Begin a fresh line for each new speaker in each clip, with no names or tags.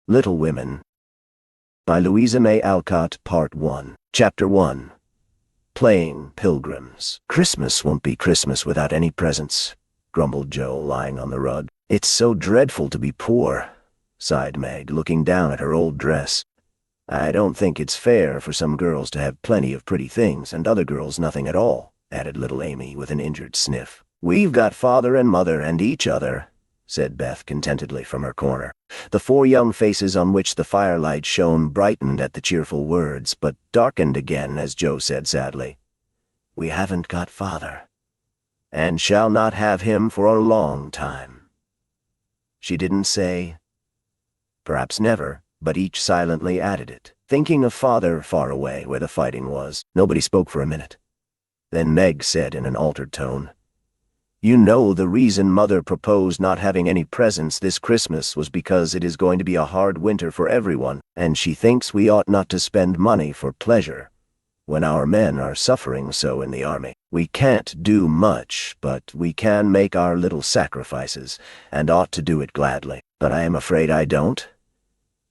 Little Women by Louisa May Alcott, Part 1. Chapter 1. Playing Pilgrims. "Christmas won't be Christmas without any presents," grumbled Joe, lying on the rug. "It's so dreadful to be poor," sighed Meg, looking down at her old dress. "I don't think it's fair for some girls to have plenty of pretty things and other girls nothing at all," added little Amy with an injured sniff. "We've got father and mother and each other," said Beth contentedly from her corner. The four young faces on which the firelight shone brightened at the cheerful words, but darkened again as Joe said sadly, "We haven't got father, and shall not have him for a long time." She didn't say, "Perhaps never," but each silently added it, thinking of father far away where the fighting was. Nobody spoke for a minute. Then Meg said in an altered tone, "You know the reason Mother proposed not having any presents this Christmas was because it is going to be a hard winter for everyone, and she thinks we ought not to spend money for pleasure when our men are suffering so in the army. We can't do much, but we can make our little sacrifices, and ought to do it gladly. But I am afraid I don't."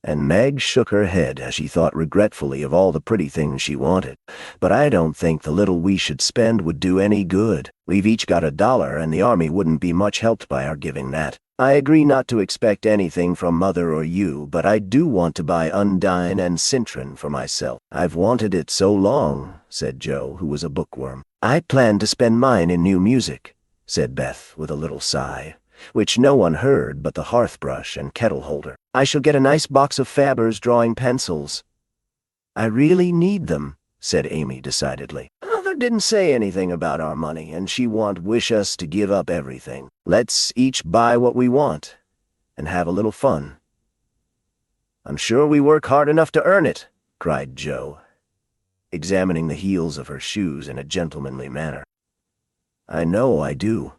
And Meg shook her head as she thought regretfully of all the pretty things she wanted. "But I don't think the little we should spend would do any good. We've each got $1, and the army wouldn't be much helped by our giving that. I agree not to expect anything from Mother or you, but I do want to buy Undine and Cintron for myself. I've wanted it so long," said Joe, who was a bookworm. "I plan to spend mine in new music," said Beth with a little sigh, which no one heard but the hearth-brush and kettle-holder. "I shall get a nice box of Faber's drawing pencils." "I really need them," said Amy decidedly. "Mother didn't say anything about our money, and she won't wish us to give up everything. Let's each buy what we want, and have a little fun." "I'm sure we work hard enough to earn it," cried Joe, examining the heels of her shoes in a gentlemanly manner. "I know I do,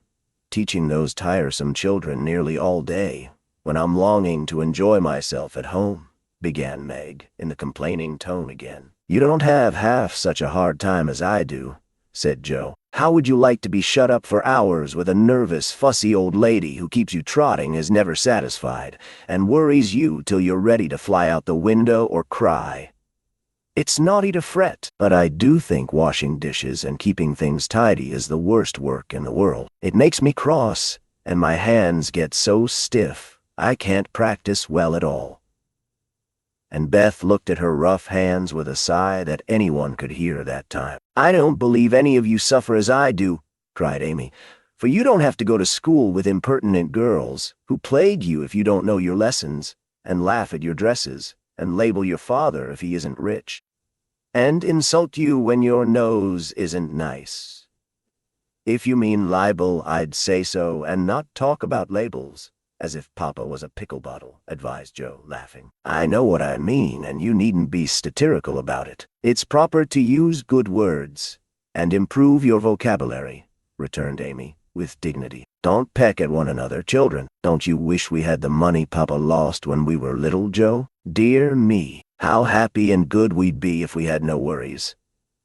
teaching those tiresome children nearly all day, when I'm longing to enjoy myself at home," began Meg, in the complaining tone again. "You don't have half such a hard time as I do," said Joe. "How would you like to be shut up for hours with a nervous, fussy old lady who keeps you trotting, is never satisfied, and worries you till you're ready to fly out the window or cry? It's naughty to fret, but I do think washing dishes and keeping things tidy is the worst work in the world. It makes me cross, and my hands get so stiff I can't practice well at all." And Beth looked at her rough hands with a sigh that anyone could hear that time. "I don't believe any of you suffer as I do," cried Amy, "for you don't have to go to school with impertinent girls who plague you if you don't know your lessons, and laugh at your dresses, and label your father if he isn't rich, and insult you when your nose isn't nice. If you mean libel, I'd say so, and not talk about labels, as if Papa was a pickle bottle," advised Joe, laughing. "I know what I mean, and you needn't be satirical about it. It's proper to use good words, and improve your vocabulary," returned Amy, with dignity. "Don't peck at one another, children. Don't you wish we had the money Papa lost when we were little, Joe? Dear me, how happy and good we'd be if we had no worries,"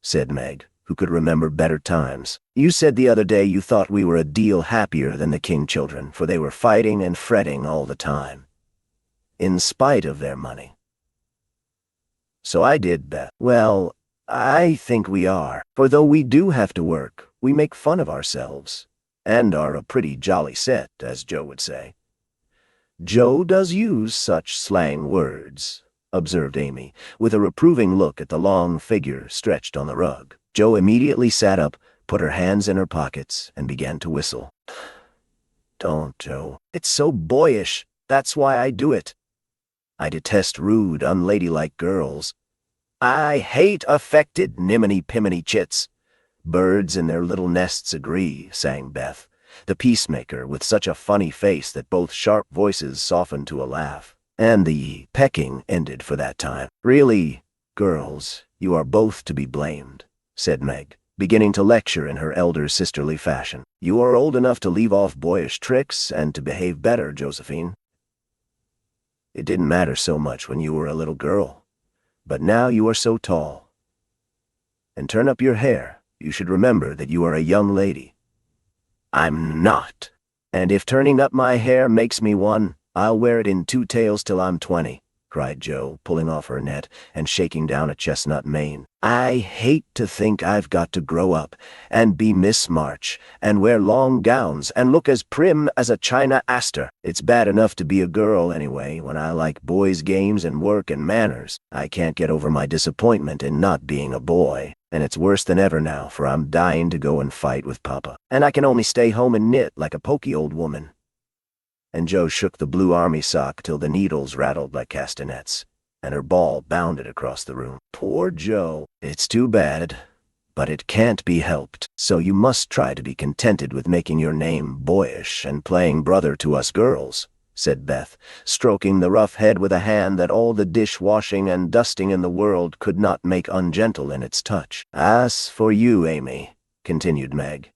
said Meg, who could remember better times. "You said the other day you thought we were a deal happier than the King children, for they were fighting and fretting all the time, in spite of their money." "So I did, Beth." "Well, I think we are, for though we do have to work, we make fun of ourselves, and are a pretty jolly set, as Joe would say." "Joe does use such slang words," observed Amy, with a reproving look at the long figure stretched on the rug. Joe immediately sat up, put her hands in her pockets, and began to whistle. "Don't, Joe. It's so boyish. That's why I do it. I detest rude, unladylike girls. I hate affected, niminy-piminy chits." "Birds in their little nests agree," sang Beth, the peacemaker, with such a funny face that both sharp voices softened to a laugh, and the pecking ended for that time. "Really, girls, you are both to be blamed," said Meg, beginning to lecture in her elder sisterly fashion. "You are old enough to leave off boyish tricks and to behave better, Josephine. It didn't matter so much when you were a little girl, but now you are so tall. And turn up your hair. You should remember that you are a young lady." "I'm not. And if turning up my hair makes me one, I'll wear it in 2 tails till I'm 20, cried Joe, pulling off her net and shaking down a chestnut mane. "I hate to think I've got to grow up and be Miss March and wear long gowns and look as prim as a China aster. It's bad enough to be a girl anyway, when I like boys' games and work and manners. I can't get over my disappointment in not being a boy. And it's worse than ever now, for I'm dying to go and fight with Papa, and I can only stay home and knit like a poky old woman." And Joe shook the blue army sock till the needles rattled like castanets, and her ball bounded across the room. "Poor Joe. It's too bad, but it can't be helped. So you must try to be contented with making your name boyish and playing brother to us girls," said Beth, stroking the rough head with a hand that all the dishwashing and dusting in the world could not make ungentle in its touch. "As for you, Amy," continued Meg,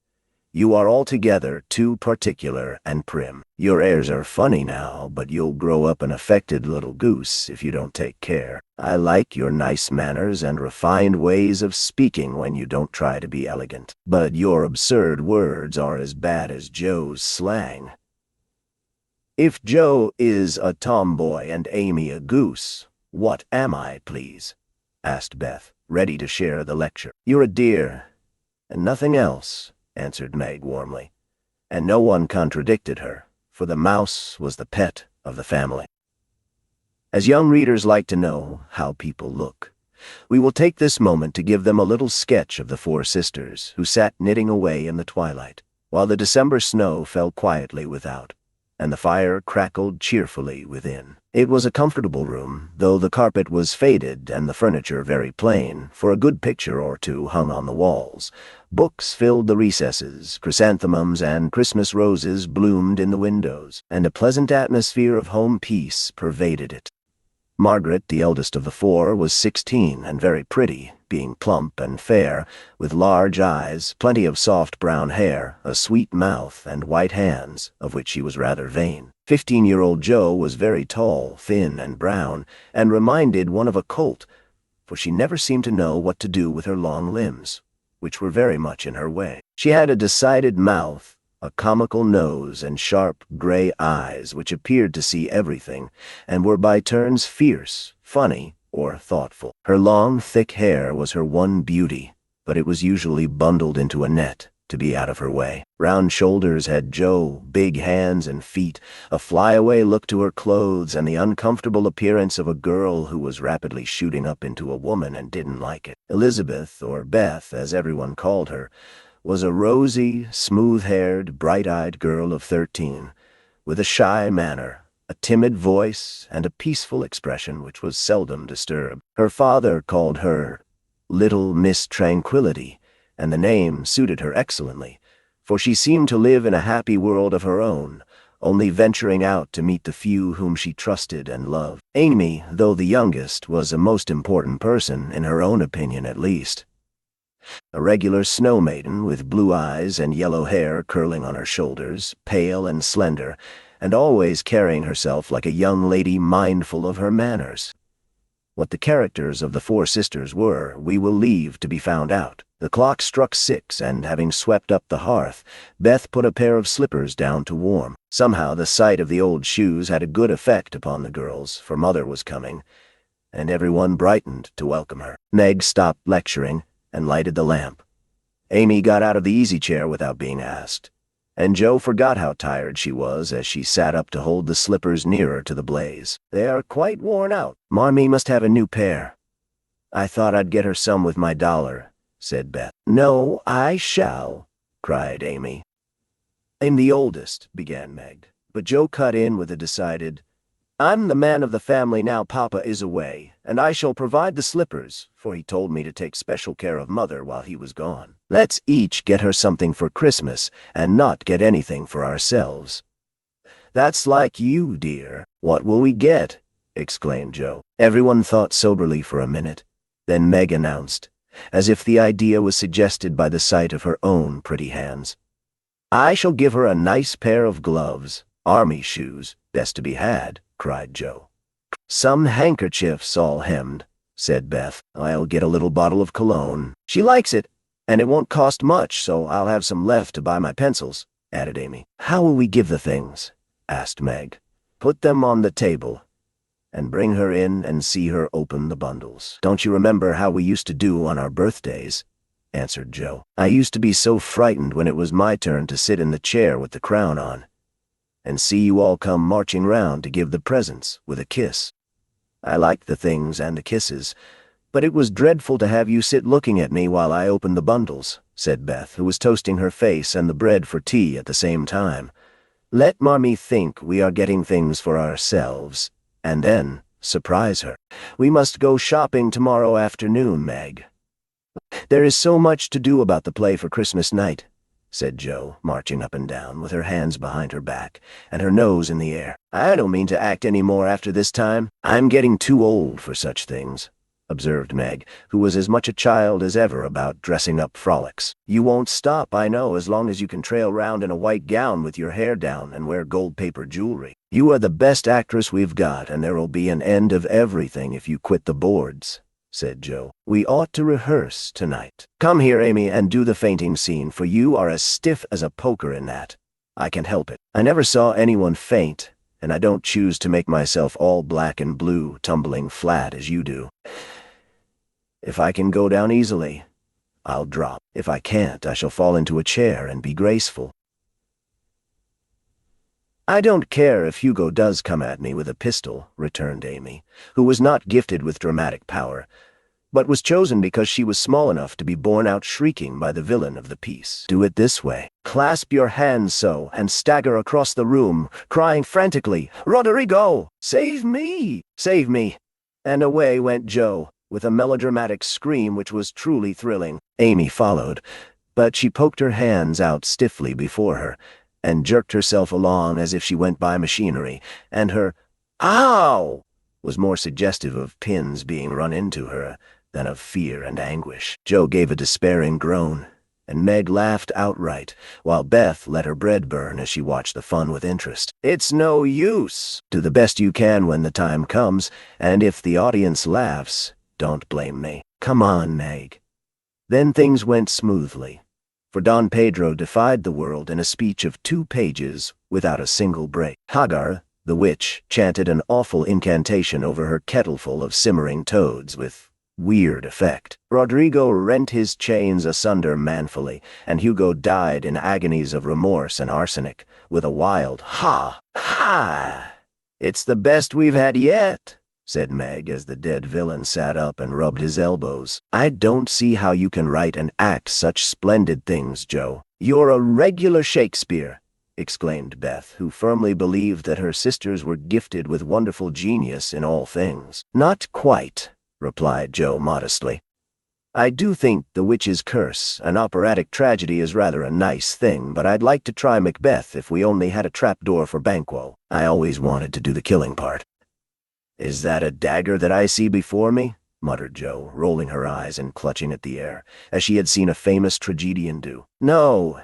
"you are altogether too particular and prim. Your airs are funny now, but you'll grow up an affected little goose if you don't take care. I like your nice manners and refined ways of speaking when you don't try to be elegant, but your absurd words are as bad as Joe's slang." "If Joe is a tomboy and Amy a goose, what am I, please?" asked Beth, ready to share the lecture. "You're a dear, and nothing else," answered Meg warmly, and no one contradicted her, for the mouse was the pet of the family. As young readers like to know how people look, we will take this moment to give them a little sketch of the four sisters who sat knitting away in the twilight, while the December snow fell quietly without, and the fire crackled cheerfully within. It was a comfortable room, though the carpet was faded and the furniture very plain, for a good picture or two hung on the walls. Books filled the recesses, chrysanthemums and Christmas roses bloomed in the windows, and a pleasant atmosphere of home peace pervaded it. Margaret, the eldest of the four, was 16 and very pretty, being plump and fair, with large eyes, plenty of soft brown hair, a sweet mouth, and white hands, of which she was rather vain. 15-year-old Joe was very tall, thin, and brown, and reminded one of a colt, for she never seemed to know what to do with her long limbs, which were very much in her way. She had a decided mouth, a comical nose, and sharp gray eyes which appeared to see everything, and were by turns fierce, funny, or thoughtful. Her long, thick hair was her one beauty, but it was usually bundled into a net to be out of her way. Round shoulders had Joe, big hands and feet, a flyaway look to her clothes, and the uncomfortable appearance of a girl who was rapidly shooting up into a woman and didn't like it. Elizabeth, or Beth, as everyone called her, was a rosy, smooth-haired, bright-eyed girl of 13, with a shy manner, a timid voice, and a peaceful expression which was seldom disturbed. Her father called her Little Miss Tranquility, and the name suited her excellently, for she seemed to live in a happy world of her own, only venturing out to meet the few whom she trusted and loved. Amy, though the youngest, was a most important person, in her own opinion at least. A regular snow maiden, with blue eyes and yellow hair curling on her shoulders, pale and slender, and always carrying herself like a young lady mindful of her manners. What the characters of the four sisters were, we will leave to be found out. The clock struck 6, and having swept up the hearth, Beth put a pair of slippers down to warm. Somehow the sight of the old shoes had a good effect upon the girls, for Mother was coming, and everyone brightened to welcome her. Meg stopped lecturing and lighted the lamp. Amy got out of the easy-chair without being asked, and Joe forgot how tired she was as she sat up to hold the slippers nearer to the blaze. "They are quite worn out. Marmee must have a new pair." "I thought I'd get her some with my dollar," said Beth. "No, I shall," cried Amy. "I'm the oldest," began Meg, but Joe cut in with a decided, "I'm the man of the family now Papa is away, and I shall provide the slippers, for he told me to take special care of Mother while he was gone. Let's each get her something for Christmas, and not get anything for ourselves." "That's like you, dear. What will we get?" exclaimed Joe. Everyone thought soberly for a minute. Then Meg announced, as if the idea was suggested by the sight of her own pretty hands, "I shall give her a nice pair of gloves. Army shoes, best to be had," cried Joe. "Some handkerchiefs all hemmed," said Beth. "I'll get a little bottle of cologne. She likes it, and it won't cost much, so I'll have some left to buy my pencils," added Amy. "How will we give the things?" asked Meg. "Put them on the table, and bring her in and see her open the bundles. Don't you remember how we used to do on our birthdays? Answered Joe. I used to be so frightened when it was my turn to sit in the chair with the crown on, and see you all come marching round to give the presents with a kiss. I liked the things and the kisses, but it was dreadful to have you sit looking at me while I opened the bundles, said Beth, who was toasting her face and the bread for tea at the same time. Let Marmee think we are getting things for ourselves, and then surprise her. We must go shopping tomorrow afternoon, Meg. There is so much to do about the play for Christmas night, said Joe, marching up and down with her hands behind her back and her nose in the air. I don't mean to act any more after this time. I'm getting too old for such things, observed Meg, who was as much a child as ever about dressing up frolics. You won't stop, I know, as long as you can trail round in a white gown with your hair down and wear gold-paper jewelry. You are the best actress we've got, and there'll be an end of everything if you quit the boards, said Joe. We ought to rehearse tonight. Come here, Amy, and do the fainting scene, for you are as stiff as a poker in that. I can help it. I never saw anyone faint, and I don't choose to make myself all black and blue, tumbling flat as you do. If I can go down easily, I'll drop. If I can't, I shall fall into a chair and be graceful. I don't care if Hugo does come at me with a pistol, returned Amy, who was not gifted with dramatic power, but was chosen because she was small enough to be borne out shrieking by the villain of the piece. Do it this way. Clasp your hands so, and stagger across the room, crying frantically, Roderigo! Save me! Save me! And away went Joe, with a melodramatic scream which was truly thrilling. Amy followed, but she poked her hands out stiffly before her, and jerked herself along as if she went by machinery, and her "Ow!" was more suggestive of pins being run into her than of fear and anguish. Joe gave a despairing groan, and Meg laughed outright, while Beth let her bread burn as she watched the fun with interest. It's no use. Do the best you can when the time comes, and if the audience laughs, don't blame me. Come on, Meg. Then things went smoothly, for Don Pedro defied the world in a speech of 2 pages without a single break. Hagar, the witch, chanted an awful incantation over her kettleful of simmering toads with weird effect. Rodrigo rent his chains asunder manfully, and Hugo died in agonies of remorse and arsenic, with a wild "Ha! Ha! It's the best we've had yet," said Meg as the dead villain sat up and rubbed his elbows. I don't see how you can write and act such splendid things, Joe. You're a regular Shakespeare, exclaimed Beth, who firmly believed that her sisters were gifted with wonderful genius in all things. Not quite, replied Joe modestly. I do think The Witch's Curse, an operatic tragedy, is rather a nice thing, but I'd like to try Macbeth if we only had a trapdoor for Banquo. I always wanted to do the killing part. Is that a dagger that I see before me? Muttered Joe, rolling her eyes and clutching at the air, as she had seen a famous tragedian do. No,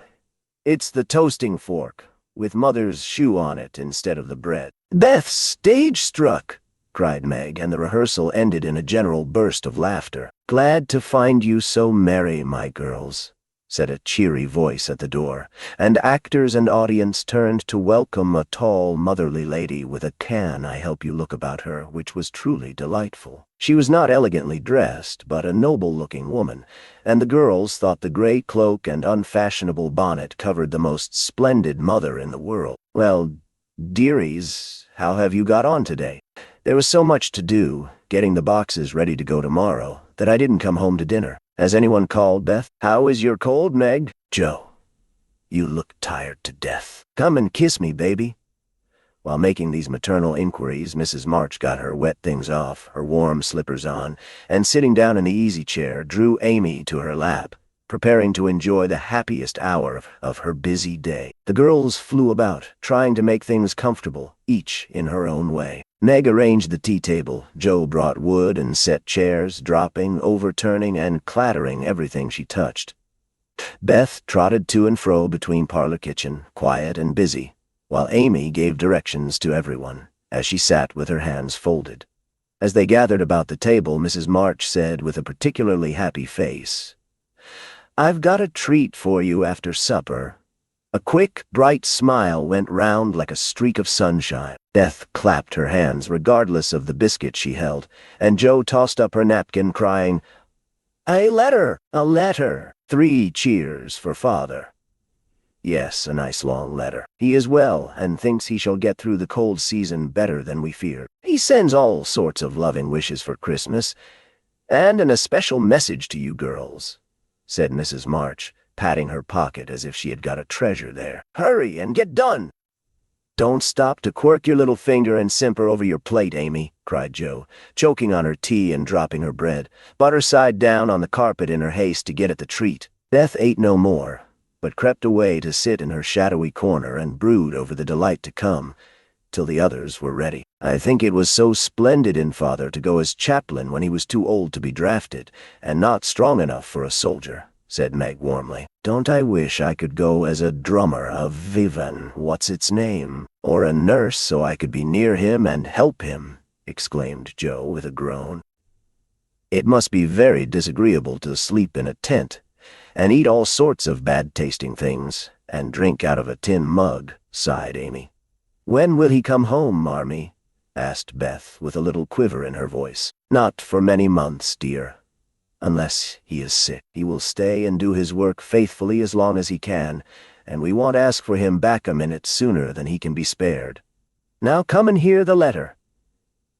it's the toasting fork, with Mother's shoe on it instead of the bread. Beth stage-struck, cried Meg, and the rehearsal ended in a general burst of laughter. Glad to find you so merry, my girls, said a cheery voice at the door, and actors and audience turned to welcome a tall, motherly lady with a can I help you look about her, which was truly delightful. She was not elegantly dressed, but a noble-looking woman, and the girls thought the gray cloak and unfashionable bonnet covered the most splendid mother in the world. Well, dearies, how have you got on today? There was so much to do, getting the boxes ready to go tomorrow, that I didn't come home to dinner. Has anyone called, Beth? How is your cold, Meg? Joe, you look tired to death. Come and kiss me, baby. While making these maternal inquiries, Mrs. March got her wet things off, her warm slippers on, and sitting down in the easy chair, drew Amy to her lap, preparing to enjoy the happiest hour of her busy day. The girls flew about, trying to make things comfortable, each in her own way. Meg arranged the tea table. Joe brought wood and set chairs, dropping, overturning, and clattering everything she touched. Beth trotted to and fro between parlor kitchen, quiet and busy, while Amy gave directions to everyone, as she sat with her hands folded. As they gathered about the table, Mrs. March said with a particularly happy face, I've got a treat for you after supper. A quick, bright smile went round like a streak of sunshine. Beth clapped her hands regardless of the biscuit she held, and Jo tossed up her napkin crying, "A letter! A letter!" 3 cheers for father. Yes, a nice long letter. He is well, and thinks he shall get through the cold season better than we feared. He sends all sorts of loving wishes for Christmas, and an especial message to you girls," said Mrs. March, patting her pocket as if she had got a treasure there. "Hurry and get done!" "Don't stop to quirk your little finger and simper over your plate, Amy," cried Jo, choking on her tea and dropping her bread, butter side down on the carpet in her haste to get at the treat. Beth ate no more, but crept away to sit in her shadowy corner and brood over the delight to come, till the others were ready. "I think it was so splendid in father to go as chaplain when he was too old to be drafted, and not strong enough for a soldier," said Meg warmly. "Don't I wish I could go as a drummer of Vivan, what's-its-name, or a nurse so I could be near him and help him," exclaimed Jo with a groan. "It must be very disagreeable to sleep in a tent, and eat all sorts of bad-tasting things, and drink out of a tin mug," sighed Amy. "When will he come home, Marmee?" asked Beth with a little quiver in her voice. "Not for many months, dear. Unless he is sick. He will stay and do his work faithfully as long as he can, and we won't ask for him back a minute sooner than he can be spared. Now come and hear the letter."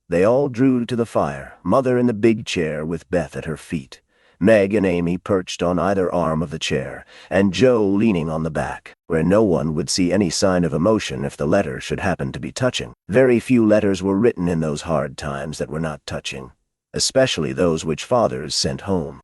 They all drew to the fire, Mother in the big chair with Beth at her feet, Meg and Amy perched on either arm of the chair, and Jo leaning on the back, where no one would see any sign of emotion if the letter should happen to be touching. Very few letters were written in those hard times that were not touching, especially those which fathers sent home.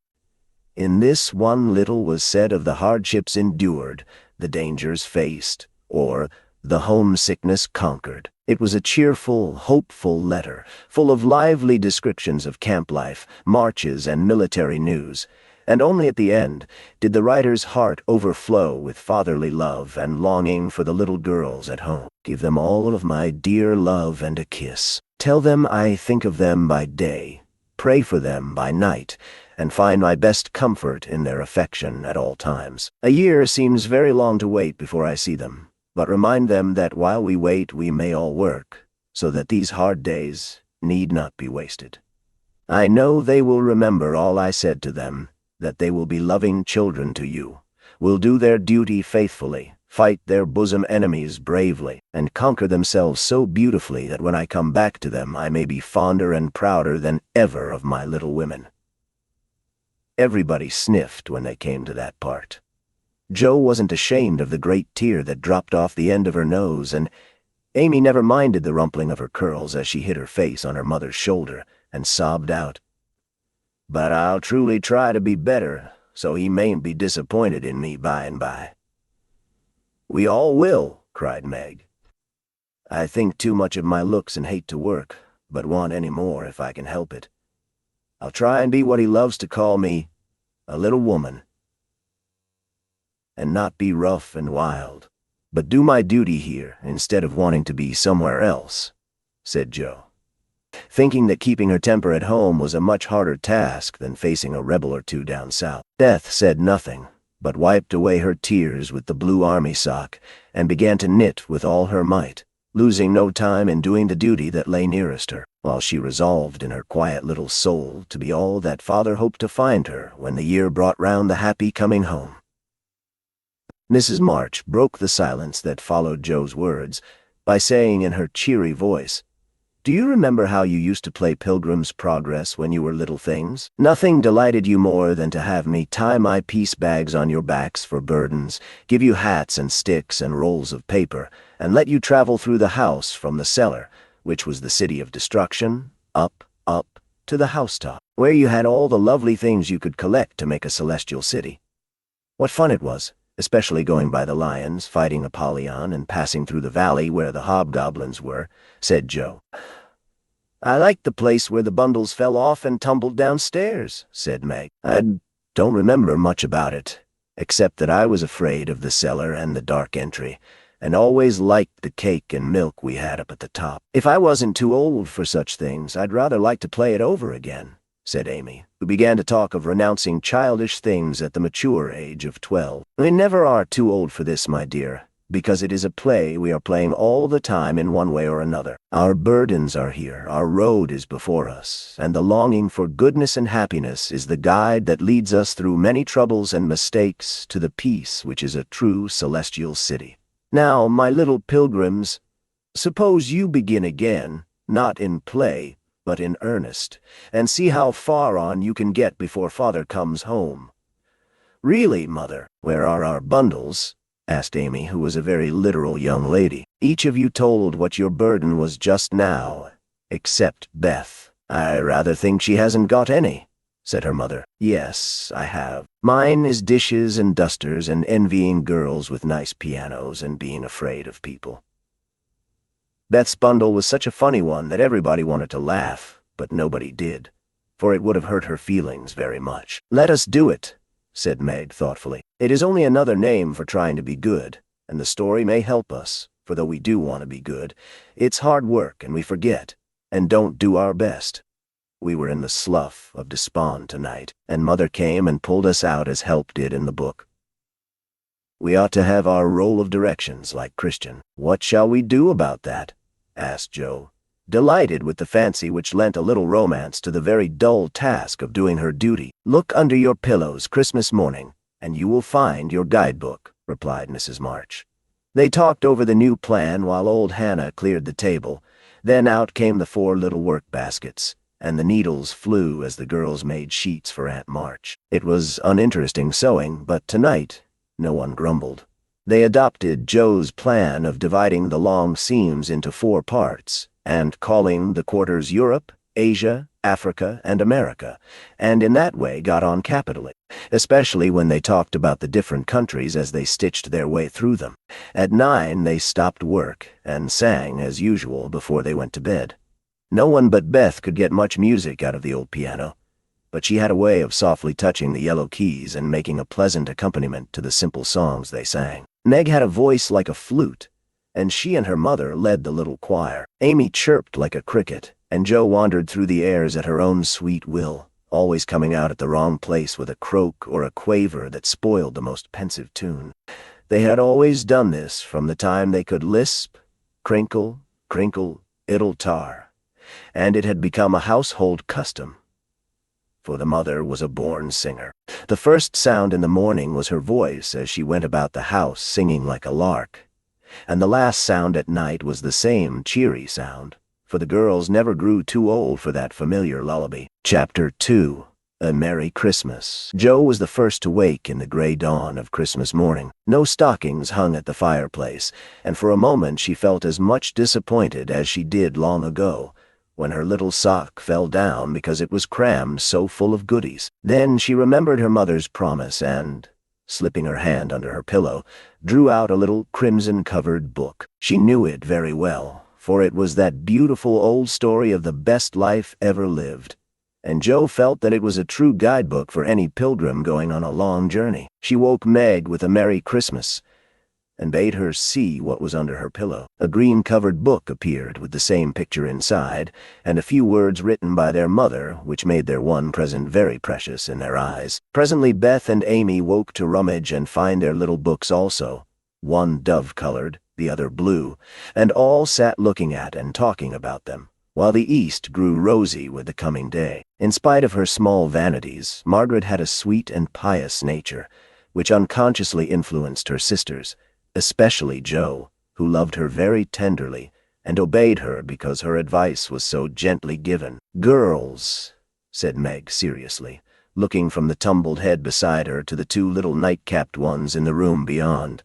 In this one little was said of the hardships endured, the dangers faced, or the homesickness conquered. It was a cheerful, hopeful letter, full of lively descriptions of camp life, marches, and military news, and only at the end did the writer's heart overflow with fatherly love and longing for the little girls at home. "Give them all of my dear love and a kiss. Tell them I think of them by day, pray for them by night, and find my best comfort in their affection at all times. A year seems very long to wait before I see them, but remind them that while we wait we may all work, so that these hard days need not be wasted. I know they will remember all I said to them, that they will be loving children to you, will do their duty faithfully, fight their bosom enemies bravely, and conquer themselves so beautifully that when I come back to them I may be fonder and prouder than ever of my little women." Everybody sniffed when they came to that part. Jo wasn't ashamed of the great tear that dropped off the end of her nose, and Amy never minded the rumpling of her curls as she hid her face on her mother's shoulder and sobbed out, "But I'll truly try to be better, so he mayn't be disappointed in me by and by." "We all will," cried Meg. "I think too much of my looks and hate to work, but want any more if I can help it. I'll try and be what he loves to call me, a little woman, and not be rough and wild, but do my duty here instead of wanting to be somewhere else," said Jo, thinking that keeping her temper at home was a much harder task than facing a rebel or two down south. Beth said nothing, but wiped away her tears with the blue army sock and began to knit with all her might, losing no time in doing the duty that lay nearest her, while she resolved in her quiet little soul to be all that father hoped to find her when the year brought round the happy coming home. Mrs. March broke the silence that followed Jo's words by saying in her cheery voice, "Do you remember how you used to play Pilgrim's Progress when you were little things? Nothing delighted you more than to have me tie my piece bags on your backs for burdens, give you hats and sticks and rolls of paper, and let you travel through the house from the cellar, which was the city of destruction, up, to the housetop, where you had all the lovely things you could collect to make a celestial city. What fun it was, especially going by the lions, fighting Apollyon, and passing through the valley where the hobgoblins were," said Jo. "I liked the place where the bundles fell off and tumbled downstairs," said Meg. "I don't remember much about it, except that I was afraid of the cellar and the dark entry, and always liked the cake and milk we had up at the top. If I wasn't too old for such things, I'd rather like to play it over again," said Amy, who began to talk of renouncing childish things at the mature age of 12. "We never are too old for this, my dear, because it is a play we are playing all the time in one way or another. Our burdens are here, our road is before us, and the longing for goodness and happiness is the guide that leads us through many troubles and mistakes to the peace which is a true celestial city. Now, my little pilgrims, suppose you begin again, not in play, but in earnest, and see how far on you can get before Father comes home." "Really, Mother, where are our bundles?" asked Amy, who was a very literal young lady. "Each of you told what your burden was just now, except Beth." "I rather think she hasn't got any," said her mother. "Yes, I have. Mine is dishes and dusters and envying girls with nice pianos and being afraid of people." Beth's bundle was such a funny one that everybody wanted to laugh, but nobody did, for it would have hurt her feelings very much. "Let us do it," said Meg thoughtfully. "It is only another name for trying to be good, and the story may help us, for though we do want to be good, it's hard work and we forget, and don't do our best. We were in the slough of despond tonight, and Mother came and pulled us out as help did in the book. We ought to have our roll of directions like Christian." "What shall we do about that?" asked Joe, delighted with the fancy which lent a little romance to the very dull task of doing her duty. "Look under your pillows Christmas morning, and you will find your guidebook," replied Mrs. March. They talked over the new plan while old Hannah cleared the table. Then out came the 4 little work baskets, and the needles flew as the girls made sheets for Aunt March. It was uninteresting sewing, but tonight no one grumbled. They adopted Joe's plan of dividing the long seams into 4 parts and calling the quarters Europe, Asia, Africa, and America, and in that way got on capitally, especially when they talked about the different countries as they stitched their way through them. At 9 they stopped work and sang as usual before they went to bed. No one but Beth could get much music out of the old piano, but she had a way of softly touching the yellow keys and making a pleasant accompaniment to the simple songs they sang. Meg had a voice like a flute, and she and her mother led the little choir. Amy chirped like a cricket, and Joe wandered through the airs at her own sweet will, always coming out at the wrong place with a croak or a quaver that spoiled the most pensive tune. They had always done this from the time they could lisp, crinkle, crinkle, idle-tar, and it had become a household custom. For the mother was a born singer. The first sound in the morning was her voice as she went about the house singing like a lark, and the last sound at night was the same cheery sound, for the girls never grew too old for that familiar lullaby. Chapter 2. A Merry Christmas. Joe was the first to wake in the gray dawn of Christmas morning. No stockings hung at the fireplace, and for a moment she felt as much disappointed as she did long ago, when her little sock fell down because it was crammed so full of goodies. Then she remembered her mother's promise and, slipping her hand under her pillow, drew out a little crimson-covered book. She knew it very well, for it was that beautiful old story of the best life ever lived, and Joe felt that it was a true guidebook for any pilgrim going on a long journey. She woke Meg with a Merry Christmas, and bade her see what was under her pillow. A green-covered book appeared with the same picture inside, and a few words written by their mother, which made their one present very precious in their eyes. Presently Beth and Amy woke to rummage and find their little books also, one dove-colored, the other blue, and all sat looking at and talking about them, while the east grew rosy with the coming day. In spite of her small vanities, Margaret had a sweet and pious nature, which unconsciously influenced her sisters, especially Joe, who loved her very tenderly and obeyed her because her advice was so gently given. "Girls," said Meg seriously, looking from the tumbled head beside her to the 2 little night-capped ones in the room beyond,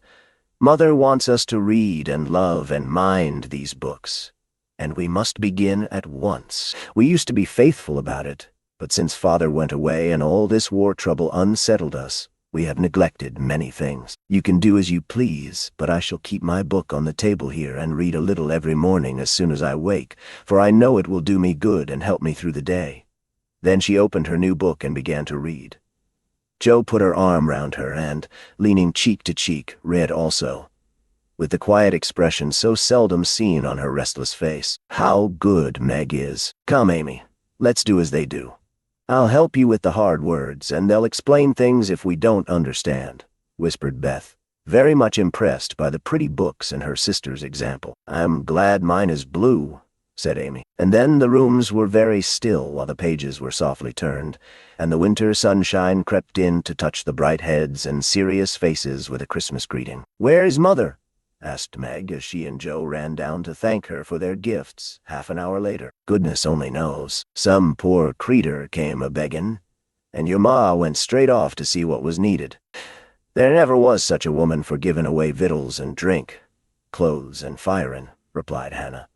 "Mother wants us to read and love and mind these books, and we must begin at once. We used to be faithful about it, but since Father went away and all this war trouble unsettled us, we have neglected many things. You can do as you please, but I shall keep my book on the table here and read a little every morning as soon as I wake, for I know it will do me good and help me through the day." Then she opened her new book and began to read. Joe put her arm round her and, leaning cheek to cheek, read also, with the quiet expression so seldom seen on her restless face. "How good Meg is! Come, Amy, let's do as they do. I'll help you with the hard words, and they'll explain things if we don't understand," whispered Beth, very much impressed by the pretty books and her sister's example. "I'm glad mine is blue," said Amy. And then the rooms were very still while the pages were softly turned, and the winter sunshine crept in to touch the bright heads and serious faces with a Christmas greeting. "Where's Mother?" asked Meg as she and Joe ran down to thank her for their gifts half an hour later. "Goodness only knows. Some poor creetur came a-beggin', and your ma went straight off to see what was needed. There never was such a woman for giving away victuals and drink, clothes and firin'," replied Hannah,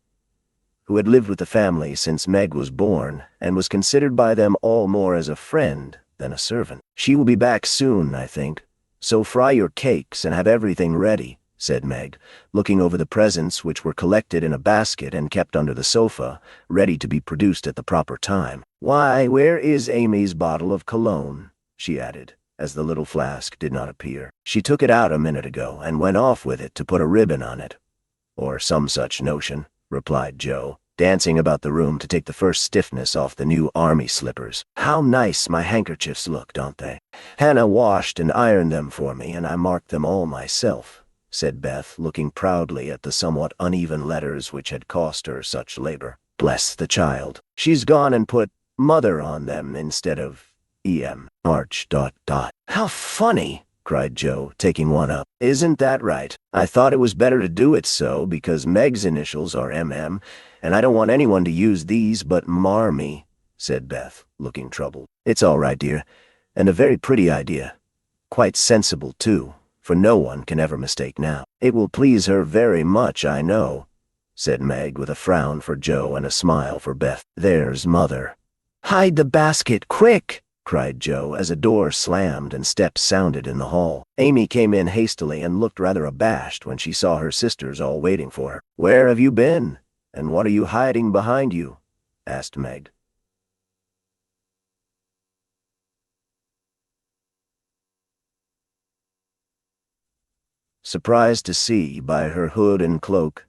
who had lived with the family since Meg was born and was considered by them all more as a friend than a servant. "She will be back soon, I think, so fry your cakes and have everything ready," said Meg, looking over the presents which were collected in a basket and kept under the sofa, ready to be produced at the proper time. "Why, where is Amy's bottle of cologne?" she added, as the little flask did not appear. "She took it out a minute ago and went off with it to put a ribbon on it, or some such notion," replied Joe, dancing about the room to take the first stiffness off the new army slippers. "How nice my handkerchiefs look, don't they? Hannah washed and ironed them for me, and I marked them all myself," said Beth, looking proudly at the somewhat uneven letters which had cost her such labor. "Bless the child. She's gone and put Mother on them instead of E.M. March ... How funny!" cried Joe, taking one up. "Isn't that right? I thought it was better to do it so because Meg's initials are M.M., and I don't want anyone to use these but Marmee," said Beth, looking troubled. "It's all right, dear, and a very pretty idea. Quite sensible, too, for no one can ever mistake now. It will please her very much, I know," said Meg with a frown for Joe and a smile for Beth. "There's Mother." "Hide the basket, quick!" cried Joe as a door slammed and steps sounded in the hall. Amy came in hastily and looked rather abashed when she saw her sisters all waiting for her. "Where have you been, and what are you hiding behind you?" asked Meg. Surprised to see, by her hood and cloak,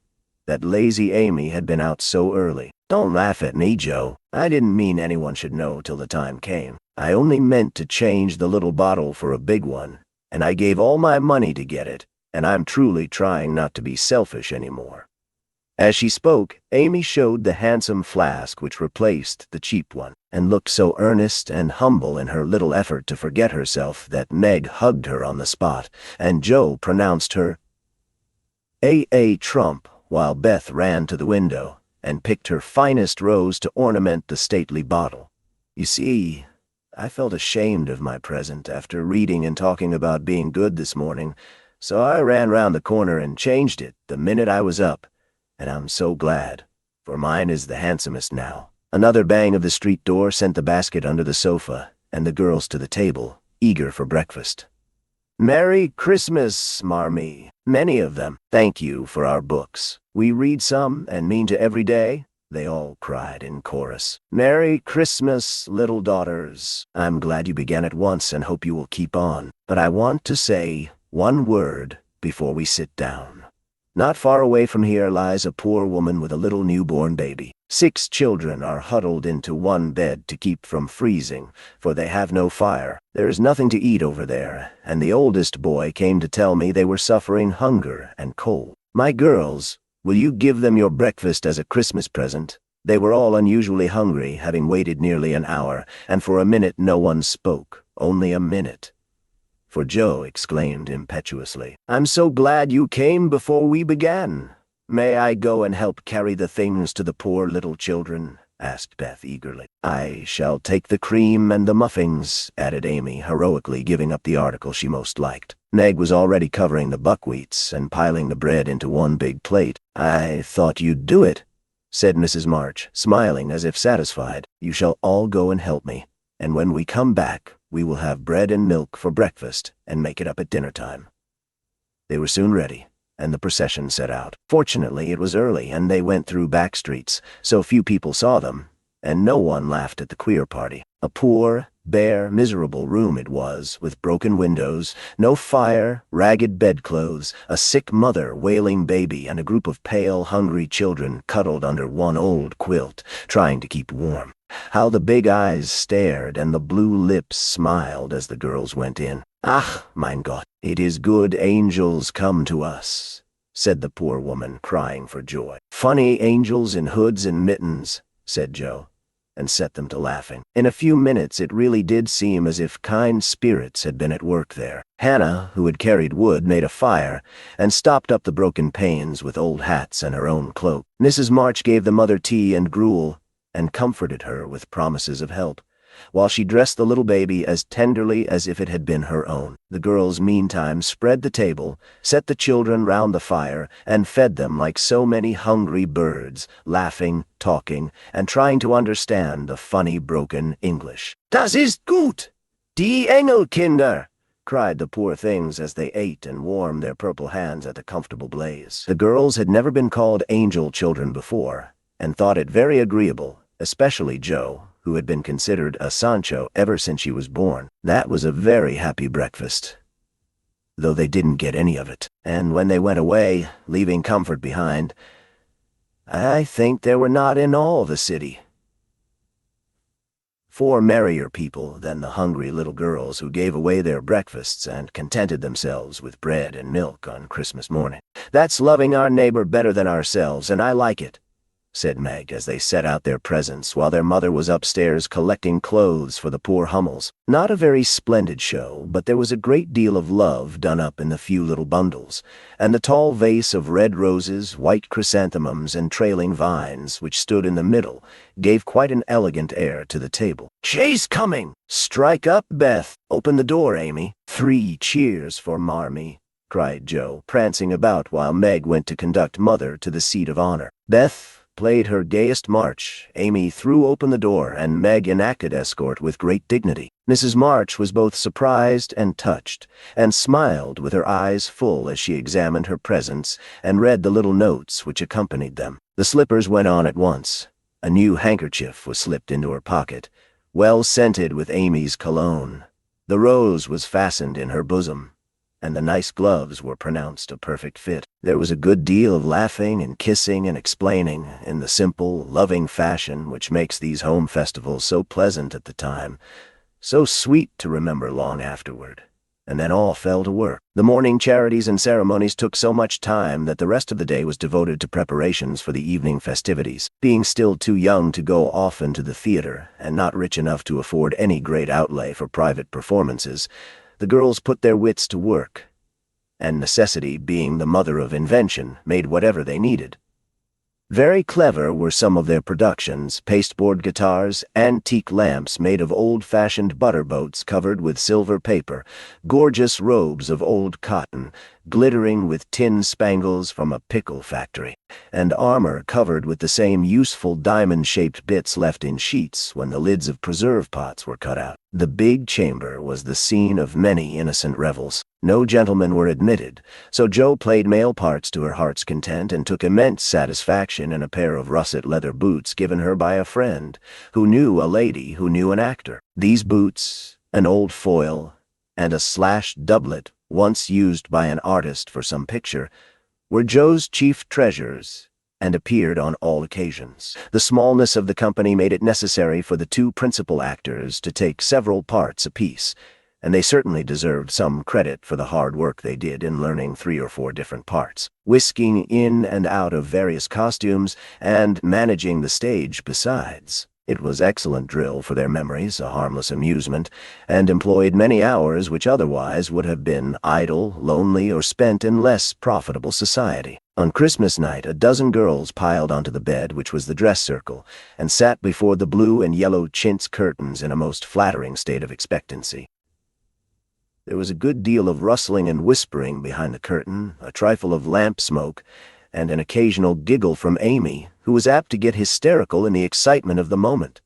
that lazy Amy had been out so early. "Don't laugh at me, Joe. I didn't mean anyone should know till the time came. I only meant to change the little bottle for a big one, and I gave all my money to get it, and I'm truly trying not to be selfish anymore." As she spoke, Amy showed the handsome flask which replaced the cheap one, and looked so earnest and humble in her little effort to forget herself that Meg hugged her on the spot, and Joe pronounced her A.A. Trump, while Beth ran to the window and picked her finest rose to ornament the stately bottle. "You see, I felt ashamed of my present after reading and talking about being good this morning, so I ran round the corner and changed it the minute I was up, and I'm so glad, for mine is the handsomest now." Another bang of the street door sent the basket under the sofa, and the girls to the table, eager for breakfast. "Merry Christmas, Marmee, many of them. Thank you for our books. We read some and mean to every day," they all cried in chorus. "Merry Christmas, little daughters. I'm glad you began at once and hope you will keep on. But I want to say one word before we sit down. Not far away from here lies a poor woman with a little newborn baby. 6 children are huddled into one bed to keep from freezing, for they have no fire. There is nothing to eat over there, and the oldest boy came to tell me they were suffering hunger and cold. My girls, will you give them your breakfast as a Christmas present?" They were all unusually hungry, having waited nearly an hour, and for a minute no one spoke, only a minute. For Joe exclaimed impetuously, "I'm so glad you came before we began. May I go and help carry the things to the poor little children?" asked Beth eagerly. "I shall take the cream and the muffins," added Amy, heroically giving up the article she most liked. Meg was already covering the buckwheats and piling the bread into one big plate. "I thought you'd do it," said Mrs. March, smiling as if satisfied. "You shall all go and help me, and when we come back, we will have bread and milk for breakfast and make it up at dinner time." They were soon ready, and the procession set out. Fortunately, it was early, and they went through back streets, so few people saw them, and no one laughed at the queer party. A poor, bare, miserable room it was, with broken windows, no fire, ragged bedclothes, a sick mother wailing baby, and a group of pale, hungry children cuddled under one old quilt, trying to keep warm. How the big eyes stared and the blue lips smiled as the girls went in. "Ach, mein Gott, it is good angels come to us," said the poor woman, crying for joy. "Funny angels in hoods and mittens," said Joe, and set them to laughing. In a few minutes it really did seem as if kind spirits had been at work there. Hannah, who had carried wood, made a fire, and stopped up the broken panes with old hats and her own cloak. Mrs. March gave the mother tea and gruel, and comforted her with promises of help, while she dressed the little baby as tenderly as if it had been her own. The girls meantime spread the table, set the children round the fire, and fed them like so many hungry birds, laughing, talking, and trying to understand the funny broken English. "Das ist gut! Die Engelkinder!" cried the poor things as they ate and warmed their purple hands at the comfortable blaze. The girls had never been called angel children before, and thought it very agreeable, especially Joe, who had been considered a Sancho ever since she was born. That was a very happy breakfast, though they didn't get any of it. And when they went away, leaving comfort behind, I think there were not in all the city 4 merrier people than the hungry little girls who gave away their breakfasts and contented themselves with bread and milk on Christmas morning. "That's loving our neighbor better than ourselves, and I like it," said Meg as they set out their presents while their mother was upstairs collecting clothes for the poor Hummels. Not a very splendid show, but there was a great deal of love done up in the few little bundles, and the tall vase of red roses, white chrysanthemums, and trailing vines, which stood in the middle, gave quite an elegant air to the table. "She's coming! Strike up, Beth! Open the door, Amy! 3 cheers for Marmee!" cried Joe, prancing about while Meg went to conduct Mother to the seat of honor. Beth played her gayest march, Amy threw open the door, and Meg enacted escort with great dignity. Mrs. March was both surprised and touched, and smiled with her eyes full as she examined her presents and read the little notes which accompanied them. The slippers went on at once. A new handkerchief was slipped into her pocket, well scented with Amy's cologne. The rose was fastened in her bosom, and the nice gloves were pronounced a perfect fit. There was a good deal of laughing and kissing and explaining, in the simple, loving fashion which makes these home festivals so pleasant at the time, so sweet to remember long afterward. And then all fell to work. The morning charities and ceremonies took so much time that the rest of the day was devoted to preparations for the evening festivities. Being still too young to go often to the theater, and not rich enough to afford any great outlay for private performances, the girls put their wits to work, and necessity, being the mother of invention, made whatever they needed. Very clever were some of their productions: pasteboard guitars, antique lamps made of old-fashioned butter boats covered with silver paper, gorgeous robes of old cotton, glittering with tin spangles from a pickle factory, and armor covered with the same useful diamond-shaped bits left in sheets when the lids of preserve pots were cut out. The big chamber was the scene of many innocent revels. No gentlemen were admitted, so Joe played male parts to her heart's content and took immense satisfaction in a pair of russet leather boots given her by a friend, who knew a lady who knew an actor. These boots, an old foil, and a slashed doublet, once used by an artist for some picture, were Joe's chief treasures, and appeared on all occasions. The smallness of the company made it necessary for the 2 principal actors to take several parts apiece, and they certainly deserved some credit for the hard work they did in learning 3 or 4 different parts, whisking in and out of various costumes, and managing the stage besides. It was excellent drill for their memories, a harmless amusement, and employed many hours which otherwise would have been idle, lonely, or spent in less profitable society. On Christmas night, a dozen girls piled onto the bed, which was the dress circle, and sat before the blue and yellow chintz curtains in a most flattering state of expectancy. There was a good deal of rustling and whispering behind the curtain, a trifle of lamp smoke, and an occasional giggle from Amy, who was apt to get hysterical in the excitement of the moment.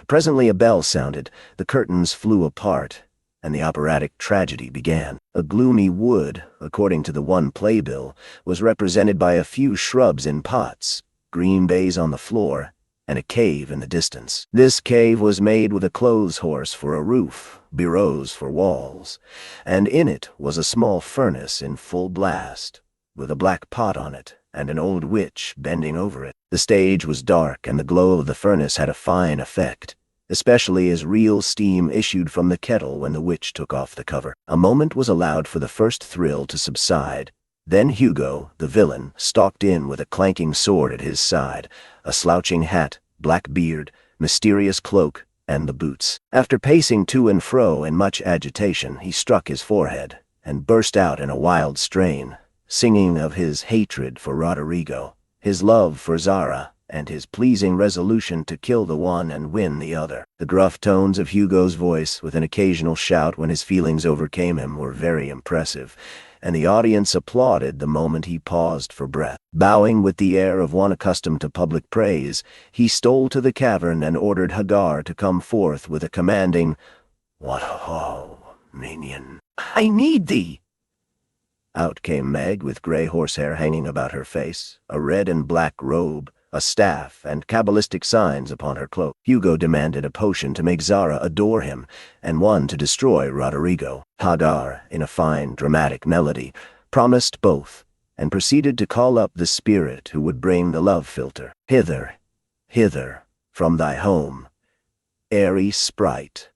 Presently a bell sounded, the curtains flew apart, and the operatic tragedy began. A gloomy wood, according to the one playbill, was represented by a few shrubs in pots, green baize on the floor, and a cave in the distance. This cave was made with a clothes horse for a roof, bureaus for walls, and in it was a small furnace in full blast, with a black pot on it, and an old witch bending over it. The stage was dark, and the glow of the furnace had a fine effect, especially as real steam issued from the kettle when the witch took off the cover. A moment was allowed for the first thrill to subside. Then Hugo, the villain, stalked in with a clanking sword at his side, a slouching hat, black beard, mysterious cloak, and the boots. After pacing to and fro in much agitation, he struck his forehead and burst out in a wild strain, singing of his hatred for Roderigo, his love for Zara, and his pleasing resolution to kill the one and win the other. The gruff tones of Hugo's voice, with an occasional shout when his feelings overcame him, were very impressive, and the audience applauded the moment he paused for breath. Bowing with the air of one accustomed to public praise, he stole to the cavern and ordered Hagar to come forth with a commanding, "What ho, minion, I need thee!" Out came Meg with gray horsehair hanging about her face, a red and black robe, a staff, and cabalistic signs upon her cloak. Hugo demanded a potion to make Zara adore him, and one to destroy Roderigo. Hagar, in a fine, dramatic melody, promised both, and proceeded to call up the spirit who would bring the love philtre. "Hither, hither, from thy home, airy sprite,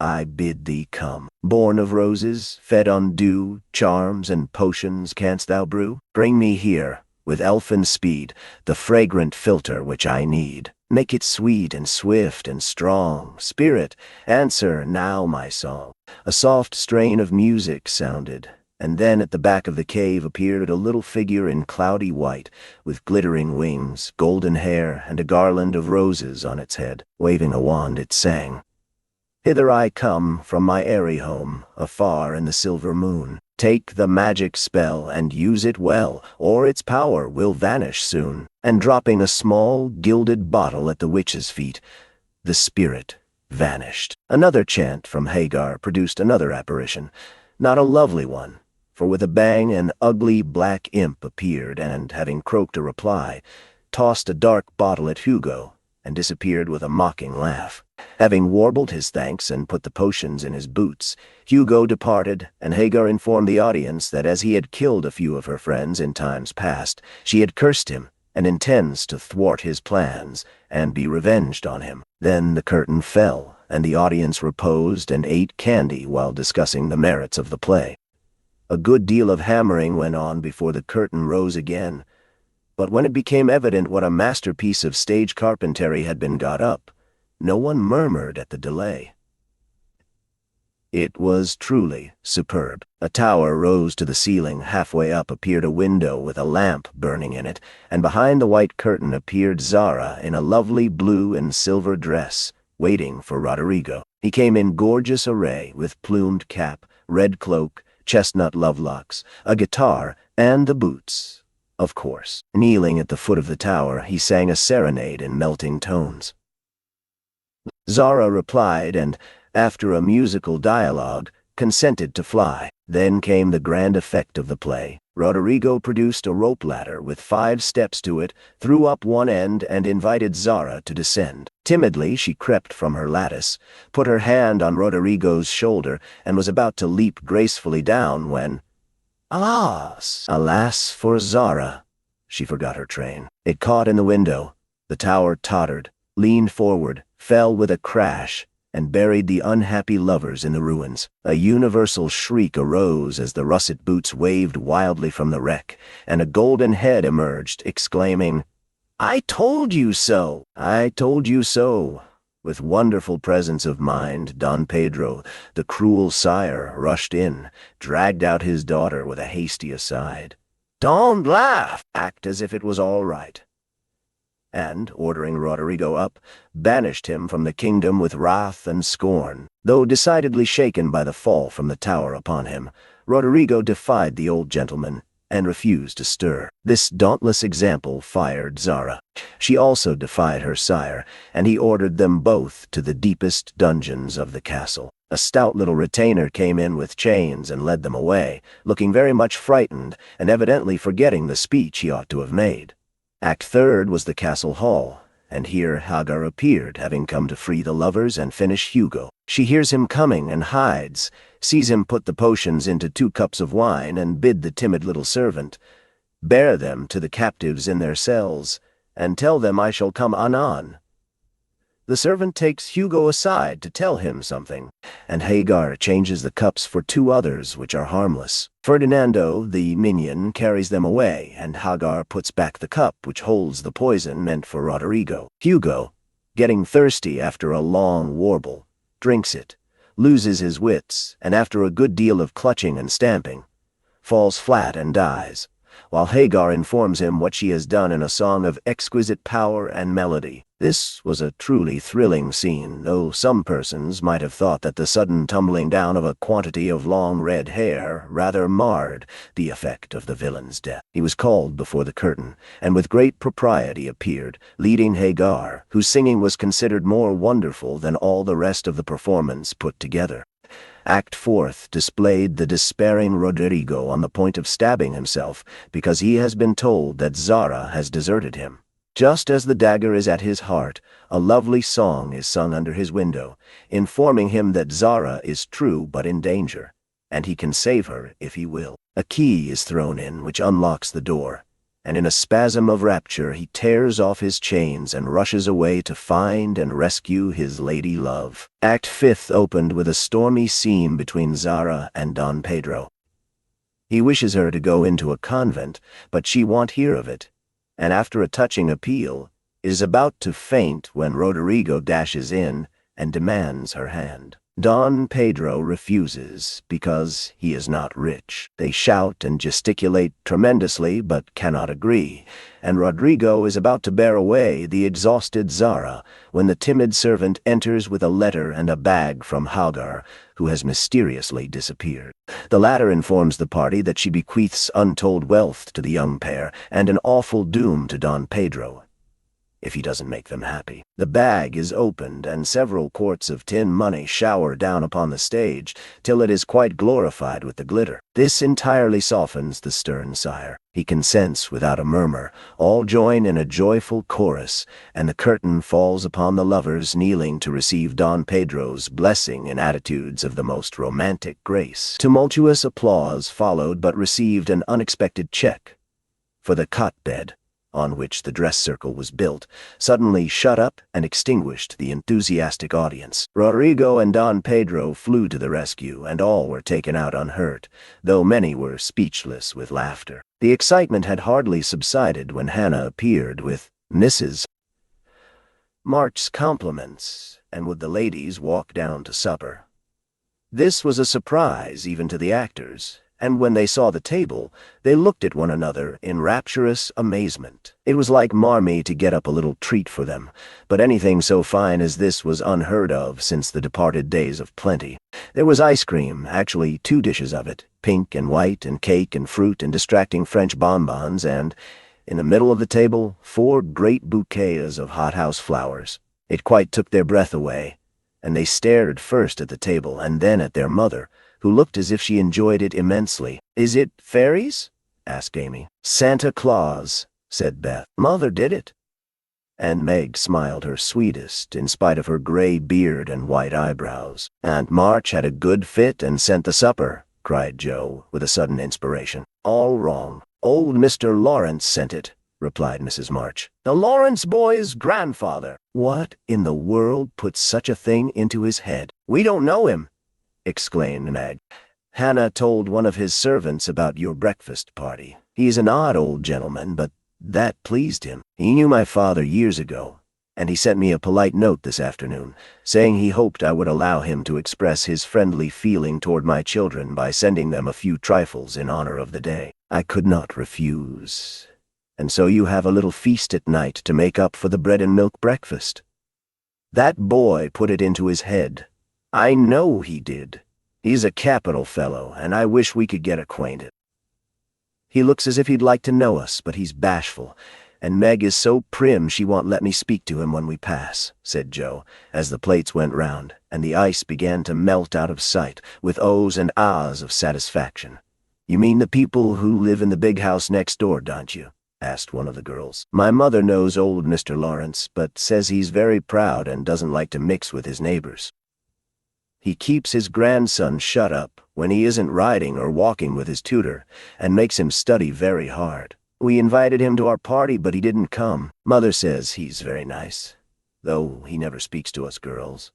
I bid thee come. Born of roses, fed on dew, charms and potions canst thou brew? Bring me here, with elfin speed, the fragrant philtre which I need. Make it sweet and swift and strong. Spirit, answer now my song." A soft strain of music sounded, and then at the back of the cave appeared a little figure in cloudy white, with glittering wings, golden hair, and a garland of roses on its head. Waving a wand, it sang, "Hither I come from my airy home, afar in the silver moon. Take the magic spell and use it well, or its power will vanish soon." And dropping a small, gilded bottle at the witch's feet, the spirit vanished. Another chant from Hagar produced another apparition, not a lovely one, for with a bang an ugly black imp appeared and, having croaked a reply, tossed a dark bottle at Hugo and disappeared with a mocking laugh. Having warbled his thanks and put the potions in his boots, Hugo departed, and Hagar informed the audience that as he had killed a few of her friends in times past, she had cursed him and intends to thwart his plans and be revenged on him. Then the curtain fell, and the audience reposed and ate candy while discussing the merits of the play. A good deal of hammering went on before the curtain rose again, but when it became evident what a masterpiece of stage carpentry had been got up, no one murmured at the delay. It was truly superb. A tower rose to the ceiling. Halfway up appeared a window with a lamp burning in it, and behind the white curtain appeared Zara in a lovely blue and silver dress, waiting for Roderigo. He came in gorgeous array, with plumed cap, red cloak, chestnut lovelocks, a guitar, and the boots, of course. Kneeling at the foot of the tower, he sang a serenade in melting tones. Zara replied, and, after a musical dialogue, consented to fly. Then came the grand effect of the play. Roderigo produced a rope ladder with 5 steps to it, threw up one end, and invited Zara to descend. Timidly she crept from her lattice, put her hand on Roderigo's shoulder, and was about to leap gracefully down when, alas for Zara! She forgot her train. It caught in the window. The tower tottered, leaned forward, fell with a crash, and buried the unhappy lovers in the ruins. A universal shriek arose as the russet boots waved wildly from the wreck, and a golden head emerged, exclaiming, "I told you so! I told you so!" With wonderful presence of mind, Don Pedro, the cruel sire, rushed in, dragged out his daughter with a hasty aside. "Don't laugh! Act as if it was all right." And, ordering Roderigo up, banished him from the kingdom with wrath and scorn. Though decidedly shaken by the fall from the tower upon him, Roderigo defied the old gentleman and refused to stir. This dauntless example fired Zara. She also defied her sire, and he ordered them both to the deepest dungeons of the castle. A stout little retainer came in with chains and led them away, looking very much frightened and evidently forgetting the speech he ought to have made. Act third was the castle hall, and here Hagar appeared, having come to free the lovers and finish Hugo. She hears him coming and hides, sees him put the potions into 2 cups of wine, and bid the timid little servant, Bear them to the captives in their cells, and tell them I shall come anon." The servant takes Hugo aside to tell him something, and Hagar changes the cups for two others which are harmless. Ferdinando, the minion, carries them away, and Hagar puts back the cup which holds the poison meant for Roderigo. Hugo, getting thirsty after a long warble, drinks it, loses his wits, and after a good deal of clutching and stamping, falls flat and dies, while Hagar informs him what she has done in a song of exquisite power and melody. This was a truly thrilling scene, though some persons might have thought that the sudden tumbling down of a quantity of long red hair rather marred the effect of the villain's death. He was called before the curtain, and with great propriety appeared, leading Hagar, whose singing was considered more wonderful than all the rest of the performance put together. Act Fourth displayed the despairing Roderigo on the point of stabbing himself because he has been told that Zara has deserted him. Just as the dagger is at his heart, a lovely song is sung under his window, informing him that Zara is true but in danger, and he can save her if he will. A key is thrown in which unlocks the door, and in a spasm of rapture he tears off his chains and rushes away to find and rescue his lady love. Act Fifth opened with a stormy scene between Zara and Don Pedro. He wishes her to go into a convent, but she won't hear of it, and after a touching appeal, is about to faint when Roderigo dashes in and demands her hand. Don Pedro refuses because he is not rich. They shout and gesticulate tremendously but cannot agree, and Roderigo is about to bear away the exhausted Zara when the timid servant enters with a letter and a bag from Hagar, who has mysteriously disappeared. The latter informs the party that she bequeaths untold wealth to the young pair and an awful doom to Don Pedro if he doesn't make them happy. The bag is opened, and several quarts of tin money shower down upon the stage, till it is quite glorified with the glitter. This entirely softens the stern sire. He consents without a murmur. All join in a joyful chorus, and the curtain falls upon the lovers kneeling to receive Don Pedro's blessing in attitudes of the most romantic grace. Tumultuous applause followed, but received an unexpected check, for the cot bed, on which the dress circle was built, suddenly shut up and extinguished the enthusiastic audience. Roderigo and Don Pedro flew to the rescue, and all were taken out unhurt, though many were speechless with laughter. The excitement had hardly subsided when Hannah appeared with Mrs. March's compliments, and would the ladies walk down to supper. This was a surprise even to the actors, and when they saw the table, they looked at one another in rapturous amazement. It was like Marmee to get up a little treat for them, but anything so fine as this was unheard of since the departed days of plenty. There was ice cream, actually 2 dishes of it, pink and white, and cake and fruit and distracting French bonbons, and, in the middle of the table, 4 great bouquets of hothouse flowers. It quite took their breath away, and they stared first at the table and then at their mother, who looked as if she enjoyed it immensely. "Is it fairies?" asked Amy. "Santa Claus," said Beth. "Mother did it." And Meg smiled her sweetest, in spite of her gray beard and white eyebrows. "Aunt March had a good fit and sent the supper," cried Joe, with a sudden inspiration. "All wrong. Old Mr. Lawrence sent it," replied Mrs. March. "The Lawrence boy's grandfather." "What in the world put such a thing into his head?" "We don't know him," exclaimed Meg. "Hannah told one of his servants about your breakfast party. He's an odd old gentleman, but that pleased him. He knew my father years ago, and he sent me a polite note this afternoon, saying he hoped I would allow him to express his friendly feeling toward my children by sending them a few trifles in honor of the day. I could not refuse. And so you have a little feast at night to make up for the bread and milk breakfast. That boy put it into his head. I know he did. He's a capital fellow, and I wish we could get acquainted. He looks as if he'd like to know us, but he's bashful, and Meg is so prim she won't let me speak to him when we pass," said Joe, as the plates went round, and the ice began to melt out of sight, with ohs and ahs of satisfaction. "You mean the people who live in the big house next door, don't you?" asked one of the girls. "My mother knows old Mr. Lawrence, but says he's very proud and doesn't like to mix with his neighbors. He keeps his grandson shut up when he isn't riding or walking with his tutor, and makes him study very hard. We invited him to our party, but he didn't come. Mother says he's very nice, though he never speaks to us girls.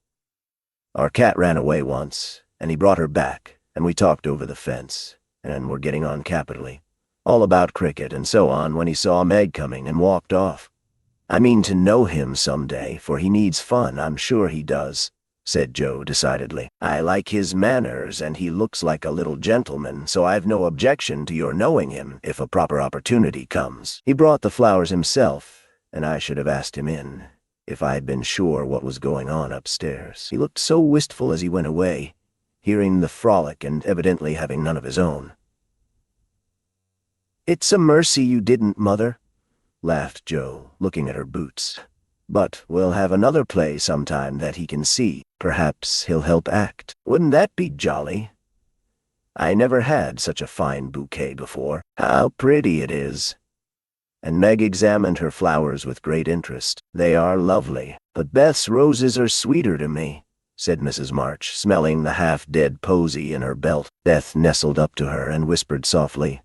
Our cat ran away once, and he brought her back, and we talked over the fence, and we're getting on capitally. All about cricket and so on when he saw Meg coming and walked off. I mean to know him someday, for he needs fun, I'm sure he does, said Joe decidedly. I like his manners, and he looks like a little gentleman, so I've no objection to your knowing him if a proper opportunity comes. He brought the flowers himself, and I should have asked him in, if I had been sure what was going on upstairs. He looked so wistful as he went away, hearing the frolic and evidently having none of his own. It's a mercy you didn't, Mother, laughed Joe, looking at her boots. But we'll have another play sometime that he can see. Perhaps he'll help act. Wouldn't that be jolly? I never had such a fine bouquet before. How pretty it is. And Meg examined her flowers with great interest. They are lovely, but Beth's roses are sweeter to me, said Mrs. March, smelling the half-dead posy in her belt. Beth nestled up to her and whispered softly,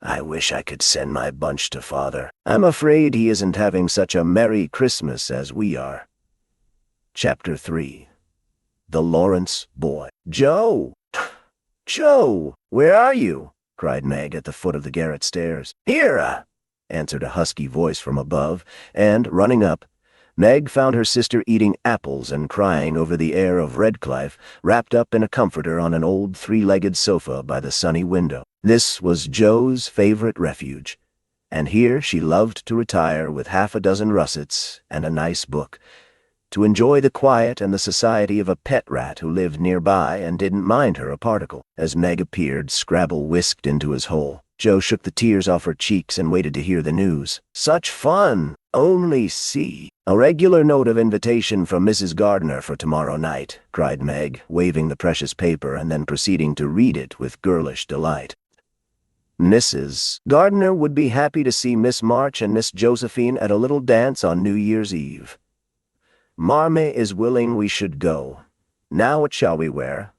I wish I could send my bunch to Father. I'm afraid he isn't having such a Merry Christmas as we are. Chapter 3. The Lawrence Boy. Joe! Joe! Where are you? Cried Meg at the foot of the garret stairs. Here! Answered a husky voice from above, and, running up, Meg found her sister eating apples and crying over the heir of Redcliffe, wrapped up in a comforter on an old three-legged sofa by the sunny window. This was Joe's favorite refuge, and here she loved to retire with half a dozen russets and a nice book, to enjoy the quiet and the society of a pet rat who lived nearby and didn't mind her a particle. As Meg appeared, Scrabble whisked into his hole. Joe shook the tears off her cheeks and waited to hear the news. Such fun! Only see! A regular note of invitation from Mrs. Gardner for tomorrow night, cried Meg, waving the precious paper and then proceeding to read it with girlish delight. Mrs. Gardner would be happy to see Miss March and Miss Josephine at a little dance on New Year's Eve. Marmee is willing we should go. Now what shall we wear?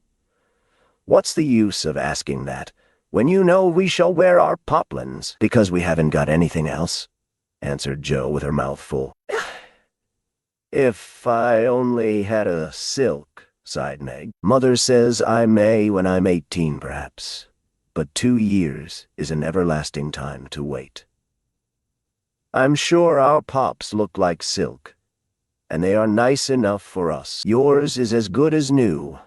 What's the use of asking that, when you know we shall wear our poplins, because we haven't got anything else? Answered Joe with her mouth full. If I only had a silk, sighed Meg. Mother says I may when I'm 18, perhaps. But 2 years is an everlasting time to wait. I'm sure our pops look like silk, and they are nice enough for us. Yours is as good as new,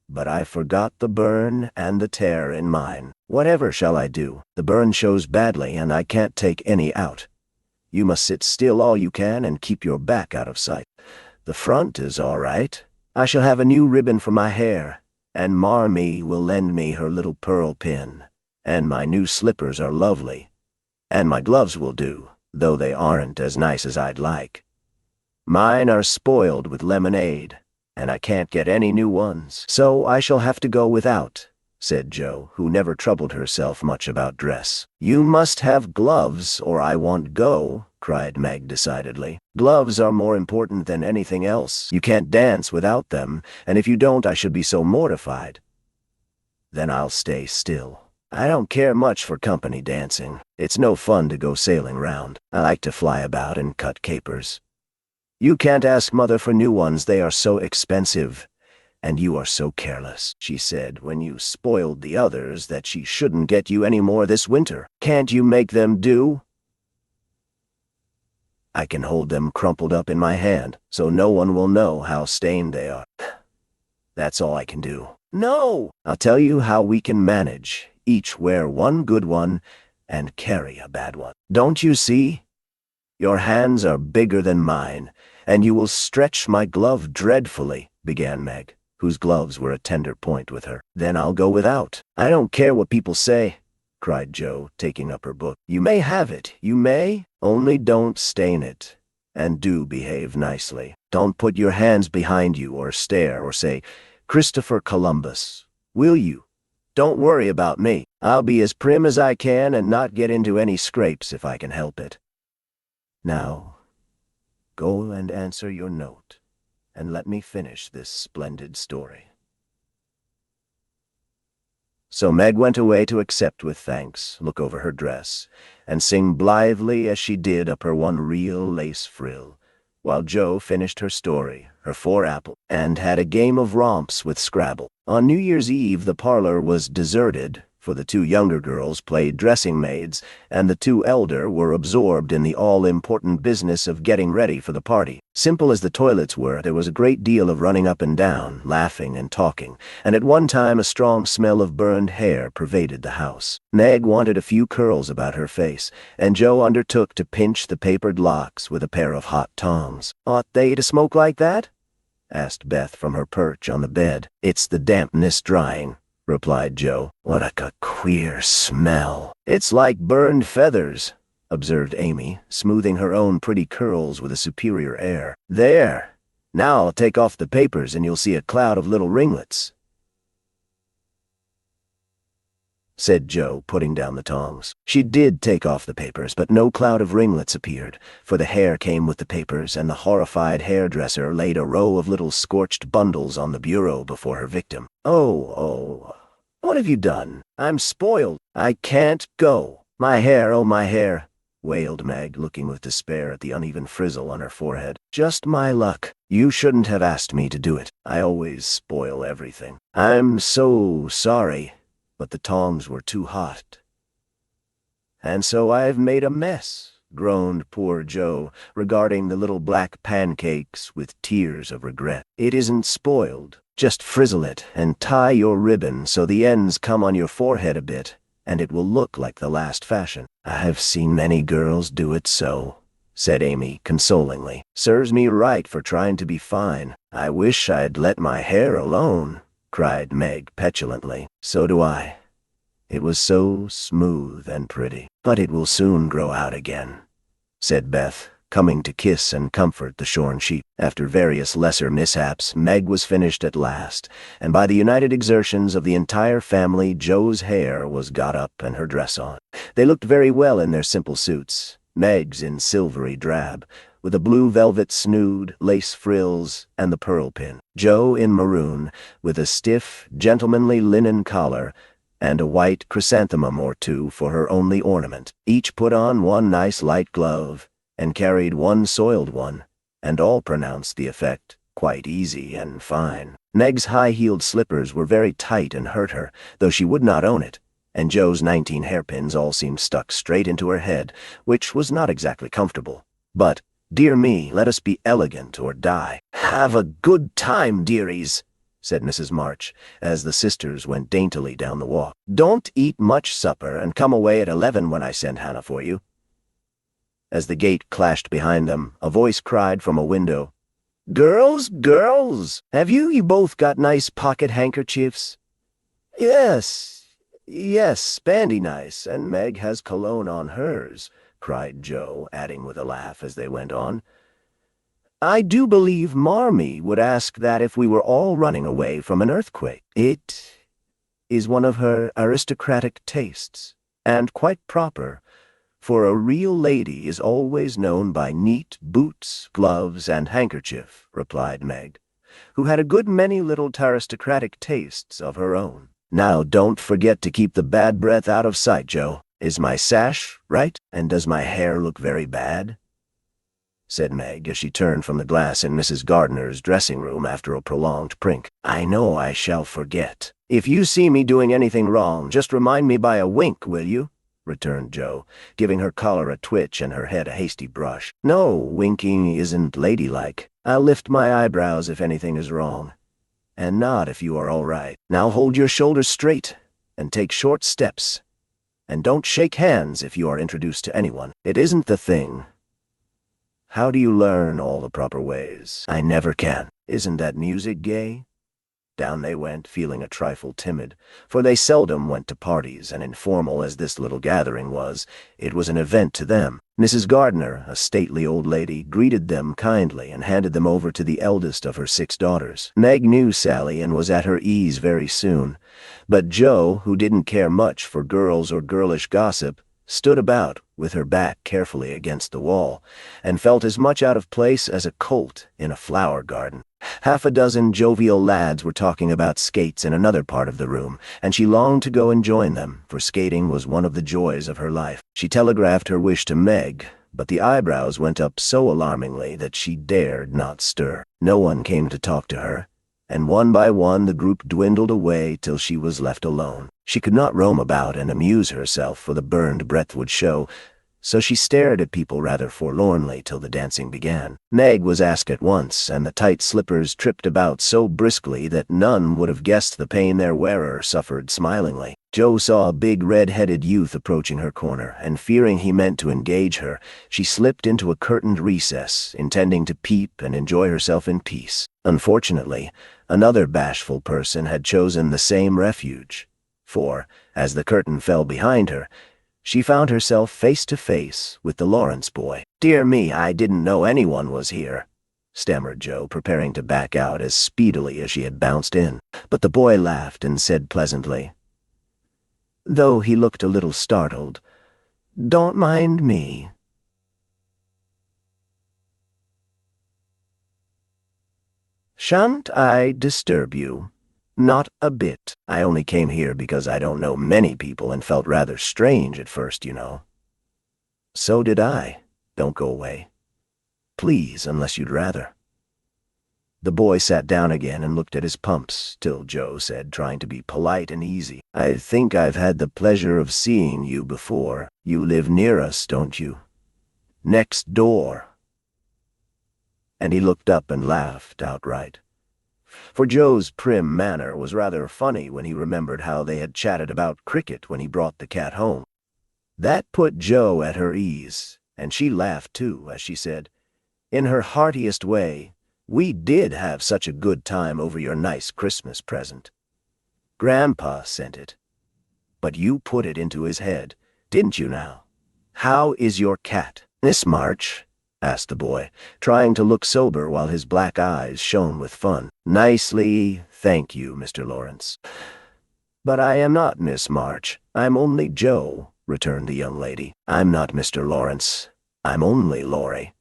but I forgot the burn and the tear in mine. Whatever shall I do? The burn shows badly, and I can't take any out. You must sit still all you can and keep your back out of sight. The front is all right. I shall have a new ribbon for my hair, and Marmee will lend me her little pearl pin, and my new slippers are lovely, and my gloves will do, though they aren't as nice as I'd like. Mine are spoiled with lemonade, and I can't get any new ones, so I shall have to go without, said Joe, who never troubled herself much about dress. You must have gloves, or I won't go, cried Meg decidedly. Gloves are more important than anything else. You can't dance without them, and if you don't I should be so mortified. Then I'll stay still. I don't care much for company dancing. It's no fun to go sailing round. I like to fly about and cut capers. You can't ask Mother for new ones, they are so expensive. And you are so careless, she said, when you spoiled the others, that she shouldn't get you any more this winter. Can't you make them do? I can hold them crumpled up in my hand, so no one will know how stained they are. That's all I can do. No! I'll tell you how we can manage. Each wear one good one, and carry a bad one. Don't you see? Your hands are bigger than mine, and you will stretch my glove dreadfully, began Meg, whose gloves were a tender point with her. Then I'll go without. I don't care what people say, cried Joe, taking up her book. You may have it, you may, only don't stain it, and do behave nicely. Don't put your hands behind you or stare or say, Christopher Columbus, will you? Don't worry about me. I'll be as prim as I can and not get into any scrapes if I can help it. Now, go and answer your note, and let me finish this splendid story. So Meg went away to accept with thanks, look over her dress, and sing blithely as she did up her one real lace frill, while Jo finished her story, her 4 apple, and had a game of romps with Scrabble. On New Year's Eve the parlor was deserted, for the 2 younger girls played dressing maids, and the 2 elder were absorbed in the all-important business of getting ready for the party. Simple as the toilets were, there was a great deal of running up and down, laughing and talking, and at one time a strong smell of burned hair pervaded the house. Meg wanted a few curls about her face, and Jo undertook to pinch the papered locks with a pair of hot tongs. "Ought they to smoke like that?" asked Beth from her perch on the bed. "It's the dampness drying," replied Jo. "What a queer smell." "It's like burned feathers," observed Amy, smoothing her own pretty curls with a superior air. "There! Now I'll take off the papers and you'll see a cloud of little ringlets," said Jo, putting down the tongs. She did take off the papers, but no cloud of ringlets appeared, for the hair came with the papers, and the horrified hairdresser laid a row of little scorched bundles on the bureau before her victim. Oh, what have you done? I'm spoiled. I can't go. My hair, oh my hair," wailed Meg, looking with despair at the uneven frizzle on her forehead. "Just my luck. You shouldn't have asked me to do it. I always spoil everything. I'm so sorry, but the tongs were too hot. And so I've made a mess," groaned poor Jo, regarding the little black pancakes with tears of regret. "It isn't spoiled. Just frizzle it and tie your ribbon so the ends come on your forehead a bit, and it will look like the last fashion." "I've seen many girls do it so," said Amy consolingly. "Serves me right for trying to be fine. I wish I'd let my hair alone," cried Meg petulantly. "So do I. It was so smooth and pretty. But it will soon grow out again," said Beth, coming to kiss and comfort the shorn sheep. After various lesser mishaps, Meg was finished at last, and by the united exertions of the entire family, Jo's hair was got up and her dress on. They looked very well in their simple suits, Meg's in silvery drab, with a blue velvet snood, lace frills, and the pearl pin. Jo in maroon, with a stiff, gentlemanly linen collar, and a white chrysanthemum or 2 for her only ornament. Each put on one nice light glove, and carried one soiled one, and all pronounced the effect quite easy and fine. Meg's high-heeled slippers were very tight and hurt her, though she would not own it, and Jo's 19 hairpins all seemed stuck straight into her head, which was not exactly comfortable. But, dear me, let us be elegant or die. "Have a good time, dearies," said Mrs. March, as the sisters went daintily down the walk. "Don't eat much supper, and come away at 11 when I send Hannah for you." As the gate clashed behind them, a voice cried from a window, "Girls, girls, have you both got nice pocket handkerchiefs?" Yes, spandy nice, and Meg has cologne on hers," cried Jo, adding with a laugh as they went on, "I do believe Marmee would ask that if we were all running away from an earthquake. It is one of her aristocratic tastes, and quite proper, for a real lady is always known by neat boots, gloves, and handkerchief," replied Meg, who had a good many little aristocratic tastes of her own. "Now don't forget to keep the bad breath out of sight, Jo. Is my sash right, and does my hair look very bad?" said Meg as she turned from the glass in Mrs. Gardner's dressing room after a prolonged prink. "I know I shall forget. If you see me doing anything wrong, just remind me by a wink, will you?" returned Jo, giving her collar a twitch and her head a hasty brush. "No, winking isn't ladylike. I'll lift my eyebrows if anything is wrong, and nod if you are all right. Now hold your shoulders straight, and take short steps, and don't shake hands if you are introduced to anyone. It isn't the thing. How do you learn all the proper ways? I never can. Isn't that music gay?" Down they went, feeling a trifle timid, for they seldom went to parties, and informal as this little gathering was, it was an event to them. Mrs. Gardner, a stately old lady, greeted them kindly and handed them over to the eldest of her 6 daughters. Meg knew Sally and was at her ease very soon, but Jo, who didn't care much for girls or girlish gossip, stood about with her back carefully against the wall, and felt as much out of place as a colt in a flower garden. Half a dozen jovial lads were talking about skates in another part of the room, and she longed to go and join them, for skating was one of the joys of her life. She telegraphed her wish to Meg, but the eyebrows went up so alarmingly that she dared not stir. No one came to talk to her, and one by one the group dwindled away till she was left alone. She could not roam about and amuse herself, for the burned breath would show, so she stared at people rather forlornly till the dancing began. Meg was asked at once, and the tight slippers tripped about so briskly that none would have guessed the pain their wearer suffered smilingly. Joe saw a big red-headed youth approaching her corner, and fearing he meant to engage her, she slipped into a curtained recess, intending to peep and enjoy herself in peace. Unfortunately, another bashful person had chosen the same refuge, for, as the curtain fell behind her, she found herself face to face with the Lawrence boy. "Dear me, I didn't know anyone was here," stammered Joe, preparing to back out as speedily as she had bounced in. But the boy laughed and said pleasantly, though he looked a little startled, "Don't mind me." "Shan't I disturb you?" "Not a bit. I only came here because I don't know many people and felt rather strange at first, you know." "So did I. Don't go away. Please, unless you'd rather." The boy sat down again and looked at his pumps, till Joe said, trying to be polite and easy, "I think I've had the pleasure of seeing you before. You live near us, don't you? Next door." And he looked up and laughed outright. For Joe's prim manner was rather funny when he remembered how they had chatted about cricket when he brought the cat home. That put Joe at her ease, and she laughed too, as she said, in her heartiest way, "We did have such a good time over your nice Christmas present. Grandpa sent it. But you put it into his head, didn't you now? How is your cat, Miss March?" asked the boy, trying to look sober while his black eyes shone with fun. "Nicely, thank you, Mr. Lawrence." "But I am not Miss March. I'm only Joe," returned the young lady. "I'm not Mr. Lawrence. I'm only Laurie."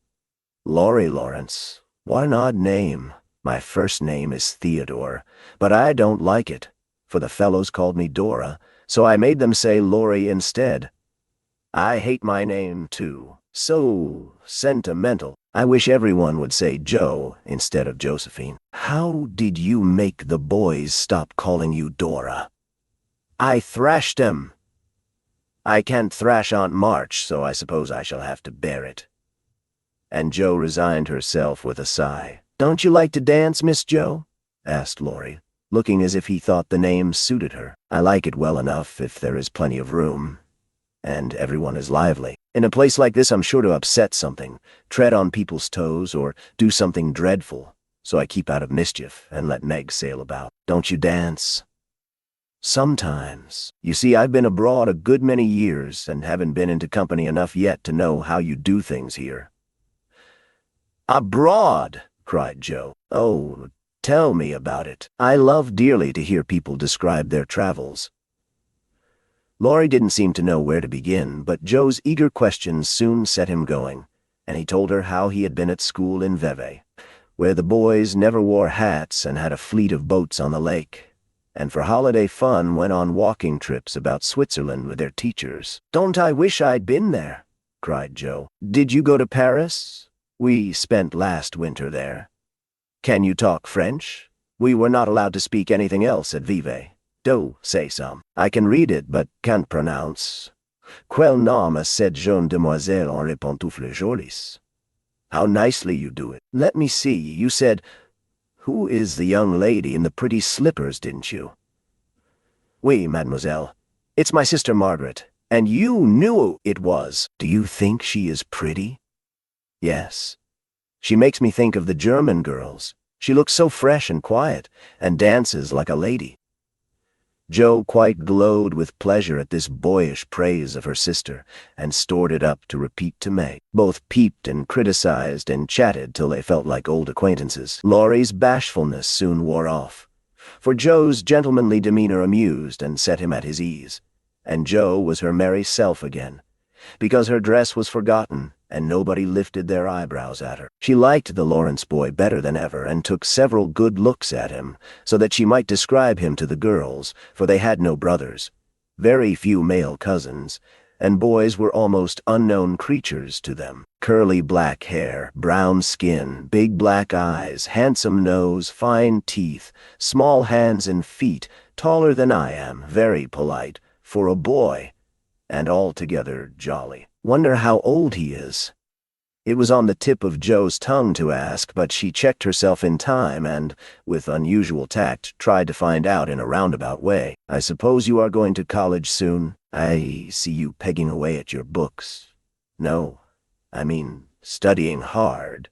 "Laurie Lawrence. What an odd name. My first name is Theodore, but I don't like it, for the fellows called me Dora, so I made them say Laurie instead. I hate my name, too. So sentimental. I wish everyone would say Joe instead of Josephine." "How did you make the boys stop calling you Dora?" "I thrashed them. I can't thrash Aunt March, so I suppose I shall have to bear it." And Joe resigned herself with a sigh. "Don't you like to dance, Miss Joe?" asked Laurie, looking as if he thought the name suited her. "I like it well enough if there is plenty of room, and everyone is lively. In a place like this I'm sure to upset something, tread on people's toes, or do something dreadful, so I keep out of mischief and let Meg sail about." "Don't you dance?" "Sometimes. You see, I've been abroad a good many years and haven't been into company enough yet to know how you do things here." "Abroad!" cried Joe. "Oh, tell me about it. I love dearly to hear people describe their travels." Laurie didn't seem to know where to begin, but Joe's eager questions soon set him going, and he told her how he had been at school in Vevey, where the boys never wore hats and had a fleet of boats on the lake, and for holiday fun went on walking trips about Switzerland with their teachers. "Don't I wish I'd been there?" cried Joe. "Did you go to Paris? We spent last winter there. Can you talk French? We were not allowed to speak anything else at Vevey. Do say some. I can read it, but can't pronounce. Quel nom a cette jeune demoiselle en les pantoufles jolies? How nicely you do it. Let me see, you said, who is the young lady in the pretty slippers, didn't you?" "Oui, mademoiselle. It's my sister Margaret, and you knew it was." "Do you think she is pretty?" "Yes. She makes me think of the German girls. She looks so fresh and quiet, and dances like a lady." Joe quite glowed with pleasure at this boyish praise of her sister, and stored it up to repeat to Meg. Both peeped and criticized and chatted till they felt like old acquaintances. Laurie's bashfulness soon wore off, for Joe's gentlemanly demeanor amused and set him at his ease, and Joe was her merry self again, because her dress was forgotten, and nobody lifted their eyebrows at her. She liked the Lawrence boy better than ever, and took several good looks at him, so that she might describe him to the girls, for they had no brothers, very few male cousins, and boys were almost unknown creatures to them. Curly black hair, brown skin, big black eyes, handsome nose, fine teeth, small hands and feet, taller than I am, very polite, for a boy, and altogether jolly. Wonder how old he is. It was on the tip of Joe's tongue to ask, but she checked herself in time and, with unusual tact, tried to find out in a roundabout way. I suppose you are going to college soon? I see you pegging away at your books. No, I mean studying hard.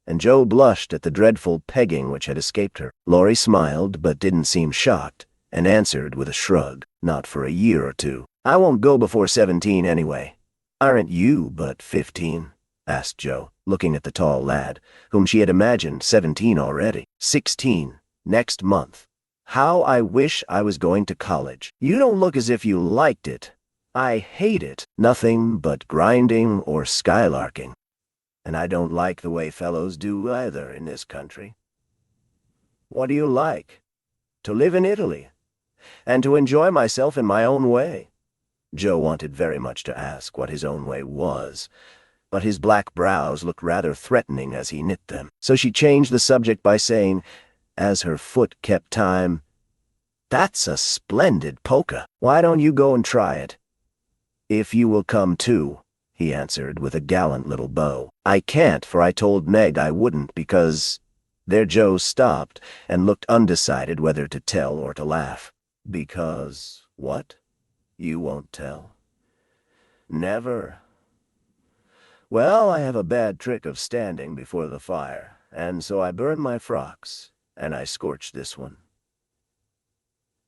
And Joe blushed at the dreadful pegging which had escaped her. Laurie smiled, but didn't seem shocked, and answered with a shrug. Not for a year or two. I won't go before 17 anyway. Aren't you but 15? Asked Joe, looking at the tall lad, whom she had imagined 17 already. 16, next month. How I wish I was going to college. You don't look as if you liked it. I hate it. Nothing but grinding or skylarking. And I don't like the way fellows do either in this country. What do you like? To live in Italy, and to enjoy myself in my own way. Joe wanted very much to ask what his own way was, but his black brows looked rather threatening as he knit them. So she changed the subject by saying, as her foot kept time, "That's a splendid polka. Why don't you go and try it?" "If you will come too," he answered with a gallant little bow. "I can't, for I told Meg I wouldn't because—" There Joe stopped and looked undecided whether to tell or to laugh. "Because what? You won't tell?" "Never. Well, I have a bad trick of standing before the fire, and so I burned my frocks, and I scorched this one.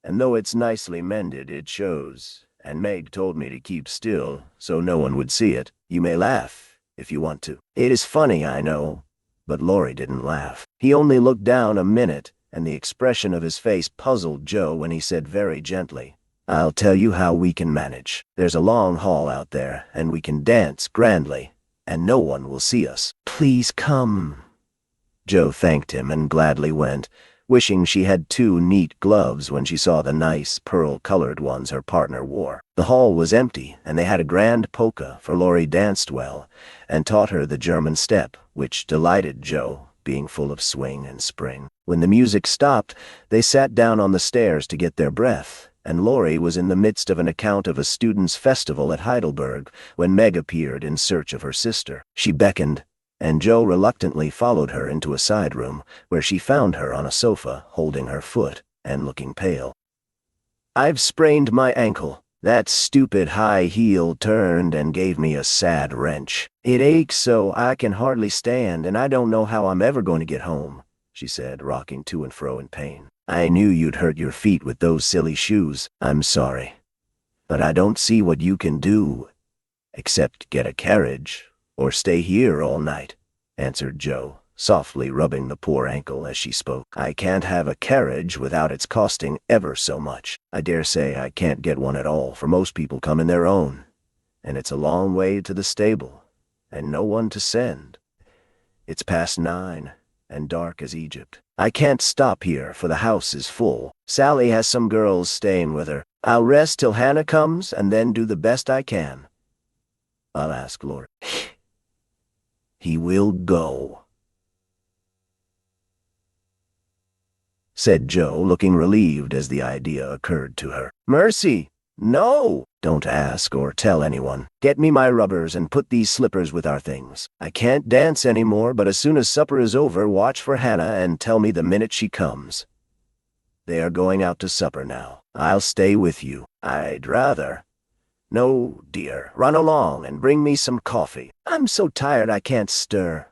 And though it's nicely mended, it shows, and Meg told me to keep still, so no one would see it. You may laugh, if you want to. It is funny, I know." But Laurie didn't laugh. He only looked down a minute, and the expression of his face puzzled Joe when he said very gently, "I'll tell you how we can manage. There's a long hall out there, and we can dance grandly, and no one will see us." "Please come." Joe thanked him and gladly went, wishing she had 2 neat gloves when she saw the nice pearl-colored ones her partner wore. The hall was empty, and they had a grand polka, for Laurie danced well, and taught her the German step, which delighted Joe, being full of swing and spring. When the music stopped, they sat down on the stairs to get their breath, and Laurie was in the midst of an account of a students' festival at Heidelberg when Meg appeared in search of her sister. She beckoned, and Joe reluctantly followed her into a side room, where she found her on a sofa, holding her foot, and looking pale. "I've sprained my ankle. That stupid high heel turned and gave me a sad wrench. It aches so I can hardly stand, and I don't know how I'm ever going to get home," she said, rocking to and fro in pain. "I knew you'd hurt your feet with those silly shoes. I'm sorry. But I don't see what you can do, except get a carriage, or stay here all night," answered Joe, softly rubbing the poor ankle as she spoke. "I can't have a carriage without its costing ever so much. I dare say I can't get one at all, for most people come in their own, and it's a long way to the stable, and no one to send. It's past 9, and dark as Egypt. I can't stop here, for the house is full. Sally has some girls staying with her. I'll rest till Hannah comes, and then do the best I can." "I'll ask Lord." "He will go," said Joe, looking relieved as the idea occurred to her. "Mercy, no! Don't ask or tell anyone. Get me my rubbers and put these slippers with our things. I can't dance any more, but as soon as supper is over, watch for Hannah and tell me the minute she comes. They are going out to supper now. I'll stay with you. I'd rather." "No, dear, run along and bring me some coffee. I'm so tired I can't stir."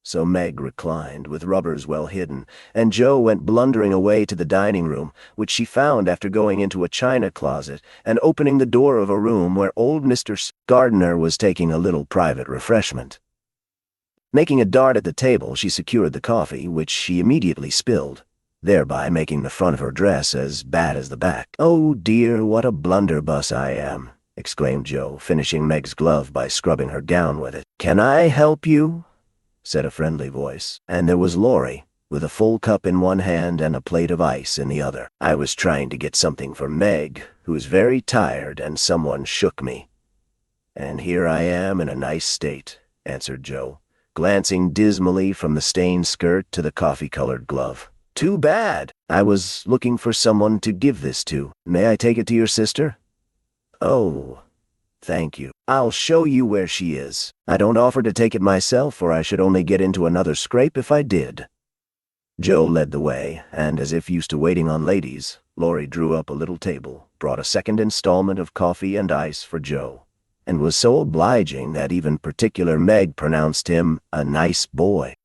So Meg reclined, with rubbers well hidden, and Joe went blundering away to the dining room, which she found after going into a china closet and opening the door of a room where old Mr. Gardner was taking a little private refreshment. Making a dart at the table, she secured the coffee, which she immediately spilled, thereby making the front of her dress as bad as the back. "Oh dear, what a blunderbuss I am," exclaimed Joe, finishing Meg's glove by scrubbing her gown with it. "Can I help you?" said a friendly voice, and there was Laurie, with a full cup in one hand and a plate of ice in the other. "I was trying to get something for Meg, who is very tired, and someone shook me. And here I am in a nice state," answered Joe, glancing dismally from the stained skirt to the coffee-colored glove. "Too bad. I was looking for someone to give this to. May I take it to your sister?" "Oh, thank you. I'll show you where she is. I don't offer to take it myself, for I should only get into another scrape if I did." Joe led the way, and as if used to waiting on ladies, Laurie drew up a little table, brought a second installment of coffee and ice for Joe, and was so obliging that even particular Meg pronounced him a nice boy.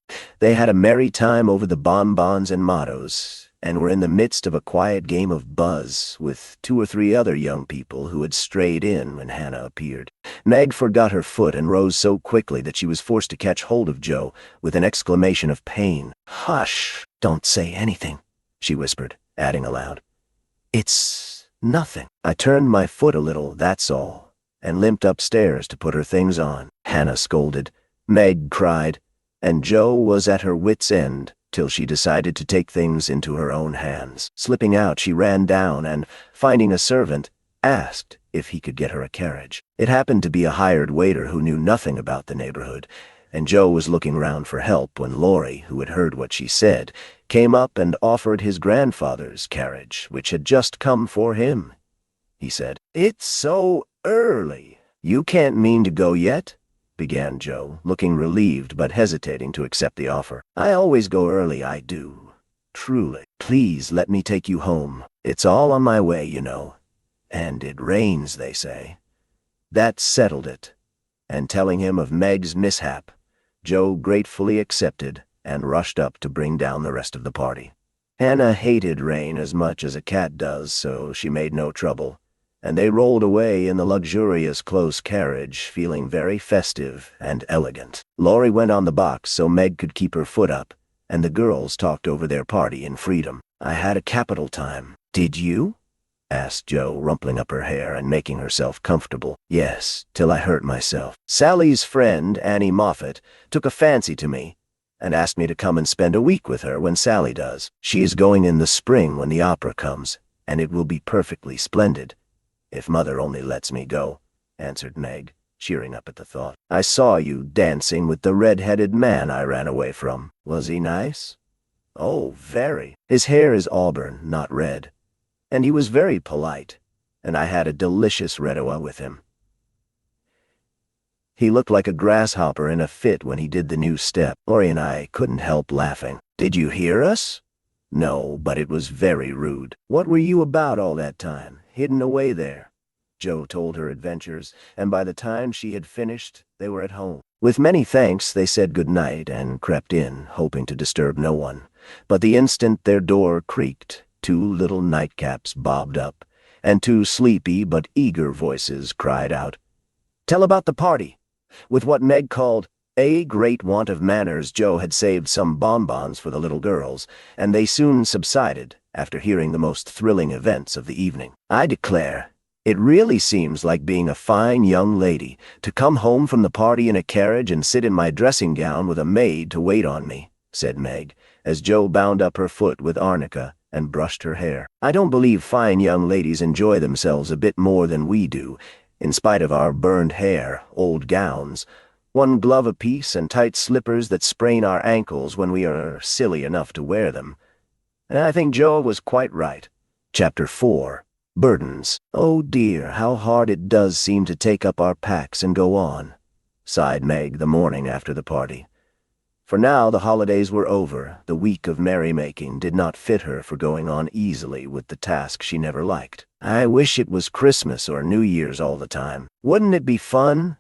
They had a merry time over the bonbons and mottos, and were in the midst of a quiet game of buzz with 2 or 3 other young people who had strayed in when Hannah appeared. Meg forgot her foot and rose so quickly that she was forced to catch hold of Joe with an exclamation of pain. "Hush! Don't say anything," she whispered, adding aloud, "It's nothing. I turned my foot a little, that's all," and limped upstairs to put her things on. Hannah scolded, Meg cried, and Joe was at her wits' end till she decided to take things into her own hands. Slipping out, she ran down and, finding a servant, asked if he could get her a carriage. It happened to be a hired waiter who knew nothing about the neighborhood, and Joe was looking round for help when Laurie, who had heard what she said, came up and offered his grandfather's carriage, which had just come for him. He said, "It's so early. You can't mean to go yet?" began Joe, looking relieved but hesitating to accept the offer. "I always go early, I do. Truly. Please let me take you home. It's all on my way, you know. And it rains, they say." That settled it, and telling him of Meg's mishap, Joe gratefully accepted and rushed up to bring down the rest of the party. Hannah hated rain as much as a cat does, so she made no trouble, and they rolled away in the luxurious close carriage, feeling very festive and elegant. Laurie went on the box so Meg could keep her foot up, and the girls talked over their party in freedom. "I had a capital time." "Did you?" asked Joe, rumpling up her hair and making herself comfortable. "Yes, till I hurt myself. Sally's friend, Annie Moffat, took a fancy to me, and asked me to come and spend a week with her when Sally does. She is going in the spring when the opera comes, and it will be perfectly splendid. If Mother only lets me go," answered Meg, cheering up at the thought. "I saw you dancing with the red-headed man I ran away from. Was he nice?" "Oh, very. His hair is auburn, not red. And he was very polite, and I had a delicious redowa with him. He looked like a grasshopper in a fit when he did the new step." Laurie and I couldn't help laughing. "Did you hear us?" "No, but it was very rude." "What were you about all that time, hidden away there?" Joe told her adventures, and by the time she had finished, they were at home. With many thanks, they said good night and crept in, hoping to disturb no one. But the instant their door creaked, 2 little nightcaps bobbed up, and 2 sleepy but eager voices cried out, "Tell about the party." With what Meg called a great want of manners, Joe had saved some bonbons for the little girls, and they soon subsided after hearing the most thrilling events of the evening. "I declare, it really seems like being a fine young lady to come home from the party in a carriage and sit in my dressing gown with a maid to wait on me," said Meg, as Joe bound up her foot with arnica and brushed her hair. "I don't believe fine young ladies enjoy themselves a bit more than we do, in spite of our burned hair, old gowns, 1 glove apiece, and tight slippers that sprain our ankles when we are silly enough to wear them." And I think Joe was quite right. Chapter 4. Burdens. "Oh dear, how hard it does seem to take up our packs and go on," sighed Meg the morning after the party. For now the holidays were over, the week of merrymaking did not fit her for going on easily with the task she never liked. "I wish it was Christmas or New Year's all the time. Wouldn't it be fun?"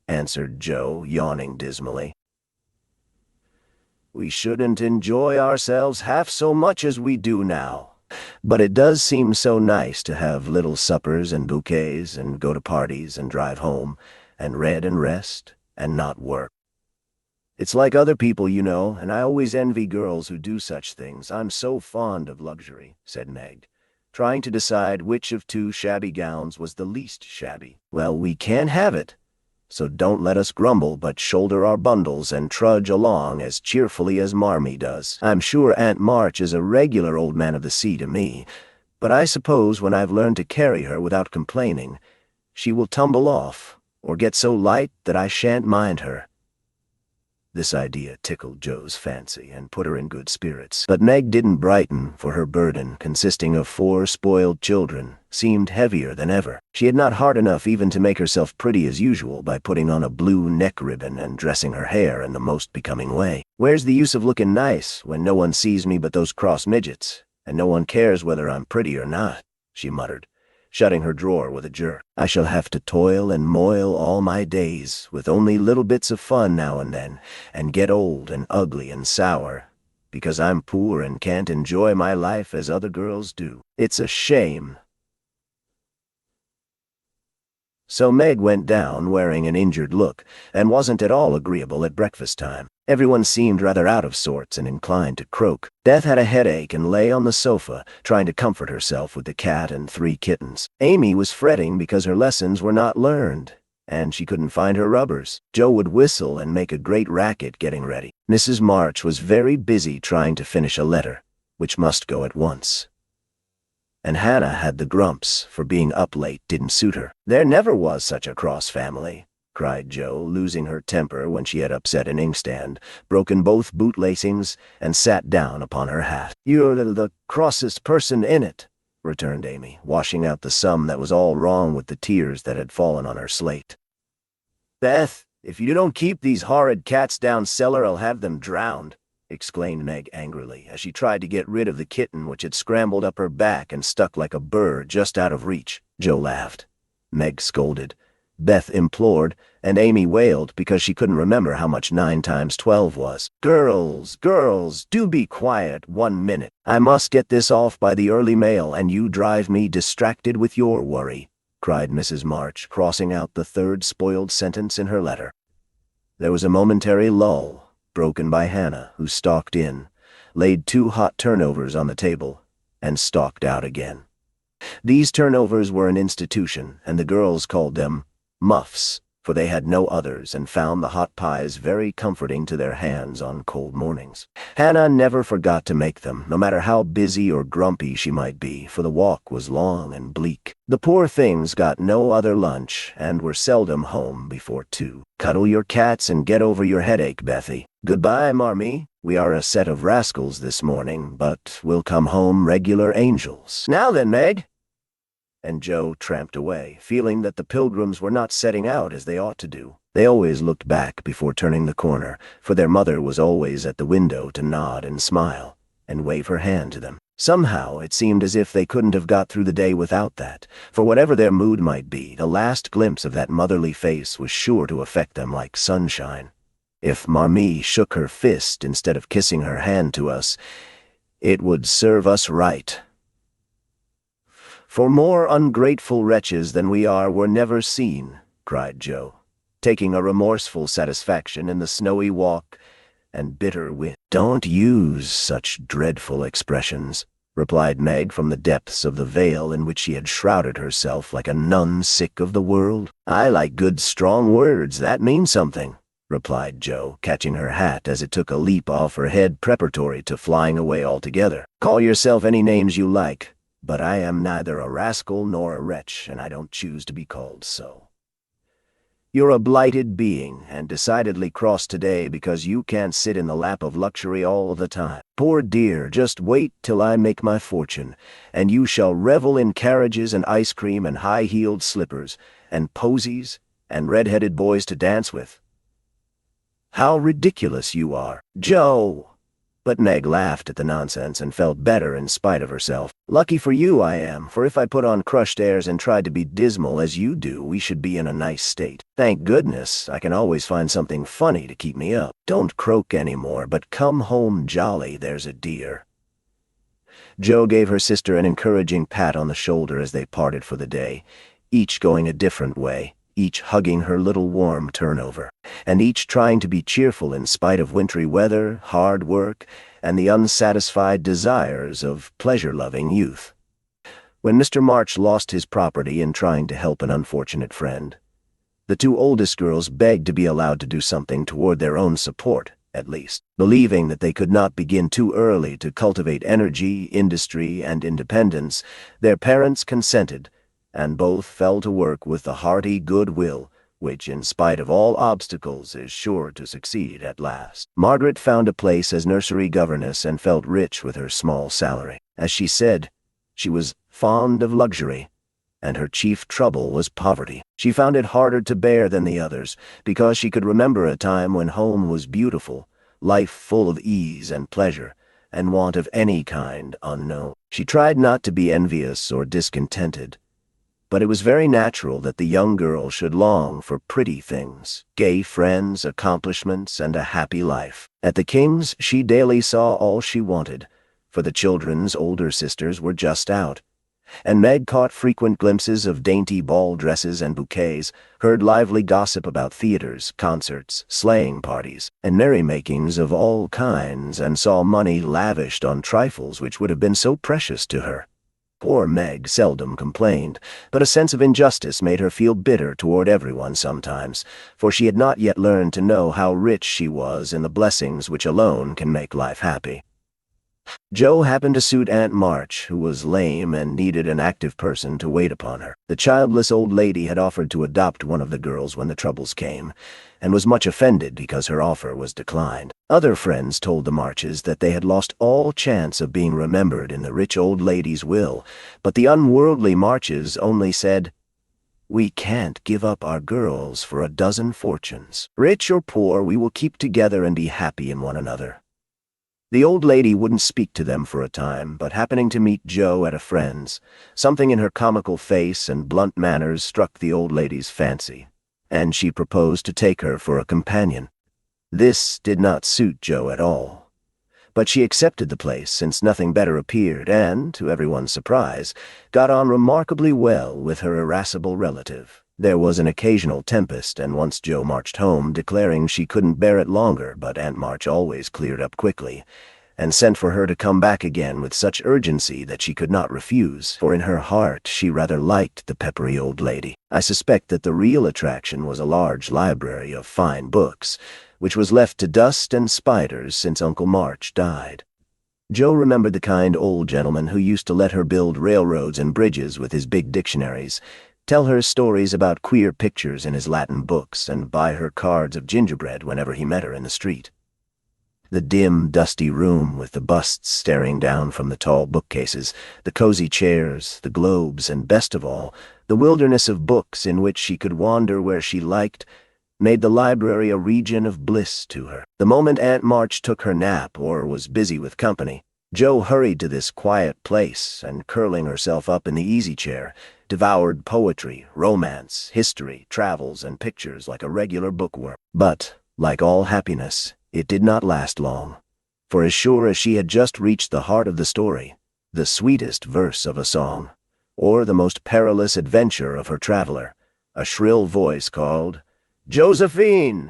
answered Joe, yawning dismally. "We shouldn't enjoy ourselves half so much as we do now. But it does seem so nice to have little suppers and bouquets and go to parties and drive home and read and rest and not work. It's like other people, you know, and I always envy girls who do such things. I'm so fond of luxury," said Meg, trying to decide which of two shabby gowns was the least shabby. "Well, we can't have it, so don't let us grumble, but shoulder our bundles and trudge along as cheerfully as Marmee does. I'm sure Aunt March is a regular old man of the sea to me, but I suppose when I've learned to carry her without complaining, she will tumble off, or get so light that I shan't mind her." This idea tickled Joe's fancy and put her in good spirits. But Meg didn't brighten, for her burden, consisting of 4 spoiled children, seemed heavier than ever. She had not heart enough even to make herself pretty as usual by putting on a blue neck ribbon and dressing her hair in the most becoming way. "Where's the use of looking nice when no one sees me but those cross midgets, and no one cares whether I'm pretty or not?" she muttered, shutting her drawer with a jerk. "I shall have to toil and moil all my days, with only little bits of fun now and then, and get old and ugly and sour, because I'm poor and can't enjoy my life as other girls do. It's a shame." So Meg went down wearing an injured look, and wasn't at all agreeable at breakfast time. Everyone seemed rather out of sorts and inclined to croak. Beth had a headache and lay on the sofa, trying to comfort herself with the cat and 3 kittens. Amy was fretting because her lessons were not learned, and she couldn't find her rubbers. Joe would whistle and make a great racket getting ready. Mrs. March was very busy trying to finish a letter, which must go at once. And Hannah had the grumps, for being up late didn't suit her. "There never was such a cross family," cried Joe, losing her temper when she had upset an inkstand, broken both boot-lacings, and sat down upon her hat. "You're the crossest person in it," returned Amy, washing out the sum that was all wrong with the tears that had fallen on her slate. "Beth, if you don't keep these horrid cats down cellar, I'll have them drowned," exclaimed Meg angrily, as she tried to get rid of the kitten which had scrambled up her back and stuck like a burr just out of reach. Joe laughed. Meg scolded. Beth implored, and Amy wailed because she couldn't remember how much 9 times 12 was. Girls, do be quiet 1 minute. I must get this off by the early mail, and you drive me distracted with your worry," cried Mrs. March, crossing out the 3rd spoiled sentence in her letter. There was a momentary lull, broken by Hannah, who stalked in, laid 2 hot turnovers on the table, and stalked out again. These turnovers were an institution, and the girls called them muffs, for they had no others, and found the hot pies very comforting to their hands on cold mornings. Hannah never forgot to make them, no matter how busy or grumpy she might be, for the walk was long and bleak. The poor things got no other lunch, and were seldom home before 2. "Cuddle your cats and get over your headache, Bethy. Goodbye, Marmee. We are a set of rascals this morning, but we'll come home regular angels. Now then, Meg." And Joe tramped away, feeling that the Pilgrims were not setting out as they ought to do. They always looked back before turning the corner, for their mother was always at the window to nod and smile, and wave her hand to them. Somehow it seemed as if they couldn't have got through the day without that, for whatever their mood might be, the last glimpse of that motherly face was sure to affect them like sunshine. If Marmee shook her fist instead of kissing her hand to us, it would serve us right. "For more ungrateful wretches than we are were never seen," cried Joe, taking a remorseful satisfaction in the snowy walk and bitter wind. "Don't use such dreadful expressions," replied Meg from the depths of the veil in which she had shrouded herself like a nun sick of the world. "I like good strong words that mean something," replied Joe, catching her hat as it took a leap off her head preparatory to flying away altogether. "Call yourself any names you like, but I am neither a rascal nor a wretch, and I don't choose to be called so. You're a blighted being, and decidedly cross today because you can't sit in the lap of luxury all the time. Poor dear, just wait till I make my fortune, and you shall revel in carriages and ice cream and high-heeled slippers, and posies, and red-headed boys to dance with." "How ridiculous you are, Joe!" But Meg laughed at the nonsense and felt better in spite of herself. "Lucky for you I am, for if I put on crushed airs and tried to be dismal as you do, we should be in a nice state. Thank goodness, I can always find something funny to keep me up. Don't croak any more, but come home jolly, there's a dear." Joe gave her sister an encouraging pat on the shoulder as they parted for the day, each going a different way, each hugging her little warm turnover, and each trying to be cheerful in spite of wintry weather, hard work, and the unsatisfied desires of pleasure-loving youth. When Mr. March lost his property in trying to help an unfortunate friend, the two oldest girls begged to be allowed to do something toward their own support, at least. Believing that they could not begin too early to cultivate energy, industry, and independence, their parents consented, and both fell to work with the hearty good will which, in spite of all obstacles, is sure to succeed at last. Margaret found a place as nursery governess and felt rich with her small salary. As she said, she was fond of luxury, and her chief trouble was poverty. She found it harder to bear than the others, because she could remember a time when home was beautiful, life full of ease and pleasure, and want of any kind unknown. She tried not to be envious or discontented, but it was very natural that the young girl should long for pretty things, gay friends, accomplishments, and a happy life. At the Kings' she daily saw all she wanted, for the children's older sisters were just out, and Meg caught frequent glimpses of dainty ball dresses and bouquets, heard lively gossip about theaters, concerts, sleighing parties, and merrymakings of all kinds, and saw money lavished on trifles which would have been so precious to her. Poor Meg seldom complained, but a sense of injustice made her feel bitter toward everyone sometimes, for she had not yet learned to know how rich she was in the blessings which alone can make life happy. Jo happened to suit Aunt March, who was lame and needed an active person to wait upon her. The childless old lady had offered to adopt one of the girls when the troubles came, and was much offended because her offer was declined. Other friends told the Marches that they had lost all chance of being remembered in the rich old lady's will, but the unworldly Marches only said, "We can't give up our girls for a dozen fortunes. Rich or poor, we will keep together and be happy in one another." The old lady wouldn't speak to them for a time, but happening to meet Jo at a friend's, something in her comical face and blunt manners struck the old lady's fancy, and she proposed to take her for a companion. This did not suit Jo at all, but she accepted the place since nothing better appeared and, to everyone's surprise, got on remarkably well with her irascible relative. There was an occasional tempest, and once Jo marched home, declaring she couldn't bear it longer, but Aunt March always cleared up quickly, and sent for her to come back again with such urgency that she could not refuse, for in her heart she rather liked the peppery old lady. I suspect that the real attraction was a large library of fine books, which was left to dust and spiders since Uncle March died. Jo remembered the kind old gentleman who used to let her build railroads and bridges with his big dictionaries, tell her stories about queer pictures in his Latin books, and buy her cards of gingerbread whenever he met her in the street. The dim, dusty room with the busts staring down from the tall bookcases, the cozy chairs, the globes, and best of all, the wilderness of books in which she could wander where she liked, made the library a region of bliss to her. The moment Aunt March took her nap or was busy with company, Jo hurried to this quiet place and, curling herself up in the easy-chair, devoured poetry, romance, history, travels, and pictures like a regular bookworm. But, like all happiness, it did not last long, for as sure as she had just reached the heart of the story, the sweetest verse of a song, or the most perilous adventure of her traveler, a shrill voice called, "Josephine!"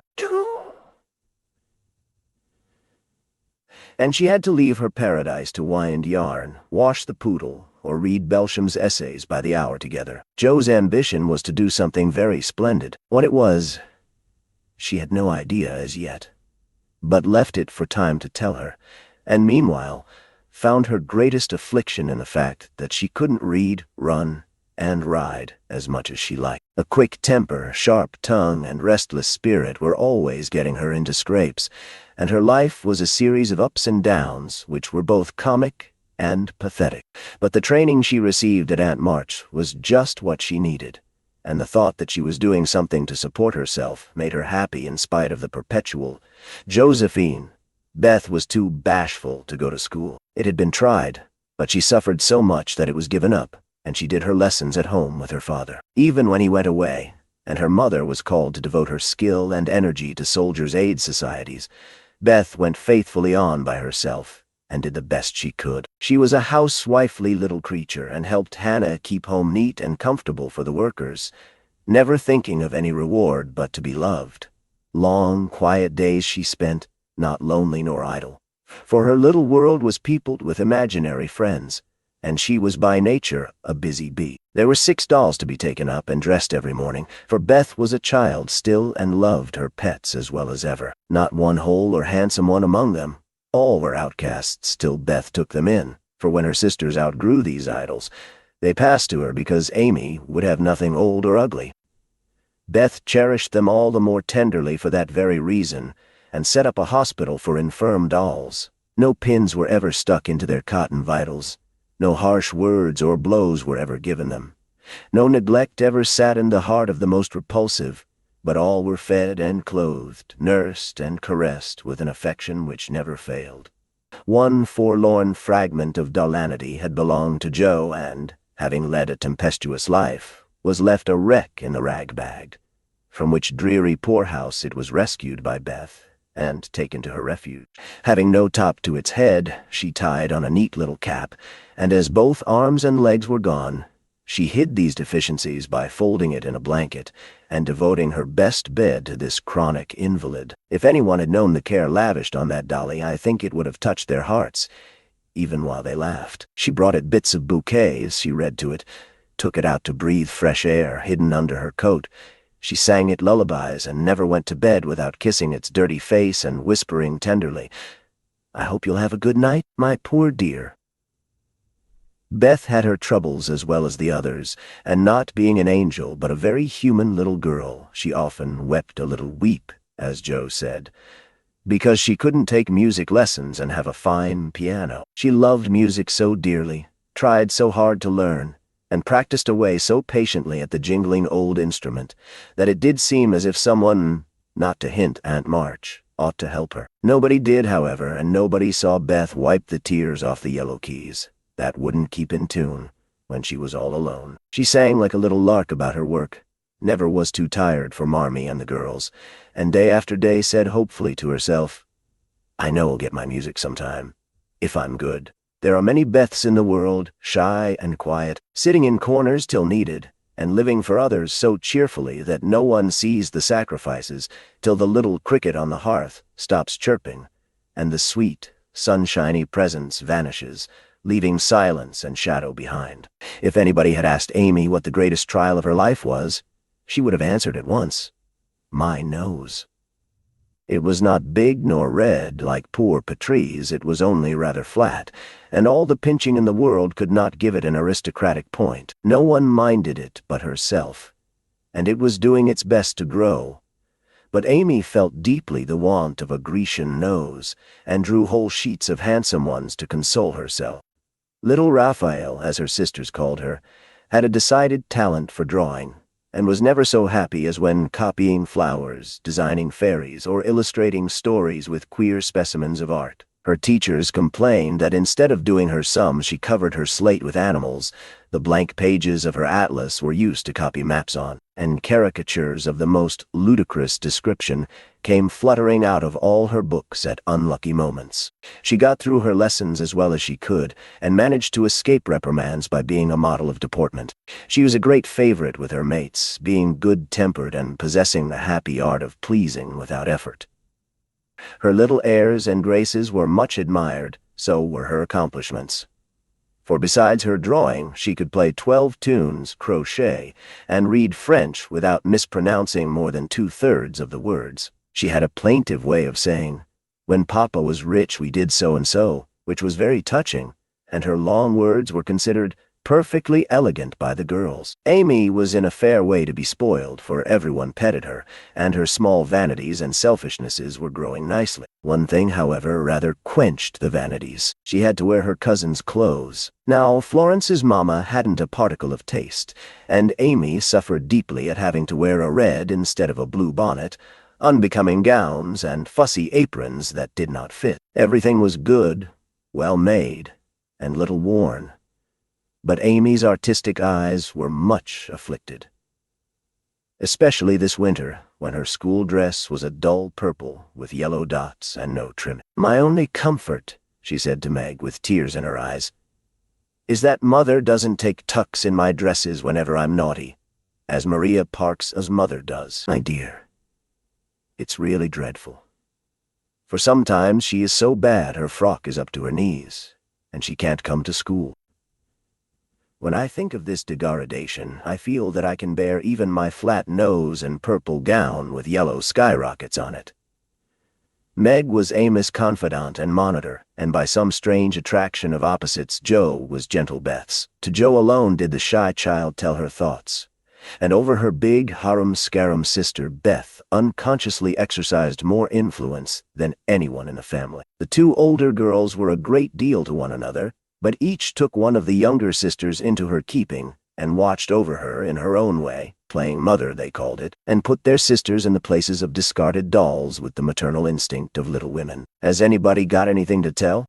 And she had to leave her paradise to wind yarn, wash the poodle, or read Belsham's essays by the hour together. Jo's ambition was to do something very splendid. What it was, she had no idea as yet, but left it for time to tell her, and meanwhile found her greatest affliction in the fact that she couldn't read, run, and ride as much as she liked. A quick temper, sharp tongue, and restless spirit were always getting her into scrapes, and her life was a series of ups and downs which were both comic and pathetic. But the training she received at Aunt March was just what she needed, and the thought that she was doing something to support herself made her happy in spite of the perpetual Josephine. Beth was too bashful to go to school. It had been tried, but she suffered so much that it was given up, and she did her lessons at home with her father. Even when he went away, and her mother was called to devote her skill and energy to soldiers' aid societies, Beth went faithfully on by herself and did the best she could. She was a housewifely little creature and helped Hannah keep home neat and comfortable for the workers, never thinking of any reward but to be loved. Long, quiet days she spent, not lonely nor idle, for her little world was peopled with imaginary friends, and she was by nature a busy bee. There were 6 dolls to be taken up and dressed every morning, for Beth was a child still and loved her pets as well as ever. Not one whole or handsome one among them. All were outcasts till Beth took them in, for when her sisters outgrew these idols, they passed to her because Amy would have nothing old or ugly. Beth cherished them all the more tenderly for that very reason, and set up a hospital for infirm dolls. No pins were ever stuck into their cotton vitals. No harsh words or blows were ever given them. No neglect ever saddened the heart of the most repulsive, but all were fed and clothed, nursed and caressed with an affection which never failed. One forlorn fragment of dullanity had belonged to Joe and, having led a tempestuous life, was left a wreck in the rag-bag, from which dreary poorhouse it was rescued by Beth and taken to her refuge. Having no top to its head, she tied on a neat little cap, and as both arms and legs were gone, she hid these deficiencies by folding it in a blanket and devoting her best bed to this chronic invalid. If anyone had known the care lavished on that dolly, I think it would have touched their hearts, even while they laughed. She brought it bits of bouquets, she read to it, took it out to breathe fresh air hidden under her coat. She sang it lullabies and never went to bed without kissing its dirty face and whispering tenderly, "I hope you'll have a good night, my poor dear." Beth had her troubles as well as the others, and not being an angel but a very human little girl, she often wept a little weep, as Joe said, because she couldn't take music lessons and have a fine piano. She loved music so dearly, tried so hard to learn, and practiced away so patiently at the jingling old instrument, that it did seem as if someone, not to hint Aunt March, ought to help her. Nobody did, however, and nobody saw Beth wipe the tears off the yellow keys. That wouldn't keep in tune when she was all alone. She sang like a little lark about her work, never was too tired for Marmee and the girls, and day after day said hopefully to herself, "I know I'll get my music sometime, if I'm good. There are many Beths in the world, shy and quiet, sitting in corners till needed, and living for others so cheerfully that no one sees the sacrifices till the little cricket on the hearth stops chirping, and the sweet, sunshiny presence vanishes, leaving silence and shadow behind." If anybody had asked Amy what the greatest trial of her life was, she would have answered at once, "My nose." It was not big nor red like poor Patrice, it was only rather flat, and all the pinching in the world could not give it an aristocratic point. No one minded it but herself, and it was doing its best to grow. But Amy felt deeply the want of a Grecian nose, and drew whole sheets of handsome ones to console herself. Little Raphael, as her sisters called her, had a decided talent for drawing, and was never so happy as when copying flowers, designing fairies, or illustrating stories with queer specimens of art. Her teachers complained that instead of doing her sums, she covered her slate with animals. The blank pages of her atlas were used to copy maps on, and caricatures of the most ludicrous description came fluttering out of all her books at unlucky moments. She got through her lessons as well as she could, and managed to escape reprimands by being a model of deportment. She was a great favorite with her mates, being good-tempered and possessing the happy art of pleasing without effort. Her little airs and graces were much admired, so were her accomplishments. For besides her drawing, she could play 12 tunes, crochet, and read French without mispronouncing more than 2/3 of the words. She had a plaintive way of saying, "When Papa was rich we did so and so," which was very touching, and her long words were considered perfectly elegant by the girls. Amy was in a fair way to be spoiled, for everyone petted her, and her small vanities and selfishnesses were growing nicely. One thing, however, rather quenched the vanities. She had to wear her cousin's clothes. Now, Florence's mamma hadn't a particle of taste, and Amy suffered deeply at having to wear a red instead of a blue bonnet, unbecoming gowns, and fussy aprons that did not fit. Everything was good, well made, and little worn. But Amy's artistic eyes were much afflicted, especially this winter, when her school dress was a dull purple with yellow dots and no trimming. "My only comfort," she said to Meg with tears in her eyes, "is that Mother doesn't take tucks in my dresses whenever I'm naughty, as Maria Parks's mother does." My dear, it's really dreadful. For sometimes she is so bad her frock is up to her knees, and she can't come to school. When I think of this degradation, I feel that I can bear even my flat nose and purple gown with yellow skyrockets on it. Meg was Amy's confidant and monitor, and by some strange attraction of opposites, Jo was gentle Beth's. To Jo alone did the shy child tell her thoughts, and over her big harum-scarum sister, Beth unconsciously exercised more influence than anyone in the family. The two older girls were a great deal to one another, but each took one of the younger sisters into her keeping and watched over her in her own way, playing mother they called it, and put their sisters in the places of discarded dolls with the maternal instinct of little women. Has anybody got anything to tell?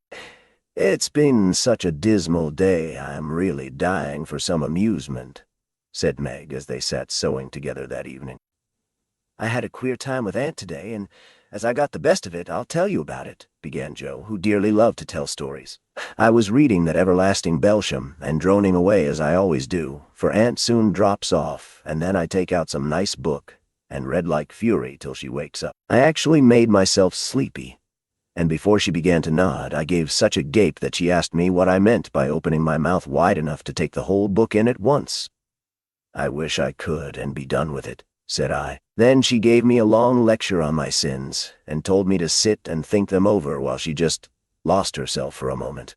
It's been such a dismal day, I'm really dying for some amusement, said Meg as they sat sewing together that evening. I had a queer time with Aunt today, and as I got the best of it, I'll tell you about it, began Jo, who dearly loved to tell stories. I was reading that everlasting Belsham and droning away as I always do, for Aunt soon drops off, and then I take out some nice book and read like fury till she wakes up. I actually made myself sleepy, and before she began to nod, I gave such a gape that she asked me what I meant by opening my mouth wide enough to take the whole book in at once. I wish I could and be done with it, said I. Then she gave me a long lecture on my sins and told me to sit and think them over while she just lost herself for a moment.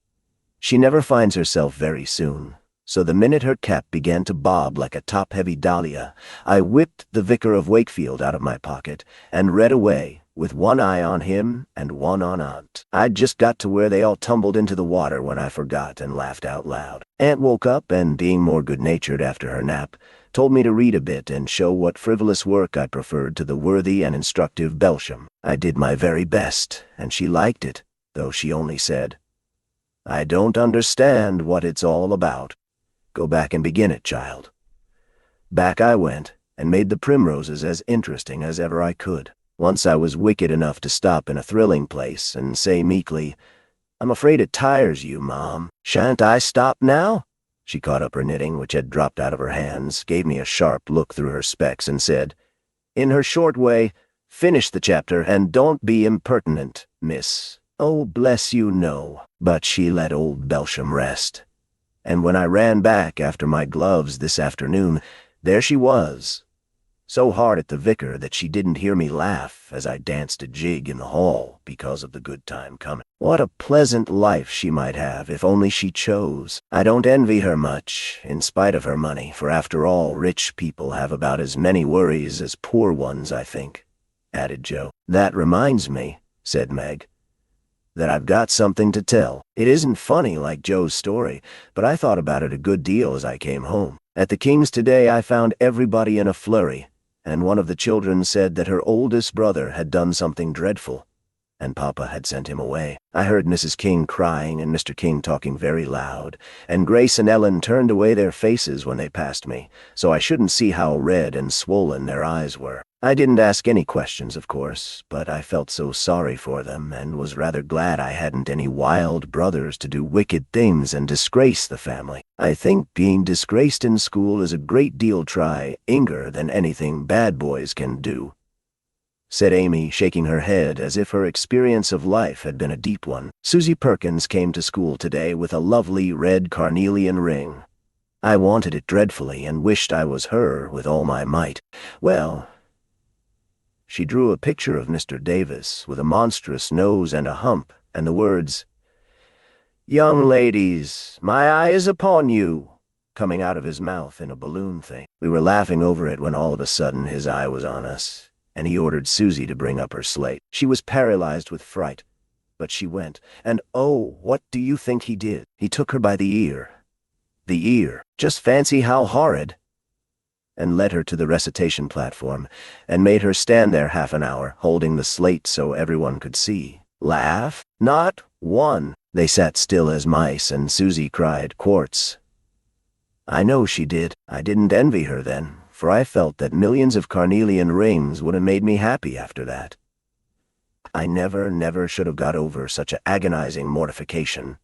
She never finds herself very soon, so the minute her cap began to bob like a top-heavy dahlia, I whipped The Vicar of Wakefield out of my pocket and read away, with one eye on him and one on Aunt. I'd just got to where they all tumbled into the water when I forgot and laughed out loud. Aunt woke up and, being more good-natured after her nap, told me to read a bit and show what frivolous work I preferred to the worthy and instructive Belsham. I did my very best, and she liked it, though she only said, "I don't understand what it's all about. Go back and begin it, child." Back I went, and made the primroses as interesting as ever I could. Once I was wicked enough to stop in a thrilling place and say meekly, "I'm afraid it tires you, Mom. Shan't I stop now?" She caught up her knitting, which had dropped out of her hands, gave me a sharp look through her specs, and said, in her short way, "Finish the chapter, and don't be impertinent, miss." "Oh, bless you, no." But she let old Belsham rest. And when I ran back after my gloves this afternoon, there she was, so hard at the vicar that she didn't hear me laugh as I danced a jig in the hall because of the good time coming. What a pleasant life she might have if only she chose. I don't envy her much, in spite of her money, for after all, rich people have about as many worries as poor ones, I think, added Jo. That reminds me, said Meg, that I've got something to tell. It isn't funny like Jo's story, but I thought about it a good deal as I came home. At the King's today I found everybody in a flurry, and one of the children said that her oldest brother had done something dreadful, and Papa had sent him away. I heard Mrs. King crying and Mr. King talking very loud, and Grace and Ellen turned away their faces when they passed me, so I shouldn't see how red and swollen their eyes were. I didn't ask any questions, of course, but I felt so sorry for them and was rather glad I hadn't any wild brothers to do wicked things and disgrace the family. I think being disgraced in school is a great deal trying-er than anything bad boys can do, said Amy, shaking her head as if her experience of life had been a deep one. Susie Perkins came to school today with a lovely red carnelian ring. I wanted it dreadfully and wished I was her with all my might. Well, she drew a picture of Mr. Davis with a monstrous nose and a hump, and the words, "Young ladies, my eye is upon you," coming out of his mouth in a balloon thing. We were laughing over it when all of a sudden his eye was on us, and he ordered Susie to bring up her slate. She was paralyzed with fright, but she went, and oh, what do you think he did? He took her by the ear. The ear. Just fancy how horrid. And led her to the recitation platform, and made her stand there half an hour, holding the slate so everyone could see. Laugh? Not one. They sat still as mice, and Susie cried, "Quartz." I know she did. I didn't envy her then, for I felt that millions of carnelian rings would have made me happy after that. I never should have got over such an agonizing mortification.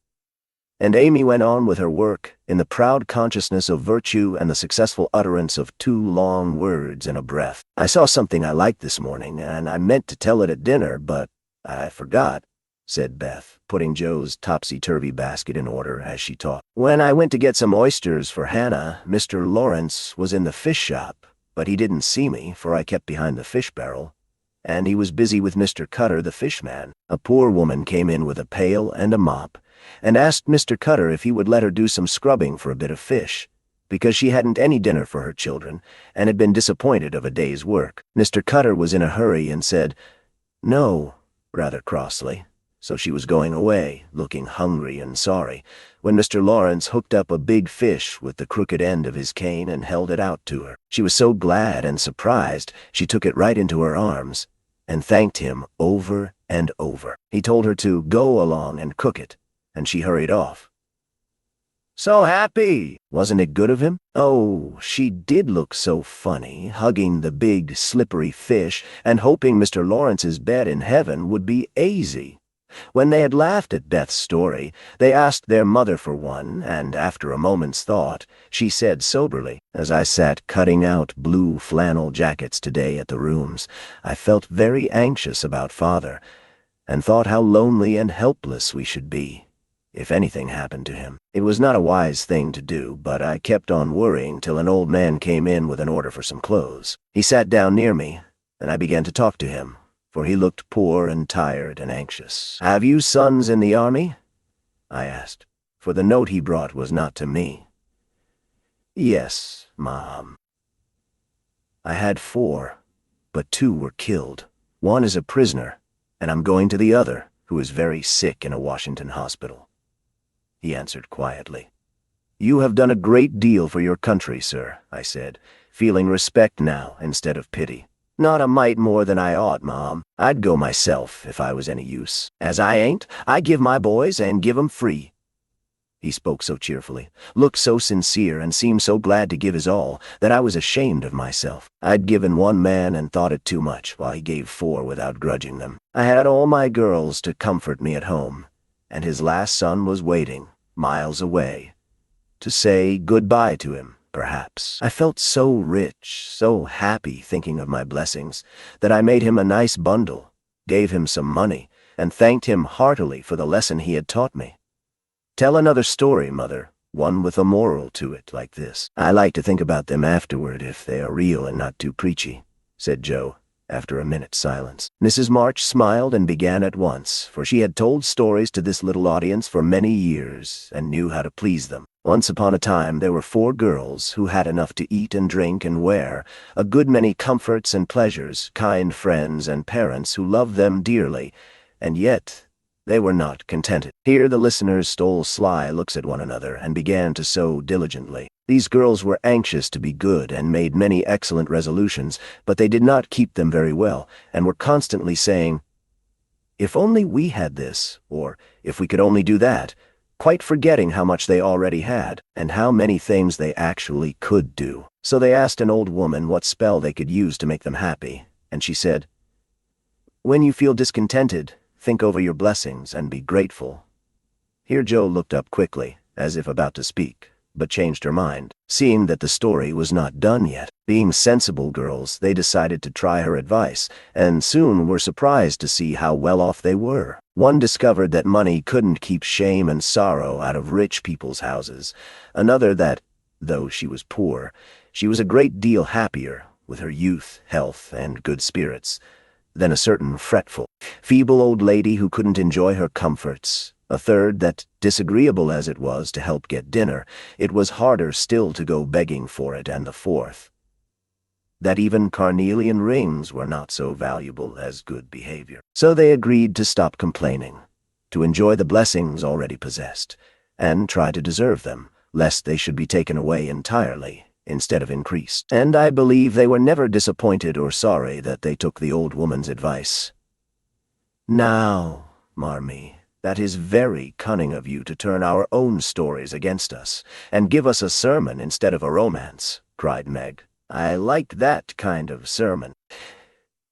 And Amy went on with her work, in the proud consciousness of virtue and the successful utterance of 2 long words in a breath. I saw something I liked this morning, and I meant to tell it at dinner, but I forgot, said Beth, putting Joe's topsy-turvy basket in order as she talked. "When I went to get some oysters for Hannah, Mr. Lawrence was in the fish shop, but he didn't see me, for I kept behind the fish barrel, and he was busy with Mr. Cutter, the fishman. A poor woman came in with a pail and a mop, and asked Mr. Cutter if he would let her do some scrubbing for a bit of fish, because she hadn't any dinner for her children, and had been disappointed of a day's work. Mr. Cutter was in a hurry and said, 'No,' rather crossly. So she was going away, looking hungry and sorry, when Mr. Lawrence hooked up a big fish with the crooked end of his cane and held it out to her. She was so glad and surprised, she took it right into her arms and thanked him over and over. He told her to go along and cook it, and she hurried off. So happy! Wasn't it good of him? Oh, she did look so funny, hugging the big, slippery fish and hoping Mr. Lawrence's bed in heaven would be easy. When they had laughed at Beth's story, they asked their mother for one, and after a moment's thought, she said soberly, "As I sat cutting out blue flannel jackets today at the rooms, I felt very anxious about Father, and thought how lonely and helpless we should be if anything happened to him. It was not a wise thing to do, but I kept on worrying till an old man came in with an order for some clothes. He sat down near me, and I began to talk to him, for he looked poor and tired and anxious. 'Have you sons in the army?' I asked, for the note he brought was not to me. 'Yes, Mom.' 'I had 4, but 2 were killed. One is a prisoner, and I'm going to the other, who is very sick in a Washington hospital,' he answered quietly. 'You have done a great deal for your country, sir,' I said, feeling respect now instead of pity. 'Not a mite more than I ought, Mom. I'd go myself if I was any use. As I ain't, I give my boys and give 'em free.' He spoke so cheerfully, looked so sincere, and seemed so glad to give his all, that I was ashamed of myself. I'd given 1 man and thought it too much, while he gave 4 without grudging them. I had all my girls to comfort me at home, and his last son was waiting, miles away, to say goodbye to him. Perhaps. I felt so rich, so happy thinking of my blessings, that I made him a nice bundle, gave him some money, and thanked him heartily for the lesson he had taught me. Tell another story, Mother, one with a moral to it, like this. I like to think about them afterward if they are real and not too preachy, said Joe, after a minute's silence. Mrs. March smiled and began at once, for she had told stories to this little audience for many years and knew how to please them. Once upon a time there were 4 girls who had enough to eat and drink and wear, a good many comforts and pleasures, kind friends and parents who loved them dearly, and yet they were not contented. Here the listeners stole sly looks at one another and began to sew diligently. These girls were anxious to be good and made many excellent resolutions, but they did not keep them very well, and were constantly saying, "If only we had this," or "If we could only do that," quite forgetting how much they already had, and how many things they actually could do. So they asked an old woman what spell they could use to make them happy, and she said, "When you feel discontented, think over your blessings and be grateful." Here Joe looked up quickly, as if about to speak, but changed her mind, seeing that the story was not done yet. Being sensible girls, they decided to try her advice, and soon were surprised to see how well off they were. One discovered that money couldn't keep shame and sorrow out of rich people's houses. Another that, though she was poor, she was a great deal happier, with her youth, health, and good spirits, than a certain fretful, feeble old lady who couldn't enjoy her comforts. A third that, disagreeable as it was to help get dinner, it was harder still to go begging for it, and the fourth, that even carnelian rings were not so valuable as good behavior. So they agreed to stop complaining, to enjoy the blessings already possessed, and try to deserve them, lest they should be taken away entirely instead of increased. And I believe they were never disappointed or sorry that they took the old woman's advice. "Now, Marmee, that is very cunning of you to turn our own stories against us, and give us a sermon instead of a romance," cried Meg. "I liked that kind of sermon."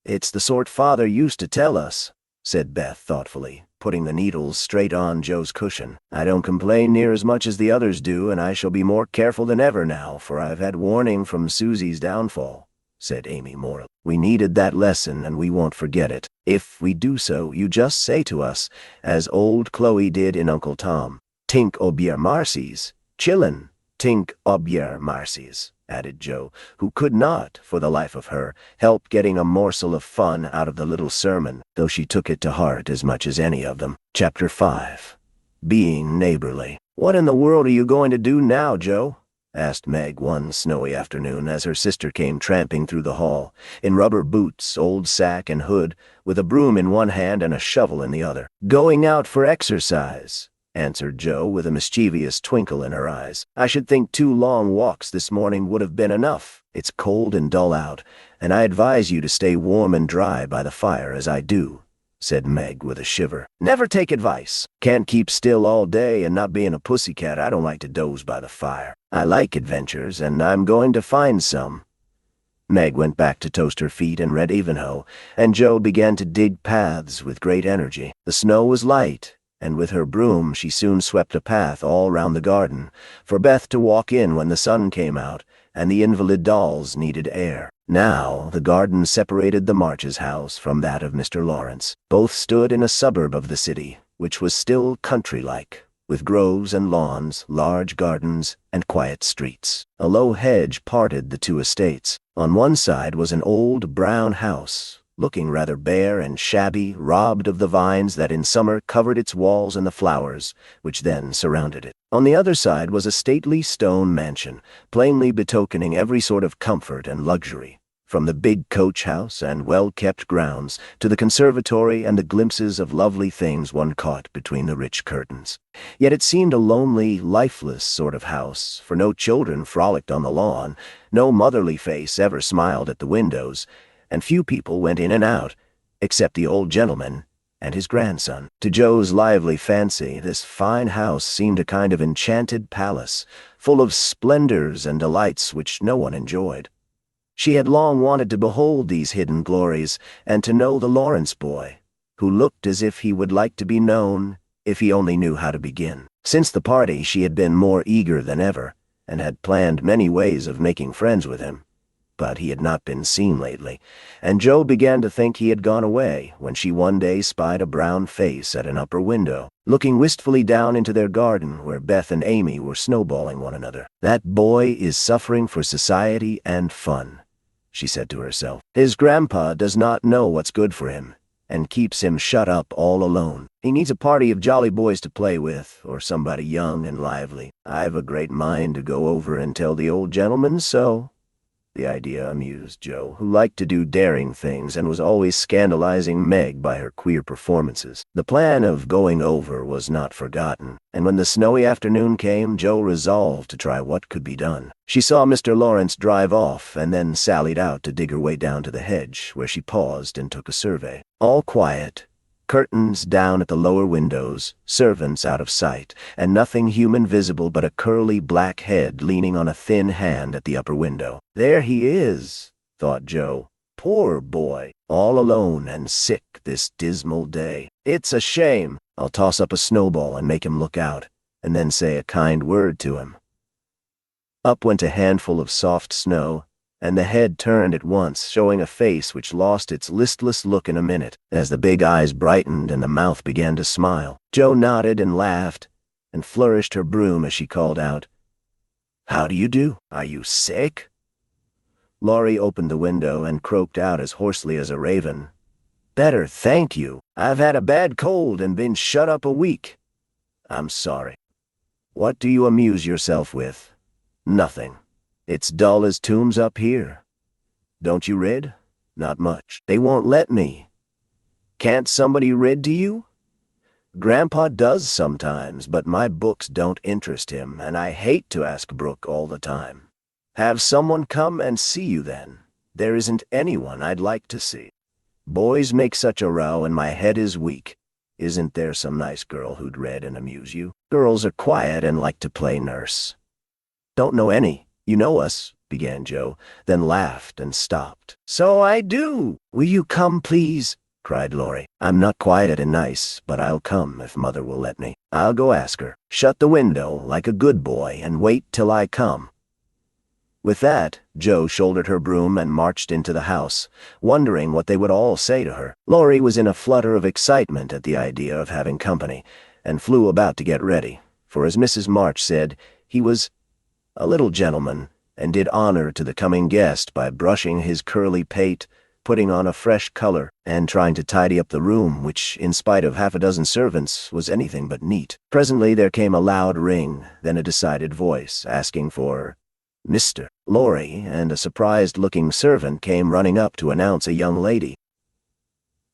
"It's the sort Father used to tell us," said Beth thoughtfully, putting the needles straight on Joe's cushion. "I don't complain near as much as the others do, and I shall be more careful than ever now, for I've had warning from Susie's downfall." said Amy morally. "We needed that lesson and we won't forget it. If we do so, you just say to us, as old Chloe did in Uncle Tom, 'Tink ob yer marcies, chillin', tink ob yer marcies,'" added Joe, who could not, for the life of her, help getting a morsel of fun out of the little sermon, though she took it to heart as much as any of them. Chapter 5. Being neighborly. "What in the world are you going to do now, Joe?" asked Meg one snowy afternoon as her sister came tramping through the hall, in rubber boots, old sack, and hood, with a broom in one hand and a shovel in the other. "Going out for exercise," answered Joe with a mischievous twinkle in her eyes. "I should think 2 long walks this morning would have been enough. It's cold and dull out, and I advise you to stay warm and dry by the fire as I do," said Meg with a shiver. "Never take advice. Can't keep still all day, and not being a pussycat, I don't like to doze by the fire. I like adventures, and I'm going to find some." Meg went back to toast her feet and read Ivanhoe, and Joe began to dig paths with great energy. The snow was light, and with her broom she soon swept a path all round the garden, for Beth to walk in when the sun came out, and the invalid dolls needed air. Now the garden separated the Marches' house from that of Mr. Lawrence. Both stood in a suburb of the city, which was still country-like, with groves and lawns, large gardens, and quiet streets. A low hedge parted the 2 estates. On one side was an old brown house, looking rather bare and shabby, robbed of the vines that in summer covered its walls and the flowers which then surrounded it. On the other side was a stately stone mansion, plainly betokening every sort of comfort and luxury, from the big coach-house and well-kept grounds to the conservatory and the glimpses of lovely things one caught between the rich curtains. Yet it seemed a lonely, lifeless sort of house, for no children frolicked on the lawn, no motherly face ever smiled at the windows, and few people went in and out, except the old gentleman and his grandson. To Joe's lively fancy, this fine house seemed a kind of enchanted palace, full of splendors and delights which no one enjoyed. She had long wanted to behold these hidden glories, and to know the Lawrence boy, who looked as if he would like to be known if he only knew how to begin. Since the party she had been more eager than ever, and had planned many ways of making friends with him. But he had not been seen lately, and Joe began to think he had gone away when she one day spied a brown face at an upper window, looking wistfully down into their garden where Beth and Amy were snowballing one another. "That boy is suffering for society and fun," she said to herself. "His grandpa does not know what's good for him, and keeps him shut up all alone. He needs a party of jolly boys to play with, or somebody young and lively. I've a great mind to go over and tell the old gentleman so." The idea amused Joe, who liked to do daring things and was always scandalizing Meg by her queer performances. The plan of going over was not forgotten, and when the snowy afternoon came, Joe resolved to try what could be done. She saw Mr. Lawrence drive off and then sallied out to dig her way down to the hedge, where she paused and took a survey. All quiet. Curtains down at the lower windows, servants out of sight, and nothing human visible but a curly black head leaning on a thin hand at the upper window. "There he is," thought Joe. "Poor boy, all alone and sick this dismal day. It's a shame. I'll toss up a snowball and make him look out, and then say a kind word to him." Up went a handful of soft snow, and the head turned at once, showing a face which lost its listless look in a minute, as the big eyes brightened and the mouth began to smile. Joe nodded and laughed, and flourished her broom as she called out, "How do you do? Are you sick?" Laurie opened the window and croaked out as hoarsely as a raven, "Better, thank you. I've had a bad cold and been shut up a week." "I'm sorry. What do you amuse yourself with?" "Nothing. It's dull as tombs up here." "Don't you read?" "Not much. They won't let me." "Can't somebody read to you?" "Grandpa does sometimes, but my books don't interest him, and I hate to ask Brooke all the time." "Have someone come and see you then." "There isn't anyone I'd like to see. Boys make such a row and my head is weak. Isn't there some nice girl who'd read and amuse you?" "Girls are quiet and like to play nurse." "Don't know any. You know us," began Joe, then laughed and stopped. "So I do. Will you come, please?" cried Laurie. "I'm not quiet and nice, but I'll come if Mother will let me. I'll go ask her. Shut the window like a good boy and wait till I come." With that, Jo shouldered her broom and marched into the house, wondering what they would all say to her. Laurie was in a flutter of excitement at the idea of having company, and flew about to get ready, for as Mrs. March said, he was a little gentleman, and did honor to the coming guest by brushing his curly pate, putting on a fresh color, and trying to tidy up the room, which, in spite of half a dozen servants, was anything but neat. Presently there came a loud ring, then a decided voice, asking for Mr. Laurie, and a surprised-looking servant came running up to announce a young lady.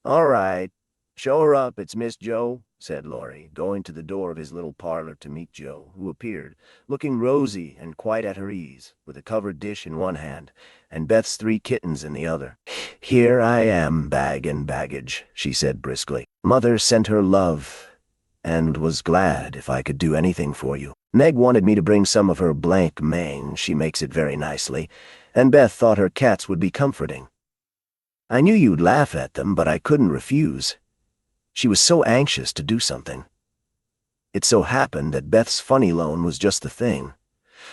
"All right, show her up, it's Miss Jo," said Laurie, going to the door of his little parlor to meet Jo, who appeared, looking rosy and quite at her ease, with a covered dish in one hand, and Beth's 3 kittens in the other. "Here I am, bag and baggage," she said briskly. "Mother sent her love, and was glad if I could do anything for you. Meg wanted me to bring some of her blanc mange, she makes it very nicely, and Beth thought her cats would be comforting. I knew you'd laugh at them, but I couldn't refuse. She was so anxious to do something. It so happened that Beth's funny loan was just the thing,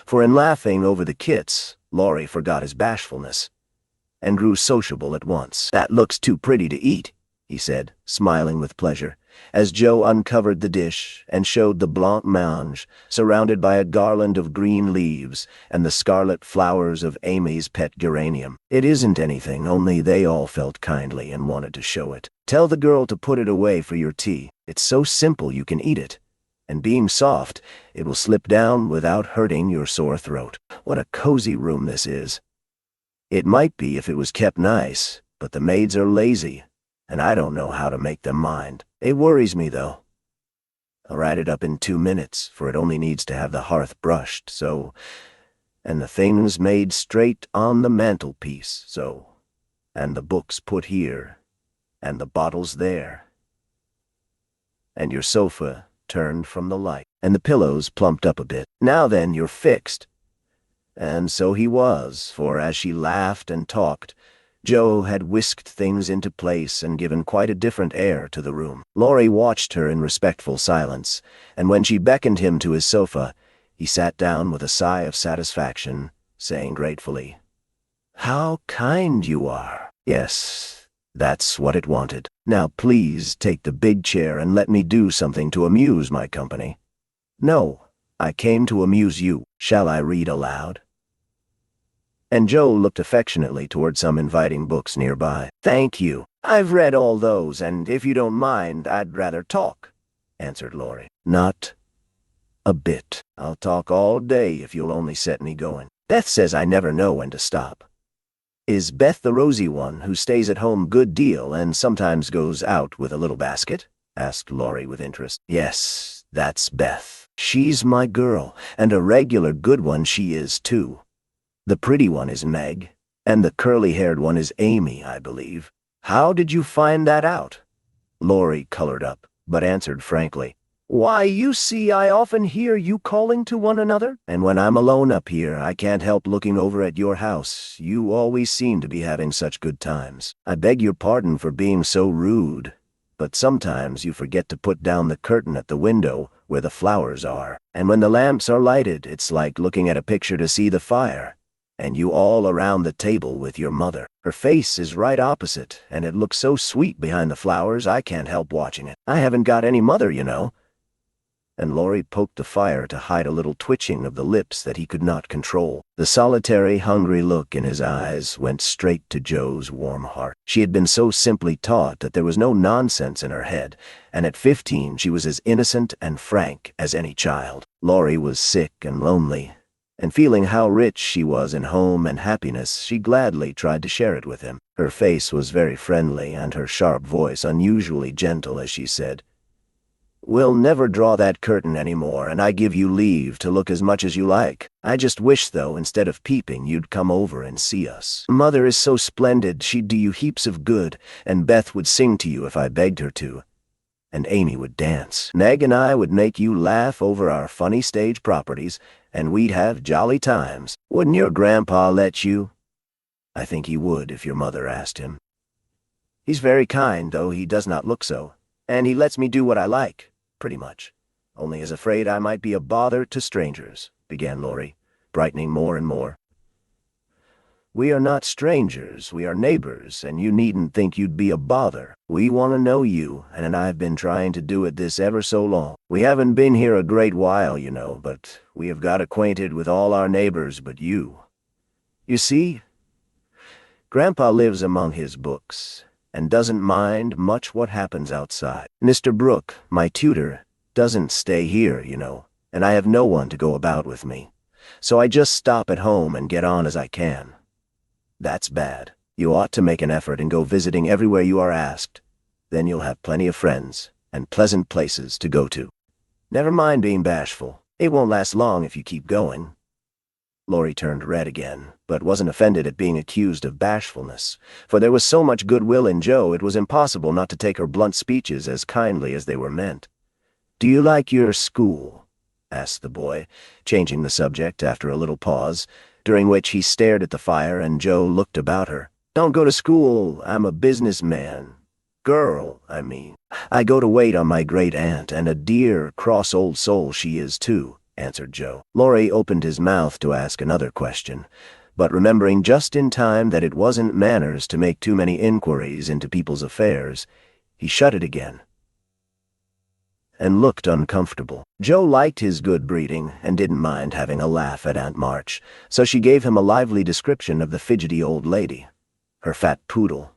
for in laughing over the kits, Laurie forgot his bashfulness, and grew sociable at once. "That looks too pretty to eat," he said, smiling with pleasure, as Jo uncovered the dish and showed the blanc mange, surrounded by a garland of green leaves and the scarlet flowers of Amy's pet geranium. "It isn't anything, only they all felt kindly and wanted to show it. Tell the girl to put it away for your tea. It's so simple you can eat it, and being soft, it will slip down without hurting your sore throat. What a cozy room this is. It might be if it was kept nice, but the maids are lazy, and I don't know how to make them mind. It worries me, though. I'll write it up in 2 minutes, for it only needs to have the hearth brushed, so, and the things made straight on the mantelpiece, so, and the books put here, and the bottles there, and your sofa turned from the light, and the pillows plumped up a bit. Now then, you're fixed." And so he was, for as she laughed and talked, Jo had whisked things into place and given quite a different air to the room. Laurie watched her in respectful silence, and when she beckoned him to his sofa, he sat down with a sigh of satisfaction, saying gratefully, "How kind you are." Yes, that's what it wanted. "Now please take the big chair and let me do something to amuse my company." "No, I came to amuse you. Shall I read aloud?" And Jo looked affectionately toward some inviting books nearby. "Thank you. I've read all those, and if you don't mind, I'd rather talk," answered Laurie. "Not a bit. I'll talk all day if you'll only set me going. Beth says I never know when to stop." "Is Beth the rosy one who stays at home good deal and sometimes goes out with a little basket?" asked Laurie with interest. "Yes, that's Beth. She's my girl, and a regular good one she is, too. The pretty one is Meg, and the curly-haired one is Amy, I believe. How did you find that out?" Laurie colored up, but answered frankly, "Why, you see, I often hear you calling to one another, and when I'm alone up here, I can't help looking over at your house. You always seem to be having such good times. I beg your pardon for being so rude, but sometimes you forget to put down the curtain at the window where the flowers are, and when the lamps are lighted, it's like looking at a picture to see the fire. And you all around the table with your mother. Her face is right opposite, and it looks so sweet behind the flowers I can't help watching it. I haven't got any mother, you know." And Laurie poked the fire to hide a little twitching of the lips that he could not control. The solitary, hungry look in his eyes went straight to Jo's warm heart. She had been so simply taught that there was no nonsense in her head, and at 15 she was as innocent and frank as any child. Laurie was sick and lonely, and feeling how rich she was in home and happiness, she gladly tried to share it with him. Her face was very friendly, and her sharp voice unusually gentle as she said, "We'll never draw that curtain any more, and I give you leave to look as much as you like. I just wish, though, instead of peeping, you'd come over and see us. Mother is so splendid, she'd do you heaps of good, and Beth would sing to you if I begged her to, and Amy would dance. Meg and I would make you laugh over our funny stage properties, and we'd have jolly times. Wouldn't your grandpa let you?" "I think he would if your mother asked him. He's very kind, though he does not look so, and he lets me do what I like, pretty much. Only is afraid I might be a bother to strangers," began Laurie, brightening more and more. We are not strangers, we are neighbors, and you needn't think you'd be a bother. We want to know you, and I've been trying to do it this ever so long. We haven't been here a great while, you know, but we have got acquainted with all our neighbors but you. You see, Grandpa lives among his books, and doesn't mind much what happens outside. Mr. Brooke, my tutor, doesn't stay here, you know, and I have no one to go about with me. So I just stop at home and get on as I can. That's bad. You ought to make an effort and go visiting everywhere you are asked. Then you'll have plenty of friends and pleasant places to go to. Never mind being bashful. It won't last long if you keep going. Laurie turned red again, but wasn't offended at being accused of bashfulness, for there was so much goodwill in Joe it was impossible not to take her blunt speeches as kindly as they were meant. "Do you like your school?" asked the boy, changing the subject after a little pause, during which he stared at the fire and Joe looked about her. "Don't go to school. I'm a businessman. Girl, I mean. I go to wait on my great-aunt, and a dear, cross old soul she is, too," answered Joe. Laurie opened his mouth to ask another question, but remembering just in time that it wasn't manners to make too many inquiries into people's affairs, he shut it again and looked uncomfortable. Joe liked his good breeding and didn't mind having a laugh at Aunt March, so she gave him a lively description of the fidgety old lady, her fat poodle,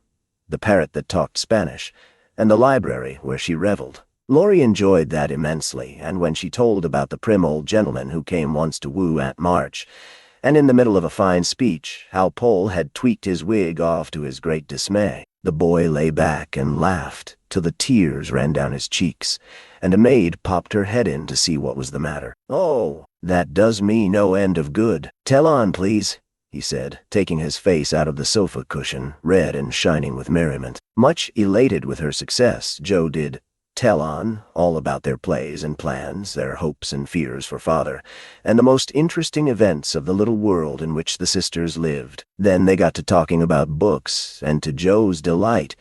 the parrot that talked Spanish, and the library where she reveled. Laurie enjoyed that immensely, and when she told about the prim old gentleman who came once to woo Aunt March, and in the middle of a fine speech, how Pole had tweaked his wig off to his great dismay, the boy lay back and laughed till the tears ran down his cheeks, and a maid popped her head in to see what was the matter. "Oh, that does me no end of good. Tell on, please," he said, taking his face out of the sofa cushion, red and shining with merriment. Much elated with her success, Joe did tell on all about their plays and plans, their hopes and fears for father, and the most interesting events of the little world in which the sisters lived. Then they got to talking about books, and to Joe's delight,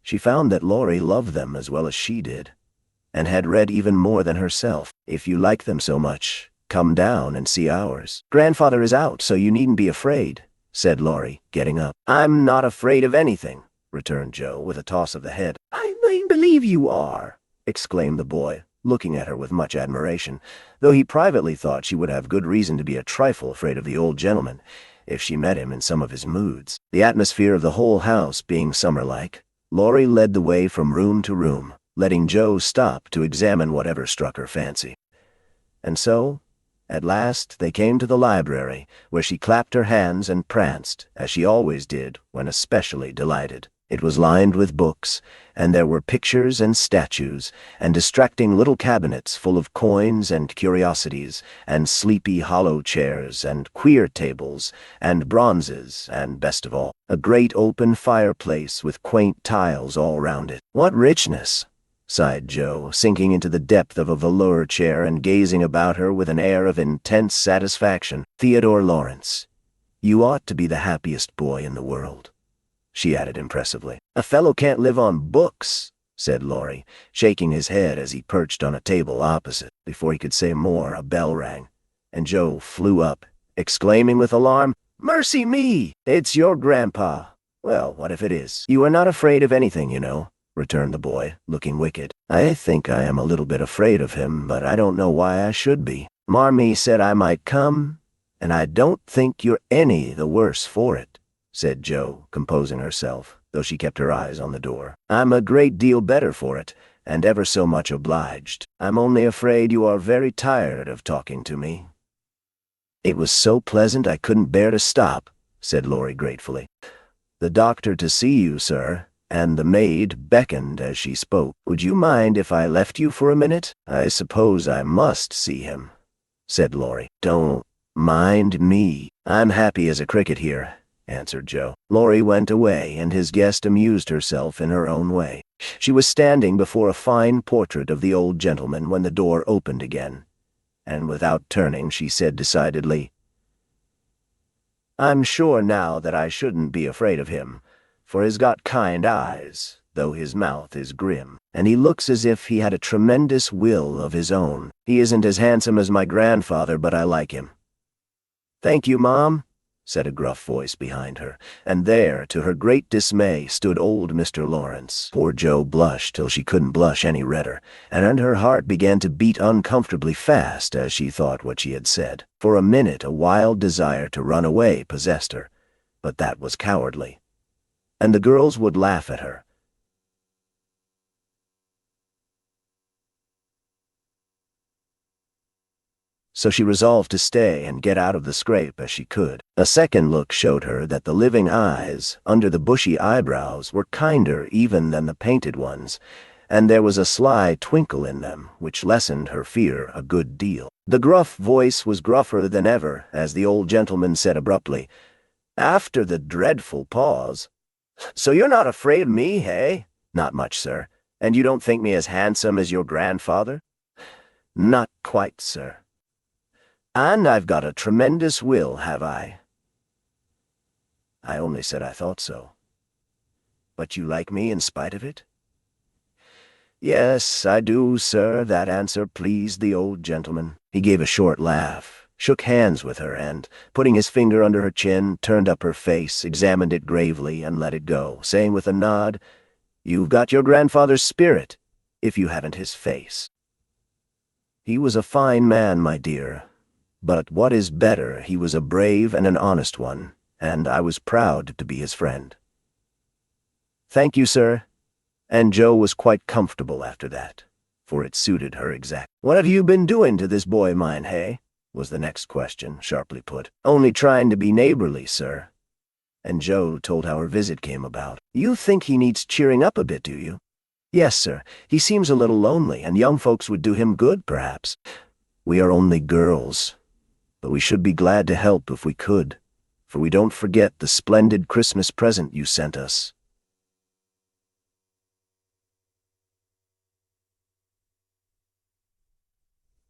she found that Laurie loved them as well as she did, and had read even more than herself. "If you like them so much, come down and see ours. Grandfather is out, so you needn't be afraid," said Laurie, getting up. "I'm not afraid of anything," returned Joe, with a toss of the head. "I believe you are," exclaimed the boy, looking at her with much admiration, though he privately thought she would have good reason to be a trifle afraid of the old gentleman if she met him in some of his moods. The atmosphere of the whole house being summer-like, Laurie led the way from room to room, letting Joe stop to examine whatever struck her fancy. And so, at last, they came to the library, where she clapped her hands and pranced, as she always did when especially delighted. It was lined with books, and there were pictures and statues, and distracting little cabinets full of coins and curiosities, and sleepy hollow chairs, and queer tables, and bronzes, and, best of all, a great open fireplace with quaint tiles all round it. "What richness!" sighed Joe, sinking into the depth of a velour chair and gazing about her with an air of intense satisfaction. "Theodore Lawrence, you ought to be the happiest boy in the world," she added impressively. "A fellow can't live on books," said Laurie, shaking his head as he perched on a table opposite. Before he could say more, a bell rang, and Joe flew up, exclaiming with alarm, "Mercy me! It's your grandpa." "Well, what if it is? You are not afraid of anything, you know," returned the boy, looking wicked. "I think I am a little bit afraid of him, but I don't know why I should be. Marmee said I might come, and I don't think you're any the worse for it," said Joe, composing herself, though she kept her eyes on the door. "I'm a great deal better for it, and ever so much obliged. I'm only afraid you are very tired of talking to me." "It was so pleasant I couldn't bear to stop," said Laurie gratefully. "The doctor to see you, sir," and the maid beckoned as she spoke. "Would you mind if I left you for a minute? I suppose I must see him," said Laurie. "Don't mind me. I'm happy as a cricket here," answered Joe. Laurie went away, and his guest amused herself in her own way. She was standing before a fine portrait of the old gentleman when the door opened again, and without turning she said decidedly, "I'm sure now that I shouldn't be afraid of him, for he's got kind eyes, though his mouth is grim, and he looks as if he had a tremendous will of his own. He isn't as handsome as my grandfather, but I like him." "Thank you, Mom," said a gruff voice behind her, and there, to her great dismay, stood old Mr. Lawrence. Poor Jo blushed till she couldn't blush any redder, and her heart began to beat uncomfortably fast as she thought what she had said. For a minute a wild desire to run away possessed her, but that was cowardly, and the girls would laugh at her. So she resolved to stay and get out of the scrape as she could. A second look showed her that the living eyes under the bushy eyebrows were kinder even than the painted ones, and there was a sly twinkle in them which lessened her fear a good deal. The gruff voice was gruffer than ever as the old gentleman said abruptly, after the dreadful pause, "So you're not afraid of me, hey?" "Not much, sir. And you don't think me as handsome as your grandfather?" "Not quite, sir." "And I've got a tremendous will, have I?" "I only said I thought so." "But you like me in spite of it?" "Yes, I do, sir." That answer pleased the old gentleman. He gave a short laugh, shook hands with her, and, putting his finger under her chin, turned up her face, examined it gravely, and let it go, saying with a nod, "You've got your grandfather's spirit, if you haven't his face." "He was a fine man, my dear. But what is better, he was a brave and an honest one, and I was proud to be his friend." "Thank you, sir." And Jo was quite comfortable after that, for it suited her exactly. "What have you been doing to this boy mine, hey?" was the next question, sharply put. "Only trying to be neighborly, sir." And Jo told how her visit came about. "You think he needs cheering up a bit, do you?" "Yes, sir. He seems a little lonely, and young folks would do him good, perhaps." "We are only girls, but we should be glad to help if we could, for we don't forget the splendid Christmas present you sent us."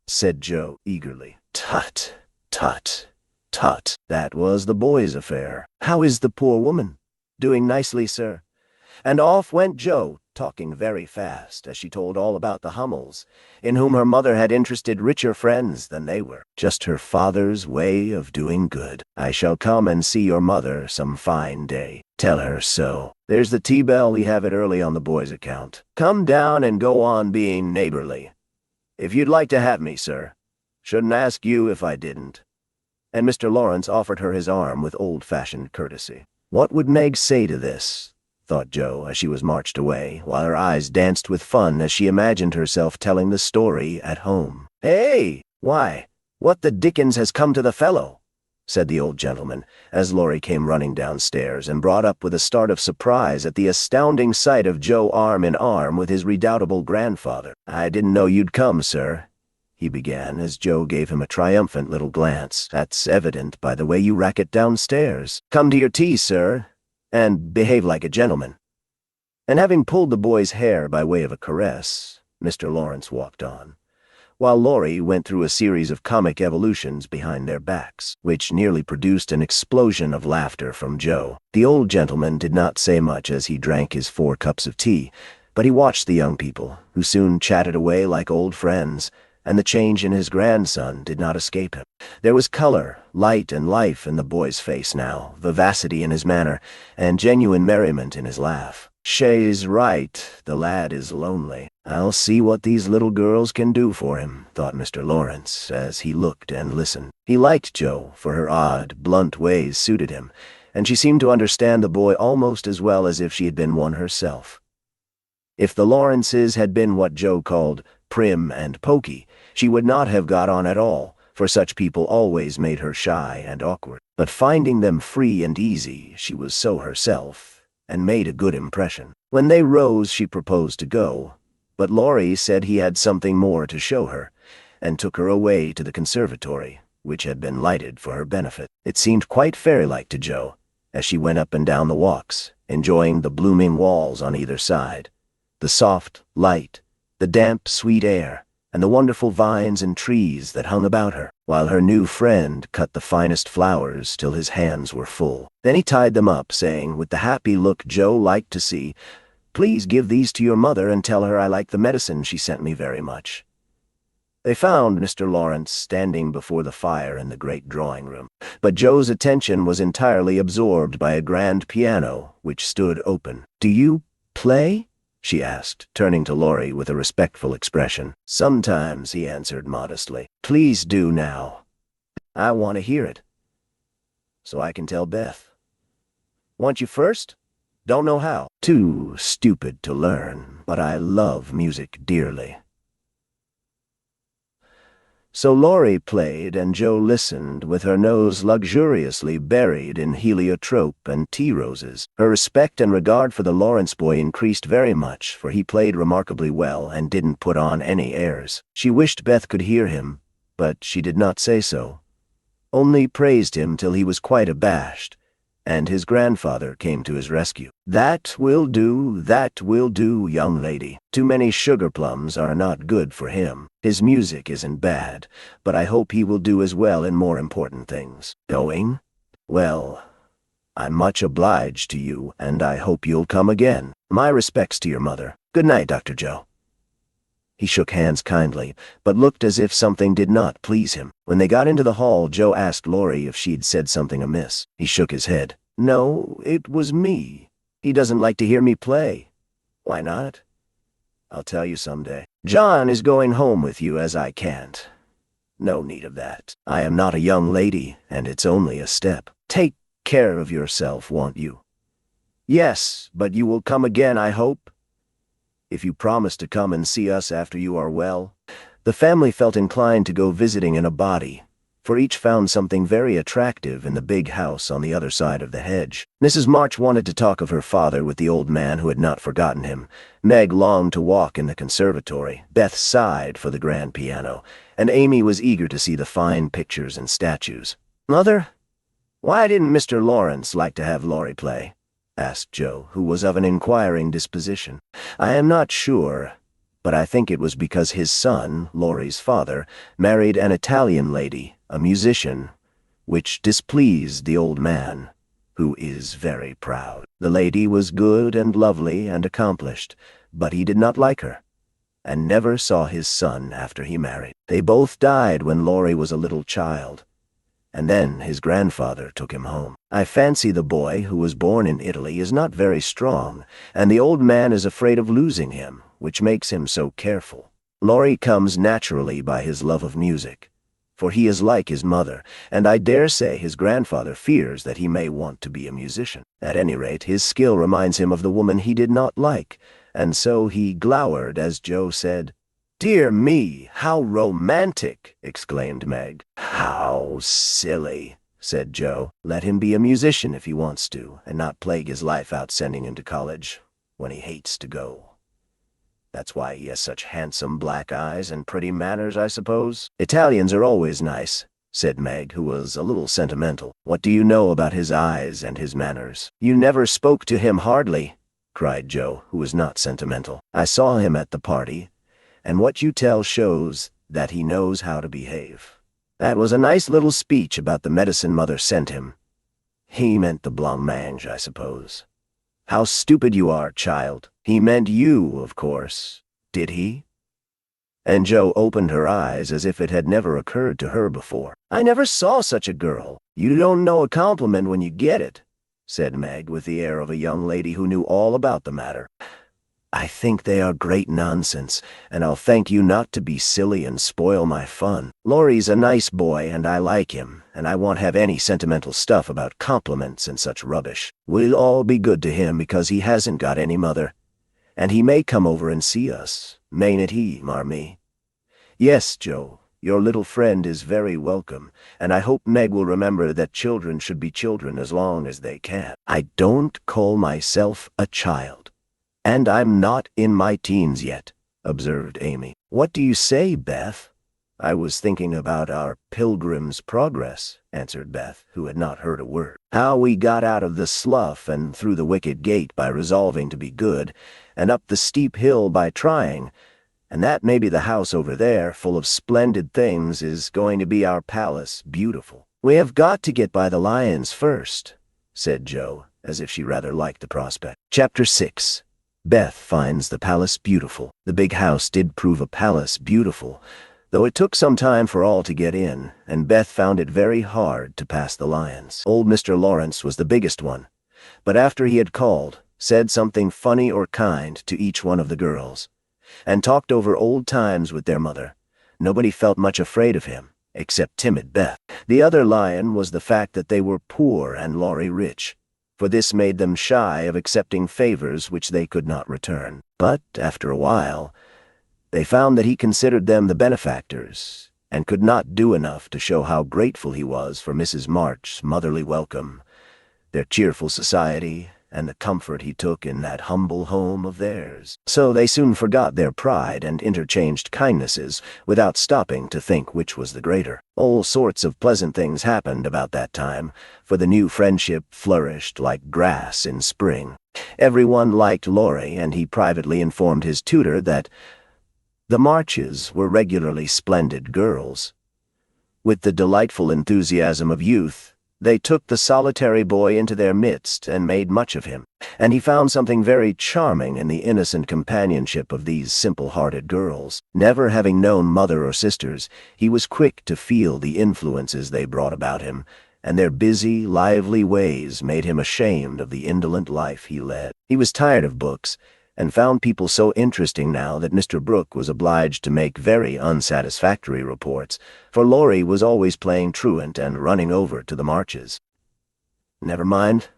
Said Jo eagerly. "Tut, tut, tut. That was the boy's affair. How is the poor woman?" "Doing nicely, sir." And off went Jo, talking very fast, as she told all about the Hummels, in whom her mother had interested richer friends than they were. Just her father's way of doing good. "I shall come and see your mother some fine day. Tell her so. There's the tea bell. We have it early on the boy's account. Come down and go on being neighborly. If you'd like to have me, sir. Shouldn't ask you if I didn't." And Mr. Lawrence offered her his arm with old-fashioned courtesy. What would Meg say to this, thought Jo as she was marched away, while her eyes danced with fun as she imagined herself telling the story at home. "Hey! Why, what the dickens has come to the fellow?" said the old gentleman, as Laurie came running downstairs and brought up with a start of surprise at the astounding sight of Jo arm in arm with his redoubtable grandfather. "I didn't know you'd come, sir," he began, as Jo gave him a triumphant little glance. "That's evident by the way you rack it downstairs. Come to your tea, sir, and behave like a gentleman." And having pulled the boy's hair by way of a caress, Mr. Lawrence walked on, while Laurie went through a series of comic evolutions behind their backs, which nearly produced an explosion of laughter from Jo. The old gentleman did not say much as he drank his 4 cups of tea, but he watched the young people, who soon chatted away like old friends, and the change in his grandson did not escape him. There was color, light, and life in the boy's face now, vivacity in his manner, and genuine merriment in his laugh. "Shay's right, the lad is lonely. I'll see what these little girls can do for him," thought Mr. Lawrence, as he looked and listened. He liked Jo, for her odd, blunt ways suited him, and she seemed to understand the boy almost as well as if she had been one herself. If the Lawrences had been what Jo called prim and poky, she would not have got on at all, for such people always made her shy and awkward. But finding them free and easy, she was so herself, and made a good impression. When they rose, she proposed to go, but Laurie said he had something more to show her, and took her away to the conservatory, which had been lighted for her benefit. It seemed quite fairy-like to Jo, as she went up and down the walks, enjoying the blooming walls on either side, the soft light, the damp, sweet air, and the wonderful vines and trees that hung about her, while her new friend cut the finest flowers till his hands were full. Then he tied them up, saying, with the happy look Jo liked to see, "Please give these to your mother and tell her I like the medicine she sent me very much." They found Mr. Lawrence standing before the fire in the great drawing room, but Joe's attention was entirely absorbed by a grand piano, which stood open. "Do you play?" she asked, turning to Laurie with a respectful expression. "Sometimes," he answered modestly. "Please do now. I want to hear it, so I can tell Beth." "Want you first?" "Don't know how." "Too stupid to learn, but I love music dearly." So Laurie played, and Joe listened, with her nose luxuriously buried in heliotrope and tea roses. Her respect and regard for the Lawrence boy increased very much, for he played remarkably well and didn't put on any airs. She wished Beth could hear him, but she did not say so, only praised him till he was quite abashed, and his grandfather came to his rescue. That will do, young lady. Too many sugar plums are not good for him. His music isn't bad, but I hope he will do as well in more important things." "Going? Well, I'm much obliged to you, and I hope you'll come again. My respects to your mother. Good night, Dr. Joe." He shook hands kindly, but looked as if something did not please him. When they got into the hall, Joe asked Laurie if she'd said something amiss. He shook his head. "No, it was me. He doesn't like to hear me play." "Why not?" "I'll tell you someday. John is going home with you, as I can't. No need of that. I am not a young lady, and it's only a step. Take care of yourself, won't you?" "Yes, but you will come again, I hope? If you promise to come and see us after you are well." The family felt inclined to go visiting in a body, for each found something very attractive in the big house on the other side of the hedge. Mrs. March wanted to talk of her father with the old man who had not forgotten him. Meg longed to walk in the conservatory. Beth sighed for the grand piano, and Amy was eager to see the fine pictures and statues. "Mother, why didn't Mr. Lawrence like to have Laurie play?" asked Joe, who was of an inquiring disposition. "I am not sure, but I think it was because his son, Laurie's father, married an Italian lady, a musician, which displeased the old man, who is very proud. The lady was good and lovely and accomplished, but he did not like her, and never saw his son after he married. They both died when Laurie was a little child, and then his grandfather took him home. I fancy the boy, who was born in Italy, is not very strong, and the old man is afraid of losing him, which makes him so careful. Laurie comes naturally by his love of music, for he is like his mother, and I dare say his grandfather fears that he may want to be a musician. At any rate, his skill reminds him of the woman he did not like, and so he glowered as Joe said, "Dear me, how romantic!" exclaimed Meg. "How silly," said Joe. "Let him be a musician if he wants to, and not plague his life out sending him to college when he hates to go. That's why he has such handsome black eyes and pretty manners, I suppose." "Italians are always nice," said Meg, who was a little sentimental. "What do you know about his eyes and his manners?" "You never spoke to him hardly," cried Joe, who was not sentimental. "I saw him at the party, and what you tell shows that he knows how to behave. That was a nice little speech about the medicine mother sent him. He meant the blancmange, I suppose." "How stupid you are, child. He meant you, of course. Did he?" And Joe opened her eyes as if it had never occurred to her before. "I never saw such a girl. You don't know a compliment when you get it," said Meg, with the air of a young lady who knew all about the matter. "I think they are great nonsense, and I'll thank you not to be silly and spoil my fun. Laurie's a nice boy, and I like him, and I won't have any sentimental stuff about compliments and such rubbish. We'll all be good to him because he hasn't got any mother, and he may come over and see us, mayn't he, Marmee?" "Yes, Joe, your little friend is very welcome, and I hope Meg will remember that children should be children as long as they can." "I don't call myself a child, and I'm not in my teens yet," observed Amy. "What do you say, Beth?" "I was thinking about our Pilgrim's Progress," answered Beth, who had not heard a word. "How we got out of the slough and through the wicket gate by resolving to be good, and up the steep hill by trying, and that maybe the house over there, full of splendid things, is going to be our palace, beautiful." "We have got to get by the lions first," said Joe, as if she rather liked the prospect. Chapter 6. Beth finds the palace beautiful. The big house did prove a palace beautiful, though it took some time for all to get in, and Beth found it very hard to pass the lions. Old Mr. Lawrence was the biggest one, but after he had called, said something funny or kind to each one of the girls, and talked over old times with their mother, nobody felt much afraid of him, except timid Beth. The other lion was the fact that they were poor and Laurie rich, for this made them shy of accepting favors which they could not return. But after a while, they found that he considered them the benefactors, and could not do enough to show how grateful he was for Mrs. March's motherly welcome, their cheerful society, and the comfort he took in that humble home of theirs. So they soon forgot their pride and interchanged kindnesses without stopping to think which was the greater. All sorts of pleasant things happened about that time, for the new friendship flourished like grass in spring. Everyone liked Laurie, and he privately informed his tutor that the Marches were regularly splendid girls. With the delightful enthusiasm of youth, they took the solitary boy into their midst and made much of him, and he found something very charming in the innocent companionship of these simple-hearted girls. Never having known mother or sisters, he was quick to feel the influences they brought about him, and their busy, lively ways made him ashamed of the indolent life he led. He was tired of books, and found people so interesting now that Mr. Brooke was obliged to make very unsatisfactory reports, for Laurie was always playing truant and running over to the Marches. "Never mind,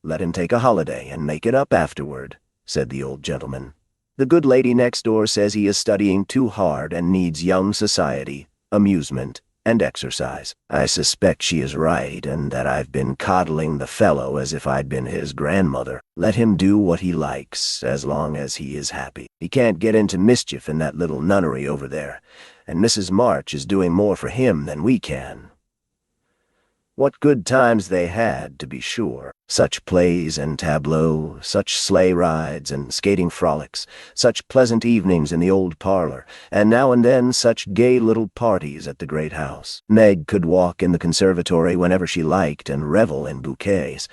let him take a holiday and make it up afterward," said the old gentleman. "The good lady next door says he is studying too hard and needs young society, amusement, and exercise. I suspect she is right, and that I've been coddling the fellow as if I'd been his grandmother. Let him do what he likes, as long as he is happy. He can't get into mischief in that little nunnery over there, and Mrs. March is doing more for him than we can." What good times they had, to be sure. Such plays and tableaux, such sleigh rides and skating frolics, such pleasant evenings in the old parlor, and now and then such gay little parties at the great house. Meg could walk in the conservatory whenever she liked and revel in bouquets.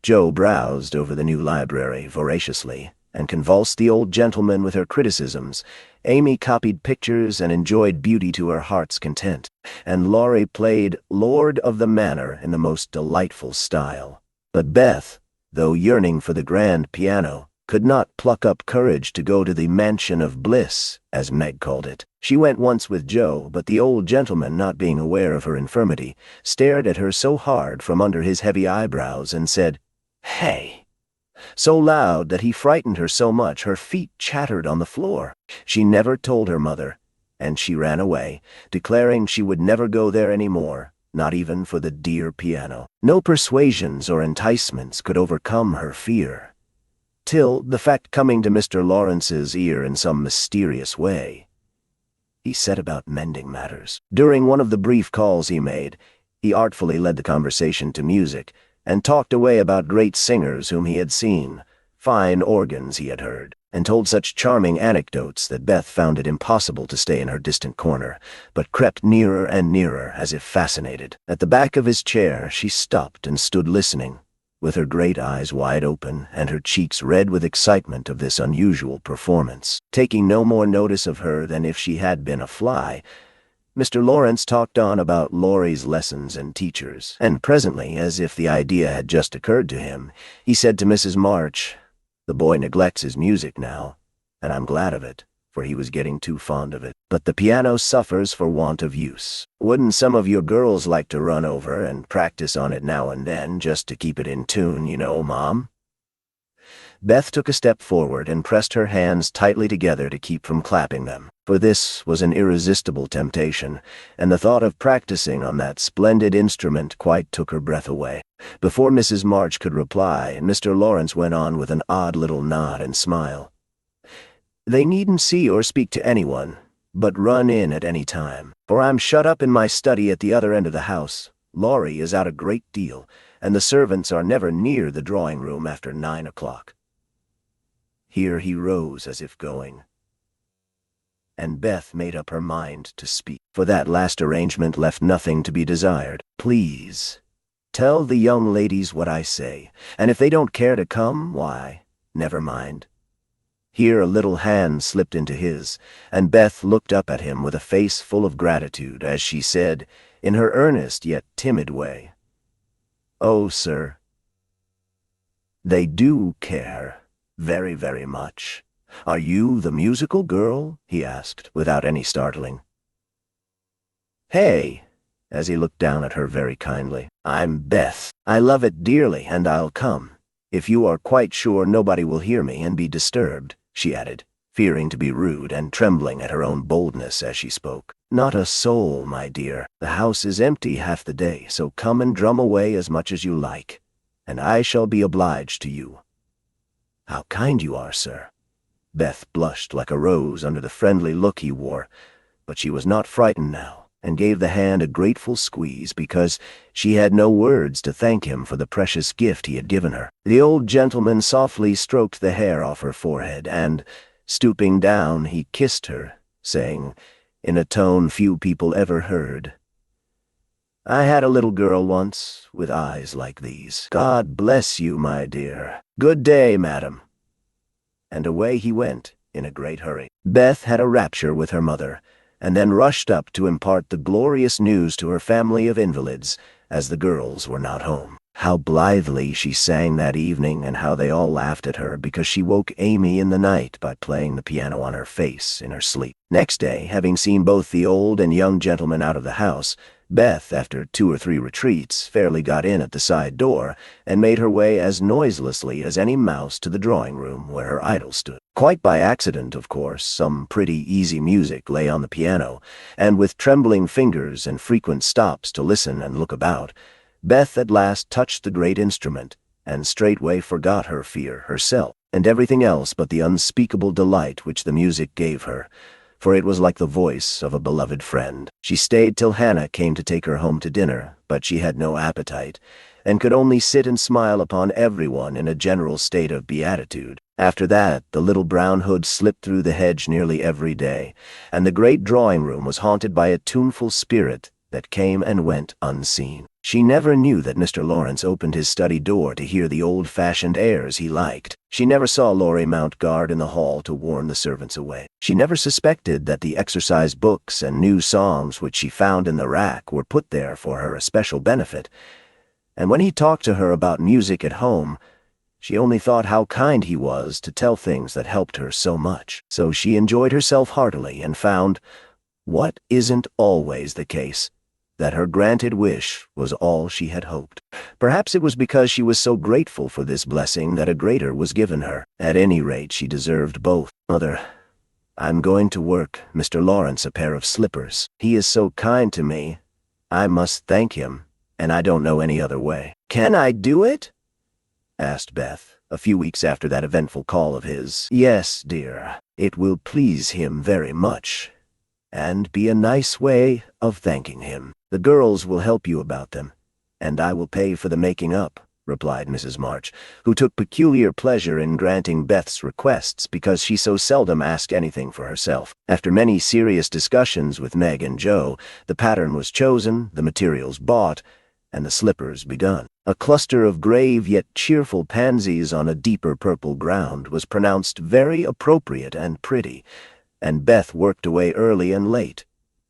Jo browsed over the new library voraciously, and convulsed the old gentleman with her criticisms. Amy copied pictures and enjoyed beauty to her heart's content, and Laurie played Lord of the Manor in the most delightful style. But Beth, though yearning for the grand piano, could not pluck up courage to go to the mansion of bliss, as Meg called it. She went once with Jo, but the old gentleman, not being aware of her infirmity, stared at her so hard from under his heavy eyebrows and said, "Hey!" so loud that he frightened her so much her feet chattered on the floor. She never told her mother, and she ran away, declaring she would never go there any more, not even for the dear piano. No persuasions or enticements could overcome her fear, till the fact coming to Mr. Lawrence's ear in some mysterious way, he set about mending matters. During one of the brief calls he made, he artfully led the conversation to music, and talked away about great singers whom he had seen, fine organs he had heard, and told such charming anecdotes that Beth found it impossible to stay in her distant corner, but crept nearer and nearer as if fascinated. At the back of his chair she stopped and stood listening, with her great eyes wide open and her cheeks red with excitement of this unusual performance. Taking no more notice of her than if she had been a fly, Mr. Lawrence talked on about Laurie's lessons and teachers, and presently, as if the idea had just occurred to him, he said to Mrs. March, "The boy neglects his music now, and I'm glad of it, for he was getting too fond of it. But the piano suffers for want of use. Wouldn't some of your girls like to run over and practice on it now and then, just to keep it in tune, you know, Mom?" Beth took a step forward and pressed her hands tightly together to keep from clapping them, for this was an irresistible temptation, and the thought of practicing on that splendid instrument quite took her breath away. Before Mrs. March could reply, Mr. Lawrence went on with an odd little nod and smile. "They needn't see or speak to anyone, but run in at any time, for I'm shut up in my study at the other end of the house. Laurie is out a great deal, and the servants are never near the drawing-room after 9 o'clock. Here he rose as if going, and Beth made up her mind to speak, for that last arrangement left nothing to be desired. "Please, tell the young ladies what I say, and if they don't care to come, why, never mind." Here a little hand slipped into his, and Beth looked up at him with a face full of gratitude as she said, in her earnest yet timid way, "Oh, sir, they do care, very, very much. Are you the musical girl?" he asked, without any startling. "Hey," as he looked down at her very kindly, "I'm Beth. I love it dearly, and I'll come, if you are quite sure nobody will hear me and be disturbed," she added, fearing to be rude and trembling at her own boldness as she spoke. "Not a soul, my dear. The house is empty half the day, so come and drum away as much as you like, and I shall be obliged to you." "How kind you are, sir." Beth blushed like a rose under the friendly look he wore, but she was not frightened now, and gave the hand a grateful squeeze because she had no words to thank him for the precious gift he had given her. The old gentleman softly stroked the hair off her forehead, and, stooping down, he kissed her, saying, in a tone few people ever heard, "I had a little girl once, with eyes like these. God bless you, my dear. Good day, madam." And away he went, in a great hurry. Beth had a rapture with her mother, and then rushed up to impart the glorious news to her family of invalids, as the girls were not home. How blithely she sang that evening, and how they all laughed at her because she woke Amy in the night by playing the piano on her face in her sleep. Next day, having seen both the old and young gentlemen out of the house, Beth, after 2 or 3 retreats, fairly got in at the side door, and made her way as noiselessly as any mouse to the drawing-room where her idol stood. Quite by accident, of course, some pretty easy music lay on the piano, and with trembling fingers and frequent stops to listen and look about, Beth at last touched the great instrument, and straightway forgot her fear herself, and everything else but the unspeakable delight which the music gave her, for it was like the voice of a beloved friend. She stayed till Hannah came to take her home to dinner, but she had no appetite, and could only sit and smile upon everyone in a general state of beatitude. After that, the little brown hood slipped through the hedge nearly every day, and the great drawing-room was haunted by a tuneful spirit that came and went unseen. She never knew that Mr. Lawrence opened his study door to hear the old-fashioned airs he liked. She never saw Laurie mount guard in the hall to warn the servants away. She never suspected that the exercise books and new songs which she found in the rack were put there for her especial benefit. And when he talked to her about music at home, she only thought how kind he was to tell things that helped her so much. So she enjoyed herself heartily and found, what isn't always the case, that her granted wish was all she had hoped. Perhaps it was because she was so grateful for this blessing that a greater was given her. At any rate, she deserved both. "Mother, I'm going to work Mr. Lawrence a pair of slippers. He is so kind to me. I must thank him, and I don't know any other way." "Can I do it?" asked Beth, a few weeks after that eventful call of his. "Yes, dear. It will please him very much, and be a nice way of thanking him. The girls will help you about them, and I will pay for the making up," replied Mrs. March, who took peculiar pleasure in granting Beth's requests because she so seldom asked anything for herself. After many serious discussions with Meg and Joe, the pattern was chosen, the materials bought, and the slippers begun. A cluster of grave yet cheerful pansies on a deeper purple ground was pronounced very appropriate and pretty, and Beth worked away early and late,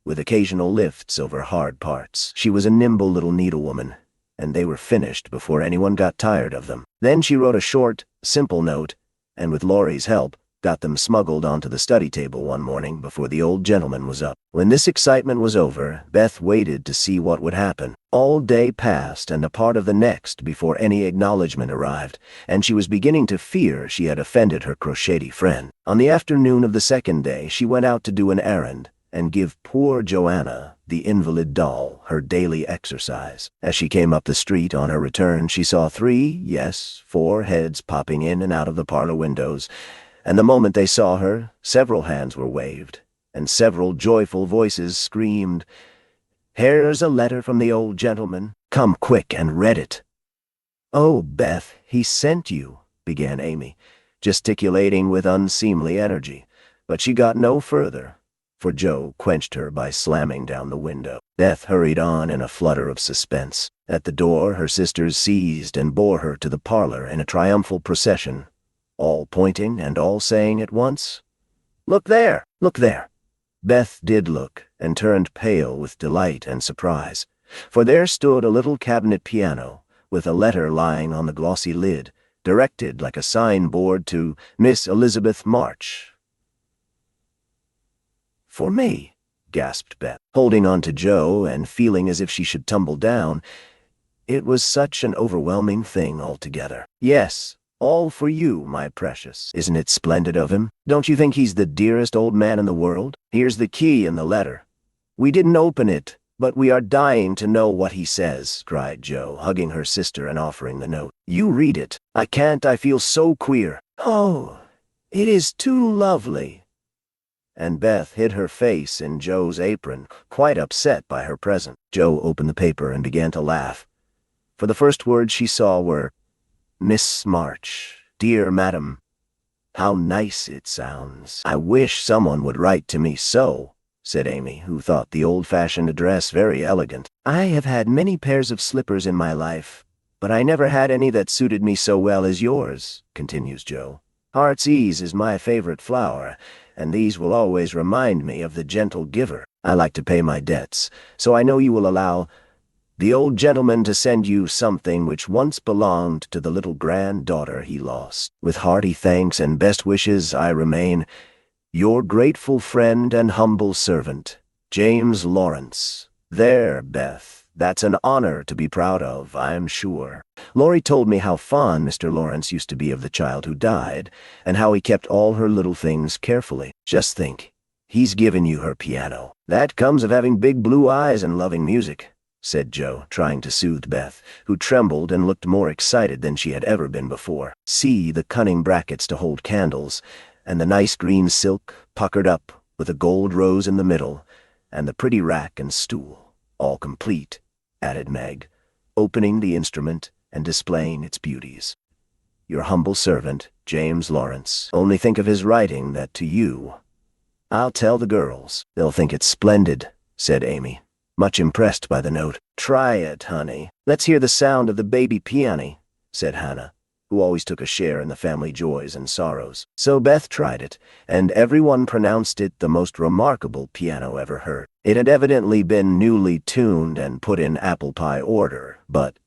with occasional lifts over hard parts. She was a nimble little needlewoman, and they were finished before anyone got tired of them. Then she wrote a short, simple note, and with Laurie's help, got them smuggled onto the study table one morning before the old gentleman was up. When this excitement was over, Beth waited to see what would happen. All day passed and a part of the next before any acknowledgment arrived, and she was beginning to fear she had offended her crochetty friend. On the afternoon of the second day, she went out to do an errand, and give poor Joanna, the invalid doll, her daily exercise. As she came up the street on her return, she saw 4 heads popping in and out of the parlor windows, and the moment they saw her, several hands were waved, and several joyful voices screamed, "Here's a letter from the old gentleman. Come quick and read it." "Oh, Beth, he sent you," began Amy, gesticulating with unseemly energy, but she got no further, for Joe quenched her by slamming down the window. Beth hurried on in a flutter of suspense. At the door, her sisters seized and bore her to the parlor in a triumphal procession, all pointing and all saying at once, "Look there! Look there!" Beth did look, and turned pale with delight and surprise, for there stood a little cabinet piano, with a letter lying on the glossy lid, directed like a signboard to Miss Elizabeth March. "For me," gasped Beth, holding on to Joe and feeling as if she should tumble down. It was such an overwhelming thing altogether. "Yes, all for you, my precious. Isn't it splendid of him? Don't you think he's the dearest old man in the world? Here's the key in the letter. We didn't open it, but we are dying to know what he says," cried Joe, hugging her sister and offering the note. "You read it." "I can't, I feel so queer." "Oh, it is too lovely." And Beth hid her face in Joe's apron, quite upset by her present. Joe opened the paper and began to laugh, for the first words she saw were, "Miss March, dear madam. How nice it sounds. I wish someone would write to me so," said Amy, who thought the old-fashioned address very elegant. "I have had many pairs of slippers in my life, but I never had any that suited me so well as yours," continues Joe. "Heart's ease is my favorite flower, and these will always remind me of the gentle giver. I like to pay my debts, so I know you will allow the old gentleman to send you something which once belonged to the little granddaughter he lost. With hearty thanks and best wishes, I remain your grateful friend and humble servant, James Lawrence." There, Beth, that's an honor to be proud of, I'm sure. Laurie told me how fond Mr. Lawrence used to be of the child who died, and how he kept all her little things carefully. Just think, he's given you her piano. That comes of having big blue eyes and loving music, said Joe, trying to soothe Beth, who trembled and looked more excited than she had ever been before. "See the cunning brackets to hold candles, and the nice green silk puckered up with a gold rose in the middle, and the pretty rack and stool, all complete," added Meg, opening the instrument and displaying its beauties. "Your humble servant, James Lawrence. Only think of his writing that to you. I'll tell the girls. They'll think it's splendid," said Amy, much impressed by the note. "Try it, honey. Let's hear the sound of the baby piano," said Hannah, who always took a share in the family joys and sorrows. So Beth tried it, and everyone pronounced it the most remarkable piano ever heard. It had evidently been newly tuned and put in apple pie order, but,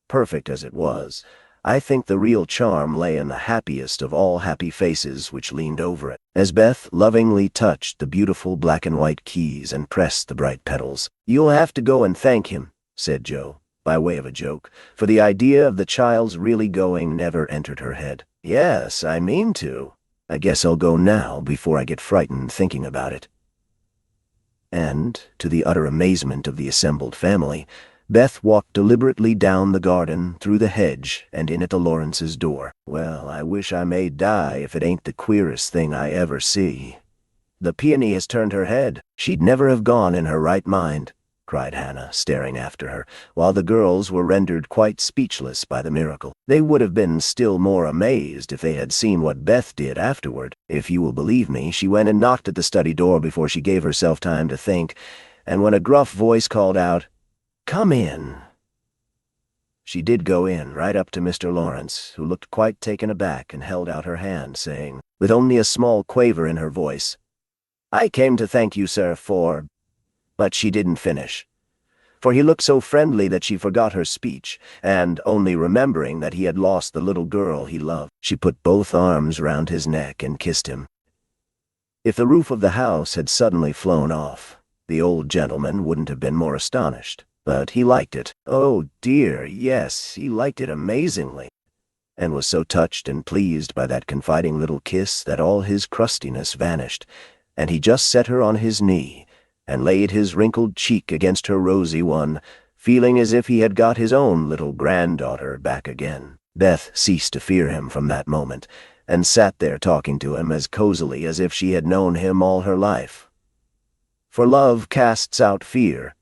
perfect as it was, I think the real charm lay in the happiest of all happy faces which leaned over it, as Beth lovingly touched the beautiful black and white keys and pressed the bright pedals. "You'll have to go and thank him," said Joe, by way of a joke, for the idea of the child's really going never entered her head. "Yes, I mean to. I guess I'll go now before I get frightened thinking about it." And, to the utter amazement of the assembled family, Beth walked deliberately down the garden, through the hedge, and in at the Lawrences' door. "Well, I wish I may die if it ain't the queerest thing I ever see. The peony has turned her head. She'd never have gone in her right mind," cried Hannah, staring after her, while the girls were rendered quite speechless by the miracle. They would have been still more amazed if they had seen what Beth did afterward. If you will believe me, she went and knocked at the study door before she gave herself time to think, and when a gruff voice called out, "Come in," she did go in, right up to Mr. Lawrence, who looked quite taken aback and held out her hand, saying, with only a small quaver in her voice, "I came to thank you, sir, for—" But she didn't finish, for he looked so friendly that she forgot her speech, and, only remembering that he had lost the little girl he loved, she put both arms round his neck and kissed him. If the roof of the house had suddenly flown off, the old gentleman wouldn't have been more astonished. But he liked it. Oh dear, yes, he liked it amazingly, and was so touched and pleased by that confiding little kiss that all his crustiness vanished, and he just set her on his knee, and laid his wrinkled cheek against her rosy one, feeling as if he had got his own little granddaughter back again. Beth ceased to fear him from that moment, and sat there talking to him as cozily as if she had known him all her life. For love casts out fear,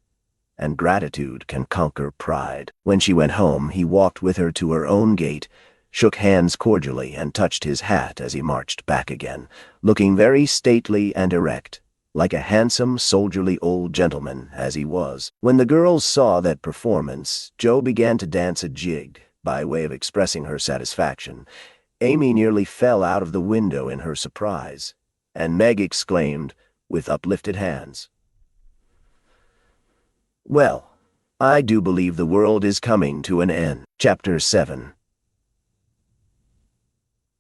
and gratitude can conquer pride. When she went home, he walked with her to her own gate, shook hands cordially, and touched his hat as he marched back again, looking very stately and erect, like a handsome, soldierly old gentleman as he was. When the girls saw that performance, Joe began to dance a jig, by way of expressing her satisfaction, Amy nearly fell out of the window in her surprise, and Meg exclaimed, with uplifted hands, "Well, I do believe the world is coming to an end." Chapter 7.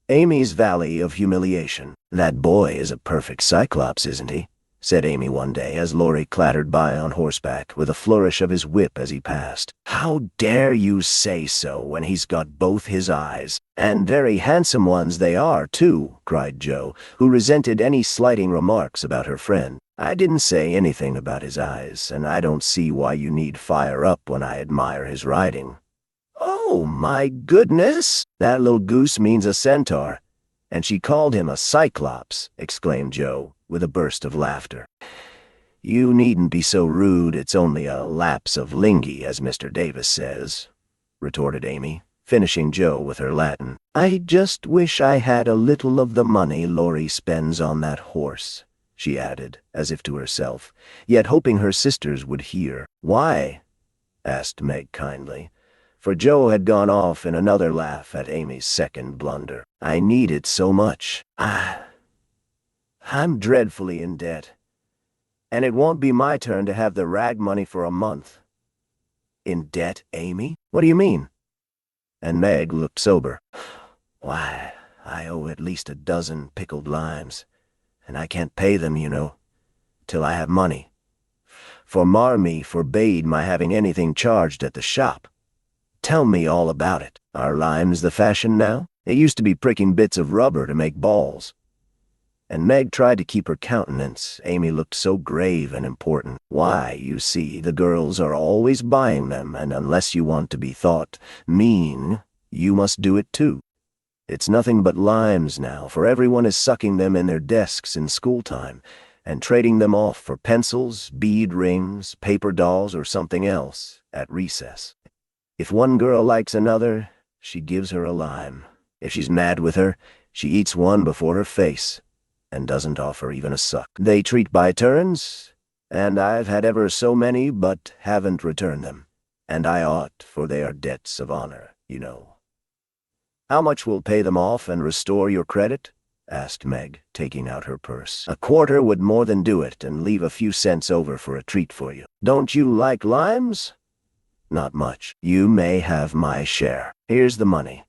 Amy's Valley of Humiliation. "That boy is a perfect cyclops, isn't he?" said Amy one day as Laurie clattered by on horseback with a flourish of his whip as he passed. "How dare you say so when he's got both his eyes? And very handsome ones they are, too," cried Jo, who resented any slighting remarks about her friend. "I didn't say anything about his eyes, and I don't see why you need fire up when I admire his riding." "Oh, my goodness! That little goose means a centaur, and she called him a cyclops," exclaimed Jo, with a burst of laughter. "You needn't be so rude, it's only a lapse of linguae, as Mr. Davis says," retorted Amy, finishing Jo with her Latin. "I just wish I had a little of the money Laurie spends on that horse," she added, as if to herself, yet hoping her sisters would hear. "Why?" asked Meg kindly, for Jo had gone off in another laugh at Amy's second blunder. "I need it so much. I'm dreadfully in debt, and it won't be my turn to have the rag money for a month." "In debt, Amy? What do you mean?" And Meg looked sober. "Why, I owe at least a dozen pickled limes, and I can't pay them, you know, till I have money. For Marmee forbade my having anything charged at the shop. Tell me all about it. Are limes the fashion now? It used to be pricking bits of rubber to make balls." And Meg tried to keep her countenance. Amy looked so grave and important. "Why, you see, the girls are always buying them, and unless you want to be thought mean, you must do it too. It's nothing but limes now, for everyone is sucking them in their desks in school time, and trading them off for pencils, bead rings, paper dolls, or something else at recess. If one girl likes another, she gives her a lime. If she's mad with her, she eats one before her face, and doesn't offer even a suck. They treat by turns, and I've had ever so many but haven't returned them. And I ought, for they are debts of honor, you know." "How much will pay them off and restore your credit?" asked Meg, taking out her purse. "A quarter would more than do it, and leave a few cents over for a treat for you. Don't you like limes?" "Not much. You may have my share. Here's the money.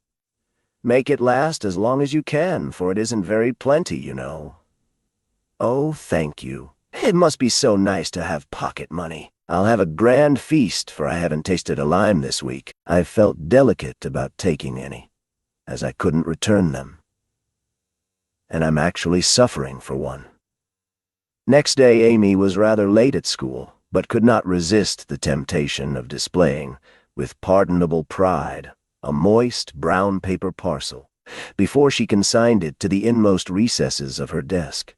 Make it last as long as you can, for it isn't very plenty, you know." "Oh, thank you. It must be so nice to have pocket money. I'll have a grand feast, for I haven't tasted a lime this week. I felt delicate about taking any, as I couldn't return them. And I'm actually suffering for one." Next day Amy was rather late at school, but could not resist the temptation of displaying, with pardonable pride, a moist brown paper parcel, before she consigned it to the inmost recesses of her desk.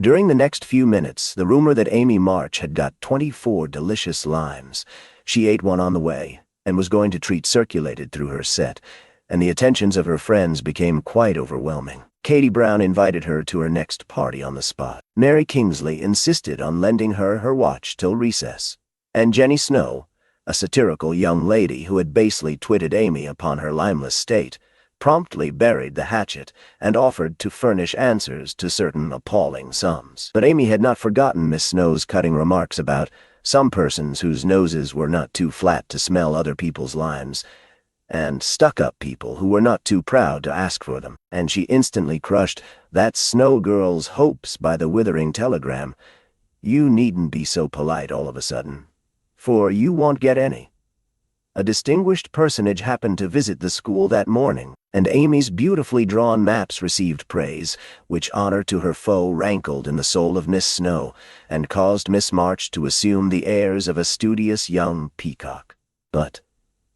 During the next few minutes, the rumor that Amy March had got 24 delicious limes. She ate one on the way, and was going to treat circulated through her set, and the attentions of her friends became quite overwhelming. Katie Brown invited her to her next party on the spot. Mary Kingsley insisted on lending her watch till recess, and Jenny Snow, a satirical young lady who had basely twitted Amy upon her limeless state, promptly buried the hatchet and offered to furnish answers to certain appalling sums. But Amy had not forgotten Miss Snow's cutting remarks about some persons whose noses were not too flat to smell other people's limes, and stuck-up people who were not too proud to ask for them, and she instantly crushed that Snow girl's hopes by the withering telegram, "You needn't be so polite all of a sudden, for you won't get any." A distinguished personage happened to visit the school that morning, and Amy's beautifully drawn maps received praise, which honor to her foe rankled in the soul of Miss Snow, and caused Miss March to assume the airs of a studious young peacock. But,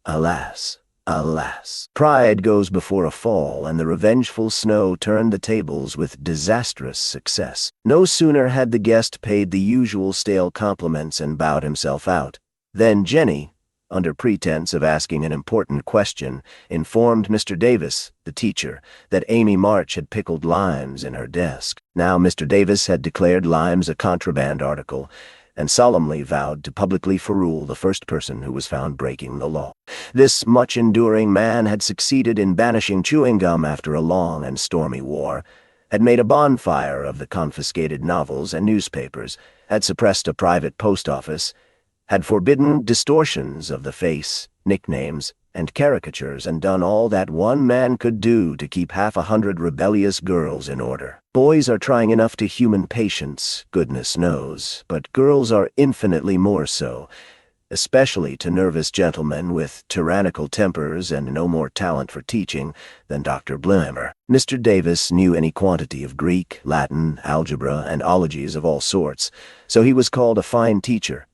alas, alas, pride goes before a fall, and the revengeful Snow turned the tables with disastrous success. No sooner had the guest paid the usual stale compliments and bowed himself out, than Jenny, under pretense of asking an important question, informed Mr. Davis, the teacher, that Amy March had pickled limes in her desk. Now Mr. Davis had declared limes a contraband article, and solemnly vowed to publicly ferule the first person who was found breaking the law. This much-enduring man had succeeded in banishing chewing gum after a long and stormy war, had made a bonfire of the confiscated novels and newspapers, had suppressed a private post office, had forbidden distortions of the face, nicknames, and caricatures, and done all that one man could do to keep 100 rebellious girls in order. Boys are trying enough to human patience, goodness knows, but girls are infinitely more so, especially to nervous gentlemen with tyrannical tempers and no more talent for teaching than Dr. Blimmer. Mr. Davis knew any quantity of Greek, Latin, algebra, and ologies of all sorts, so he was called a fine teacher,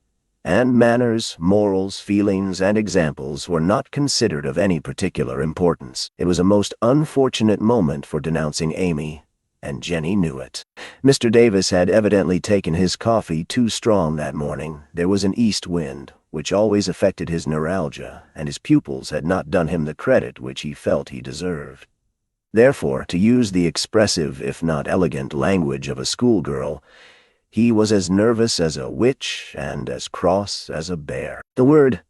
and manners, morals, feelings, and examples were not considered of any particular importance. It was a most unfortunate moment for denouncing Amy, and Jenny knew it. Mr. Davis had evidently taken his coffee too strong that morning. There was an east wind, which always affected his neuralgia, and his pupils had not done him the credit which he felt he deserved. Therefore, to use the expressive, if not elegant, language of a schoolgirl, he was as nervous as a witch and as cross as a bear. The word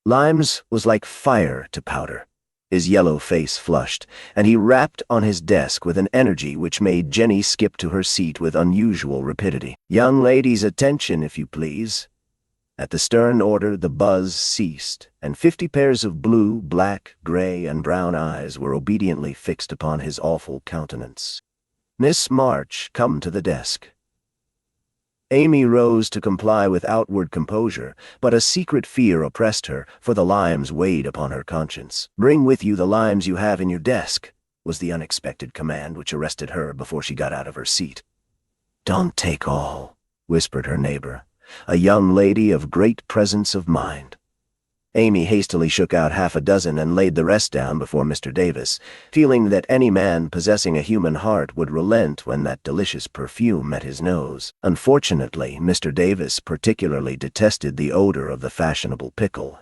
limes was like fire to Powder. His yellow face flushed, and he rapped on his desk with an energy which made Jenny skip to her seat with unusual rapidity. "Young ladies, attention, if you please." At the stern order, the buzz ceased, and 50 pairs of blue, black, gray, and brown eyes were obediently fixed upon his awful countenance. "Miss March, come to the desk." Amy rose to comply with outward composure, but a secret fear oppressed her, for the limes weighed upon her conscience. "Bring with you the limes you have in your desk," was the unexpected command which arrested her before she got out of her seat. "Don't take all," whispered her neighbor, a young lady of great presence of mind. Amy hastily shook out 6 and laid the rest down before Mr. Davis, feeling that any man possessing a human heart would relent when that delicious perfume met his nose. Unfortunately, Mr. Davis particularly detested the odor of the fashionable pickle,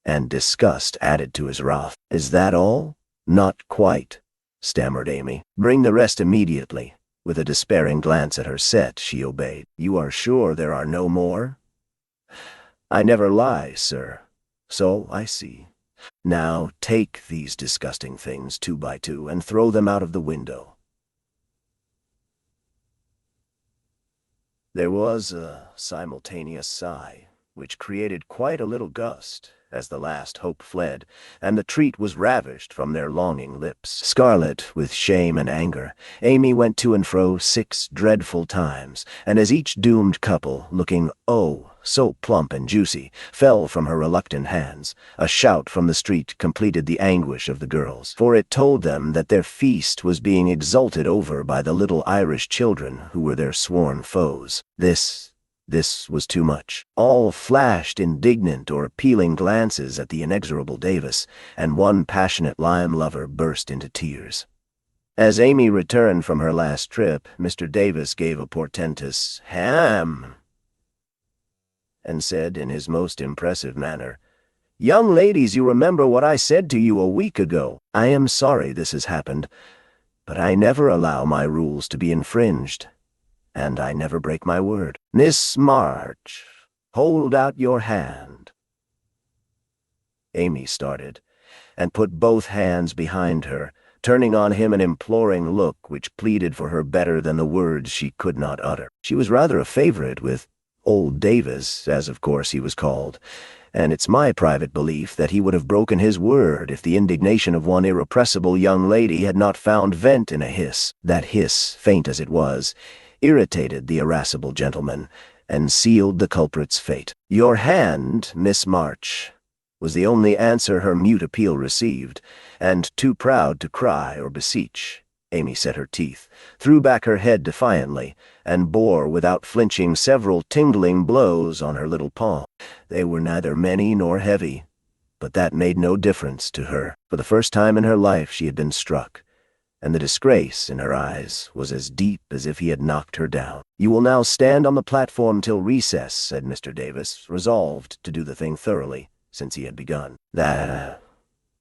and disgust added to his wrath. "Is that all?" "Not quite," stammered Amy. "Bring the rest immediately." With a despairing glance at her set, she obeyed. "You are sure there are no more?" "I never lie, sir. So I see. Now take these disgusting things 2 by 2 and throw them out of the window." There was a simultaneous sigh, which created quite a little gust, as the last hope fled, and the treat was ravished from their longing lips. Scarlet with shame and anger, Amy went to and fro 6 dreadful times, and as each doomed couple, looking, oh, so plump and juicy, fell from her reluctant hands, a shout from the street completed the anguish of the girls, for it told them that their feast was being exulted over by the little Irish children who were their sworn foes. This was too much. All flashed indignant or appealing glances at the inexorable Davis, and one passionate lime lover burst into tears. As Amy returned from her last trip, Mr. Davis gave a portentous "Ham," and said in his most impressive manner, "Young ladies, you remember what I said to you a week ago. I am sorry this has happened, but I never allow my rules to be infringed, and I never break my word. Miss March, hold out your hand." Amy started, and put both hands behind her, turning on him an imploring look which pleaded for her better than the words she could not utter. She was rather a favorite with old Davis, as of course he was called, and it's my private belief that he would have broken his word if the indignation of one irrepressible young lady had not found vent in a hiss. That hiss, faint as it was, irritated the irascible gentleman, and sealed the culprit's fate. "Your hand, Miss March," was the only answer her mute appeal received, and, too proud to cry or beseech, Amy set her teeth, threw back her head defiantly, and bore without flinching several tingling blows on her little palm. They were neither many nor heavy, but that made no difference to her. For the first time in her life she had been struck, and the disgrace in her eyes was as deep as if he had knocked her down. "You will now stand on the platform till recess," said Mr. Davis, resolved to do the thing thoroughly, since he had begun.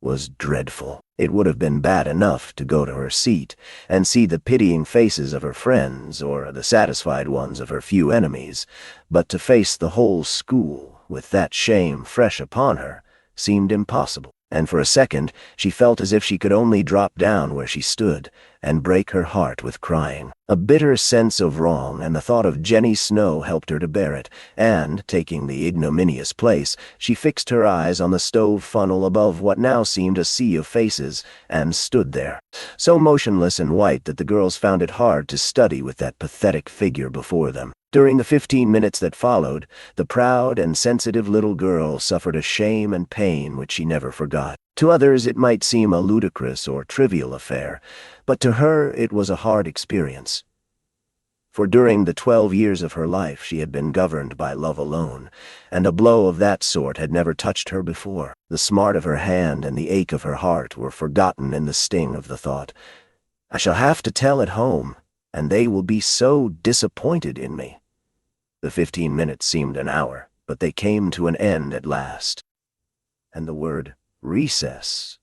was dreadful. It would have been bad enough to go to her seat and see the pitying faces of her friends or the satisfied ones of her few enemies, but to face the whole school with that shame fresh upon her seemed impossible. And for a second she felt as if she could only drop down where she stood and break her heart with crying. A bitter sense of wrong and the thought of Jenny Snow helped her to bear it, and, taking the ignominious place, she fixed her eyes on the stove funnel above what now seemed a sea of faces, and stood there, so motionless and white that the girls found it hard to study with that pathetic figure before them. During the 15 minutes that followed, the proud and sensitive little girl suffered a shame and pain which she never forgot. To others it might seem a ludicrous or trivial affair, but to her it was a hard experience. For during the 12 years of her life she had been governed by love alone, and a blow of that sort had never touched her before. The smart of her hand and the ache of her heart were forgotten in the sting of the thought, "I shall have to tell at home, and they will be so disappointed in me." The 15 minutes seemed an hour, but they came to an end at last. And the word recess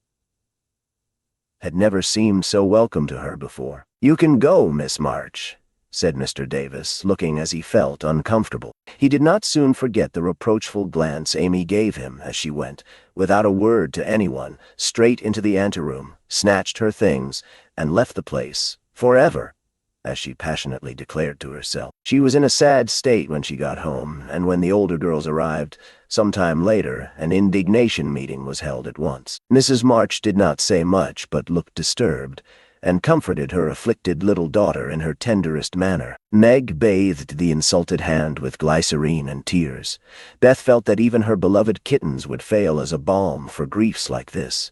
had never seemed so welcome to her before. "You can go, Miss March," said Mr. Davis, looking as he felt uncomfortable. He did not soon forget the reproachful glance Amy gave him as she went, without a word to anyone, straight into the anteroom, snatched her things, and left the place forever, as she passionately declared to herself. She was in a sad state when she got home, and when the older girls arrived, some time later, an indignation meeting was held at once. Mrs. March did not say much, but looked disturbed, and comforted her afflicted little daughter in her tenderest manner. Meg bathed the insulted hand with glycerine and tears. Beth felt that even her beloved kittens would fail as a balm for griefs like this.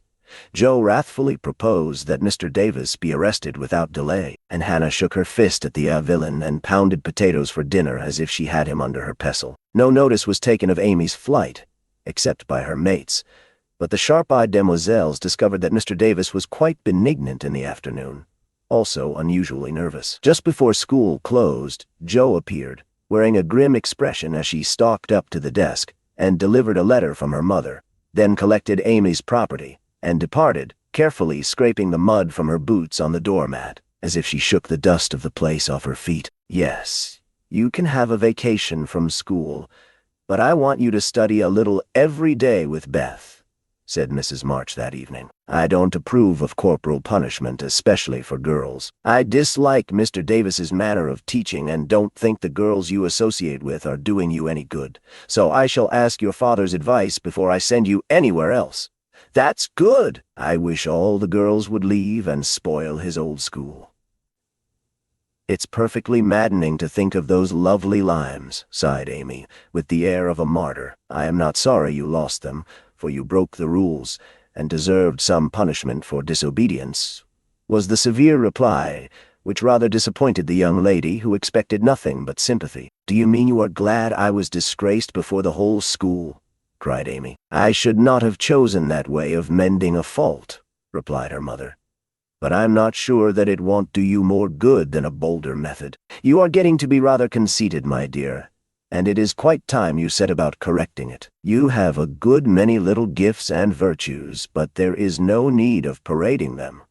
Joe wrathfully proposed that Mr. Davis be arrested without delay, and Hannah shook her fist at the villain and pounded potatoes for dinner as if she had him under her pestle. No notice was taken of Amy's flight, except by her mates, but the sharp-eyed demoiselles discovered that Mr. Davis was quite benignant in the afternoon, also unusually nervous. Just before school closed, Joe appeared, wearing a grim expression as she stalked up to the desk and delivered a letter from her mother, then collected Amy's property, and departed, carefully scraping the mud from her boots on the doormat, as if she shook the dust of the place off her feet. "Yes, you can have a vacation from school, but I want you to study a little every day with Beth," said Mrs. March that evening. "I don't approve of corporal punishment, especially for girls. I dislike Mr. Davis's manner of teaching and don't think the girls you associate with are doing you any good, so I shall ask your father's advice before I send you anywhere else." "That's good. I wish all the girls would leave and spoil his old school." "It's perfectly maddening to think of those lovely limes," sighed Amy, with the air of a martyr. "I am not sorry you lost them, for you broke the rules, and deserved some punishment for disobedience," was the severe reply, which rather disappointed the young lady, who expected nothing but sympathy. "Do you mean you are glad I was disgraced before the whole school?" cried Amy. "I should not have chosen that way of mending a fault," replied her mother. "But I'm not sure that it won't do you more good than a bolder method. You are getting to be rather conceited, my dear, and it is quite time you set about correcting it. You have a good many little gifts and virtues, but there is no need of parading them,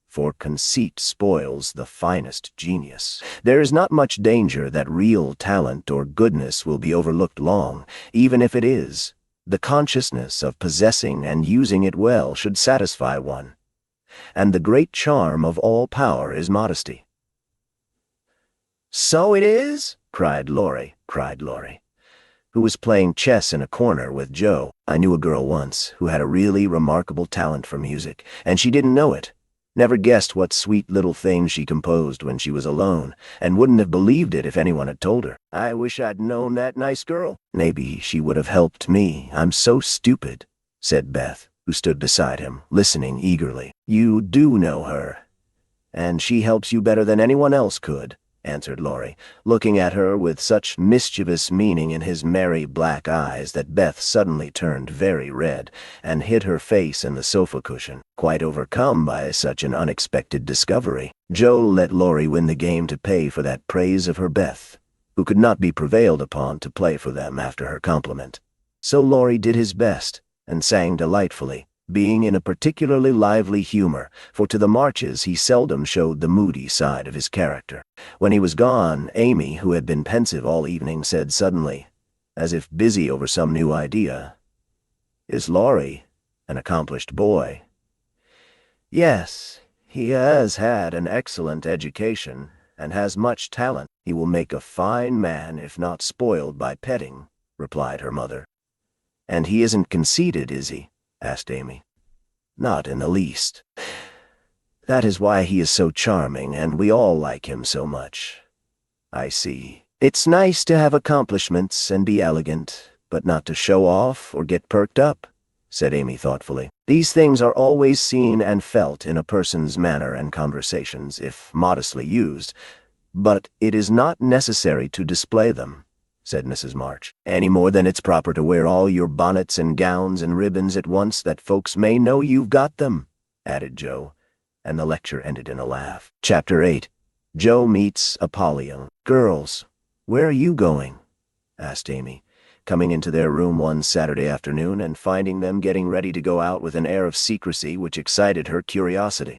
for conceit spoils the finest genius. There is not much danger that real talent or goodness will be overlooked long, even if it is. The consciousness of possessing and using it well should satisfy one, and the great charm of all power is modesty." "So it is?" cried Laurie, who was playing chess in a corner with Joe. "I knew a girl once who had a really remarkable talent for music, and she didn't know it. Never guessed what sweet little things she composed when she was alone, and wouldn't have believed it if anyone had told her. I wish I'd known that nice girl. Maybe she would have helped me. I'm so stupid," said Beth, who stood beside him, listening eagerly. "You do know her, and she helps you better than anyone else could," answered Laurie, looking at her with such mischievous meaning in his merry black eyes that Beth suddenly turned very red and hid her face in the sofa cushion, quite overcome by such an unexpected discovery. Joe let Laurie win the game to pay for that praise of her Beth, who could not be prevailed upon to play for them after her compliment. So Laurie did his best, and sang delightfully, being in a particularly lively humor, for to the Marches he seldom showed the moody side of his character. When he was gone, Amy, who had been pensive all evening, said suddenly, as if busy over some new idea, "Is Laurie an accomplished boy?" "Yes, he has had an excellent education and has much talent. He will make a fine man if not spoiled by petting," replied her mother. "And he isn't conceited, is he?" asked Amy. "Not in the least. That is why he is so charming, and we all like him so much." "I see. It's nice to have accomplishments and be elegant, but not to show off or get perked up," said Amy thoughtfully. "These things are always seen and felt in a person's manner and conversations, if modestly used, but it is not necessary to display them," said Mrs. March, "any more than it's proper to wear all your bonnets and gowns and ribbons at once that folks may know you've got them," added Joe, and the lecture ended in a laugh. Chapter 8. Joe Meets Apollyon. "Girls, where are you going?" asked Amy, coming into their room one Saturday afternoon and finding them getting ready to go out with an air of secrecy which excited her curiosity.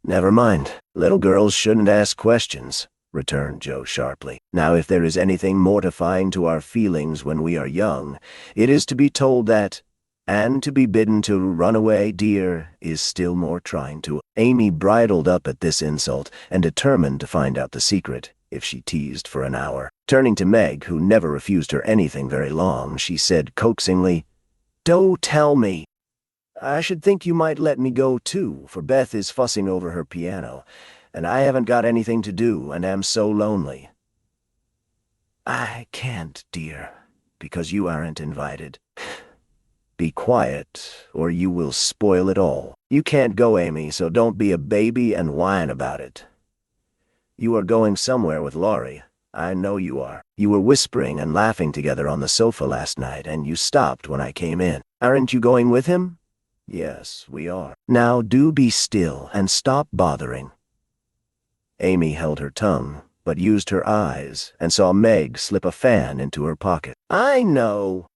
"Never mind. Little girls shouldn't ask questions," returned Joe sharply. "Now, if there is anything mortifying to our feelings when we are young, it is to be told that, and to be bidden to run away, dear, is still more trying to—" Amy bridled up at this insult and determined to find out the secret, if she teased for an hour. Turning to Meg, who never refused her anything very long, she said coaxingly, "Do tell me. I should think you might let me go too, for Beth is fussing over her piano, and I haven't got anything to do and am so lonely." "I can't, dear, because you aren't invited." "Be quiet, or you will spoil it all. You can't go, Amy, so don't be a baby and whine about it. You are going somewhere with Laurie. I know you are. You were whispering and laughing together on the sofa last night, and you stopped when I came in. Aren't you going with him?" "Yes, we are." "Now do be still and stop bothering." Amy held her tongue, but used her eyes, and saw Meg slip a fan into her pocket. I know.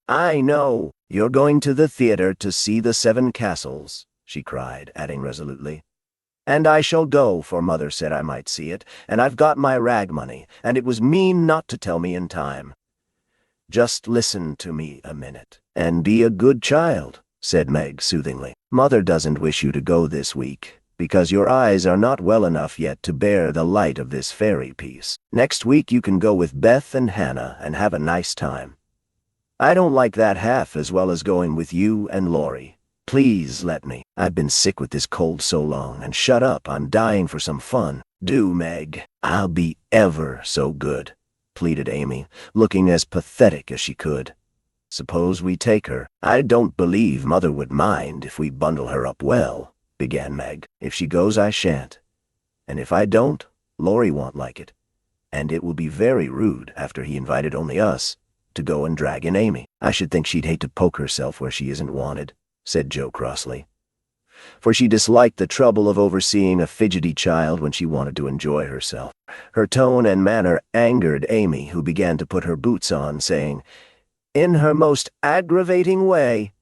You're going to the theater to see the Seven Castles," she cried, adding resolutely. "And I shall go, for Mother said I might see it, and I've got my rag money, and it was mean not to tell me in time." "Just listen to me a minute, and be a good child," said Meg soothingly. "Mother doesn't wish you to go this week, because your eyes are not well enough yet to bear the light of this fairy piece. Next week you can go with Beth and Hannah and have a nice time. I don't like that half as well as going with you and Laurie. Please let me. I've been sick with this cold so long, and shut up, I'm dying for some fun." "Do, Meg. I'll be ever so good," pleaded Amy, looking as pathetic as she could. "Suppose we take her?" "I don't believe Mother would mind if we bundle her up well," began Meg. "If she goes, I shan't. And if I don't, Laurie won't like it. And it will be very rude, after he invited only us, to go and drag in Amy." "I should think she'd hate to poke herself where she isn't wanted," said Joe crossly, for she disliked the trouble of overseeing a fidgety child when she wanted to enjoy herself. Her tone and manner angered Amy, who began to put her boots on, saying, in her most aggravating way,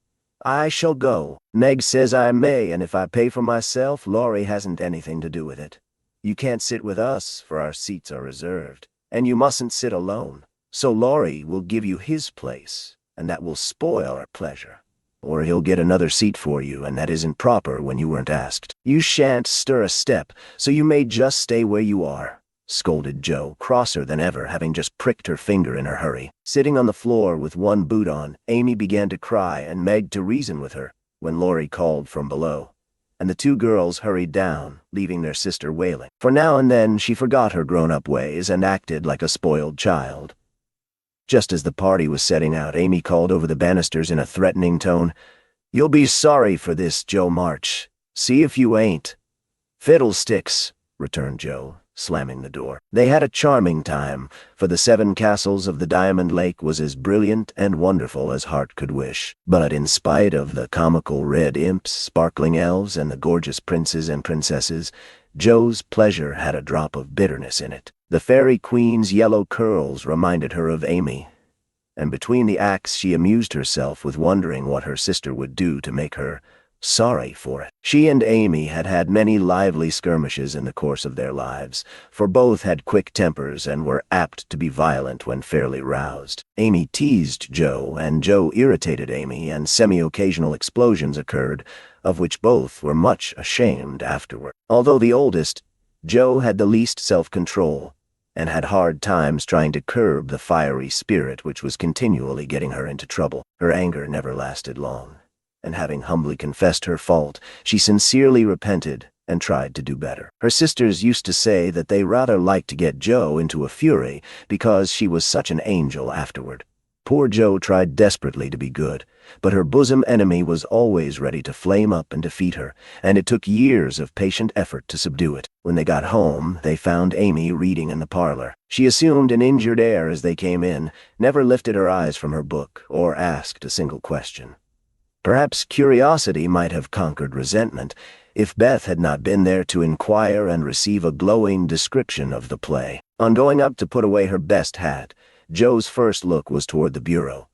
"I shall go. Meg says I may, and if I pay for myself, Laurie hasn't anything to do with it. You can't sit with us, for our seats are reserved, and you mustn't sit alone. So Laurie will give you his place, and that will spoil our pleasure. Or he'll get another seat for you, and that isn't proper when you weren't asked. You shan't stir a step, so you may just stay where you are," scolded Joe, crosser than ever, having just pricked her finger in her hurry. Sitting on the floor with one boot on, Amy began to cry and Meg to reason with her, when Laurie called from below, and the two girls hurried down, leaving their sister wailing. For now and then she forgot her grown-up ways and acted like a spoiled child. Just as the party was setting out, Amy called over the banisters in a threatening tone, "You'll be sorry for this, Joe March. See if you ain't." "Fiddlesticks," returned Joe, slamming the door. They had a charming time, for the Seven Castles of the Diamond Lake was as brilliant and wonderful as heart could wish. But in spite of the comical red imps, sparkling elves, and the gorgeous princes and princesses, Joe's pleasure had a drop of bitterness in it. The fairy queen's yellow curls reminded her of Amy, and between the acts she amused herself with wondering what her sister would do to make her sorry for it. She and Amy had had many lively skirmishes in the course of their lives, for both had quick tempers and were apt to be violent when fairly roused. Amy teased Joe, and Joe irritated Amy, and semi-occasional explosions occurred, of which both were much ashamed afterward. Although the oldest, Joe had the least self-control, and had hard times trying to curb the fiery spirit which was continually getting her into trouble. Her anger never lasted long, and having humbly confessed her fault, she sincerely repented and tried to do better. Her sisters used to say that they rather liked to get Joe into a fury because she was such an angel afterward. Poor Joe tried desperately to be good, but her bosom enemy was always ready to flame up and defeat her, and it took years of patient effort to subdue it. When they got home, they found Amy reading in the parlor. She assumed an injured air as they came in, never lifted her eyes from her book, or asked a single question. Perhaps curiosity might have conquered resentment if Beth had not been there to inquire and receive a glowing description of the play. On going up to put away her best hat, Joe's first look was toward the bureau.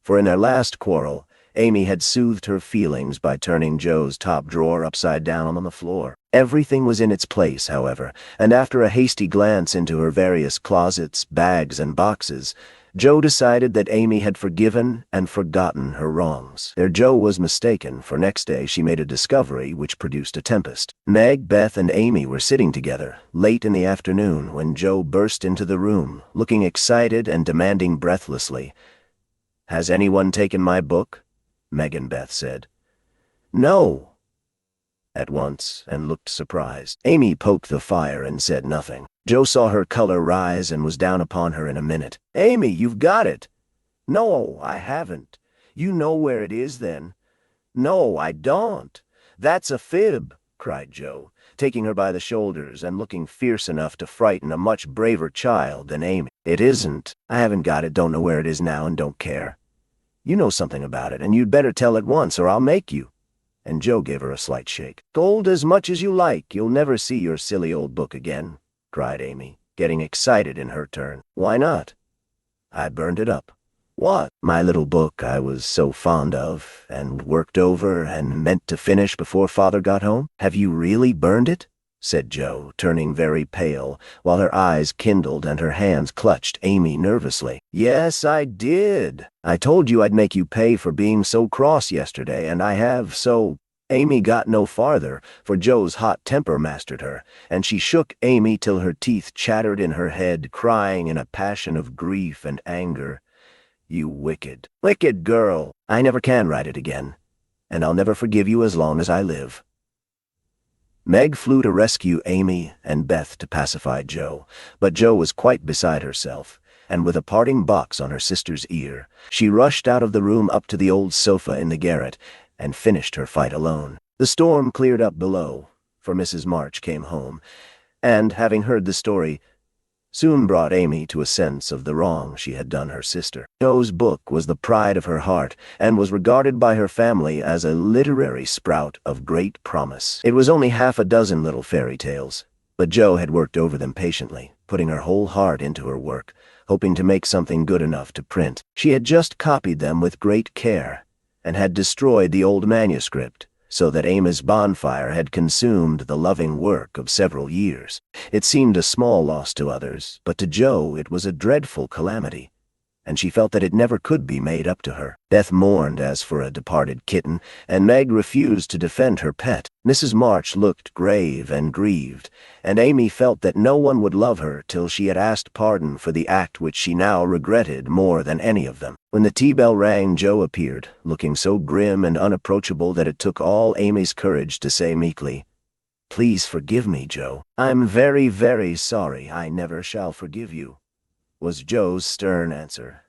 For in their last quarrel, Amy had soothed her feelings by turning Joe's top drawer upside down on the floor. Everything was in its place, however, and after a hasty glance into her various closets, bags, and boxes, Joe decided that Amy had forgiven and forgotten her wrongs. Joe was mistaken, for next day she made a discovery which produced a tempest. Meg, Beth, and Amy were sitting together, late in the afternoon, when Joe burst into the room, looking excited and demanding breathlessly, "Has anyone taken my book?" Meg and Beth said. "No," at once, and looked surprised. Amy poked the fire and said nothing. Joe saw her color rise and was down upon her in a minute. "Amy, you've got it." "No, I haven't." "You know where it is, then." "No, I don't." "That's a fib," cried Joe, taking her by the shoulders and looking fierce enough to frighten a much braver child than Amy. "It isn't. I haven't got it, don't know where it is now, and don't care. You know something about it, and you'd better tell at once, or I'll make you." And Joe gave her a slight shake. "Scold as much as you like, you'll never see your silly old book again," cried Amy, getting excited in her turn. "Why not?" "I burned it up." "What?" "My little book I was so fond of, and worked over, and meant to finish before Father got home." "Have you really burned it?" said Joe, turning very pale, while her eyes kindled and her hands clutched Amy nervously. "Yes, I did. I told you I'd make you pay for being so cross yesterday, and I have, so—" Amy got no farther, for Joe's hot temper mastered her, and she shook Amy till her teeth chattered in her head, crying in a passion of grief and anger, "You wicked, wicked girl! I never can write it again, and I'll never forgive you as long as I live." Meg flew to rescue Amy and Beth to pacify Joe, but Joe was quite beside herself, and with a parting box on her sister's ear, she rushed out of the room up to the old sofa in the garret, and finished her fight alone. The storm cleared up below, for Mrs. March came home, and, having heard the story, soon brought Amy to a sense of the wrong she had done her sister. Joe's book was the pride of her heart, and was regarded by her family as a literary sprout of great promise. It was only half a dozen little fairy tales, but Joe had worked over them patiently, putting her whole heart into her work, hoping to make something good enough to print. She had just copied them with great care, and had destroyed the old manuscript, so that Amy's bonfire had consumed the loving work of several years. It seemed a small loss to others, but to Joe it was a dreadful calamity, and she felt that it never could be made up to her. Beth mourned as for a departed kitten, and Meg refused to defend her pet. Mrs. March looked grave and grieved, and Amy felt that no one would love her till she had asked pardon for the act which she now regretted more than any of them. When the tea bell rang, Joe appeared, looking so grim and unapproachable that it took all Amy's courage to say meekly, "Please forgive me, Joe." "I'm very, very sorry. I never shall forgive you," was Joe's stern answer,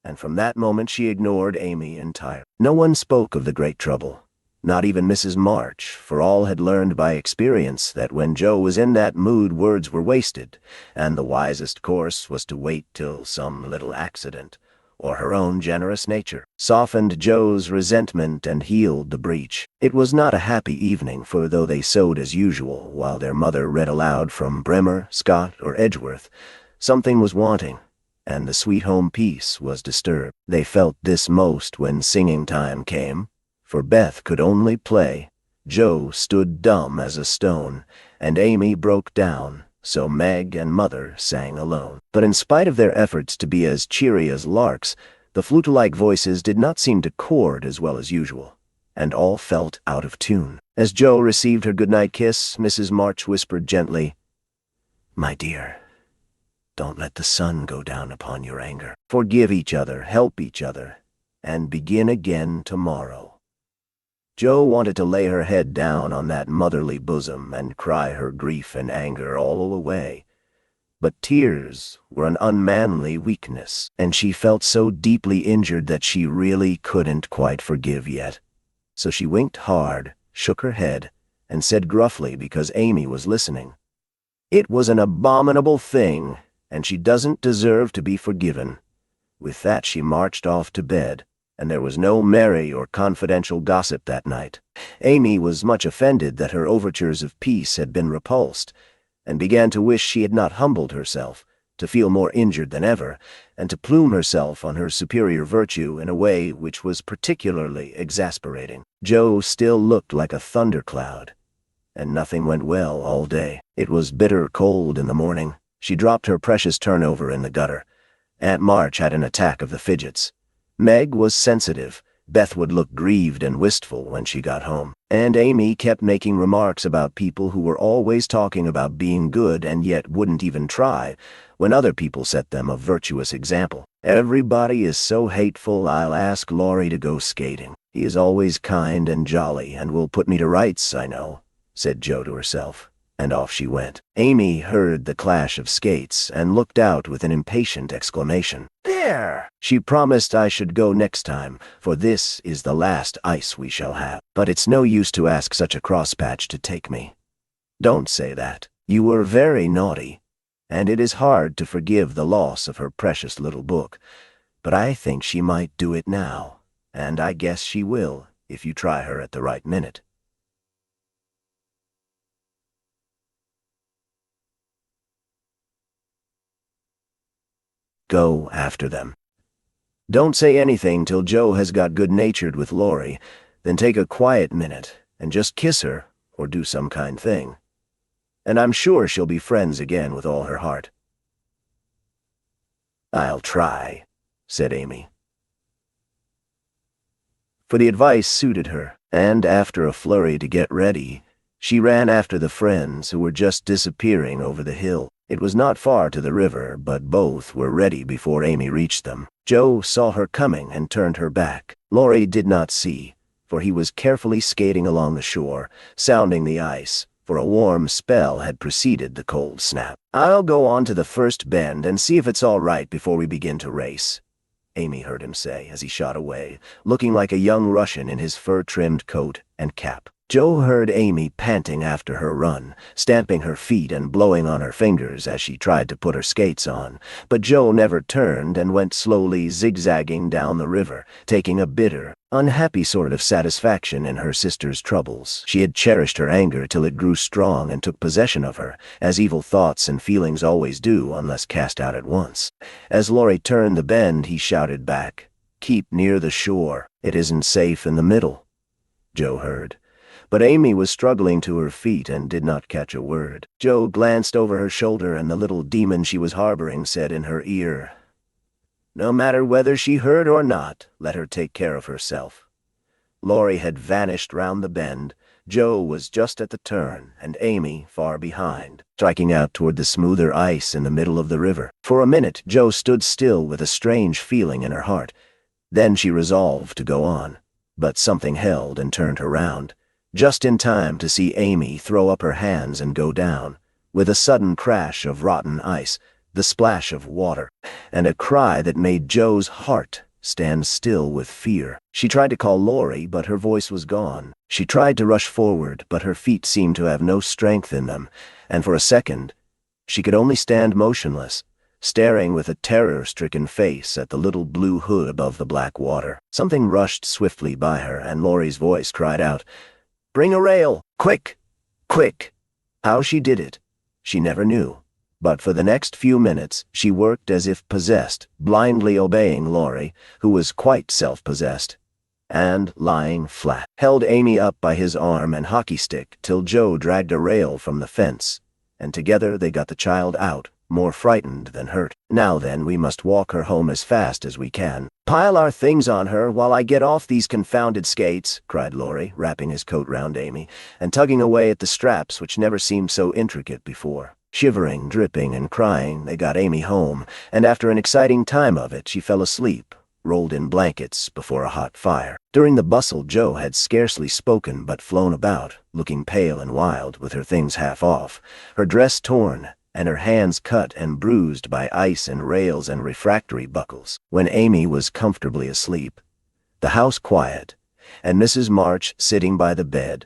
and from that moment she ignored Amy entirely. No one spoke of the great trouble, not even Mrs. March, for all had learned by experience that when Joe was in that mood words were wasted, and the wisest course was to wait till some little accident, or her own generous nature, softened Joe's resentment and healed the breach. It was not a happy evening, for though they sewed as usual, while their mother read aloud from Bremer, Scott, or Edgeworth, something was wanting, and the sweet home peace was disturbed. They felt this most when singing time came, for Beth could only play, Joe stood dumb as a stone, and Amy broke down, so Meg and Mother sang alone. But in spite of their efforts to be as cheery as larks, the flute-like voices did not seem to chord as well as usual, and all felt out of tune. As Joe received her goodnight kiss, Mrs. March whispered gently, "My dear, don't let the sun go down upon your anger. Forgive each other, help each other, and begin again tomorrow." Joe wanted to lay her head down on that motherly bosom and cry her grief and anger all away. But tears were an unmanly weakness, and she felt so deeply injured that she really couldn't quite forgive yet. So she winked hard, shook her head, and said gruffly, because Amy was listening, "It was an abominable thing, and she doesn't deserve to be forgiven." With that she marched off to bed, and there was no merry or confidential gossip that night. Amy was much offended that her overtures of peace had been repulsed, and began to wish she had not humbled herself, to feel more injured than ever, and to plume herself on her superior virtue in a way which was particularly exasperating. Joe still looked like a thundercloud, and nothing went well all day. It was bitter cold in the morning. She dropped her precious turnover in the gutter. Aunt March had an attack of the fidgets. Meg was sensitive. Beth would look grieved and wistful when she got home. And Amy kept making remarks about people who were always talking about being good and yet wouldn't even try, when other people set them a virtuous example. "Everybody is so hateful, I'll ask Laurie to go skating. He is always kind and jolly and will put me to rights, I know," said Jo to herself, and off she went. Amy heard the clash of skates and looked out with an impatient exclamation. "There! She promised I should go next time, for this is the last ice we shall have. But it's no use to ask such a crosspatch to take me." "Don't say that. You were very naughty, and it is hard to forgive the loss of her precious little book. But I think she might do it now, and I guess she will, if you try her at the right minute." Go after them. Don't say anything till Jo has got good-natured with Laurie, then take a quiet minute and just kiss her or do some kind thing. And I'm sure she'll be friends again with all her heart. "I'll try," said Amy. For the advice suited her, and after a flurry to get ready, she ran after the friends who were just disappearing over the hill. It was not far to the river, but both were ready before Amy reached them. Jo saw her coming and turned her back. Laurie did not see, for he was carefully skating along the shore, sounding the ice, for a warm spell had preceded the cold snap. "I'll go on to the first bend and see if it's all right before we begin to race," Amy heard him say as he shot away, looking like a young Russian in his fur-trimmed coat and cap. Jo heard Amy panting after her run, stamping her feet and blowing on her fingers as she tried to put her skates on, but Jo never turned and went slowly zigzagging down the river, taking a bitter, unhappy sort of satisfaction in her sister's troubles. She had cherished her anger till it grew strong and took possession of her, as evil thoughts and feelings always do unless cast out at once. As Laurie turned the bend, he shouted back, "Keep near the shore. It isn't safe in the middle." Jo heard. But Amy was struggling to her feet and did not catch a word. Jo glanced over her shoulder, and the little demon she was harboring said in her ear, "No matter whether she heard or not, let her take care of herself." Laurie had vanished round the bend. Jo was just at the turn, and Amy far behind, striking out toward the smoother ice in the middle of the river. For a minute Jo stood still with a strange feeling in her heart. Then she resolved to go on, but something held and turned her round, just in time to see Amy throw up her hands and go down, with a sudden crash of rotten ice, the splash of water, and a cry that made Jo's heart stand still with fear. She tried to call Laurie, but her voice was gone. She tried to rush forward, but her feet seemed to have no strength in them, and for a second she could only stand motionless, staring with a terror-stricken face at the little blue hood above the black water. Something rushed swiftly by her, and Laurie's voice cried out, "Bring a rail! Quick! Quick!" How she did it, she never knew, But for the next few minutes, she worked as if possessed, blindly obeying Laurie, who was quite self-possessed, and, lying flat, held Amy up by his arm and hockey stick till Joe dragged a rail from the fence, and together they got the child out, more frightened than hurt. "Now then, we must walk her home as fast as we can. Pile our things on her while I get off these confounded skates," cried Laurie, wrapping his coat round Amy, and tugging away at the straps which never seemed so intricate before. Shivering, dripping, and crying, they got Amy home, and after an exciting time of it, she fell asleep, rolled in blankets before a hot fire. During the bustle, Joe had scarcely spoken but flown about, looking pale and wild, with her things half off, her dress torn, and her hands cut and bruised by ice and rails and refractory buckles. When Amy was comfortably asleep, the house quiet, and Mrs. March sitting by the bed,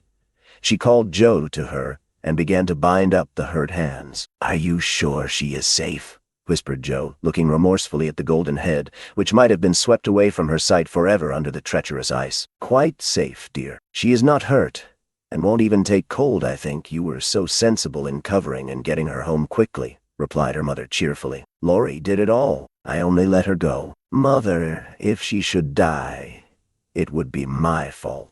she called Joe to her and began to bind up the hurt hands. "Are you sure she is safe?" whispered Joe, looking remorsefully at the golden head, which might have been swept away from her sight forever under the treacherous ice. "Quite safe, dear. She is not hurt, and won't even take cold, I think. You were so sensible in covering and getting her home quickly," replied her mother cheerfully. "Laurie did it all. I only let her go. Mother, if she should die, it would be my fault."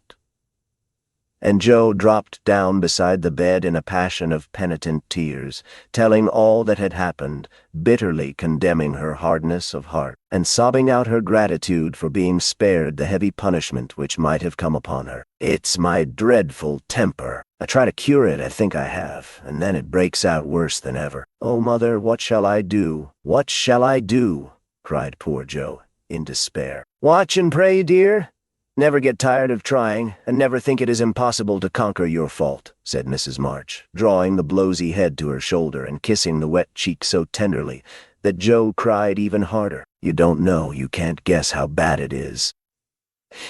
And Joe dropped down beside the bed in a passion of penitent tears, telling all that had happened, bitterly condemning her hardness of heart, and sobbing out her gratitude for being spared the heavy punishment which might have come upon her. "It's my dreadful temper. I try to cure it, I think I have, and then it breaks out worse than ever. Oh, Mother, what shall I do? What shall I do?" cried poor Joe, in despair. "Watch and pray, dear. Never get tired of trying, and never think it is impossible to conquer your fault," said Mrs. March, drawing the blowsy head to her shoulder and kissing the wet cheek so tenderly that Joe cried even harder. "You don't know, you can't guess how bad it is.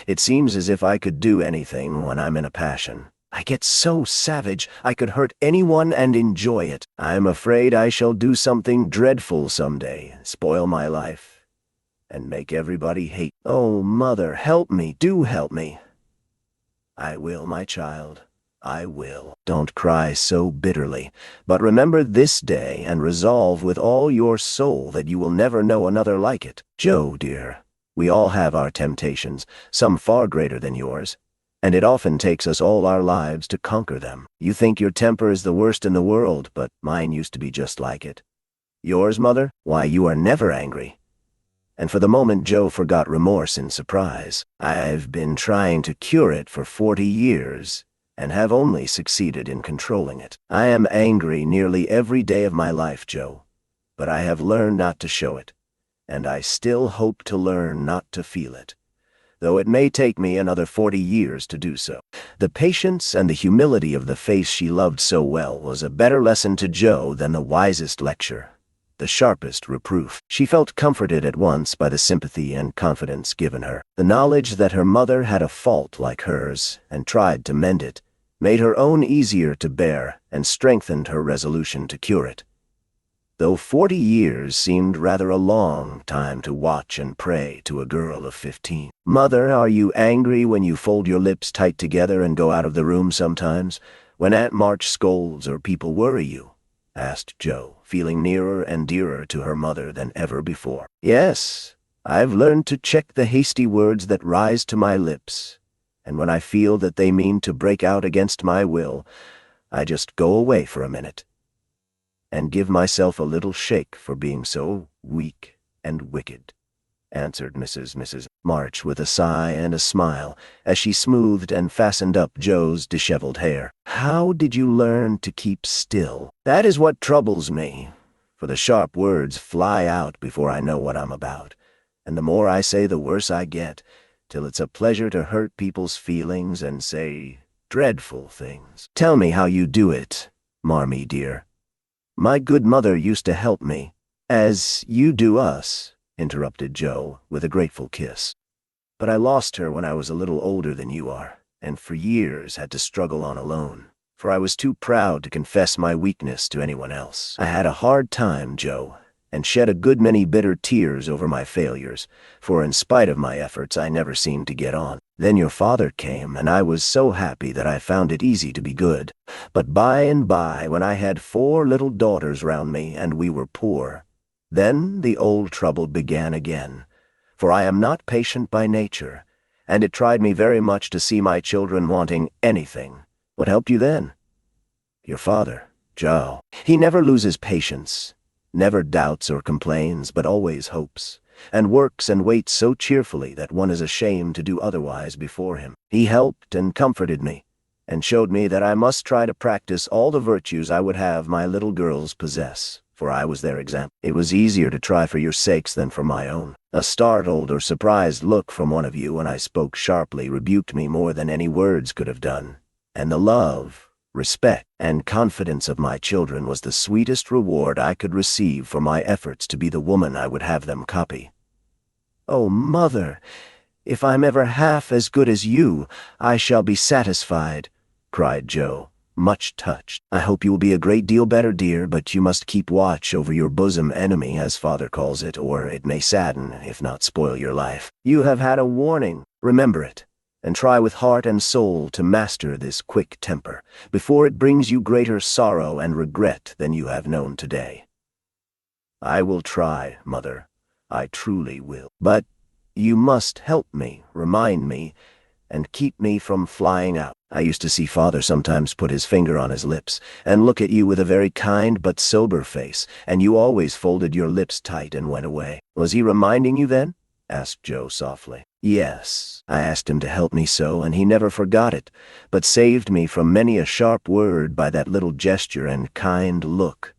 It seems as if I could do anything when I'm in a passion. I get so savage I could hurt anyone and enjoy it. I'm afraid I shall do something dreadful someday, spoil my life, and make everybody hate. Oh, Mother, help me, do help me." "I will, my child, I will. Don't cry so bitterly, but remember this day and resolve with all your soul that you will never know another like it. Joe, dear, we all have our temptations, some far greater than yours, and it often takes us all our lives to conquer them. You think your temper is the worst in the world, but mine used to be just like it. Yours, Mother? Why, you are never angry." And for the moment Joe forgot remorse in surprise. "I've been trying to cure it for 40 years, and have only succeeded in controlling it. I am angry nearly every day of my life, Joe, but I have learned not to show it, and I still hope to learn not to feel it, though it may take me another 40 years to do so." The patience and the humility of the face she loved so well was a better lesson to Joe than the wisest lecture, the sharpest reproof. She felt comforted at once by the sympathy and confidence given her. The knowledge that her mother had a fault like hers, and tried to mend it, made her own easier to bear, and strengthened her resolution to cure it. Though 40 years seemed rather a long time to watch and pray to a girl of 15. "Mother, are you angry when you fold your lips tight together and go out of the room sometimes, when Aunt March scolds or people worry you?" asked Joe, feeling nearer and dearer to her mother than ever before. "Yes, I've learned to check the hasty words that rise to my lips, and when I feel that they mean to break out against my will, I just go away for a minute, and give myself a little shake for being so weak and wicked," answered Mrs. March with a sigh and a smile, as she smoothed and fastened up Joe's disheveled hair. "How did you learn to keep still? That is what troubles me, for the sharp words fly out before I know what I'm about, and the more I say the worse I get, till it's a pleasure to hurt people's feelings and say dreadful things. Tell me how you do it, Marmee dear. My good mother used to help me, as you do us," interrupted Joe, with a grateful kiss. "But I lost her when I was a little older than you are, and for years had to struggle on alone, for I was too proud to confess my weakness to anyone else. I had a hard time, Joe, and shed a good many bitter tears over my failures, for in spite of my efforts I never seemed to get on. Then your father came, and I was so happy that I found it easy to be good. But by and by, when I had 4 little daughters round me, and we were poor, then the old trouble began again. For I am not patient by nature, and it tried me very much to see my children wanting anything. What helped you then? Your father, Joe. He never loses patience, never doubts or complains, but always hopes, and works and waits so cheerfully that one is ashamed to do otherwise before him. He helped and comforted me, and showed me that I must try to practice all the virtues I would have my little girls possess, for I was their example. It was easier to try for your sakes than for my own. A startled or surprised look from one of you when I spoke sharply rebuked me more than any words could have done, and the love, respect, and confidence of my children was the sweetest reward I could receive for my efforts to be the woman I would have them copy. "Oh, Mother, if I'm ever half as good as you, I shall be satisfied," cried Joe, much touched. "I hope you will be a great deal better, dear, but you must keep watch over your bosom enemy, as Father calls it, or it may sadden, if not spoil your life. You have had a warning, remember it, and try with heart and soul to master this quick temper, before it brings you greater sorrow and regret than you have known today." "I will try, Mother, I truly will. But you must help me, remind me, and keep me from flying out. I used to see Father sometimes put his finger on his lips, and look at you with a very kind but sober face, and you always folded your lips tight and went away." "Was he reminding you then?" asked Joe softly. "Yes, I asked him to help me so, and he never forgot it, but saved me from many a sharp word by that little gesture and kind look."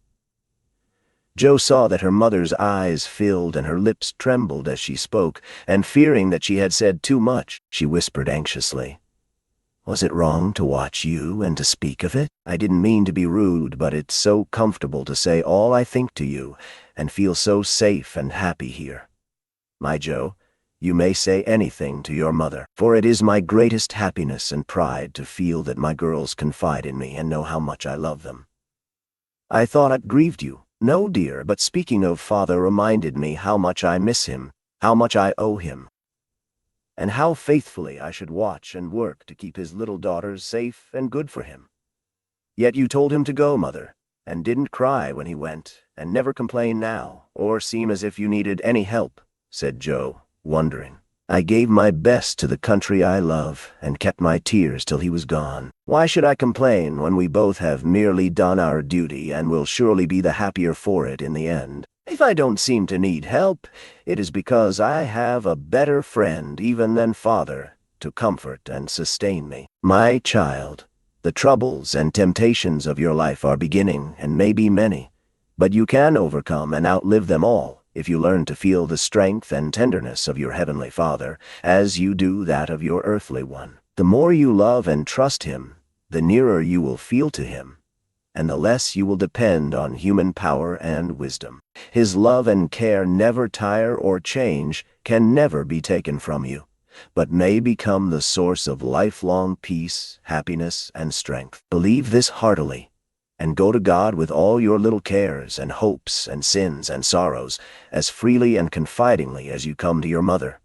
Joe saw that her mother's eyes filled and her lips trembled as she spoke, and fearing that she had said too much, she whispered anxiously, "Was it wrong to watch you and to speak of it? I didn't mean to be rude, but it's so comfortable to say all I think to you, and feel so safe and happy here. My Joe, you may say anything to your mother, for it is my greatest happiness and pride to feel that my girls confide in me and know how much I love them." "I thought it grieved you." "No, dear, but speaking of Father reminded me how much I miss him, how much I owe him, and how faithfully I should watch and work to keep his little daughters safe and good for him." "Yet you told him to go, Mother, and didn't cry when he went, and never complain now, or seem as if you needed any help," said Joe, wondering. "I gave my best to the country I love, and kept my tears till he was gone. Why should I complain when we both have merely done our duty and will surely be the happier for it in the end? If I don't seem to need help, it is because I have a better friend even than Father to comfort and sustain me. My child, the troubles and temptations of your life are beginning and may be many, but you can overcome and outlive them all if you learn to feel the strength and tenderness of your heavenly Father as you do that of your earthly one. The more you love and trust him, the nearer you will feel to him, and the less you will depend on human power and wisdom. His love and care never tire or change, can never be taken from you, but may become the source of lifelong peace, happiness, and strength. Believe this heartily, and go to God with all your little cares and hopes and sins and sorrows as freely and confidingly as you come to your mother."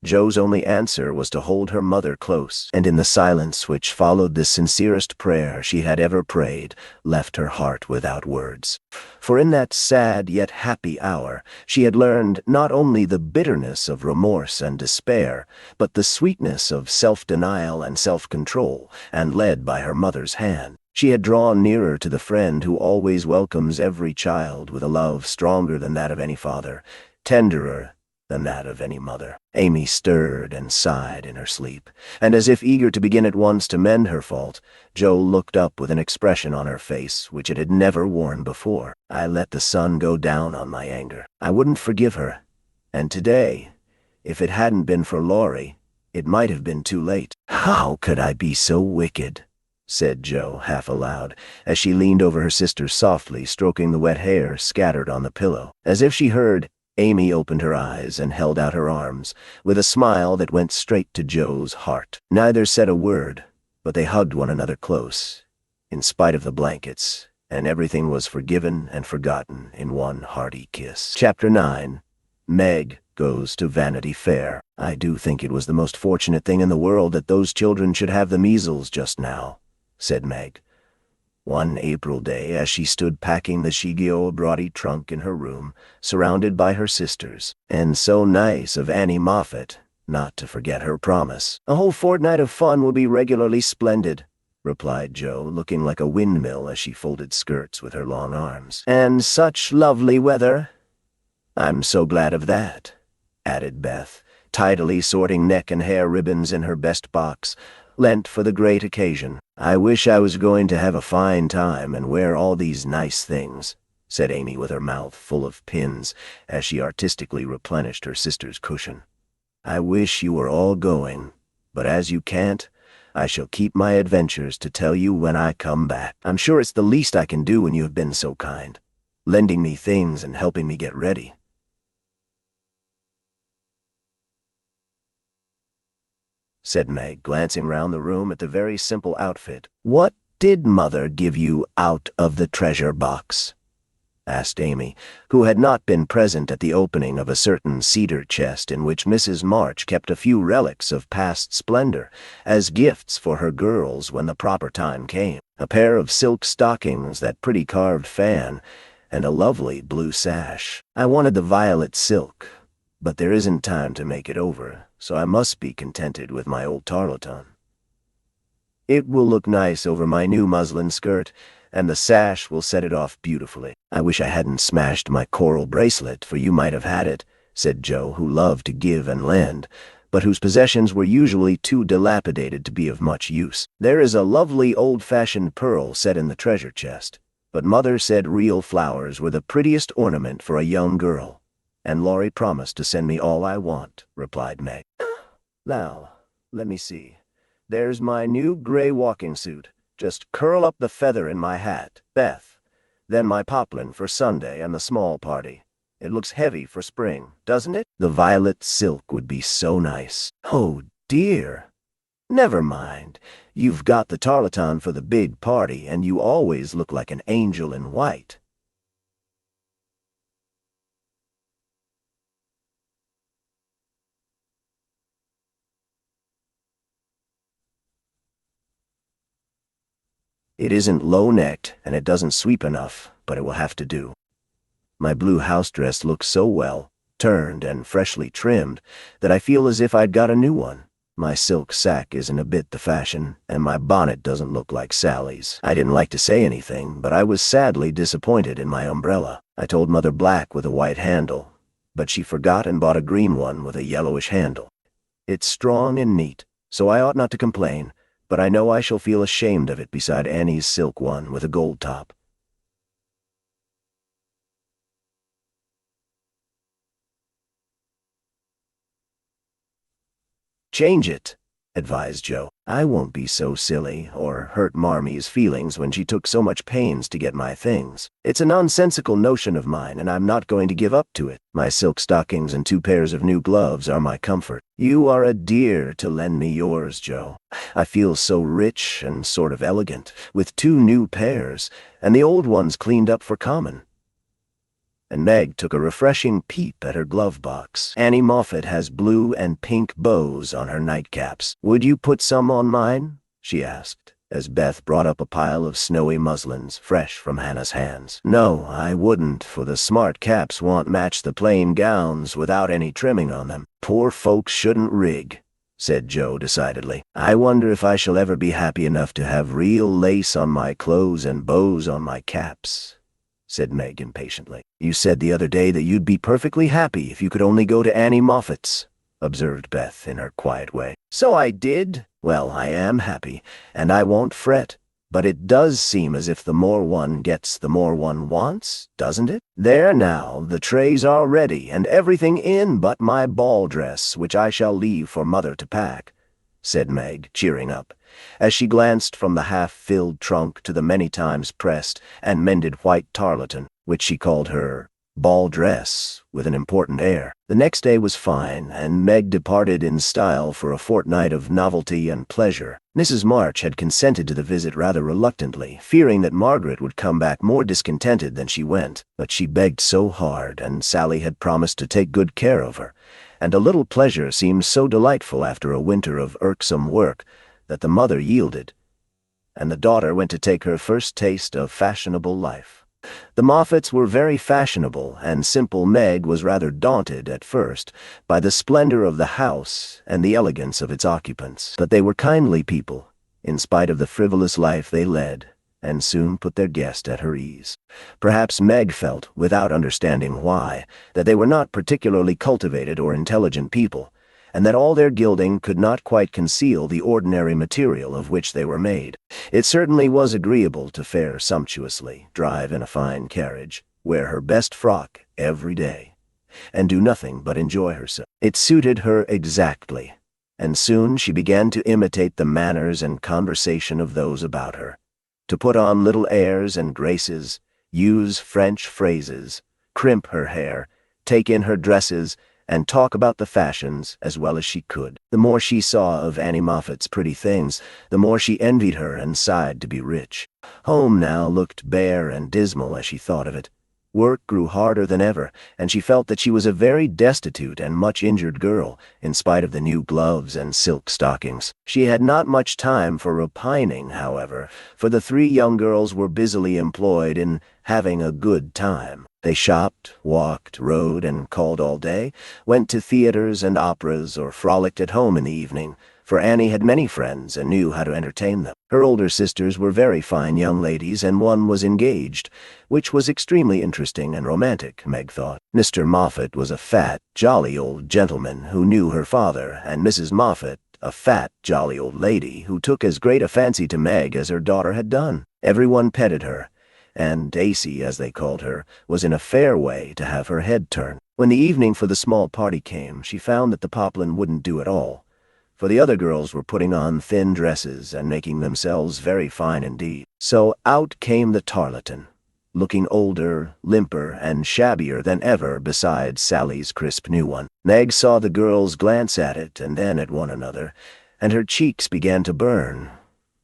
Joe's only answer was to hold her mother close, and in the silence which followed the sincerest prayer she had ever prayed, left her heart without words. For in that sad yet happy hour she had learned not only the bitterness of remorse and despair, but the sweetness of self-denial and self-control, and led by her mother's hand, she had drawn nearer to the friend who always welcomes every child with a love stronger than that of any father, tenderer than that of any mother. Amy stirred and sighed in her sleep, and as if eager to begin at once to mend her fault, Joe looked up with an expression on her face which it had never worn before. "I let the sun go down on my anger. I wouldn't forgive her, and today, if it hadn't been for Laurie, it might have been too late. How could I be so wicked?" said Joe, half aloud, as she leaned over her sister softly, stroking the wet hair scattered on the pillow. As if she heard, Amy opened her eyes and held out her arms, with a smile that went straight to Joe's heart. Neither said a word, but they hugged one another close, in spite of the blankets, and everything was forgiven and forgotten in one hearty kiss. Chapter 9. Meg goes to Vanity Fair. I do think it was the most fortunate thing in the world that those children should have the measles just now," said Meg. One April day, as she stood packing the Shigeo Brody trunk in her room, surrounded by her sisters, and so nice of Annie Moffat not to forget her promise. "A whole fortnight of fun will be regularly splendid," replied Jo, looking like a windmill as she folded skirts with her long arms. "And such lovely weather." "I'm so glad of that," added Beth, tidily sorting neck and hair ribbons in her best box, lent for the great occasion. "I wish I was going to have a fine time and wear all these nice things," said Amy with her mouth full of pins as she artistically replenished her sister's cushion. "I wish you were all going, but as you can't, I shall keep my adventures to tell you when I come back. I'm sure it's the least I can do when you have been so kind, lending me things and helping me get ready." said Meg, glancing round the room at the very simple outfit. "What did Mother give you out of the treasure box?" asked Amy, who had not been present at the opening of a certain cedar chest in which Mrs. March kept a few relics of past splendor as gifts for her girls when the proper time came. A pair of silk stockings, that pretty carved fan, and a lovely blue sash. "I wanted the violet silk, but there isn't time to make it over, so I must be contented with my old tarlatan. It will look nice over my new muslin skirt, and the sash will set it off beautifully. I wish I hadn't smashed my coral bracelet, for you might have had it," said Jo, who loved to give and lend, but whose possessions were usually too dilapidated to be of much use. "There is a lovely old-fashioned pearl set in the treasure chest, but Mother said real flowers were the prettiest ornament for a young girl, and Laurie promised to send me all I want," replied Meg. "Now, let me see. There's my new gray walking suit. Just curl up the feather in my hat, Beth. Then my poplin for Sunday and the small party. It looks heavy for spring, doesn't it? The violet silk would be so nice." "Oh, dear. Never mind. You've got the tarlatan for the big party, and you always look like an angel in white." "It isn't low-necked, and it doesn't sweep enough, but it will have to do. My blue house dress looks so well, turned and freshly trimmed, that I feel as if I'd got a new one. My silk sack isn't a bit the fashion, and my bonnet doesn't look like Sally's." I didn't like to say anything, but I was sadly disappointed in my umbrella. I told Mother black with a white handle, but she forgot and bought a green one with a yellowish handle. It's strong and neat, so I ought not to complain, but I know I shall feel ashamed of it beside Annie's silk one with a gold top. "Change it," advised Jo. "I won't be so silly or hurt Marmie's feelings when she took so much pains to get my things. It's a nonsensical notion of mine, and I'm not going to give up to it. My silk stockings and 2 pairs of new gloves are my comfort. You are a dear to lend me yours, Jo. I feel so rich and sort of elegant, with 2 new pairs, and the old ones cleaned up for common." And Meg took a refreshing peep at her glove box. "Annie Moffat has blue and pink bows on her nightcaps. Would you put some on mine?" she asked, as Beth brought up a pile of snowy muslins, fresh from Hannah's hands. "No, I wouldn't, for the smart caps won't match the plain gowns without any trimming on them. Poor folks shouldn't rig," said Jo decidedly. "I wonder if I shall ever be happy enough to have real lace on my clothes and bows on my caps," said Meg impatiently. "You said the other day that you'd be perfectly happy if you could only go to Annie Moffat's," observed Beth in her quiet way. "So I did. Well, I am happy, and I won't fret. But it does seem as if the more one gets, the more one wants, doesn't it? There now, the trays are ready, and everything in but my ball dress, which I shall leave for Mother to pack," said Meg, cheering up, as she glanced from the half-filled trunk to the many times pressed and mended white tarlatan, which she called her ball dress with an important air. The next day was fine, and Meg departed in style for a fortnight of novelty and pleasure. Mrs. March had consented to the visit rather reluctantly, fearing that Margaret would come back more discontented than she went, but she begged so hard, and Sally had promised to take good care of her, and a little pleasure seemed so delightful after a winter of irksome work that the mother yielded, and the daughter went to take her first taste of fashionable life. The Moffats were very fashionable, and simple Meg was rather daunted at first by the splendor of the house and the elegance of its occupants. But they were kindly people, in spite of the frivolous life they led, and soon put their guest at her ease. Perhaps Meg felt, without understanding why, that they were not particularly cultivated or intelligent people, and that all their gilding could not quite conceal the ordinary material of which they were made. It certainly was agreeable to fare sumptuously, drive in a fine carriage, wear her best frock every day, and do nothing but enjoy herself. It suited her exactly, and soon she began to imitate the manners and conversation of those about her, to put on little airs and graces, use French phrases, crimp her hair, take in her dresses, and talk about the fashions as well as she could. The more she saw of Annie Moffat's pretty things, the more she envied her and sighed to be rich. Home now looked bare and dismal as she thought of it. Work grew harder than ever, and she felt that she was a very destitute and much injured girl, in spite of the new gloves and silk stockings. She had not much time for repining, however, for the three young girls were busily employed in having a good time. They shopped, walked, rode, and called all day, went to theaters and operas, or frolicked at home in the evening, for Annie had many friends and knew how to entertain them. Her older sisters were very fine young ladies, and one was engaged, which was extremely interesting and romantic, Meg thought. Mr. Moffat was a fat, jolly old gentleman who knew her father, and Mrs. Moffat a fat, jolly old lady who took as great a fancy to Meg as her daughter had done. Everyone petted her, and Daisy, as they called her, was in a fair way to have her head turned. When the evening for the small party came, she found that the poplin wouldn't do at all, for the other girls were putting on thin dresses and making themselves very fine indeed. So out came the tarletan, looking older, limper, and shabbier than ever beside Sally's crisp new one. Meg saw the girls glance at it and then at one another, and her cheeks began to burn,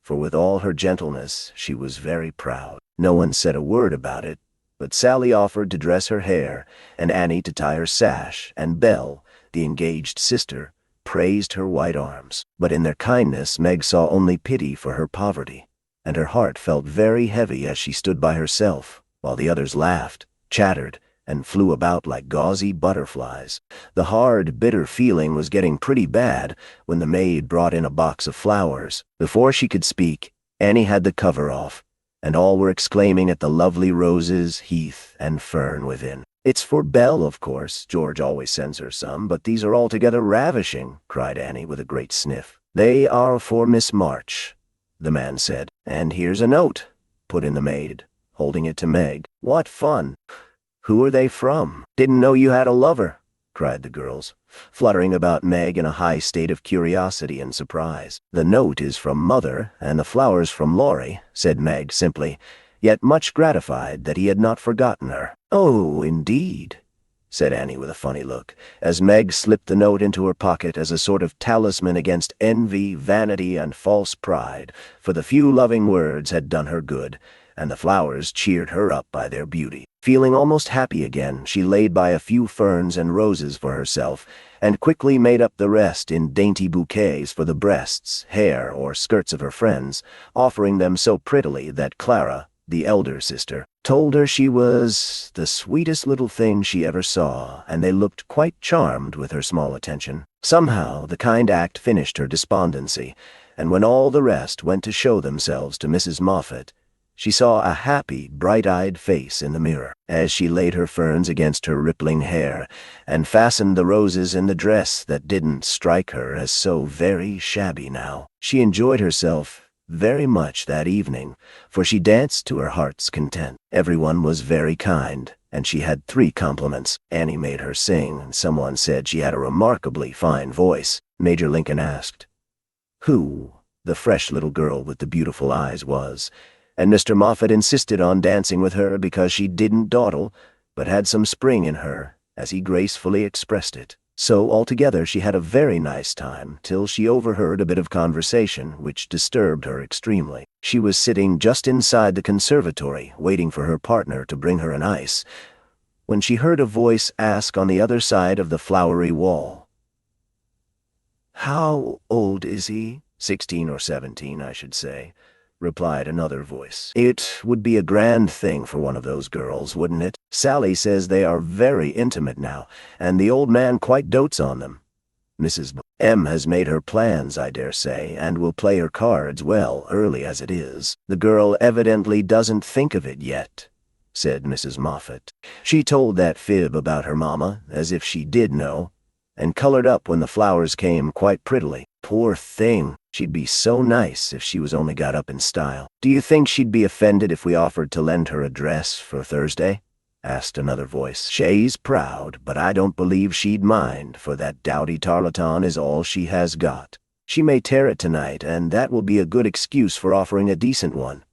for with all her gentleness she was very proud. No one said a word about it, but Sally offered to dress her hair, and Annie to tie her sash, and Belle, the engaged sister, praised her white arms. But in their kindness Meg saw only pity for her poverty, and her heart felt very heavy as she stood by herself, while the others laughed, chattered, and flew about like gauzy butterflies. The hard, bitter feeling was getting pretty bad when the maid brought in a box of flowers. Before she could speak, Annie had the cover off, and all were exclaiming at the lovely roses, heath, and fern within. "It's for Belle, of course. George always sends her some, but these are altogether ravishing," cried Annie with a great sniff. "They are for Miss March," the man said. "And here's a note," put in the maid, holding it to Meg. "What fun! Who are they from?" "Didn't know you had a lover," cried the girls, fluttering about Meg in a high state of curiosity and surprise. "The note is from Mother, and the flowers from Laurie," said Meg simply, yet much gratified that he had not forgotten her. "Oh, indeed," said Annie with a funny look, as Meg slipped the note into her pocket as a sort of talisman against envy, vanity, and false pride, for the few loving words had done her good, and the flowers cheered her up by their beauty. Feeling almost happy again, she laid by a few ferns and roses for herself, and quickly made up the rest in dainty bouquets for the breasts, hair, or skirts of her friends, offering them so prettily that Clara, the elder sister, told her she was the sweetest little thing she ever saw, and they looked quite charmed with her small attention. Somehow the kind act finished her despondency, and when all the rest went to show themselves to Mrs. Moffat, she saw a happy, bright-eyed face in the mirror. As she laid her ferns against her rippling hair, and fastened the roses in the dress that didn't strike her as so very shabby now, she enjoyed herself very much that evening, for she danced to her heart's content. Everyone was very kind, and she had 3 compliments. Annie made her sing, and someone said she had a remarkably fine voice. Major Lincoln asked who the fresh little girl with the beautiful eyes was, and Mr. Moffat insisted on dancing with her because she didn't dawdle, but had some spring in her, as he gracefully expressed it. So altogether she had a very nice time, till she overheard a bit of conversation which disturbed her extremely. She was sitting just inside the conservatory, waiting for her partner to bring her an ice, when she heard a voice ask on the other side of the flowery wall, "How old is he?" 16 or 17, I should say, replied another voice. "It would be a grand thing for one of those girls, wouldn't it? Sally says they are very intimate now, and the old man quite dotes on them. Mrs. M has made her plans, I dare say, and will play her cards well, early as it is. The girl evidently doesn't think of it yet," said Mrs. Moffat. She told that fib about her mamma, as if she did know, and colored up when the flowers came quite prettily. Poor thing, she'd be so nice if she was only got up in style. "Do you think she'd be offended if we offered to lend her a dress for Thursday?" asked another voice. "She's proud, but I don't believe she'd mind, for that dowdy tarlatan is all she has got. She may tear it tonight, and that will be a good excuse for offering a decent one."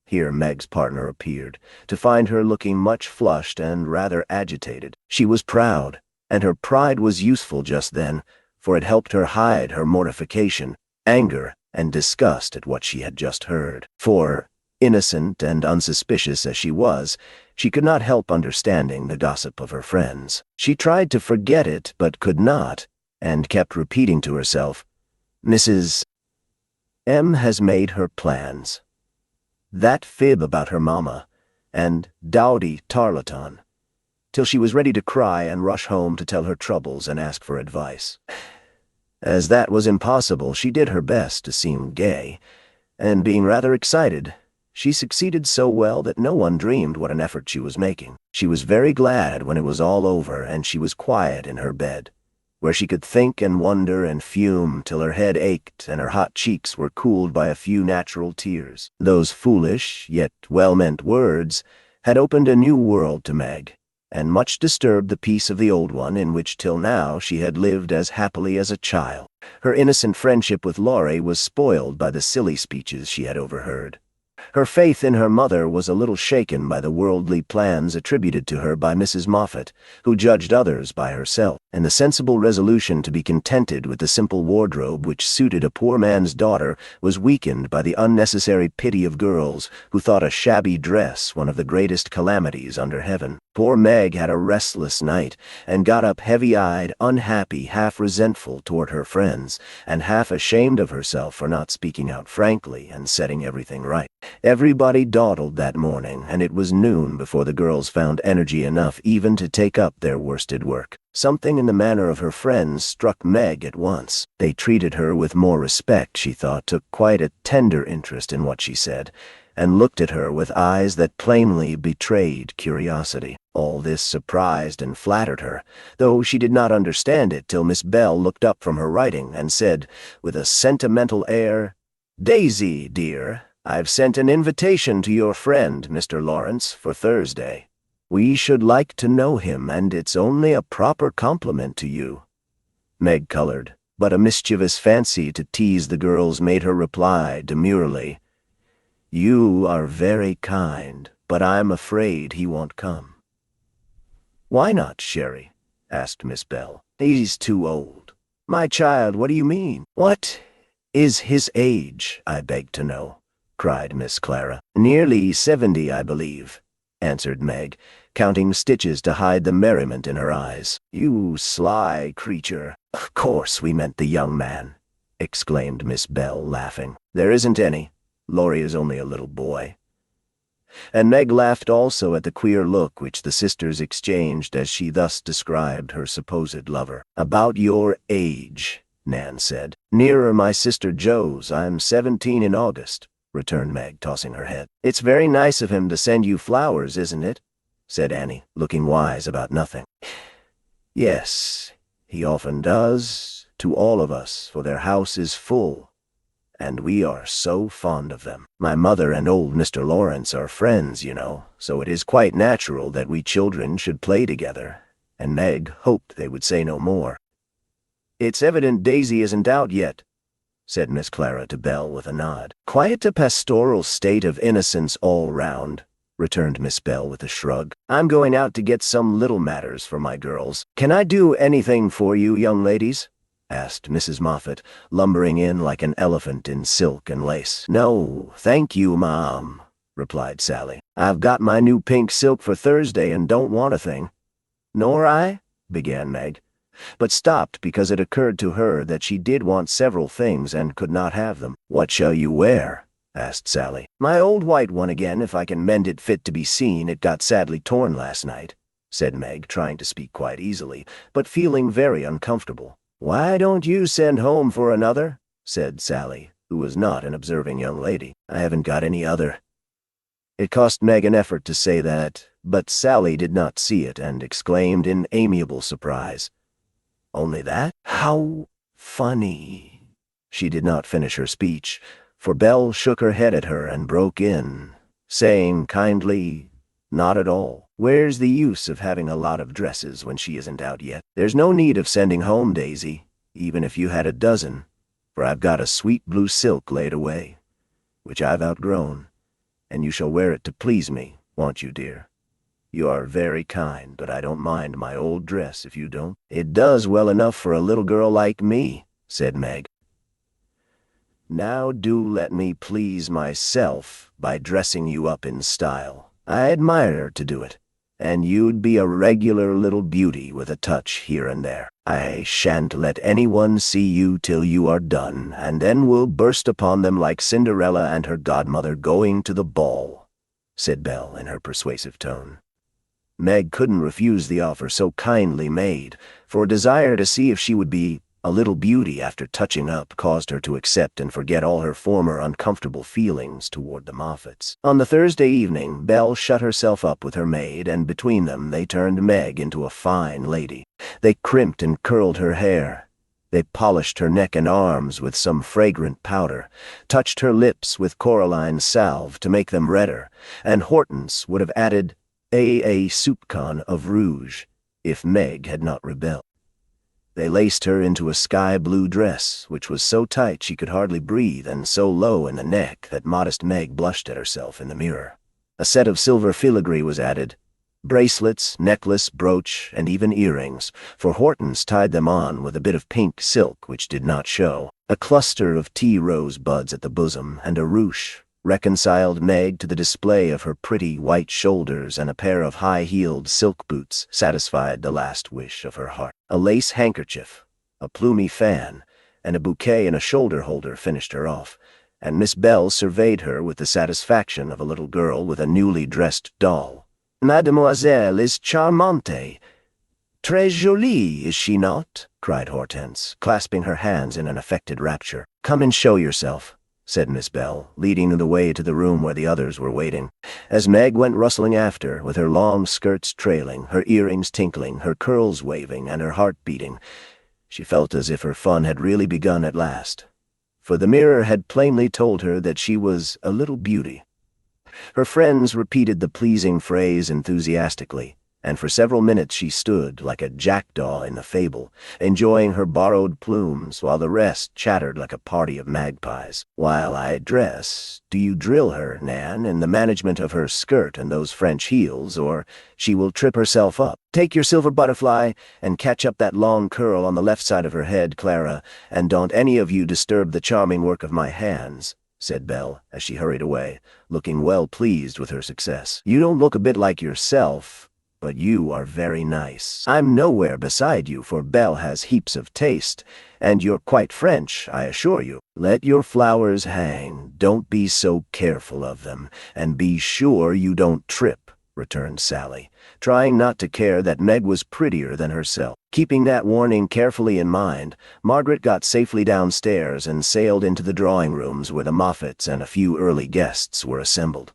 Here Meg's partner appeared, to find her looking much flushed and rather agitated. She was proud, and her pride was useful just then, for it helped her hide her mortification, anger, and disgust at what she had just heard. For, innocent and unsuspicious as she was, she could not help understanding the gossip of her friends. She tried to forget it, but could not, and kept repeating to herself, "Mrs. M has made her plans. That fib about her mamma, and dowdy tarlatan," till she was ready to cry and rush home to tell her troubles and ask for advice. As that was impossible, she did her best to seem gay, and being rather excited, she succeeded so well that no one dreamed what an effort she was making. She was very glad when it was all over and she was quiet in her bed, where she could think and wonder and fume till her head ached and her hot cheeks were cooled by a few natural tears. Those foolish, yet well-meant words had opened a new world to Meg, and much disturbed the peace of the old one in which till now she had lived as happily as a child. Her innocent friendship with Laurie was spoiled by the silly speeches she had overheard. Her faith in her mother was a little shaken by the worldly plans attributed to her by Mrs. Moffat, who judged others by herself, and the sensible resolution to be contented with the simple wardrobe which suited a poor man's daughter was weakened by the unnecessary pity of girls who thought a shabby dress one of the greatest calamities under heaven. Poor Meg had a restless night, and got up heavy-eyed, unhappy, half resentful toward her friends, and half ashamed of herself for not speaking out frankly and setting everything right. Everybody dawdled that morning, and it was noon before the girls found energy enough even to take up their worsted work. Something in the manner of her friends struck Meg at once. They treated her with more respect, she thought, took quite a tender interest in what she said, and looked at her with eyes that plainly betrayed curiosity. All this surprised and flattered her, though she did not understand it till Miss Bell looked up from her writing and said, with a sentimental air, "Daisy, dear, I've sent an invitation to your friend, Mr. Lawrence, for Thursday. We should like to know him, and it's only a proper compliment to you." Meg colored, but a mischievous fancy to tease the girls made her reply demurely, "You are very kind, but I'm afraid he won't come." "Why not, Sherry?" asked Miss Bell. "He's too old." "My child, what do you mean?" "What is his age, I beg to know?" cried Miss Clara. "Nearly 70, I believe," answered Meg, counting stitches to hide the merriment in her eyes. "You sly creature." "Of course we meant the young man," exclaimed Miss Bell, laughing. "There isn't any. Laurie is only a little boy." And Meg laughed also at the queer look which the sisters exchanged as she thus described her supposed lover. "About your age," Nan said. "Nearer my sister Joe's. I'm 17 in August," returned Meg, tossing her head. "It's very nice of him to send you flowers, isn't it?" said Annie, looking wise about nothing. "Yes, he often does, to all of us, for their house is full, and we are so fond of them. My mother and old Mr. Lawrence are friends, you know, so it is quite natural that we children should play together," and Meg hoped they would say no more. "It's evident Daisy isn't out yet," said Miss Clara to Belle with a nod. "Quite a pastoral state of innocence all round," returned Miss Bell with a shrug. "I'm going out to get some little matters for my girls. Can I do anything for you, young ladies?" asked Mrs. Moffat, lumbering in like an elephant in silk and lace. "No, thank you, Mom," replied Sally. "I've got my new pink silk for Thursday and don't want a thing." "Nor I," began Meg, but stopped because it occurred to her that she did want several things and could not have them. "What shall you wear?" asked Sally. "My old white one again, if I can mend it fit to be seen. It got sadly torn last night," said Meg, trying to speak quite easily, but feeling very uncomfortable. "Why don't you send home for another?" said Sally, who was not an observing young lady. "I haven't got any other." It cost Meg an effort to say that, but Sally did not see it and exclaimed in amiable surprise, "Only that? How funny." She did not finish her speech, for Belle shook her head at her and broke in, saying kindly, "Not at all. Where's the use of having a lot of dresses when she isn't out yet? There's no need of sending home, Daisy, even if you had a dozen, for I've got a sweet blue silk laid away, which I've outgrown, and you shall wear it to please me, won't you, dear? You are very kind, but I don't mind my old dress if you don't." "It does well enough for a little girl like me," said Meg. "Now do let me please myself by dressing you up in style. I admire to do it, and you'd be a regular little beauty with a touch here and there. I shan't let anyone see you till you are done, and then we'll burst upon them like Cinderella and her godmother going to the ball," said Belle in her persuasive tone. Meg couldn't refuse the offer so kindly made, for a desire to see if she would be a little beauty after touching up caused her to accept and forget all her former uncomfortable feelings toward the Moffats. On the Thursday evening, Belle shut herself up with her maid, and between them they turned Meg into a fine lady. They crimped and curled her hair. They polished her neck and arms with some fragrant powder, touched her lips with coralline salve to make them redder, and Hortense would have added a soupçon of rouge if Meg had not rebelled. They laced her into a sky-blue dress, which was so tight she could hardly breathe and so low in the neck that modest Meg blushed at herself in the mirror. A set of silver filigree was added, bracelets, necklace, brooch, and even earrings, for Hortense tied them on with a bit of pink silk which did not show. A cluster of tea rose buds at the bosom and a ruche reconciled Meg to the display of her pretty white shoulders, and a pair of high-heeled silk boots satisfied the last wish of her heart. A lace handkerchief, a plumy fan, and a bouquet in a shoulder-holder finished her off, and Miss Bell surveyed her with the satisfaction of a little girl with a newly dressed doll. "Mademoiselle is charmante. Très jolie, is she not?" cried Hortense, clasping her hands in an affected rapture. "Come and show yourself," said Miss Bell, leading the way to the room where the others were waiting. As Meg went rustling after, with her long skirts trailing, her earrings tinkling, her curls waving, and her heart beating, she felt as if her fun had really begun at last, for the mirror had plainly told her that she was a little beauty. Her friends repeated the pleasing phrase enthusiastically, and for several minutes she stood like a jackdaw in the fable, enjoying her borrowed plumes, while the rest chattered like a party of magpies. "While I dress, do you drill her, Nan, in the management of her skirt and those French heels, or she will trip herself up? Take your silver butterfly and catch up that long curl on the left side of her head, Clara, and don't any of you disturb the charming work of my hands," said Belle, as she hurried away, looking well pleased with her success. "You don't look a bit like yourself, but you are very nice. I'm nowhere beside you, for Belle has heaps of taste, and you're quite French, I assure you. Let your flowers hang, don't be so careful of them, and be sure you don't trip," returned Sally, trying not to care that Meg was prettier than herself. Keeping that warning carefully in mind, Margaret got safely downstairs and sailed into the drawing rooms where the Moffats and a few early guests were assembled.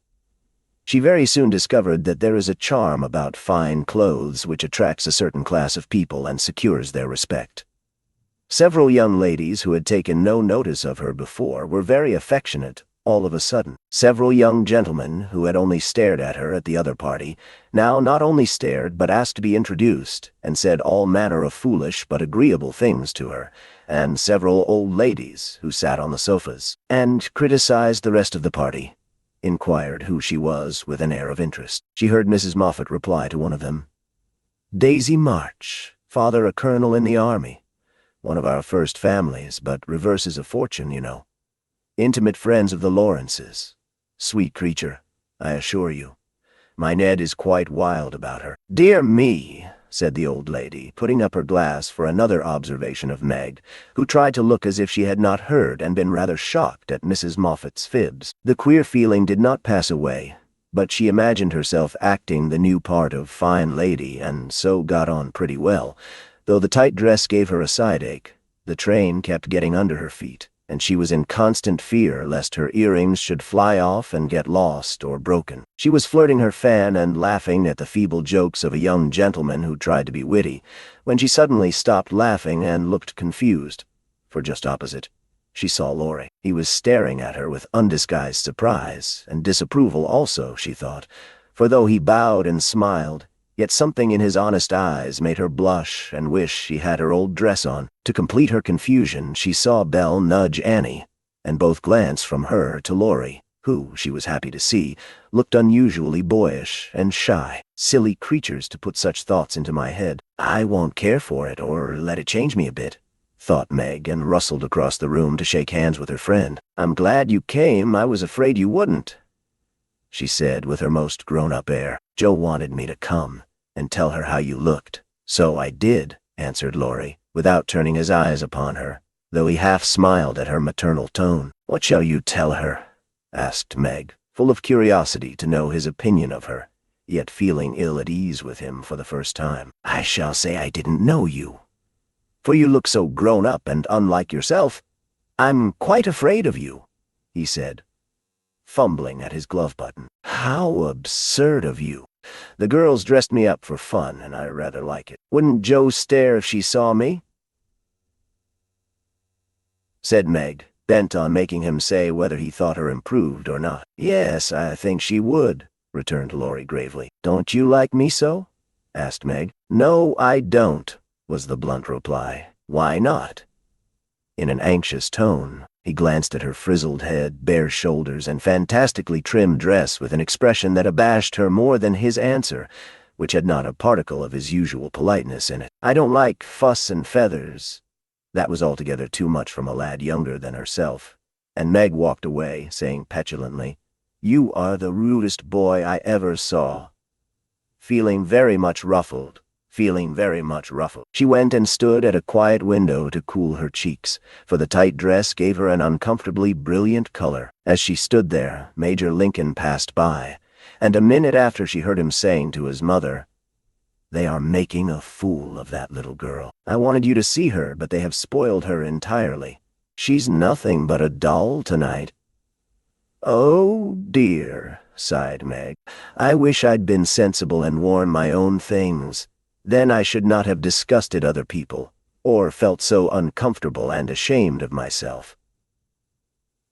She very soon discovered that there is a charm about fine clothes which attracts a certain class of people and secures their respect. Several young ladies who had taken no notice of her before were very affectionate all of a sudden. Several young gentlemen who had only stared at her at the other party now not only stared but asked to be introduced, and said all manner of foolish but agreeable things to her, and several old ladies who sat on the sofas and criticized the rest of the party, inquired who she was with an air of interest. She heard Mrs. Moffat reply to one of them. Daisy March, father a colonel in the army. One of our first families, but reverses of fortune, you know. Intimate friends of the Lawrences. Sweet creature, I assure you. My Ned is quite wild about her. Dear me, said the old lady, putting up her glass for another observation of Meg, who tried to look as if she had not heard and been rather shocked at Mrs. Moffat's fibs. The queer feeling did not pass away, but she imagined herself acting the new part of fine lady, and so got on pretty well, though the tight dress gave her a side-ache. The train kept getting under her feet, and she was in constant fear lest her earrings should fly off and get lost or broken. She was flirting her fan and laughing at the feeble jokes of a young gentleman who tried to be witty, when she suddenly stopped laughing and looked confused, for just opposite, she saw Laurie. He was staring at her with undisguised surprise, and disapproval also, she thought, for though he bowed and smiled, yet something in his honest eyes made her blush and wish she had her old dress on. To complete her confusion, she saw Belle nudge Annie, and both glanced from her to Laurie, who, she was happy to see, looked unusually boyish and shy. Silly creatures to put such thoughts into my head. I won't care for it or let it change me a bit, thought Meg, and rustled across the room to shake hands with her friend. I'm glad you came. I was afraid you wouldn't, she said with her most grown-up air. Joe wanted me to come and tell her how you looked. So I did, answered Laurie, without turning his eyes upon her, though he half smiled at her maternal tone. What shall you tell her? Asked Meg, full of curiosity to know his opinion of her, yet feeling ill at ease with him for the first time. I shall say I didn't know you, for you look so grown up and unlike yourself. I'm quite afraid of you, he said, fumbling at his glove button. How absurd of you. The girls dressed me up for fun, and I rather like it. Wouldn't Jo stare if she saw me? Said Meg, bent on making him say whether he thought her improved or not. Yes, I think she would, returned Laurie gravely. Don't you like me so? Asked Meg. No, I don't, was the blunt reply. Why not? In an anxious tone, he glanced at her frizzled head, bare shoulders, and fantastically trimmed dress with an expression that abashed her more than his answer, which had not a particle of his usual politeness in it. I don't like fuss and feathers. That was altogether too much from a lad younger than herself, and Meg walked away, saying petulantly, You are the rudest boy I ever saw. Feeling very much ruffled. She went and stood at a quiet window to cool her cheeks, for the tight dress gave her an uncomfortably brilliant color. As she stood there, Major Lincoln passed by, and a minute after she heard him saying to his mother, They are making a fool of that little girl. I wanted you to see her, but they have spoiled her entirely. She's nothing but a doll tonight. Oh, dear, sighed Meg. I wish I'd been sensible and worn my own things. Then I should not have disgusted other people, or felt so uncomfortable and ashamed of myself.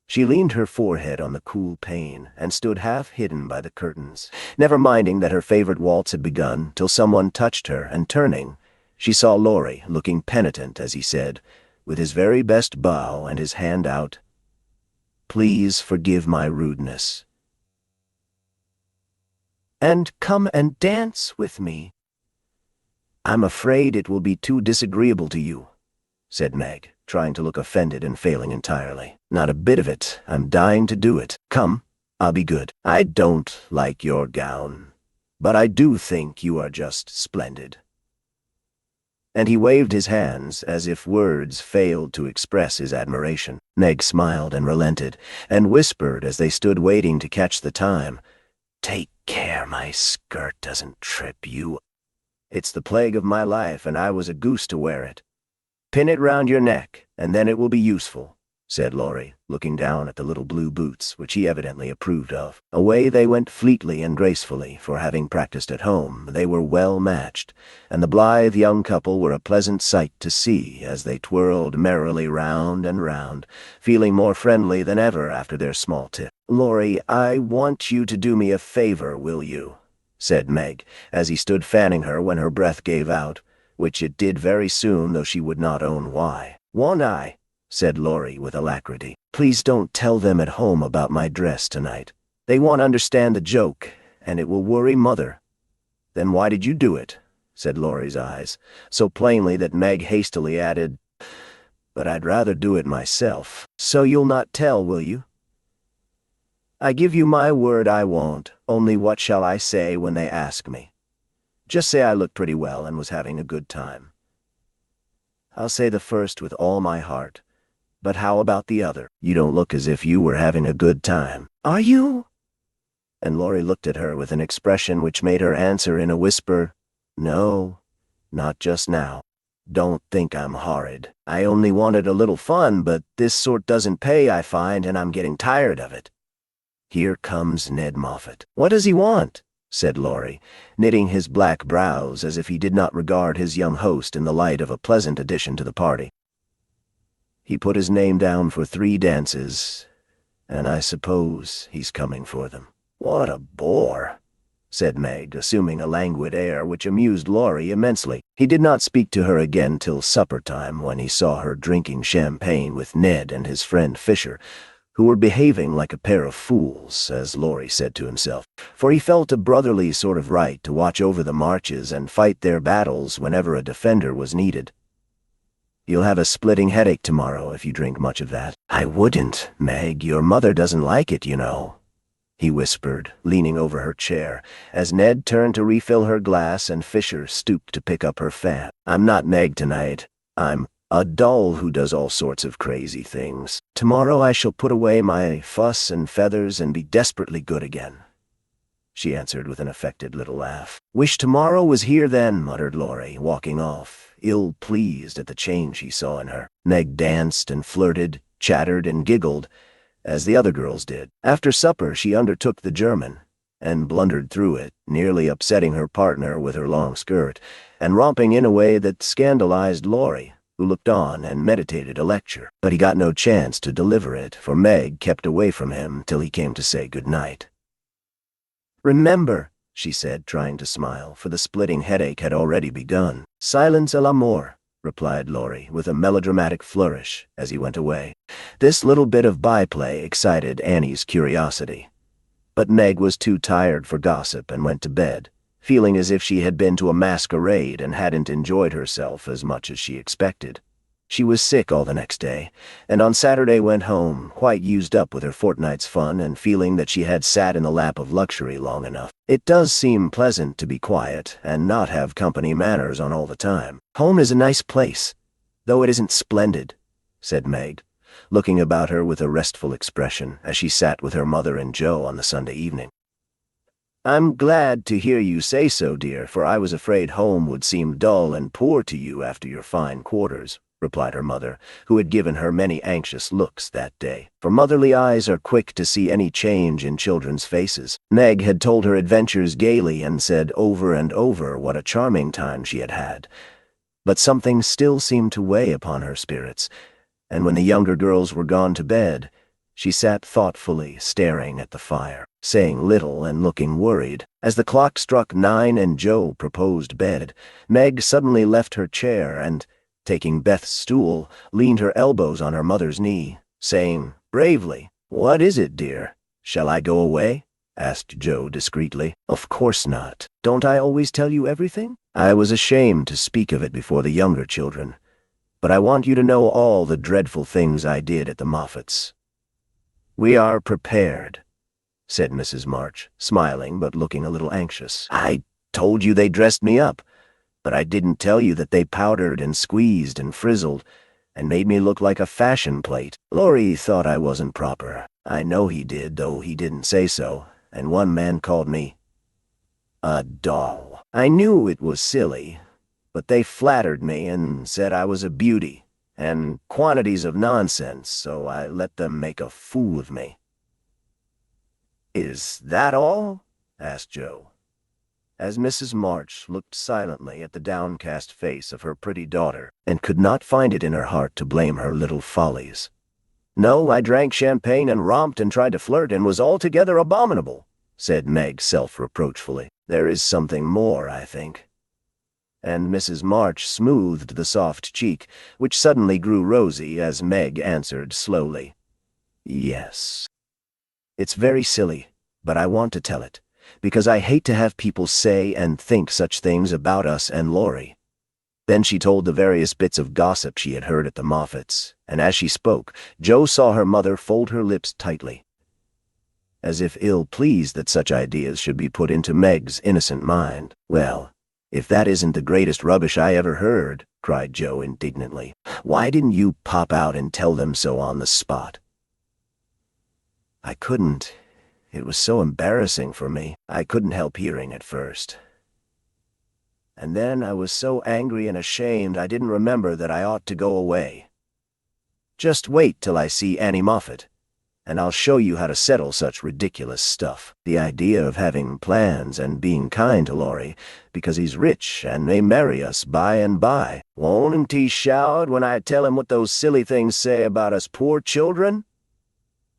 She leaned her forehead on the cool pane and stood half hidden by the curtains, never minding that her favorite waltz had begun, till someone touched her, and turning, she saw Laurie looking penitent as he said, with his very best bow and his hand out, Please forgive my rudeness, and come and dance with me. I'm afraid it will be too disagreeable to you, said Meg, trying to look offended and failing entirely. Not a bit of it. I'm dying to do it. Come, I'll be good. I don't like your gown, but I do think you are just splendid. And he waved his hands as if words failed to express his admiration. Meg smiled and relented, and whispered as they stood waiting to catch the time, Take care my skirt doesn't trip you. It's the plague of my life, and I was a goose to wear it. Pin it round your neck, and then it will be useful, said Laurie, looking down at the little blue boots, which he evidently approved of. Away they went fleetly and gracefully, for having practiced at home, they were well matched, and the blithe young couple were a pleasant sight to see as they twirled merrily round and round, feeling more friendly than ever after their small tiff. Laurie, I want you to do me a favor, will you? Said Meg, as he stood fanning her when her breath gave out, which it did very soon, though she would not own why. Won't I? Said Laurie with alacrity. Please don't tell them at home about my dress tonight. They won't understand the joke, and it will worry Mother." "Then why did you do it?" said Laurie's eyes, so plainly that Meg hastily added, "But I'd rather do it myself." "So you'll not tell, will you?" "I give you my word I won't, only what shall I say when they ask me? Just say I looked pretty well and was having a good time." "I'll say the first with all my heart, but how about the other?" "You don't look as if you were having a good time." "Are you?" And Laurie looked at her with an expression which made her answer in a whisper, "No, not just now. Don't think I'm horrid. I only wanted a little fun, but this sort doesn't pay, I find, and I'm getting tired of it." "Here comes Ned Moffat." "What does he want?" said Laurie, knitting his black brows as if he did not regard his young host in the light of a pleasant addition to the party. "He put his name down for 3 dances, and I suppose he's coming for them." "What a bore," said Meg, assuming a languid air which amused Laurie immensely. He did not speak to her again till supper time, when he saw her drinking champagne with Ned and his friend Fisher, who were behaving like a pair of fools, as Laurie said to himself, for he felt a brotherly sort of right to watch over the Marches and fight their battles whenever a defender was needed. "You'll have a splitting headache tomorrow if you drink much of that." "I wouldn't, Meg. Your mother doesn't like it, you know," he whispered, leaning over her chair, as Ned turned to refill her glass and Fisher stooped to pick up her fan. "I'm not Meg tonight. I'm a doll who does all sorts of crazy things. Tomorrow I shall put away my fuss and feathers and be desperately good again," she answered with an affected little laugh. "Wish tomorrow was here then," muttered Laurie, walking off, ill-pleased at the change he saw in her. Meg danced and flirted, chattered and giggled, as the other girls did. After supper she undertook the German, and blundered through it, nearly upsetting her partner with her long skirt, and romping in a way that scandalized Laurie, who looked on and meditated a lecture. But he got no chance to deliver it, for Meg kept away from him till he came to say good night. "Remember," she said, trying to smile, for the splitting headache had already begun. "Silence à l'amour," replied Laurie, with a melodramatic flourish, as he went away. This little bit of byplay excited Annie's curiosity. But Meg was too tired for gossip and went to bed, feeling as if she had been to a masquerade and hadn't enjoyed herself as much as she expected. She was sick all the next day, and on Saturday went home, quite used up with her fortnight's fun and feeling that she had sat in the lap of luxury long enough. It does seem pleasant to be quiet and not have company manners on all the time. "Home is a nice place, though it isn't splendid," said Meg, looking about her with a restful expression as she sat with her mother and Joe on the Sunday evening. "I'm glad to hear you say so, dear, for I was afraid home would seem dull and poor to you after your fine quarters," replied her mother, who had given her many anxious looks that day, for motherly eyes are quick to see any change in children's faces. Meg had told her adventures gaily and said over and over what a charming time she had had, but something still seemed to weigh upon her spirits, and when the younger girls were gone to bed, she sat thoughtfully staring at the fire, saying little and looking worried. As the clock struck 9 and Joe proposed bed, Meg suddenly left her chair and, taking Beth's stool, leaned her elbows on her mother's knee, saying bravely, "What is it, dear? Shall I go away?" asked Joe discreetly. "Of course not. Don't I always tell you everything?" "I was ashamed to speak of it before the younger children, but I want you to know all the dreadful things I did at the Moffats." "We are prepared," said Mrs. March, smiling but looking a little anxious. "I told you they dressed me up, but I didn't tell you that they powdered and squeezed and frizzled and made me look like a fashion plate. Laurie thought I wasn't proper. I know he did, though he didn't say so, and one man called me a doll. I knew it was silly, but they flattered me and said I was a beauty, and quantities of nonsense, so I let them make a fool of me." "Is that all?" asked Joe, as Mrs. March looked silently at the downcast face of her pretty daughter, and could not find it in her heart to blame her little follies. "No, I drank champagne and romped and tried to flirt and was altogether abominable," said Meg self-reproachfully. "There is something more, I think." And Mrs. March smoothed the soft cheek, which suddenly grew rosy as Meg answered slowly, "Yes. It's very silly, but I want to tell it, because I hate to have people say and think such things about us and Laurie." Then she told the various bits of gossip she had heard at the Moffats, and as she spoke, Jo saw her mother fold her lips tightly, as if ill-pleased that such ideas should be put into Meg's innocent mind. "Well, if that isn't the greatest rubbish I ever heard," cried Jo indignantly. "Why didn't you pop out and tell them so on the spot?" "I couldn't. It was so embarrassing for me. I couldn't help hearing at first. And then I was so angry and ashamed I didn't remember that I ought to go away. Just wait till I see Annie Moffat, and I'll show you how to settle such ridiculous stuff. The idea of having plans and being kind to Laurie, because he's rich and may marry us by and by. Won't he shout when I tell him what those silly things say about us poor children?"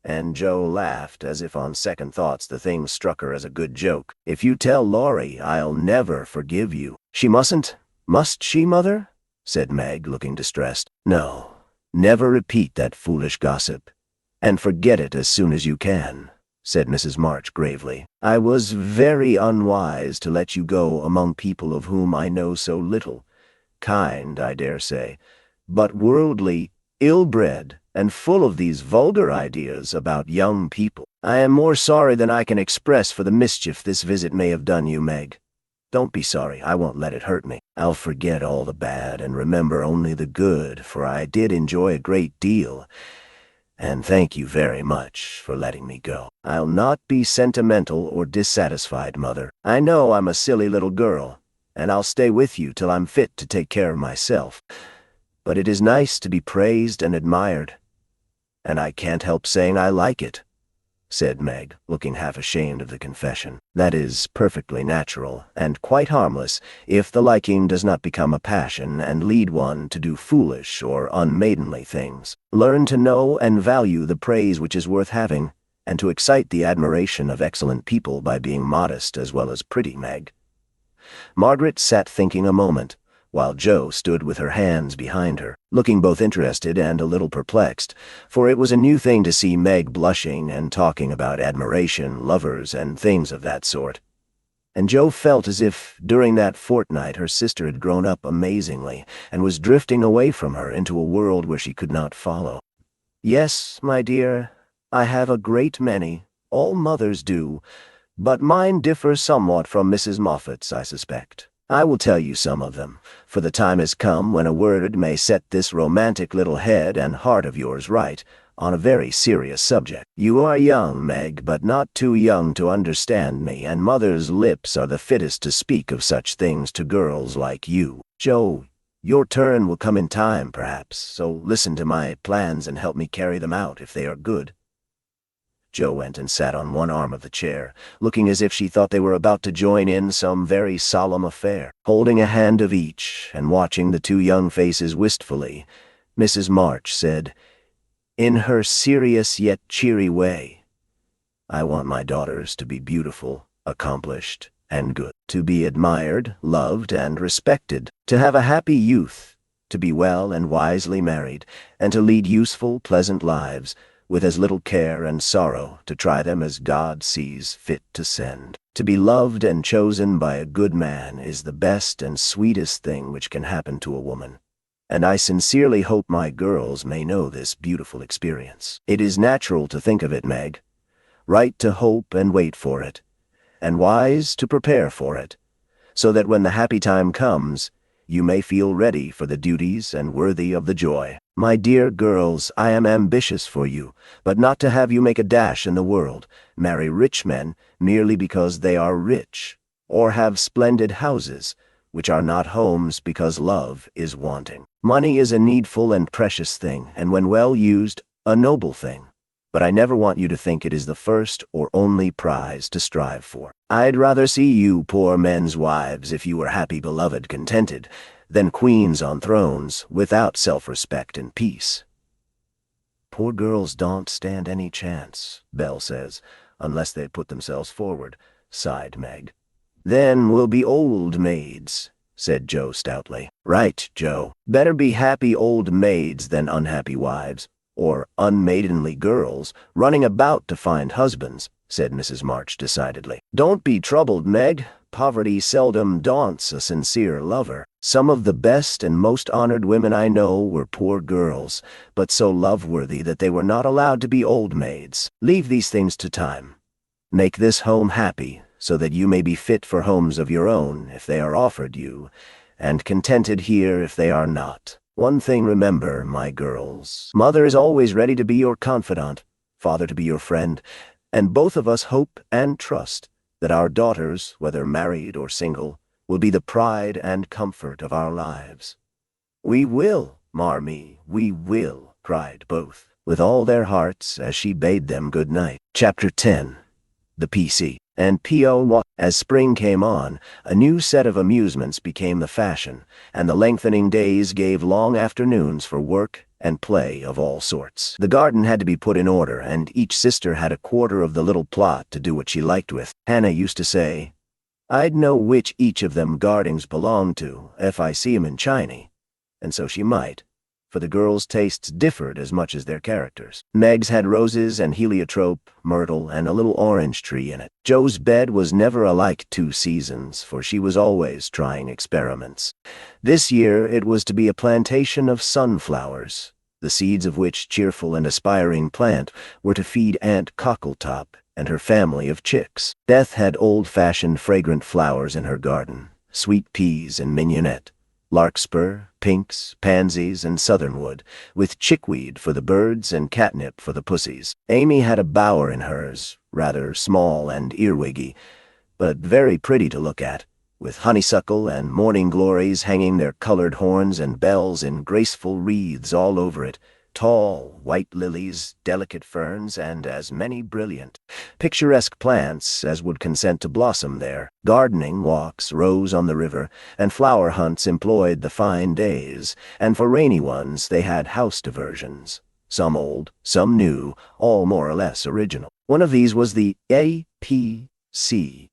And Jo laughed, as if on second thoughts the thing struck her as a good joke. "If you tell Laurie, I'll never forgive you." "She mustn't, must she, Mother?" said Meg, looking distressed. "No, never repeat that foolish gossip, and forget it as soon as you can," said Mrs. March gravely. "I was very unwise to let you go among people of whom I know so little. Kind, I dare say, but worldly, ill-bred, and full of these vulgar ideas about young people. I am more sorry than I can express for the mischief this visit may have done you, Meg. Don't be sorry, I won't let it hurt me. I'll forget all the bad and remember only the good, for I did enjoy a great deal, and thank you very much for letting me go. I'll not be sentimental or dissatisfied, Mother. I know I'm a silly little girl, and I'll stay with you till I'm fit to take care of myself. But it is nice to be praised and admired, and I can't help saying I like it," said Meg, looking half ashamed of the confession. "That is perfectly natural, and quite harmless, if the liking does not become a passion and lead one to do foolish or unmaidenly things. Learn to know and value the praise which is worth having, and to excite the admiration of excellent people by being modest as well as pretty, Meg." Margaret sat thinking a moment, while Jo stood with her hands behind her, looking both interested and a little perplexed, for it was a new thing to see Meg blushing and talking about admiration, lovers, and things of that sort. And Jo felt as if, during that fortnight, her sister had grown up amazingly, and was drifting away from her into a world where she could not follow. "Yes, my dear, I have a great many. All mothers do, but mine differ somewhat from Mrs. Moffat's, I suspect. I will tell you some of them, for the time has come when a word may set this romantic little head and heart of yours right on a very serious subject. You are young, Meg, but not too young to understand me, and mother's lips are the fittest to speak of such things to girls like you. Jo, your turn will come in time, perhaps, so listen to my plans and help me carry them out if they are good." Jo went and sat on one arm of the chair, looking as if she thought they were about to join in some very solemn affair. Holding a hand of each, and watching the two young faces wistfully, Mrs. March said, in her serious yet cheery way, "I want my daughters to be beautiful, accomplished, and good, to be admired, loved, and respected, to have a happy youth, to be well and wisely married, and to lead useful, pleasant lives, with as little care and sorrow to try them as God sees fit to send. To be loved and chosen by a good man is the best and sweetest thing which can happen to a woman, and I sincerely hope my girls may know this beautiful experience. It is natural to think of it, Meg, right to hope and wait for it, and wise to prepare for it, so that when the happy time comes, you may feel ready for the duties and worthy of the joy. My dear girls, I am ambitious for you, but not to have you make a dash in the world, marry rich men merely because they are rich, or have splendid houses, which are not homes because love is wanting. Money is a needful and precious thing, and when well used, a noble thing. But I never want you to think it is the first or only prize to strive for. I'd rather see you poor men's wives if you were happy, beloved, contented, than queens on thrones without self-respect and peace." "Poor girls don't stand any chance, Belle says, unless they put themselves forward," sighed Meg. "Then we'll be old maids," said Jo stoutly. "Right, Jo. Better be happy old maids than unhappy wives. or unmaidenly girls running about to find husbands," said Mrs. March decidedly. "Don't be troubled, Meg. Poverty seldom daunts a sincere lover. Some of the best and most honored women I know were poor girls, but so love-worthy that they were not allowed to be old maids. Leave these things to time. Make this home happy, so that you may be fit for homes of your own if they are offered you, and contented here if they are not. One thing remember, my girls. Mother is always ready to be your confidant, father to be your friend, and both of us hope and trust that our daughters, whether married or single, will be the pride and comfort of our lives." "We will, Marmee, we will," cried both, with all their hearts, as she bade them good night. Chapter 10. The PC and P.O. As spring came on, a new set of amusements became the fashion, and the lengthening days gave long afternoons for work and play of all sorts. The garden had to be put in order, and each sister had a quarter of the little plot to do what she liked with. Hannah used to say, "I'd know which each of them gardings belonged to, if I see 'em in Chiney," and so she might, for the girls' tastes differed as much as their characters. Meg's had roses and heliotrope, myrtle, and a little orange tree in it. Jo's bed was never alike 2 seasons, for she was always trying experiments. This year it was to be a plantation of sunflowers, the seeds of which cheerful and aspiring plant were to feed Aunt Cockletop and her family of chicks. Beth had old-fashioned fragrant flowers in her garden, sweet peas and mignonette, larkspur, pinks, pansies, and southernwood, with chickweed for the birds and catnip for the pussies. Amy had a bower in hers, rather small and earwiggy, but very pretty to look at, with honeysuckle and morning glories hanging their colored horns and bells in graceful wreaths all over it, tall white lilies, delicate ferns, and as many brilliant, picturesque plants as would consent to blossom there. Gardening walks rose on the river, and flower hunts employed the fine days, and for rainy ones they had house diversions, some old, some new, all more or less original. One of these was the A.P.C.,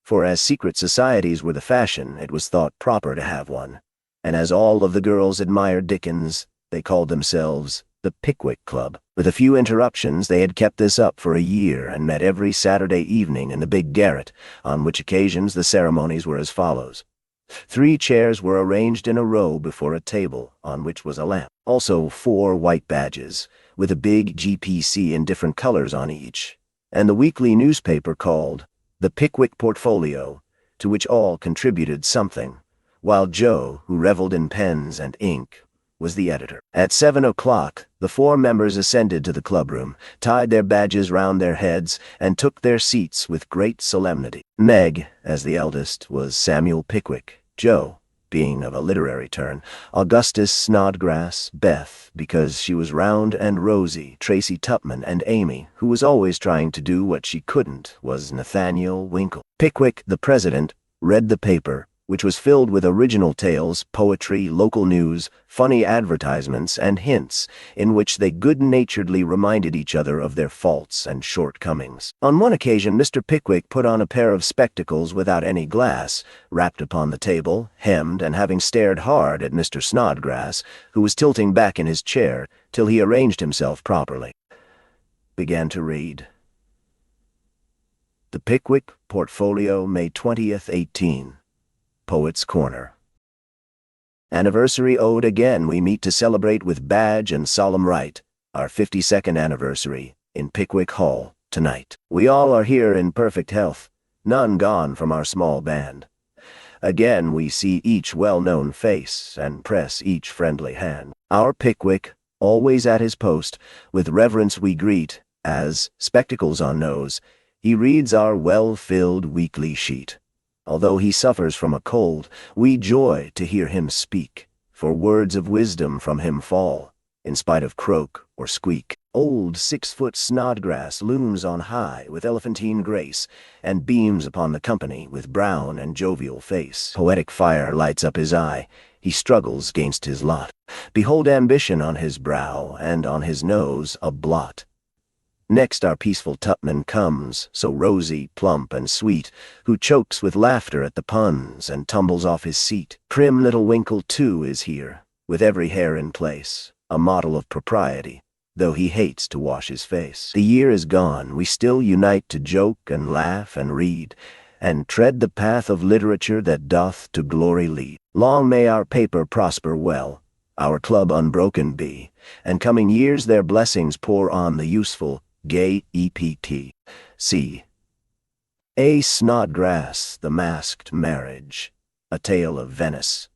for as secret societies were the fashion, it was thought proper to have one, and as all of the girls admired Dickens, they called themselves the Pickwick Club. With a few interruptions, they had kept this up for a year and met every Saturday evening in the big garret, on which occasions the ceremonies were as follows. 3 chairs were arranged in a row before a table, on which was a lamp. Also 4 white badges, with a big GPC in different colors on each, and the weekly newspaper called the Pickwick Portfolio, to which all contributed something, while Jo, who reveled in pens and ink, was the editor. At 7 o'clock, the 4 members ascended to the clubroom, tied their badges round their heads, and took their seats with great solemnity. Meg, as the eldest, was Samuel Pickwick, Jo, being of a literary turn, Augustus Snodgrass, Beth, because she was round and rosy, Tracy Tupman, and Amy, who was always trying to do what she couldn't, was Nathaniel Winkle. Pickwick, the president, read the paper, which was filled with original tales, poetry, local news, funny advertisements, and hints, in which they good-naturedly reminded each other of their faults and shortcomings. On one occasion, Mr. Pickwick put on a pair of spectacles without any glass, rapped upon the table, hemmed, and having stared hard at Mr. Snodgrass, who was tilting back in his chair till he arranged himself properly, began to read. The Pickwick Portfolio, May 20th, 18. Poet's Corner. Anniversary ode again we meet to celebrate with badge and solemn rite, our 52nd anniversary, in Pickwick Hall, tonight. We all are here in perfect health, none gone from our small band. Again we see each well-known face, and press each friendly hand. Our Pickwick, always at his post, with reverence we greet, as, spectacles on nose, he reads our well-filled weekly sheet. Although he suffers from a cold, we joy to hear him speak, for words of wisdom from him fall, in spite of croak or squeak. Old 6-foot Snodgrass looms on high with elephantine grace, and beams upon the company with brown and jovial face. Poetic fire lights up his eye, he struggles gainst his lot. Behold ambition on his brow, and on his nose a blot. Next our peaceful Tupman comes, so rosy, plump, and sweet, who chokes with laughter at the puns, and tumbles off his seat. Prim little Winkle, too, is here, with every hair in place, a model of propriety, though he hates to wash his face. The year is gone, we still unite to joke and laugh and read, and tread the path of literature that doth to glory lead. Long may our paper prosper well, our club unbroken be, and coming years their blessings pour on the useful, gay EPT. C. A. Snodgrass, The Masked Marriage, A Tale of Venice.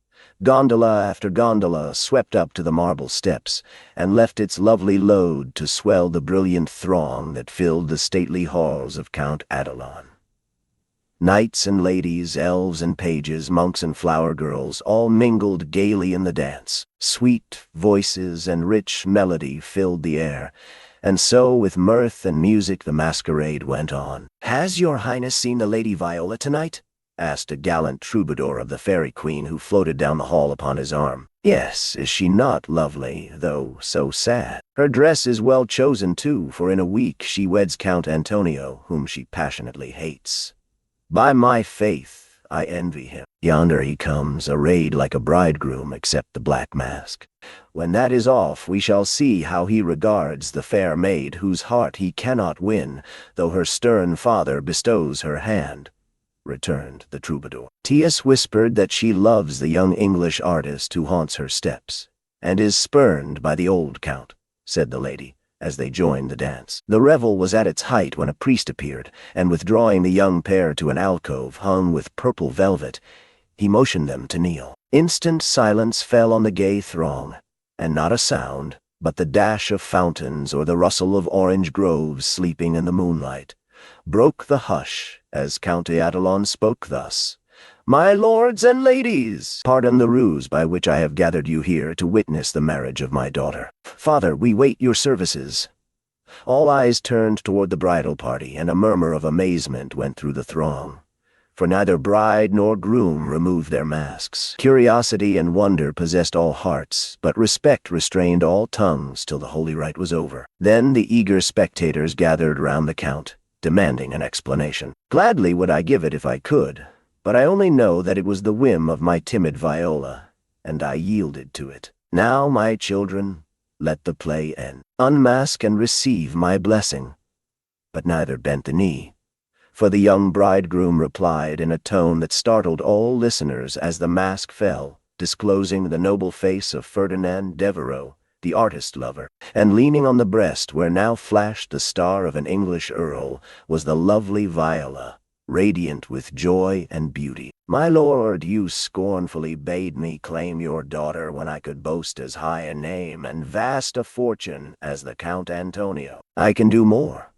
Gondola after gondola swept up to the marble steps, and left its lovely load to swell the brilliant throng that filled the stately halls of Count Adelon. Knights and ladies, elves and pages, monks and flower girls, all mingled gaily in the dance. Sweet voices and rich melody filled the air, and so with mirth and music the masquerade went on. "Has your highness seen the Lady Viola tonight?" asked a gallant troubadour of the fairy queen who floated down the hall upon his arm. "Yes, is she not lovely, though so sad? Her dress is well chosen too, for in a week she weds Count Antonio, whom she passionately hates. By my faith, I envy him. Yonder he comes, arrayed like a bridegroom except the black mask. When that is off, we shall see how he regards the fair maid whose heart he cannot win, though her stern father bestows her hand," returned the troubadour. "T.S. whispered that she loves the young English artist who haunts her steps, and is spurned by the old count," said the lady, as they joined the dance. The revel was at its height when a priest appeared, and withdrawing the young pair to an alcove hung with purple velvet, he motioned them to kneel. Instant silence fell on the gay throng, and not a sound, but the dash of fountains or the rustle of orange groves sleeping in the moonlight, broke the hush as Count Adelon spoke thus. "My lords and ladies, pardon the ruse by which I have gathered you here to witness the marriage of my daughter. Father, we wait your services." All eyes turned toward the bridal party, and a murmur of amazement went through the throng, for neither bride nor groom removed their masks. Curiosity and wonder possessed all hearts, but respect restrained all tongues till the holy rite was over. Then the eager spectators gathered round the count, demanding an explanation. "Gladly would I give it if I could, but I only know that it was the whim of my timid Viola, and I yielded to it. Now, my children, let the play end. Unmask and receive my blessing." But neither bent the knee, for the young bridegroom replied in a tone that startled all listeners as the mask fell, disclosing the noble face of Ferdinand Devereux, the artist lover, and leaning on the breast where now flashed the star of an English earl was the lovely Viola, radiant with joy and beauty. "My lord, you scornfully bade me claim your daughter when I could boast as high a name and vast a fortune as the Count Antonio. I can do more,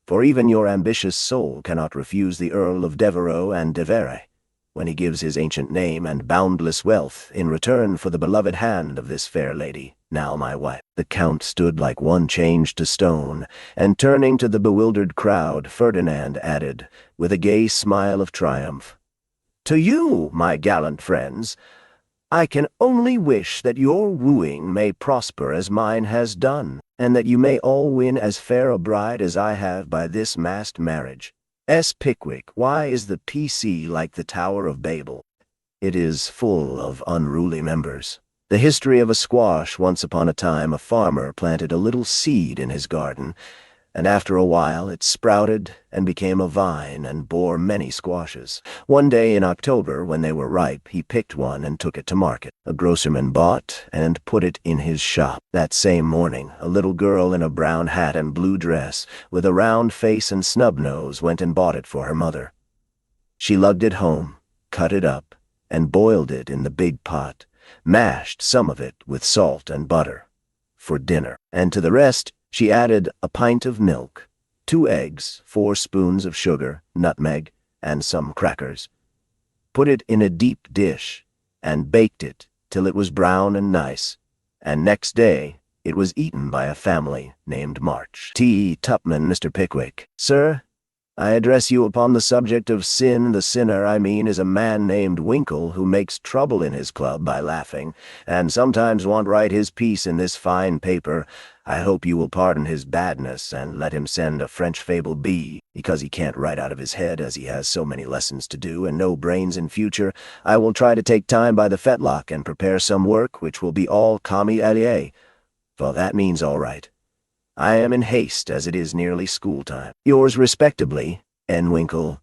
for even your ambitious soul cannot refuse the Earl of Devereux and de Vere, when he gives his ancient name and boundless wealth in return for the beloved hand of this fair lady, now my wife." The count stood like one changed to stone, and turning to the bewildered crowd, Ferdinand added, with a gay smile of triumph, "To you, my gallant friends, I can only wish that your wooing may prosper as mine has done, and that you may all win as fair a bride as I have by this masked marriage. S. Pickwick, why is the PC like the Tower of Babel? It is full of unruly members. The history of a squash. Once upon a time a farmer planted a little seed in his garden, and after a while it sprouted and became a vine and bore many squashes. One day in October, when they were ripe, he picked one and took it to market. A grocerman bought and put it in his shop. That same morning, a little girl in a brown hat and blue dress, with a round face and snub nose, went and bought it for her mother. She lugged it home, cut it up, and boiled it in the big pot, mashed some of it with salt and butter for dinner, and to the rest she added a pint of milk, 2 eggs, 4 spoons of sugar, nutmeg, and some crackers. Put it in a deep dish, and baked it till it was brown and nice, and next day it was eaten by a family named March. T. Tupman, Mr. Pickwick. Sir, I address you upon the subject of sin. The sinner, I mean, is a man named Winkle, who makes trouble in his club by laughing, and sometimes won't write his piece in this fine paper. I hope you will pardon his badness, and let him send a French fable B, because he can't write out of his head, as he has so many lessons to do, and no brains in future. I will try to take time by the fetlock, and prepare some work which will be all commis allié, for that means all right. I am in haste, as it is nearly school time. Yours respectably, N. Winkle.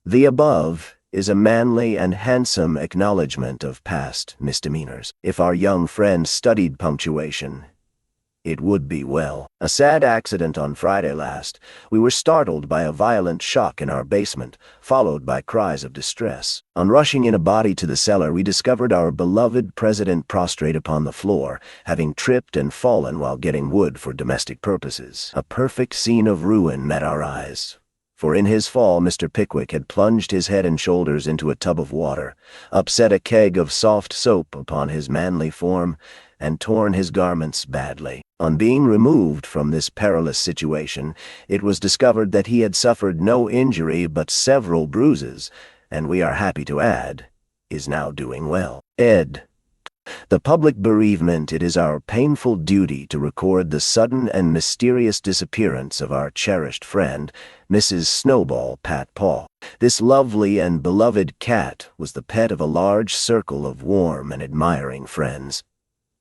The above is a manly and handsome acknowledgment of past misdemeanors. If our young friend studied punctuation, it would be well. A sad accident on Friday last. We were startled by a violent shock in our basement, followed by cries of distress. On rushing in a body to the cellar, we discovered our beloved president prostrate upon the floor, having tripped and fallen while getting wood for domestic purposes. A perfect scene of ruin met our eyes. For in his fall, Mr. Pickwick had plunged his head and shoulders into a tub of water, upset a keg of soft soap upon his manly form, and torn his garments badly. On being removed from this perilous situation, it was discovered that he had suffered no injury but several bruises, and we are happy to add, is now doing well. Ed. The public bereavement, it is our painful duty to record the sudden and mysterious disappearance of our cherished friend, Mrs. Snowball Pat Paw. This lovely and beloved cat was the pet of a large circle of warm and admiring friends.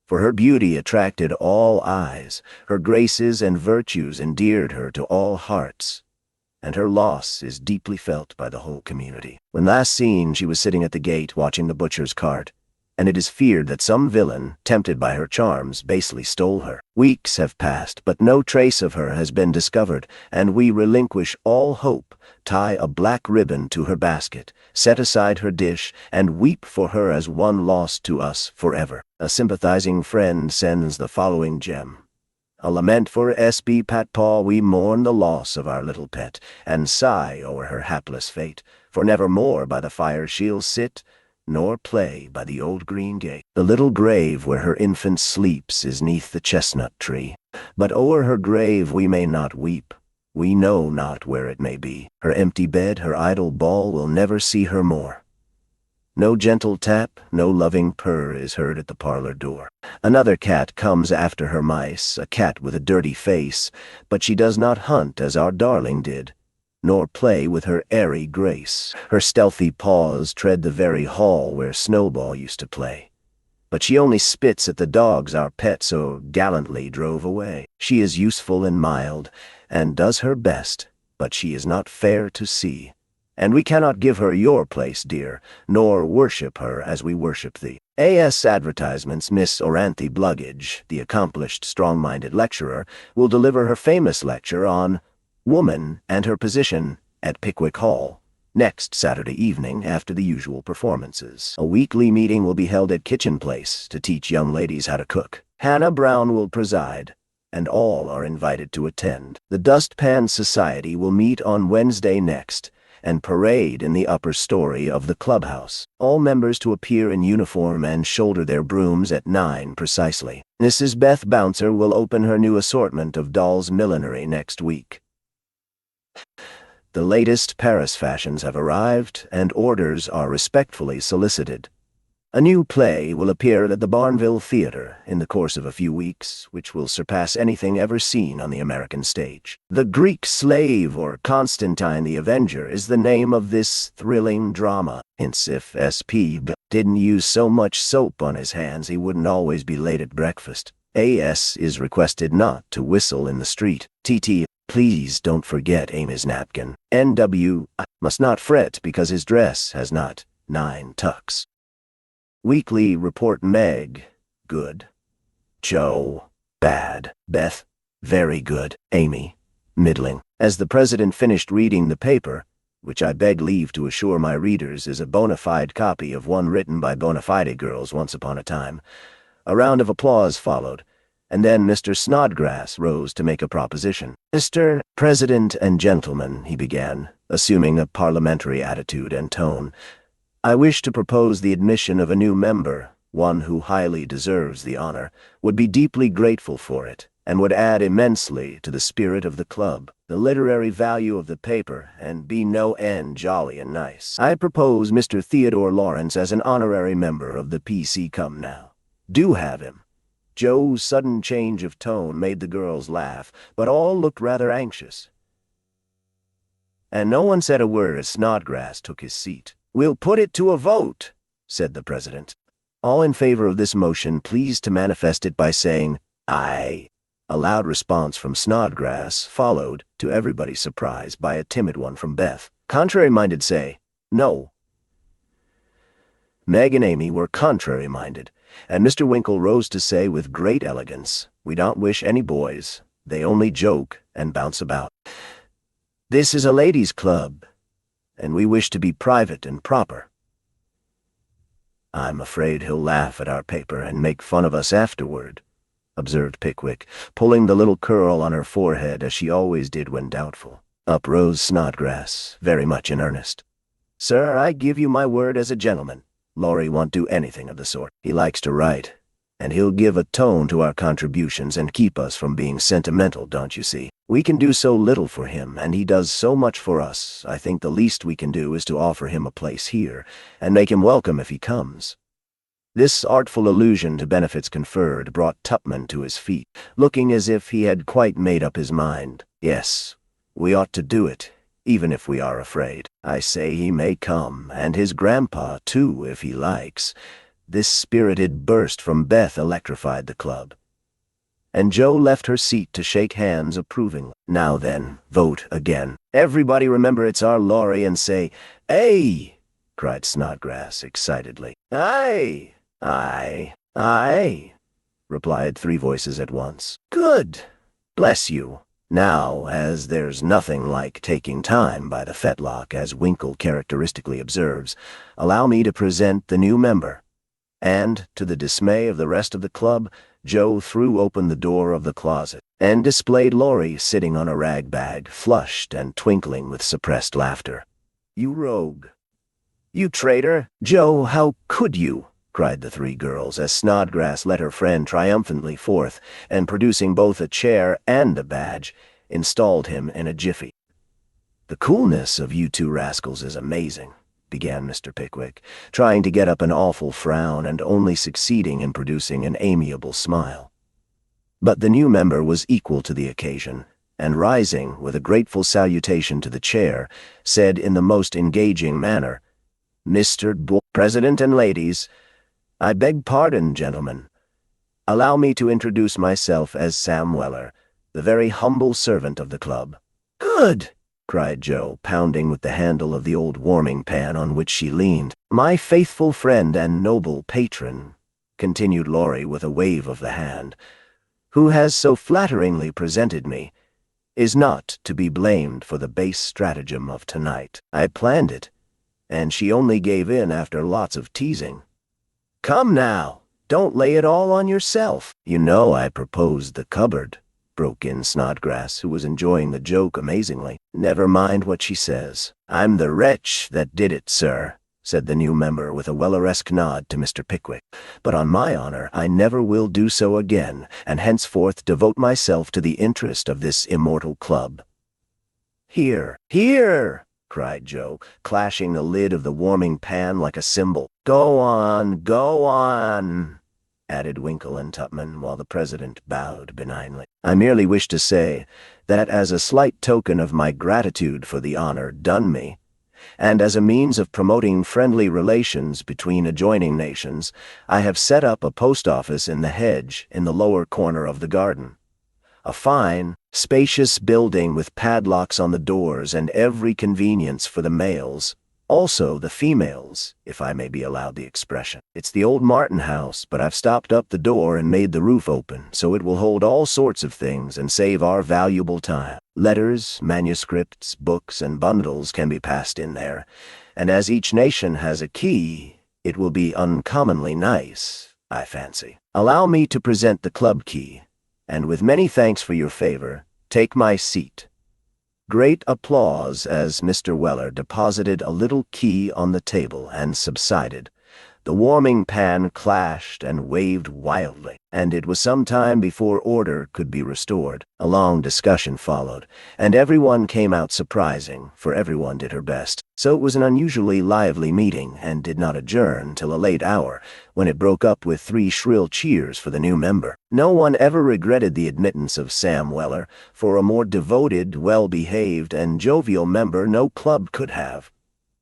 For her beauty attracted all eyes, her graces and virtues endeared her to all hearts, and her loss is deeply felt by the whole community. When last seen, she was sitting at the gate watching the butcher's cart, and it is feared that some villain, tempted by her charms, basely stole her. Weeks have passed, but no trace of her has been discovered, and we relinquish all hope, tie a black ribbon to her basket, set aside her dish, and weep for her as one lost to us forever. A sympathizing friend sends the following gem. A lament for S.B. Patpaw, we mourn the loss of our little pet, and sigh o'er her hapless fate, for never more by the fire she'll sit, nor play by the old green gate. The little grave where her infant sleeps is 'neath the chestnut tree, but o'er her grave we may not weep. We know not where it may be. Her empty bed, her idle ball will never see her more. No gentle tap, no loving purr is heard at the parlor door. Another cat comes after her mice, a cat with a dirty face, but she does not hunt as our darling did, nor play with her airy grace. Her stealthy paws tread the very hall where Snowball used to play. But she only spits at the dogs our pet so gallantly drove away. She is useful and mild, and does her best, but she is not fair to see. And we cannot give her your place, dear, nor worship her as we worship thee. A.S. Advertisements. Miss Oranthe Bluggage, the accomplished, strong-minded lecturer, will deliver her famous lecture on Woman and Her Position at Pickwick Hall next Saturday evening after the usual performances. A weekly meeting will be held at Kitchen Place to teach young ladies how to cook. Hannah Brown will preside, and all are invited to attend. The Dustpan Society will meet on Wednesday next and parade in the upper story of the clubhouse. All members to appear in uniform and shoulder their brooms at 9 precisely. Mrs. Beth Bouncer will open her new assortment of dolls' millinery next week. The latest Paris fashions have arrived, and orders are respectfully solicited. A new play will appear at the Barnville Theater in the course of a few weeks, which will surpass anything ever seen on the American stage. The Greek Slave, or Constantine the Avenger, is the name of this thrilling drama. Hence, if S.P. didn't use so much soap on his hands, he wouldn't always be late at breakfast. A.S. is requested not to whistle in the street. T.T. Please don't forget Amy's napkin. N.W. must not fret because his dress has not 9 tucks. Weekly report. Meg, good. Joe, bad. Beth, very good. Amy, middling. As the president finished reading the paper, which I beg leave to assure my readers is a bona fide copy of one written by bona fide girls once upon a time, a round of applause followed, and then Mr. Snodgrass rose to make a proposition. Mr. President and gentlemen, he began, assuming a parliamentary attitude and tone, I wish to propose the admission of a new member, one who highly deserves the honor, would be deeply grateful for it, and would add immensely to the spirit of the club, the literary value of the paper, and be no end jolly and nice. I propose Mr. Theodore Lawrence as an honorary member of the P.C. Come now. Do have him. Joe's sudden change of tone made the girls laugh, but all looked rather anxious. And no one said a word as Snodgrass took his seat. We'll put it to a vote, said the president. All in favor of this motion, please to manifest it by saying, Aye. A loud response from Snodgrass followed, to everybody's surprise, by a timid one from Beth. Contrary-minded say, no. Meg and Amy were contrary-minded, and Mr. Winkle rose to say with great elegance, we don't wish any boys. They only joke and bounce about. This is a ladies' club, and we wish to be private and proper. I'm afraid he'll laugh at our paper and make fun of us afterward, observed Pickwick, pulling the little curl on her forehead as she always did when doubtful. Up rose Snodgrass, very much in earnest. Sir, I give you my word as a gentleman. Laurie won't do anything of the sort. He likes to write, and he'll give a tone to our contributions and keep us from being sentimental, don't you see? We can do so little for him, and he does so much for us. I think the least we can do is to offer him a place here, and make him welcome if he comes. This artful allusion to benefits conferred brought Tupman to his feet, looking as if he had quite made up his mind. Yes, we ought to do it, even if we are afraid. I say he may come, and his grandpa, too, if he likes. This spirited burst from Beth electrified the club, and Joe left her seat to shake hands approvingly. Now then, vote again. Everybody remember it's our Laurie and say, "Ay!" cried Snodgrass excitedly. "Aye! Aye! Aye!" replied three voices at once. Good! Bless you! Now, as there's nothing like taking time by the fetlock, as Winkle characteristically observes, allow me to present the new member. And, to the dismay of the rest of the club, Joe threw open the door of the closet, and displayed Laurie sitting on a rag bag, flushed and twinkling with suppressed laughter. You rogue! You traitor! Joe, how could you? Cried the three girls, as Snodgrass led her friend triumphantly forth, and producing both a chair and a badge, installed him in a jiffy. The coolness of you two rascals is amazing, began Mr. Pickwick, trying to get up an awful frown and only succeeding in producing an amiable smile. But the new member was equal to the occasion, and rising with a grateful salutation to the chair, said in the most engaging manner, Mr. President and ladies, I beg pardon, gentlemen. Allow me to introduce myself as Sam Weller, the very humble servant of the club. Good! Cried Joe, pounding with the handle of the old warming pan on which she leaned. My faithful friend and noble patron, continued Laurie with a wave of the hand, who has so flatteringly presented me, is not to be blamed for the base stratagem of tonight. I planned it, and she only gave in after lots of teasing. Come now, don't lay it all on yourself. You know I proposed the cupboard, broke in Snodgrass, who was enjoying the joke amazingly. Never mind what she says. I'm the wretch that did it, sir, said the new member with a Welleresque nod to Mr. Pickwick. But on my honor, I never will do so again, and henceforth devote myself to the interest of this immortal club. Here, here! Cried Joe, clashing the lid of the warming pan like a cymbal. Go on, added Winkle and Tupman, while the president bowed benignly. I merely wish to say that as a slight token of my gratitude for the honor done me, and as a means of promoting friendly relations between adjoining nations, I have set up a post office in the hedge in the lower corner of the garden. A fine, spacious building with padlocks on the doors and every convenience for the males, also the females, if I may be allowed the expression. It's the old Martin house, but I've stopped up the door and made the roof open, so it will hold all sorts of things and save our valuable time. Letters, manuscripts, books, and bundles can be passed in there, and as each nation has a key, it will be uncommonly nice, I fancy. Allow me to present the club key, and with many thanks for your favor, take my seat. Great applause as Mr. Weller deposited a little key on the table and subsided. The warming pan clashed and waved wildly, and it was some time before order could be restored. A long discussion followed, and everyone came out surprising, for everyone did her best. So it was an unusually lively meeting, and did not adjourn till a late hour, when it broke up with 3 shrill cheers for the new member. No one ever regretted the admittance of Sam Weller, for a more devoted, well-behaved, and jovial member no club could have.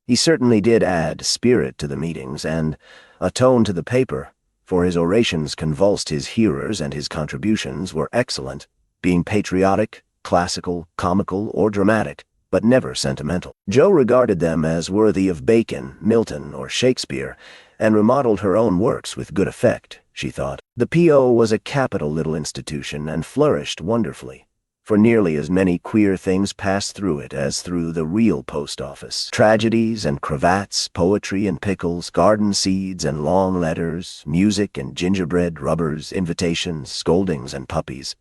He certainly did add spirit to the meetings and a tone to the paper, for his orations convulsed his hearers and his contributions were excellent, being patriotic, classical, comical, or dramatic, but never sentimental. Jo regarded them as worthy of Bacon, Milton, or Shakespeare, and remodeled her own works with good effect, she thought. The P.O. was a capital little institution and flourished wonderfully, for nearly as many queer things passed through it as through the real post office. Tragedies and cravats, poetry and pickles, garden seeds and long letters, music and gingerbread, rubbers, invitations, scoldings and puppies.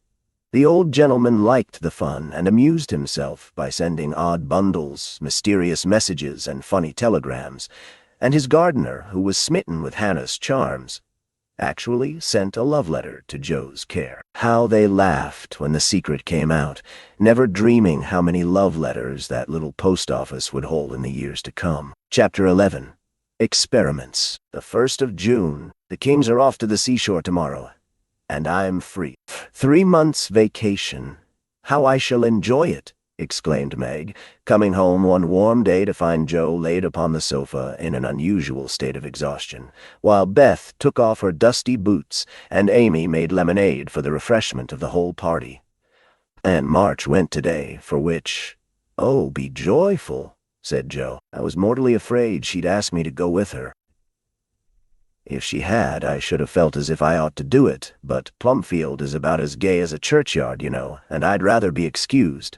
The old gentleman liked the fun and amused himself by sending odd bundles, mysterious messages, and funny telegrams, and his gardener, who was smitten with Hannah's charms, actually sent a love letter to Jo's care. How they laughed when the secret came out, never dreaming how many love letters that little post office would hold in the years to come. Chapter 11. Experiments. The 1st of June. The Kings are off to the seashore tomorrow, and I'm free. 3 months' vacation. How I shall enjoy it, exclaimed Meg, coming home one warm day to find Jo laid upon the sofa in an unusual state of exhaustion, while Beth took off her dusty boots and Amy made lemonade for the refreshment of the whole party. Aunt March went today, for which, "Oh, be joyful," said Jo. "I was mortally afraid she'd ask me to go with her. If she had, I should have felt as if I ought to do it, but Plumfield is about as gay as a churchyard, you know, and I'd rather be excused."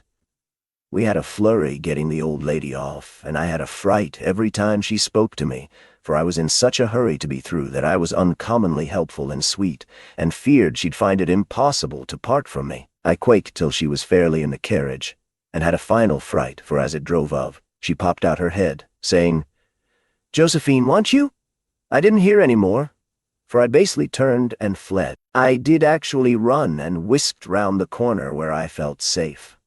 We had a flurry getting the old lady off, and I had a fright every time she spoke to me, for I was in such a hurry to be through that I was uncommonly helpful and sweet, and feared she'd find it impossible to part from me. I quaked till she was fairly in the carriage, and had a final fright, for as it drove off, she popped out her head, saying, "Josephine, want you?" I didn't hear any more, for I basically turned and fled. I did actually run and whisked round the corner where I felt safe.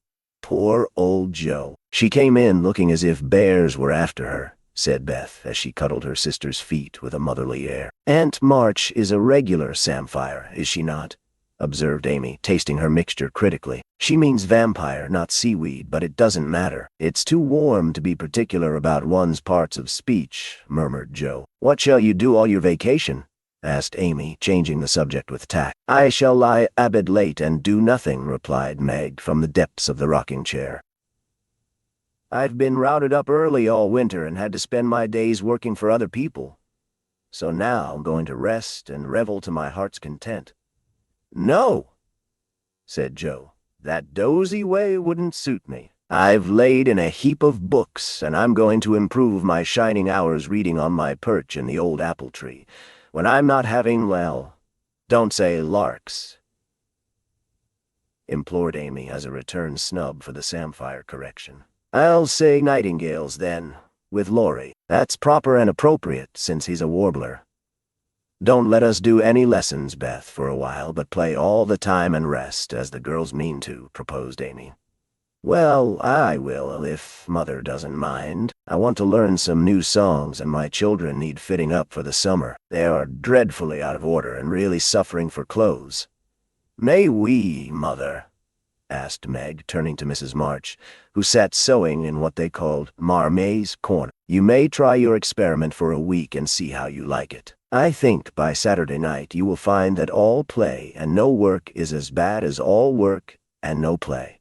Poor old Jo. "She came in looking as if bears were after her," said Beth, as she cuddled her sister's feet with a motherly air. "Aunt March is a regular samphire, is she not?" observed Amy, tasting her mixture critically. "She means vampire, not seaweed, but it doesn't matter. It's too warm to be particular about one's parts of speech," murmured Jo. "What shall you do all your vacation?" asked Amy, changing the subject with tact. "I shall lie abed late and do nothing," replied Meg from the depths of the rocking chair. "I've been routed up early all winter and had to spend my days working for other people. So now I'm going to rest and revel to my heart's content." "No," said Jo, "that dozy way wouldn't suit me. I've laid in a heap of books, and I'm going to improve my shining hours reading on my perch in the old apple tree, when I'm not having, well, don't say larks," implored Amy as a return snub for the samphire correction. "I'll say nightingales, then, with Laurie. That's proper and appropriate, since he's a warbler. Don't let us do any lessons, Beth, for a while, but play all the time and rest, as the girls mean to," proposed Amy. "Well, I will, if Mother doesn't mind. I want to learn some new songs, and my children need fitting up for the summer. They are dreadfully out of order and really suffering for clothes." "May we, Mother?" asked Meg, turning to Mrs. March, who sat sewing in what they called Marmay's corner. "You may try your experiment for a week and see how you like it. I think by Saturday night you will find that all play and no work is as bad as all work and no play."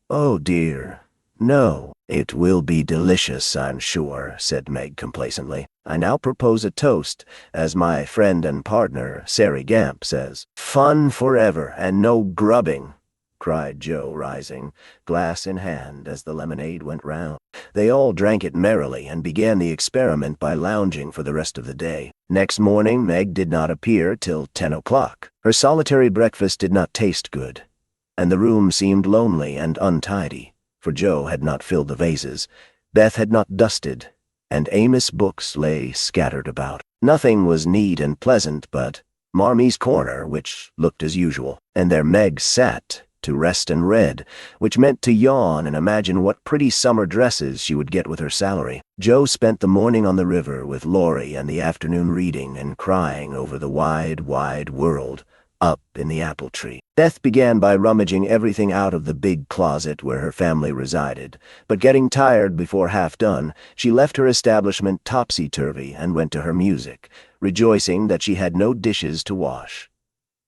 "Oh dear, no. It will be delicious, I'm sure," said Meg complacently. "I now propose a toast, as my friend and partner, Sari Gamp, says." "Fun forever and no grubbing," cried Jo, rising, glass in hand, as the lemonade went round. They all drank it merrily and began the experiment by lounging for the rest of the day. Next morning Meg did not appear till 10 o'clock. Her solitary breakfast did not taste good, and the room seemed lonely and untidy, for Jo had not filled the vases, Beth had not dusted, and Amy's books lay scattered about. Nothing was neat and pleasant but Marmy's corner, which looked as usual, and there Meg sat to rest and read, which meant to yawn and imagine what pretty summer dresses she would get with her salary. Jo spent the morning on the river with Laurie and the afternoon reading and crying over the wide, wide world up in the apple tree. Beth began by rummaging everything out of the big closet where her family resided, but getting tired before half done, she left her establishment topsy-turvy and went to her music, rejoicing that she had no dishes to wash.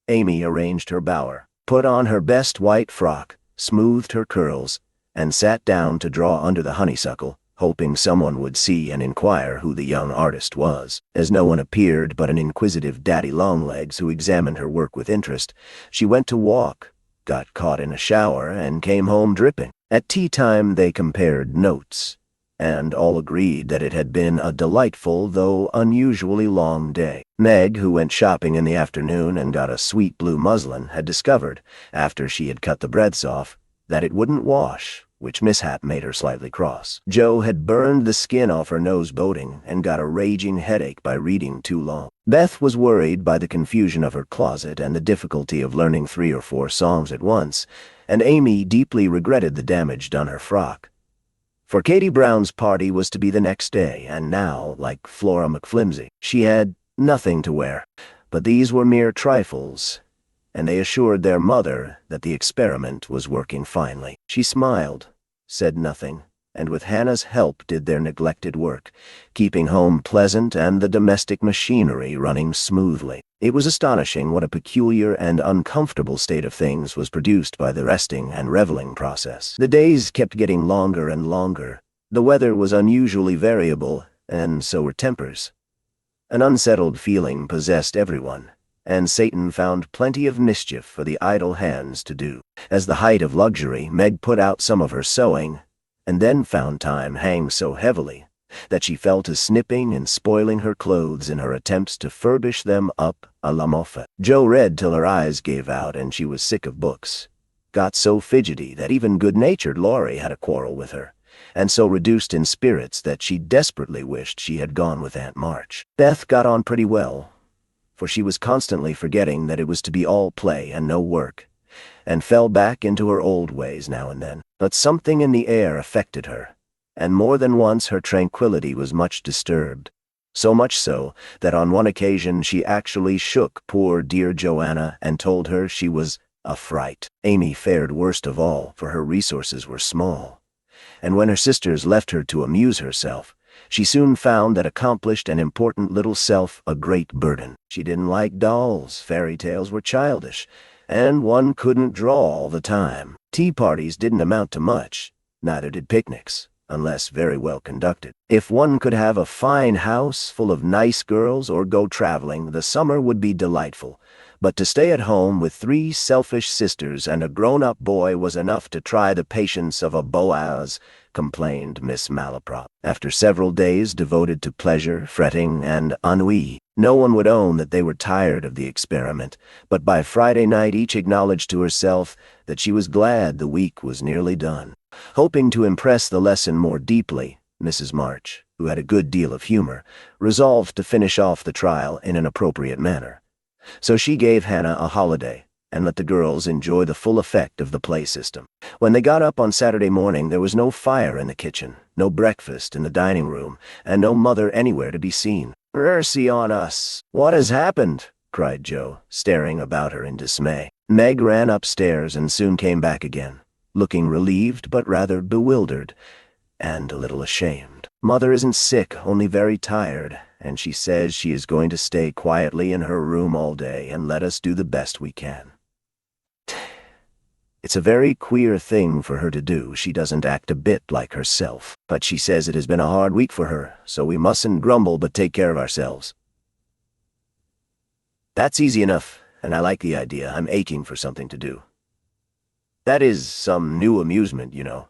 Amy arranged her bower, put on her best white frock, smoothed her curls, and sat down to draw under the honeysuckle, hoping someone would see and inquire who the young artist was. As no one appeared but an inquisitive daddy-long-legs who examined her work with interest, she went to walk, got caught in a shower, and came home dripping. At tea-time they compared notes, and all agreed that it had been a delightful though unusually long day. Meg, who went shopping in the afternoon and got a sweet blue muslin, had discovered, after she had cut the breadths off, that it wouldn't wash, which mishap made her slightly cross. Joe had burned the skin off her nose boating and got a raging headache by reading too long. Beth was worried by the confusion of her closet and the difficulty of learning 3 or 4 songs at once, and Amy deeply regretted the damage done her frock. For Katie Brown's party was to be the next day, and now, like Flora McFlimsy, she had nothing to wear. But these were mere trifles, and they assured their mother that the experiment was working finely. She smiled, said nothing, and with Hannah's help did their neglected work, keeping home pleasant and the domestic machinery running smoothly. It was astonishing what a peculiar and uncomfortable state of things was produced by the resting and reveling process. The days kept getting longer and longer. The weather was unusually variable, and so were tempers. An unsettled feeling possessed everyone, and Satan found plenty of mischief for the idle hands to do. As the height of luxury, Meg put out some of her sewing, and then found time hang so heavily that she fell to snipping and spoiling her clothes in her attempts to furbish them up a la Moffat. Joe read till her eyes gave out and she was sick of books, got so fidgety that even good-natured Laurie had a quarrel with her, and so reduced in spirits that she desperately wished she had gone with Aunt March. Beth got on pretty well, for she was constantly forgetting that it was to be all play and no work, and fell back into her old ways now and then. But something in the air affected her, and more than once her tranquility was much disturbed, so much so that on one occasion she actually shook poor dear Joanna and told her she was a fright. Amy fared worst of all, for her resources were small, and when her sisters left her to amuse herself, she soon found that accomplished and important little self a great burden. She didn't like dolls, fairy tales were childish, and one couldn't draw all the time. Tea parties didn't amount to much, neither did picnics, unless very well conducted. If one could have a fine house full of nice girls or go traveling, the summer would be delightful, but to stay at home with 3 selfish sisters and a grown-up boy was enough to try the patience of a Boaz, complained Miss Malaprop. After several days devoted to pleasure, fretting, and ennui, no one would own that they were tired of the experiment, but by Friday night each acknowledged to herself that she was glad the week was nearly done. Hoping to impress the lesson more deeply, Mrs. March, who had a good deal of humor, resolved to finish off the trial in an appropriate manner. So she gave Hannah a holiday, and let the girls enjoy the full effect of the play system. When they got up on Saturday morning, there was no fire in the kitchen, no breakfast in the dining room, and no mother anywhere to be seen. "Mercy on us! What has happened?" cried Joe, staring about her in dismay. Meg ran upstairs and soon came back again, looking relieved but rather bewildered, and a little ashamed. "Mother isn't sick, only very tired, and she says she is going to stay quietly in her room all day and let us do the best we can. It's a very queer thing for her to do. She doesn't act a bit like herself, but she says it has been a hard week for her, so we mustn't grumble but take care of ourselves." "That's easy enough, and I like the idea. I'm aching for something to do. That is, some new amusement, you know,"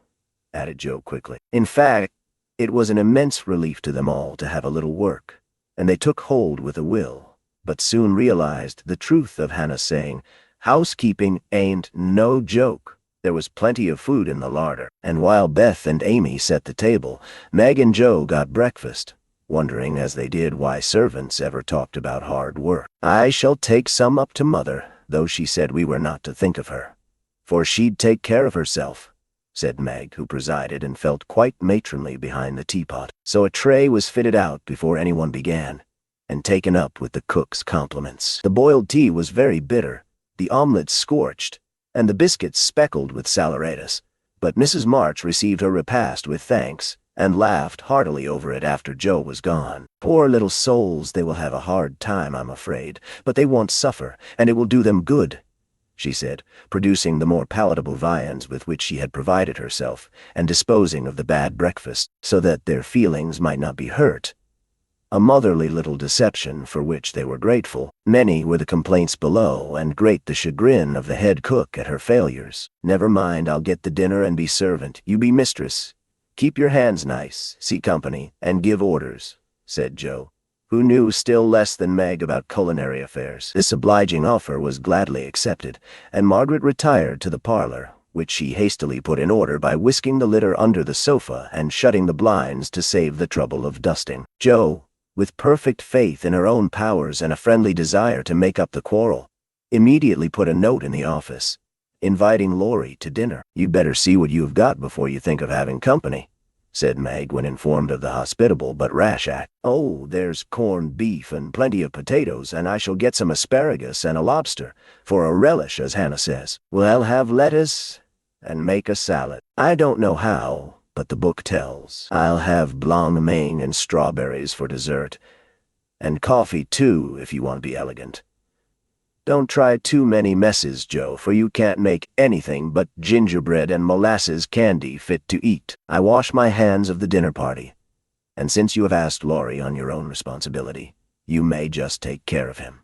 added Joe quickly. In fact, it was an immense relief to them all to have a little work, and they took hold with a will, but soon realized the truth of Hannah's saying, "Housekeeping ain't no joke." There was plenty of food in the larder, and while Beth and Amy set the table, Meg and Joe got breakfast, wondering as they did why servants ever talked about hard work. "I shall take some up to Mother, though she said we were not to think of her, for she'd take care of herself," said Meg, who presided and felt quite matronly behind the teapot. So a tray was fitted out before anyone began, and taken up with the cook's compliments. The boiled tea was very bitter, the omelets scorched, and the biscuits speckled with saleratus, but Mrs. March received her repast with thanks, and laughed heartily over it after Joe was gone. "Poor little souls, they will have a hard time, I'm afraid, but they won't suffer, and it will do them good," she said, producing the more palatable viands with which she had provided herself, and disposing of the bad breakfast, so that their feelings might not be hurt. A motherly little deception for which they were grateful. Many were the complaints below, and great the chagrin of the head cook at her failures. "Never mind, I'll get the dinner and be servant. You be mistress. Keep your hands nice, see company, and give orders," said Joe, who knew still less than Meg about culinary affairs. This obliging offer was gladly accepted, and Margaret retired to the parlor, which she hastily put in order by whisking the litter under the sofa and shutting the blinds to save the trouble of dusting. Joe, with perfect faith in her own powers and a friendly desire to make up the quarrel, immediately put a note in the office, inviting Laurie to dinner. "You'd better see what you have got before you think of having company," said Meg when informed of the hospitable but rash act. "Oh, there's corned beef and plenty of potatoes, and I shall get some asparagus and a lobster, for a relish, as Hannah says. We'll have lettuce and make a salad. I don't know how, but the book tells. I'll have blanc mange and strawberries for dessert, and coffee too, if you want to be elegant. Don't try too many messes, Joe, for you can't make anything but gingerbread and molasses candy fit to eat. I wash my hands of the dinner party, and since you have asked Laurie on your own responsibility, you may just take care of him.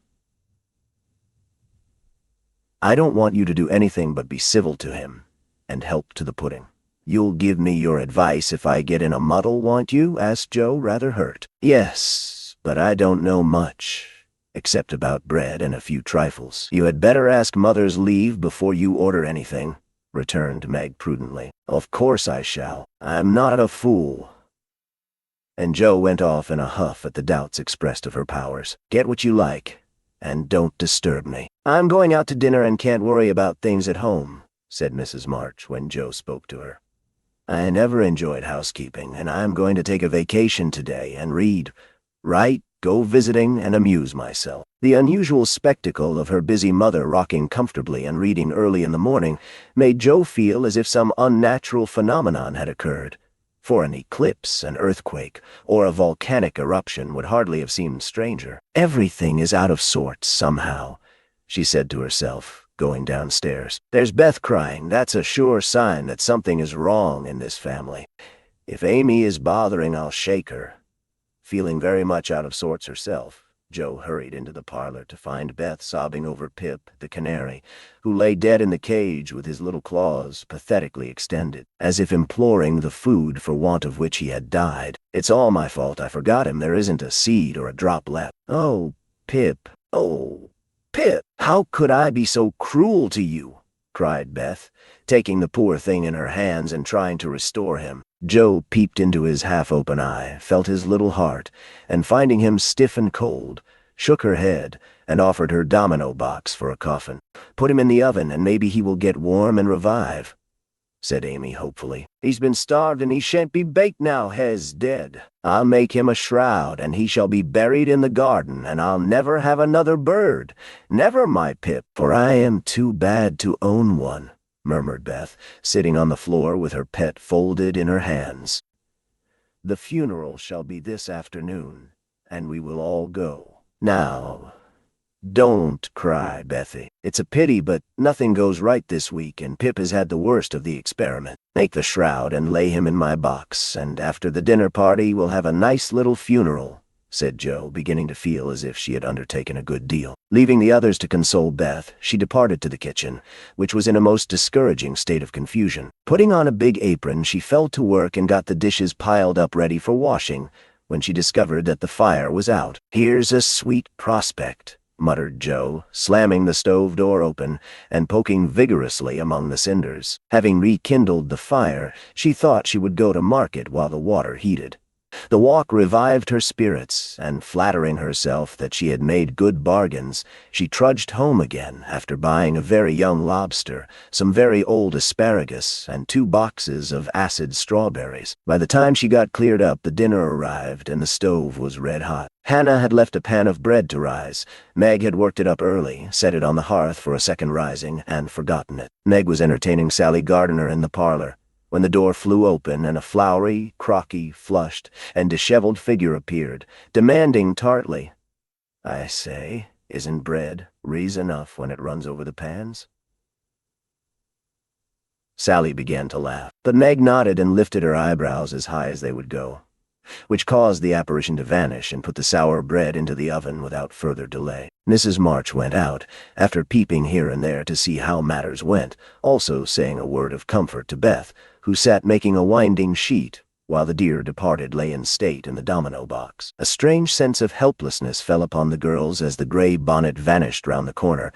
I don't want you to do anything but be civil to him and help to the pudding." "You'll give me your advice if I get in a muddle, won't you?" asked Joe, rather hurt. "Yes, but I don't know much, except about bread and a few trifles." "You had better ask Mother's leave before you order anything," returned Meg prudently. "Of course I shall. I'm not a fool." And Joe went off in a huff at the doubts expressed of her powers. "Get what you like, and don't disturb me." "I'm going out to dinner and can't worry about things at home," said Mrs. March when Joe spoke to her. "I never enjoyed housekeeping, and I'm going to take a vacation today and read, write, go visiting, and amuse myself." The unusual spectacle of her busy mother rocking comfortably and reading early in the morning made Joe feel as if some unnatural phenomenon had occurred, for an eclipse, an earthquake, or a volcanic eruption would hardly have seemed stranger. "Everything is out of sorts somehow," she said to herself, going downstairs. "There's Beth crying. That's a sure sign that something is wrong in this family. If Amy is bothering, I'll shake her." Feeling very much out of sorts herself, Joe hurried into the parlor to find Beth sobbing over Pip, the canary, who lay dead in the cage with his little claws pathetically extended, as if imploring the food for want of which he had died. "It's all my fault. I forgot him. There isn't a seed or a drop left." "Oh, Pip. Oh, Pip, how could I be so cruel to you?" cried Beth, taking the poor thing in her hands and trying to restore him. Joe peeped into his half-open eye, felt his little heart, and finding him stiff and cold, shook her head and offered her domino box for a coffin. "Put him in the oven and maybe he will get warm and revive," said Amy hopefully. "He's been starved and he shan't be baked now Hez dead. I'll make him a shroud and he shall be buried in the garden, and I'll never have another bird. Never, my Pip, for I am too bad to own one," murmured Beth, sitting on the floor with her pet folded in her hands. "The funeral shall be this afternoon, and we will all go. Now, don't cry, Bethy. It's a pity, but nothing goes right this week, and Pip has had the worst of the experiment. Make the shroud and lay him in my box, and after the dinner party we'll have a nice little funeral," said Joe, beginning to feel as if she had undertaken a good deal. Leaving the others to console Beth, she departed to the kitchen, which was in a most discouraging state of confusion. Putting on a big apron, she fell to work and got the dishes piled up ready for washing, when she discovered that the fire was out. "Here's a sweet prospect," muttered Joe, slamming the stove door open and poking vigorously among the cinders. Having rekindled the fire, she thought she would go to market while the water heated. The walk revived her spirits, and flattering herself that she had made good bargains, she trudged home again after buying a very young lobster, some very old asparagus, and 2 boxes of acid strawberries. By the time she got cleared up, the dinner arrived and the stove was red hot. Hannah had left a pan of bread to rise. Meg had worked it up early, set it on the hearth for a second rising, and forgotten it. Meg was entertaining Sally Gardner in the parlor. when the door flew open and a flowery, crocky, flushed, and disheveled figure appeared, demanding tartly, "I say, isn't bread reason enough when it runs over the pans?" Sally began to laugh, but Meg nodded and lifted her eyebrows as high as they would go, which caused the apparition to vanish and put the sour bread into the oven without further delay. Mrs. March went out, after peeping here and there to see how matters went, also saying a word of comfort to Beth, who sat making a winding sheet, while the dear departed lay in state in the domino box. A strange sense of helplessness fell upon the girls as the gray bonnet vanished round the corner,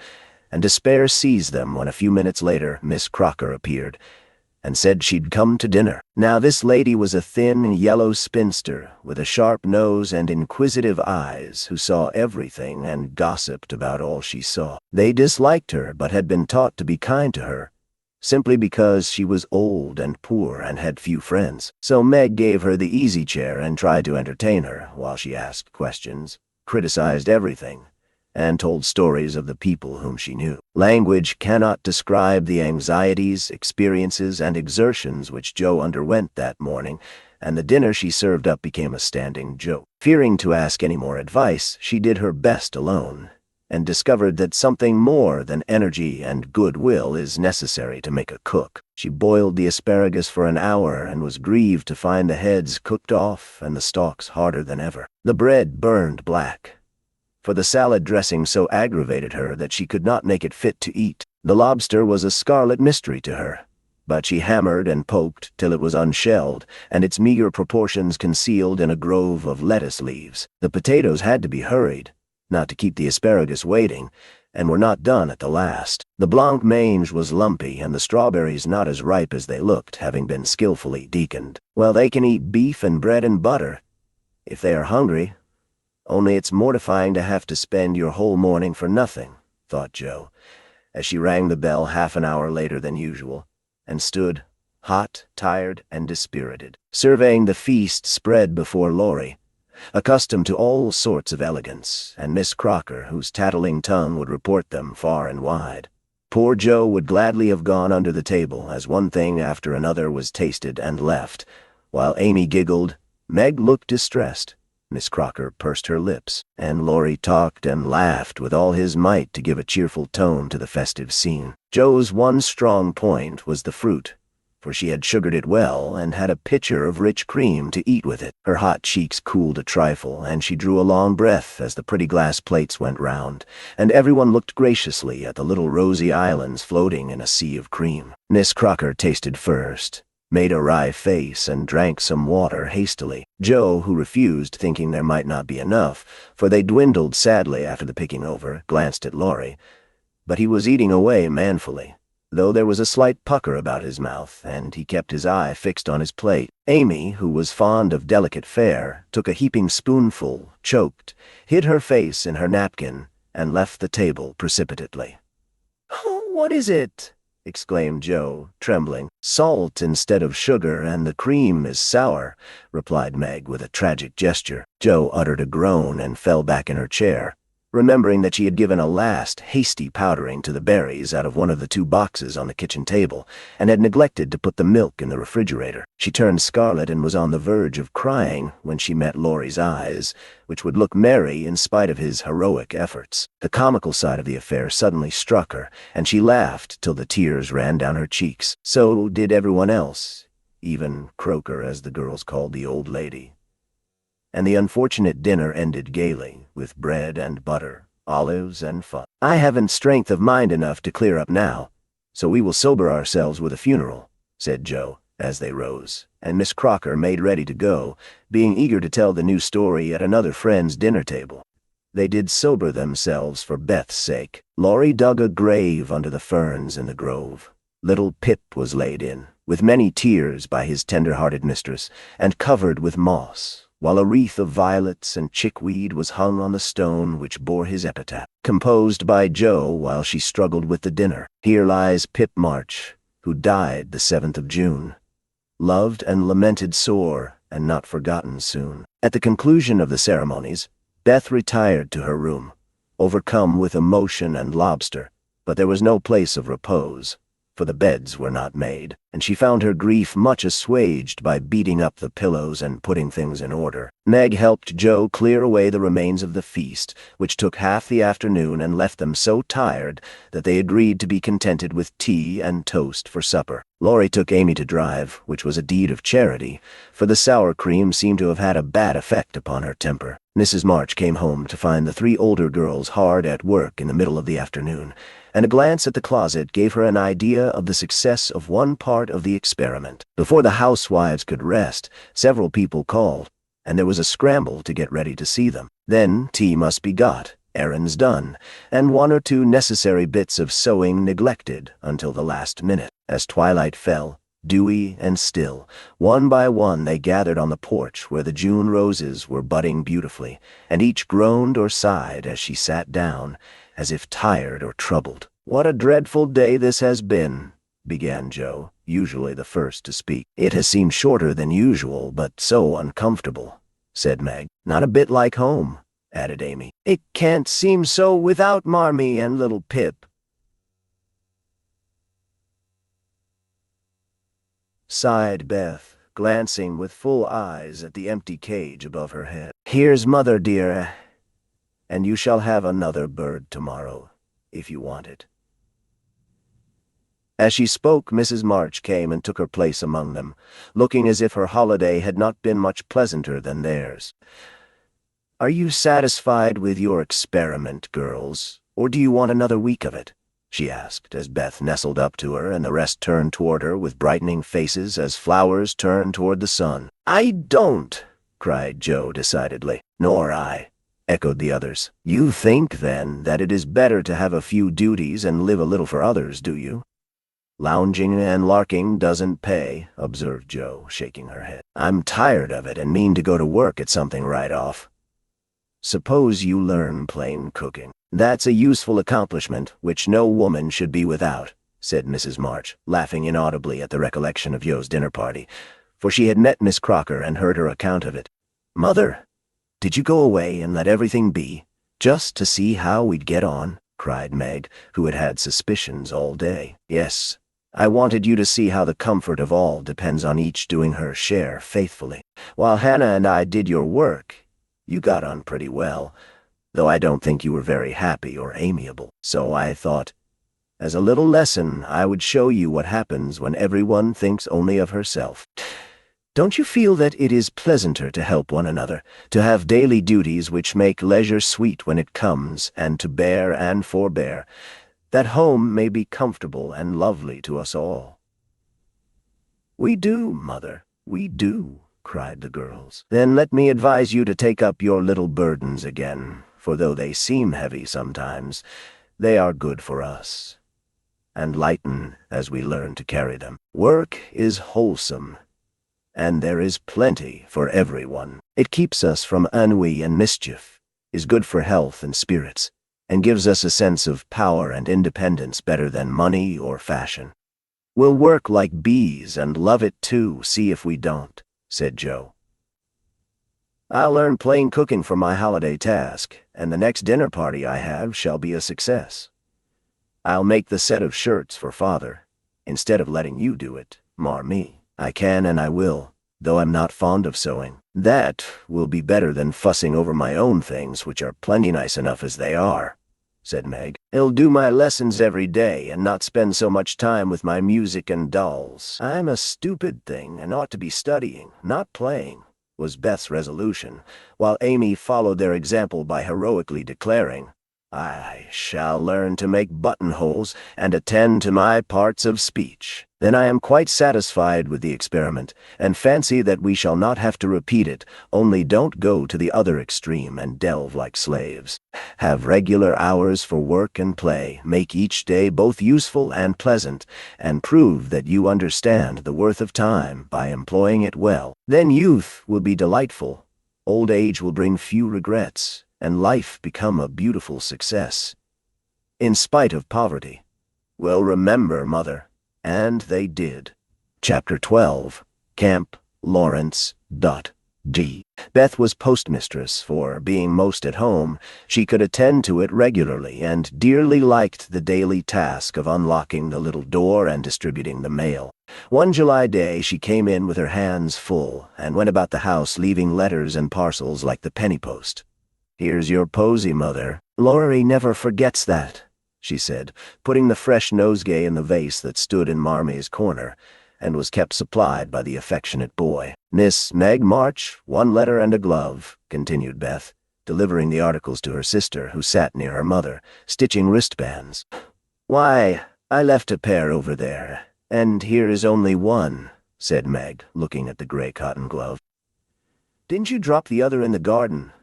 and despair seized them when a few minutes later Miss Crocker appeared, and said she'd come to dinner. Now this lady was a thin, yellow spinster, with a sharp nose and inquisitive eyes, who saw everything and gossiped about all she saw. They disliked her, but had been taught to be kind to her, simply because she was old and poor and had few friends. So Meg gave her the easy chair and tried to entertain her, while she asked questions, criticized everything, and told stories of the people whom she knew. Language cannot describe the anxieties, experiences, and exertions which Jo underwent that morning, and the dinner she served up became a standing joke. Fearing to ask any more advice, she did her best alone, and discovered that something more than energy and goodwill is necessary to make a cook. She boiled the asparagus for an hour and was grieved to find the heads cooked off and the stalks harder than ever. The bread burned black, for the salad dressing so aggravated her that she could not make it fit to eat. The lobster was a scarlet mystery to her, but she hammered and poked till it was unshelled, and its meager proportions concealed in a grove of lettuce leaves. The potatoes had to be hurried, not to keep the asparagus waiting, and were not done at the last. The blanc mange was lumpy, and the strawberries not as ripe as they looked, having been skillfully deaconed. Well, they can eat beef and bread and butter, if they are hungry. Only it's mortifying to have to spend your whole morning for nothing, thought Jo, as she rang the bell half an hour later than usual, and stood, hot, tired, and dispirited, surveying the feast spread before Laurie, accustomed to all sorts of elegance, and Miss Crocker, whose tattling tongue would report them far and wide. Poor Jo would gladly have gone under the table, as one thing after another was tasted and left, while Amy giggled, Meg looked distressed, Miss Crocker pursed her lips, and Laurie talked and laughed with all his might to give a cheerful tone to the festive scene. Jo's one strong point was the fruit, for she had sugared it well and had a pitcher of rich cream to eat with it. Her hot cheeks cooled a trifle, and she drew a long breath as the pretty glass plates went round, and everyone looked graciously at the little rosy islands floating in a sea of cream. Miss Crocker tasted first, made a wry face, and drank some water hastily. Jo, who refused, thinking there might not be enough, for they dwindled sadly after the picking over, glanced at Laurie, but he was eating away manfully, though there was a slight pucker about his mouth, and he kept his eye fixed on his plate. Amy, who was fond of delicate fare, took a heaping spoonful, choked, hid her face in her napkin, and left the table precipitately. "Oh, what is it?" exclaimed Jo, trembling. "Salt instead of sugar, and the cream is sour," replied Meg with a tragic gesture. Jo uttered a groan and fell back in her chair, remembering that she had given a last hasty powdering to the berries out of one of the 2 boxes on the kitchen table, and had neglected to put the milk in the refrigerator. She turned scarlet and was on the verge of crying when she met Laurie's eyes, which would look merry in spite of his heroic efforts. The comical side of the affair suddenly struck her, and she laughed till the tears ran down her cheeks. So did everyone else, even Croker, as the girls called the old lady. And the unfortunate dinner ended gaily, with bread and butter, olives and fun. "I haven't strength of mind enough to clear up now, so we will sober ourselves with a funeral," said Jo, as they rose, and Miss Crocker made ready to go, being eager to tell the new story at another friend's dinner table. They did sober themselves for Beth's sake. Laurie dug a grave under the ferns in the grove. Little Pip was laid in, with many tears by his tender-hearted mistress, and covered with moss, while a wreath of violets and chickweed was hung on the stone which bore his epitaph, composed by Jo while she struggled with the dinner. "Here lies Pip March, who died the 7th of June, loved and lamented sore, and not forgotten soon." At the conclusion of the ceremonies, Beth retired to her room, overcome with emotion and lobster, but there was no place of repose. for the beds were not made, and she found her grief much assuaged by beating up the pillows and putting things in order. Meg helped Joe clear away the remains of the feast, which took half the afternoon and left them so tired that they agreed to be contented with tea and toast for supper. Laurie took Amy to drive, which was a deed of charity, for the sour cream seemed to have had a bad effect upon her temper. Mrs. March came home to find the 3 older girls hard at work in the middle of the afternoon, and a glance at the closet gave her an idea of the success of one part of the experiment. Before the housewives could rest, several people called, and there was a scramble to get ready to see them. Then tea must be got, errands done, and 1 or 2 necessary bits of sewing neglected until the last minute. As twilight fell, dewy and still, one by one they gathered on the porch where the June roses were budding beautifully, and each groaned or sighed as she sat down, as if tired or troubled. "What a dreadful day this has been," began Joe, usually the first to speak. "It has seemed shorter than usual, but so uncomfortable," said Meg. "Not a bit like home," added Amy. "It can't seem so without Marmee and little Pip," sighed Beth, glancing with full eyes at the empty cage above her head. "Here's Mother, dear, and you shall have another bird tomorrow, if you want it." As she spoke, Mrs. March came and took her place among them, looking as if her holiday had not been much pleasanter than theirs. "Are you satisfied with your experiment, girls, or do you want another week of it?" she asked, as Beth nestled up to her and the rest turned toward her with brightening faces as flowers turn toward the sun. "I don't," cried Joe decidedly. "Nor I," echoed the others. "You think, then, that it is better to have a few duties and live a little for others, do you?" "Lounging and larking doesn't pay," observed Joe, shaking her head. "I'm tired of it and mean to go to work at something right off." "Suppose you learn plain cooking. That's a useful accomplishment which no woman should be without," said Mrs. March, laughing inaudibly at the recollection of Joe's dinner party, for she had met Miss Crocker and heard her account of it. "Mother, did you go away and let everything be, just to see how we'd get on?" cried Meg, who had had suspicions all day. "Yes, I wanted you to see how the comfort of all depends on each doing her share faithfully. While Hannah and I did your work, you got on pretty well, though I don't think you were very happy or amiable. So I thought, as a little lesson, I would show you what happens when everyone thinks only of herself. Don't you feel that it is pleasanter to help one another, to have daily duties which make leisure sweet when it comes, and to bear and forbear, that home may be comfortable and lovely to us all?" "We do, Mother, we do," cried the girls. "Then let me advise you to take up your little burdens again, for though they seem heavy sometimes, they are good for us, and lighten as we learn to carry them. Work is wholesome, and there is plenty for everyone. It keeps us from ennui and mischief, is good for health and spirits, and gives us a sense of power and independence better than money or fashion. We'll work like bees and love it too, see if we don't," said Joe. "I'll learn plain cooking for my holiday task, and the next dinner party I have shall be a success. I'll make the set of shirts for Father, instead of letting you do it, Marmee. I can and I will, though I'm not fond of sewing. That will be better than fussing over my own things, which are plenty nice enough as they are," said Meg. "I'll do my lessons every day and not spend so much time with my music and dolls. I'm a stupid thing and ought to be studying, not playing," was Beth's resolution, while Amy followed their example by heroically declaring, "I shall learn to make buttonholes and attend to my parts of speech. Then I am quite satisfied with the experiment, and fancy that we shall not have to repeat it, only don't go to the other extreme and delve like slaves. Have regular hours for work and play, make each day both useful and pleasant, and prove that you understand the worth of time by employing it well. Then youth will be delightful, old age will bring few regrets, and life become a beautiful success, in spite of poverty. Well, remember, Mother." And they did. Chapter 12. Camp Lawrence. D. Beth was postmistress, for, being most at home, she could attend to it regularly and dearly liked the daily task of unlocking the little door and distributing the mail. One July day she came in with her hands full and went about the house leaving letters and parcels like the penny post. "Here's your posy, Mother. Laurie never forgets that," she said, putting the fresh nosegay in the vase that stood in Marmy's corner, and was kept supplied by the affectionate boy. "Miss Meg March, one letter and a glove," continued Beth, delivering the articles to her sister, who sat near her mother, stitching wristbands. "Why, I left a pair over there, and here is only one," said Meg, looking at the gray cotton glove. "Didn't you drop the other in the garden?"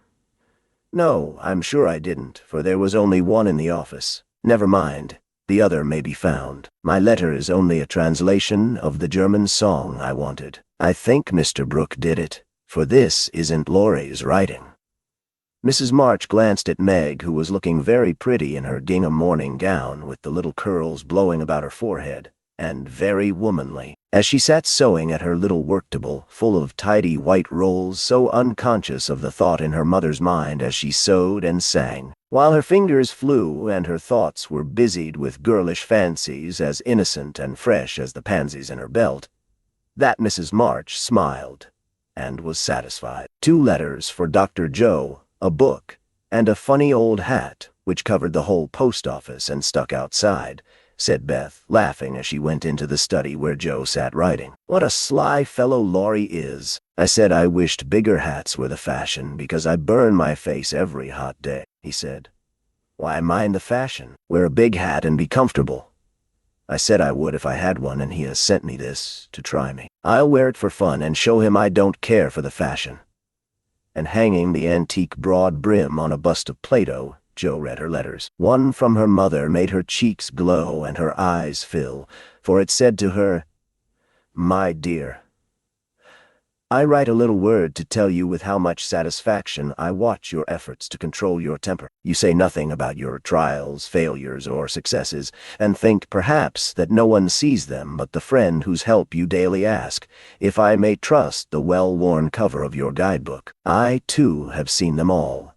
"No, I'm sure I didn't, for there was only one in the office. Never mind. The other may be found. My letter is only a translation of the German song I wanted. I think Mr. Brooke did it, for this isn't Laurie's writing." Mrs. March glanced at Meg, who was looking very pretty in her gingham morning gown with the little curls blowing about her forehead, and very womanly, as she sat sewing at her little work-table, full of tidy white rolls, so unconscious of the thought in her mother's mind as she sewed and sang, while her fingers flew and her thoughts were busied with girlish fancies as innocent and fresh as the pansies in her belt, that Mrs. March smiled and was satisfied. 2 letters for Dr. Joe, a book, and a funny old hat which covered the whole post office and stuck outside, said Beth, laughing as she went into the study where Joe sat writing. "What a sly fellow Laurie is. I said I wished bigger hats were the fashion because I burn my face every hot day," he said. "Why mind the fashion? Wear a big hat and be comfortable." "I said I would if I had one, and he has sent me this to try me. I'll wear it for fun and show him I don't care for the fashion." And hanging the antique broad brim on a bust of Plato, Jo read her letters. One from her mother made her cheeks glow and her eyes fill, for it said to her, "My dear, I write a little word to tell you with how much satisfaction I watch your efforts to control your temper. You say nothing about your trials, failures, or successes, and think, perhaps, that no one sees them but the friend whose help you daily ask, if I may trust the well-worn cover of your guidebook. I, too, have seen them all,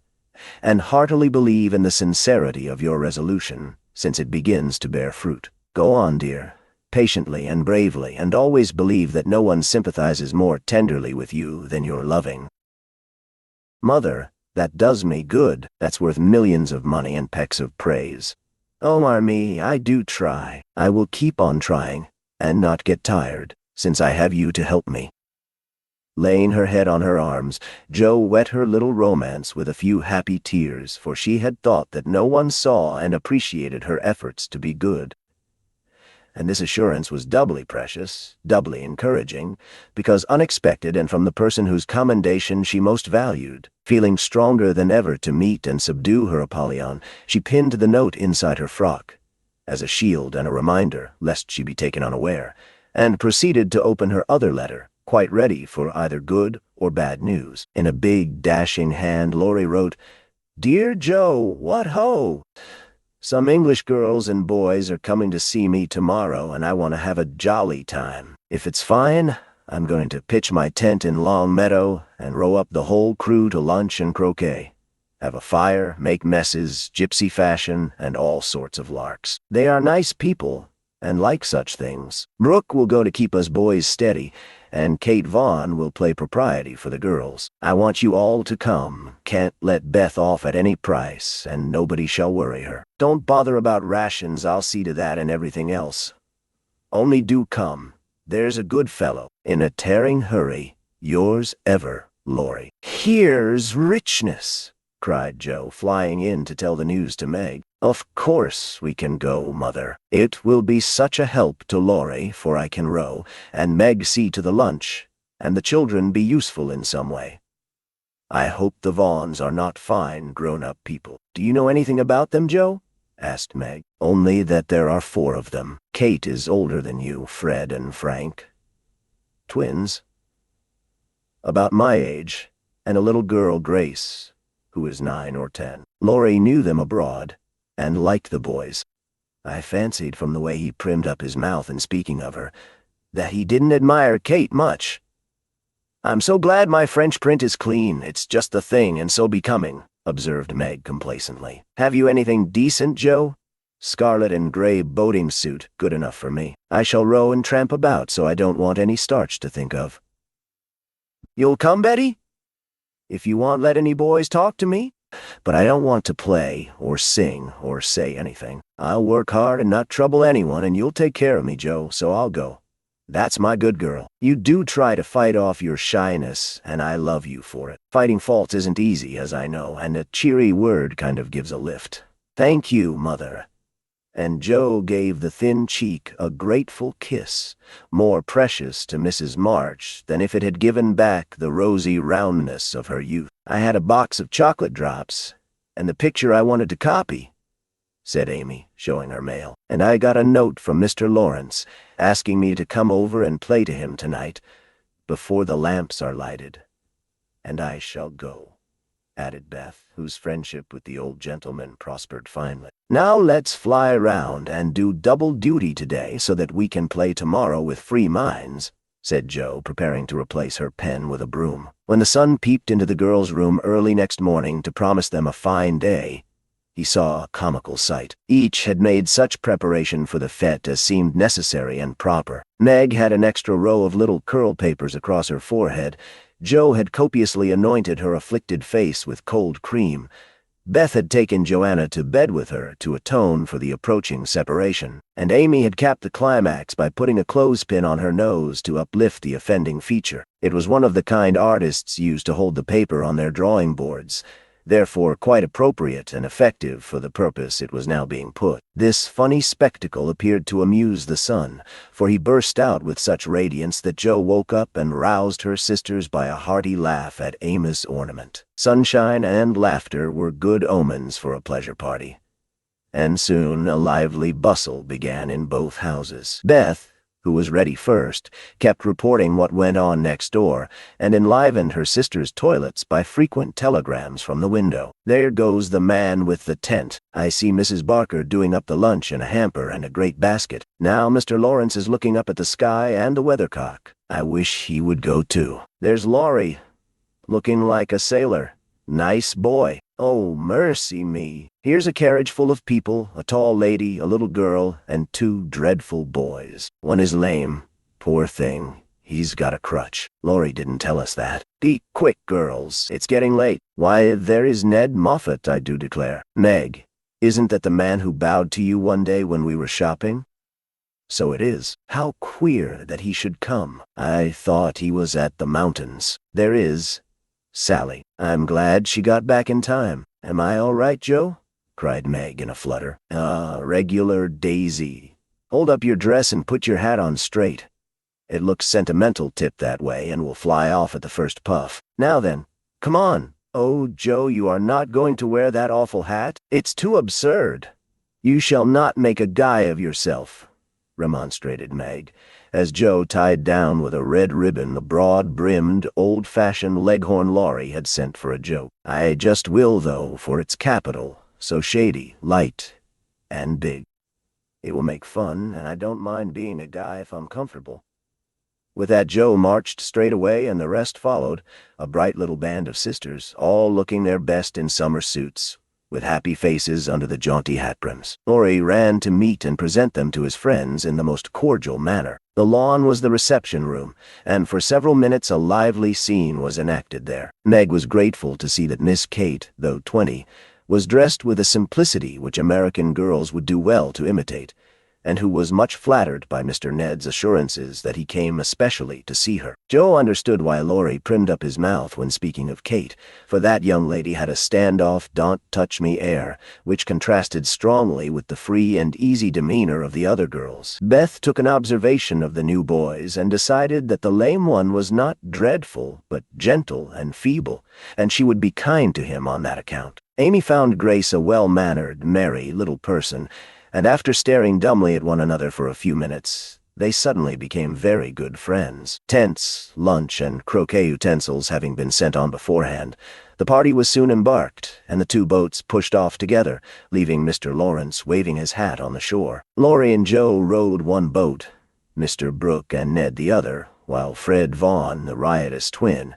and heartily believe in the sincerity of your resolution, since it begins to bear fruit. Go on, dear, patiently and bravely, and always believe that no one sympathizes more tenderly with you than your loving mother. That does me good. That's worth millions of money and pecks of praise. Oh, Marmee, I do try. I will keep on trying, and not get tired, since I have you to help me." Laying her head on her arms, Jo wet her little romance with a few happy tears, for she had thought that no one saw and appreciated her efforts to be good. And this assurance was doubly precious, doubly encouraging, because unexpected and from the person whose commendation she most valued. Feeling stronger than ever to meet and subdue her Apollyon, she pinned the note inside her frock, as a shield and a reminder, lest she be taken unaware, and proceeded to open her other letter, quite ready for either good or bad news. In a big, dashing hand, Laurie wrote, "Dear Jo, what ho! Some English girls and boys are coming to see me tomorrow, and I want to have a jolly time. If it's fine, I'm going to pitch my tent in Long Meadow and row up the whole crew to lunch and croquet. Have a fire, make messes, gypsy fashion, and all sorts of larks. They are nice people and like such things. Brooke will go to keep us boys steady, and Kate Vaughn will play propriety for the girls. I want you all to come. Can't let Beth off at any price, and nobody shall worry her. Don't bother about rations, I'll see to that and everything else. Only do come. There's a good fellow. In a tearing hurry, yours ever, Laurie." "Here's richness," cried Jo, flying in to tell the news to Meg. "Of course we can go, Mother. It will be such a help to Laurie, for I can row, and Meg see to the lunch, and the children be useful in some way. I hope the Vaughns are not fine, grown-up people." "Do you know anything about them, Jo?" asked Meg. "Only that there are 4 of them. Kate is older than you, Fred and Frank. Twins. About my age, and a little girl, Grace, who is 9 or 10. Laurie knew them abroad, and liked the boys. I fancied from the way he primmed up his mouth in speaking of her, that he didn't admire Kate much. "I'm so glad my French print is clean. It's just the thing and so becoming," observed Meg complacently. "Have you anything decent, Joe?" "Scarlet and gray boating suit, good enough for me. I shall row and tramp about, so I don't want any starch to think of." "You'll come, Betty? If you want, let any boys talk to me. But I don't want to play, or sing, or say anything. I'll work hard and not trouble anyone, and you'll take care of me, Joe, so I'll go. That's my good girl. You do try to fight off your shyness, and I love you for it. Fighting faults isn't easy, as I know, and a cheery word kind of gives a lift. Thank you, Mother." And Joe gave the thin cheek a grateful kiss, more precious to Mrs. March than if it had given back the rosy roundness of her youth. "I had a box of chocolate drops, and the picture I wanted to copy," said Amy, showing her mail. "And I got a note from Mr. Lawrence, asking me to come over and play to him tonight, before the lamps are lighted. And I shall go," added Beth, whose friendship with the old gentleman prospered finely. "Now let's fly round and do double duty today so that we can play tomorrow with free minds," said Joe, preparing to replace her pen with a broom. When the sun peeped into the girls' room early next morning to promise them a fine day, he saw a comical sight. Each had made such preparation for the fete as seemed necessary and proper. Meg had an extra row of little curl papers across her forehead. Joe had copiously anointed her afflicted face with cold cream. Beth had taken Joanna to bed with her to atone for the approaching separation, and Amy had capped the climax by putting a clothespin on her nose to uplift the offending feature. It was one of the kind artists use to hold the paper on their drawing boards, therefore quite appropriate and effective for the purpose it was now being put. This funny spectacle appeared to amuse the son, for he burst out with such radiance that Joe woke up and roused her sisters by a hearty laugh at Amy's ornament. Sunshine and laughter were good omens for a pleasure party, and soon a lively bustle began in both houses. Beth, who was ready first, kept reporting what went on next door, and enlivened her sisters' toilets by frequent telegrams from the window. "There goes the man with the tent. I see Mrs. Barker doing up the lunch in a hamper and a great basket. Now Mr. Lawrence is looking up at the sky and the weathercock. I wish he would go too. There's Laurie, looking like a sailor. Nice boy. Oh, mercy me. Here's a carriage full of people, a tall lady, a little girl, and two dreadful boys. One is lame. Poor thing. He's got a crutch. Laurie didn't tell us that. Be quick, girls. It's getting late. Why, there is Ned Moffat, I do declare. Meg, isn't that the man who bowed to you one day when we were shopping? So it is. How queer that he should come. I thought he was at the mountains. There is Sally. I'm glad she got back in time. Am I all right, Joe?" cried Meg in a flutter. Regular daisy. Hold up your dress and put your hat on straight. It looks sentimental tipped that way and will fly off at the first puff. Now then, come on. Oh, Joe, you are not going to wear that awful hat? It's too absurd. You shall not make a guy of yourself, remonstrated Meg, as Joe tied down with a red ribbon the broad-brimmed, old-fashioned Leghorn Laurie had sent for a joke. "I just will, though, for it's capital, so shady, light, and big. It will make fun, and I don't mind being a guy if I'm comfortable." With that, Joe marched straight away, and the rest followed, a bright little band of sisters, all looking their best in summer suits, with happy faces under the jaunty hat brims. Laurie ran to meet and present them to his friends in the most cordial manner. The lawn was the reception room, and for several minutes a lively scene was enacted there. Meg was grateful to see that Miss Kate, though 20, was dressed with a simplicity which American girls would do well to imitate, and who was much flattered by Mr. Ned's assurances that he came especially to see her. Joe understood why Laurie primed up his mouth when speaking of Kate, for that young lady had a stand-off, don't-touch-me air, which contrasted strongly with the free and easy demeanor of the other girls. Beth took an observation of the new boys and decided that the lame one was not dreadful, but gentle and feeble, and she would be kind to him on that account. Amy found Grace a well-mannered, merry little person, and after staring dumbly at one another for a few minutes, they suddenly became very good friends. Tents, lunch, and croquet utensils having been sent on beforehand, the party was soon embarked, and the two boats pushed off together, leaving Mr. Lawrence waving his hat on the shore. Laurie and Joe rowed one boat, Mr. Brooke and Ned the other, while Fred Vaughn, the riotous twin,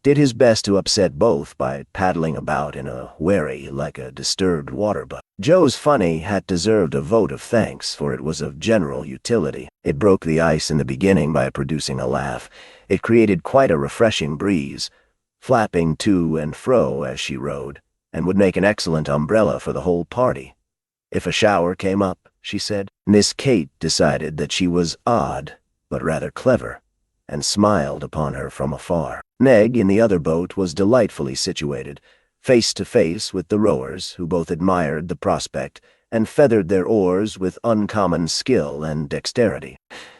did his best to upset both by paddling about in a wherry like a disturbed water buck. Joe's funny hat deserved a vote of thanks, for it was of general utility. It broke the ice in the beginning by producing a laugh. It created quite a refreshing breeze, flapping to and fro as she rode, and would make an excellent umbrella for the whole party. If a shower came up, she said. Miss Kate decided that she was odd, but rather clever, and smiled upon her from afar. Meg, in the other boat, was delightfully situated, face to face with the rowers, who both admired the prospect and feathered their oars with uncommon skill and dexterity.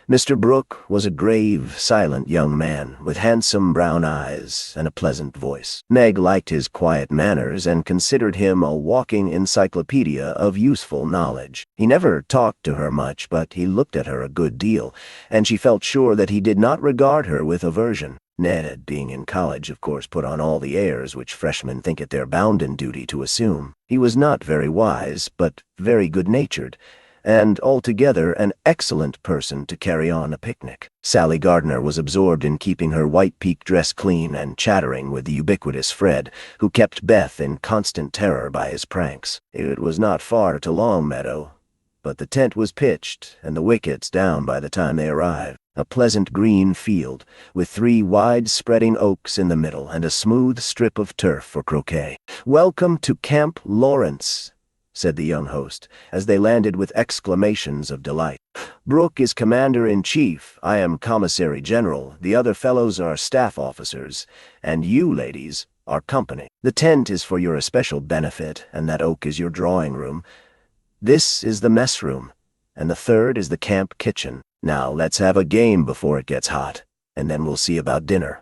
Mr. Brooke was a grave, silent young man, with handsome brown eyes and a pleasant voice. Meg liked his quiet manners and considered him a walking encyclopedia of useful knowledge. He never talked to her much, but he looked at her a good deal, and she felt sure that he did not regard her with aversion. Ned, being in college, of course, put on all the airs which freshmen think it their bounden duty to assume. He was not very wise, but very good-natured, and altogether an excellent person to carry on a picnic. Sally Gardner was absorbed in keeping her white pique dress clean and chattering with the ubiquitous Fred, who kept Beth in constant terror by his pranks. It was not far to Longmeadow, but the tent was pitched and the wickets down by the time they arrived. A pleasant green field, with 3 wide-spreading oaks in the middle and a smooth strip of turf for croquet. "Welcome to Camp Lawrence," said the young host, as they landed with exclamations of delight. "Brooke is commander-in-chief, I am commissary general, the other fellows are staff officers, and you, ladies, are company. The tent is for your especial benefit, and that oak is your drawing room. This is the mess room, and the third is the camp kitchen. Now let's have a game before it gets hot, and then we'll see about dinner."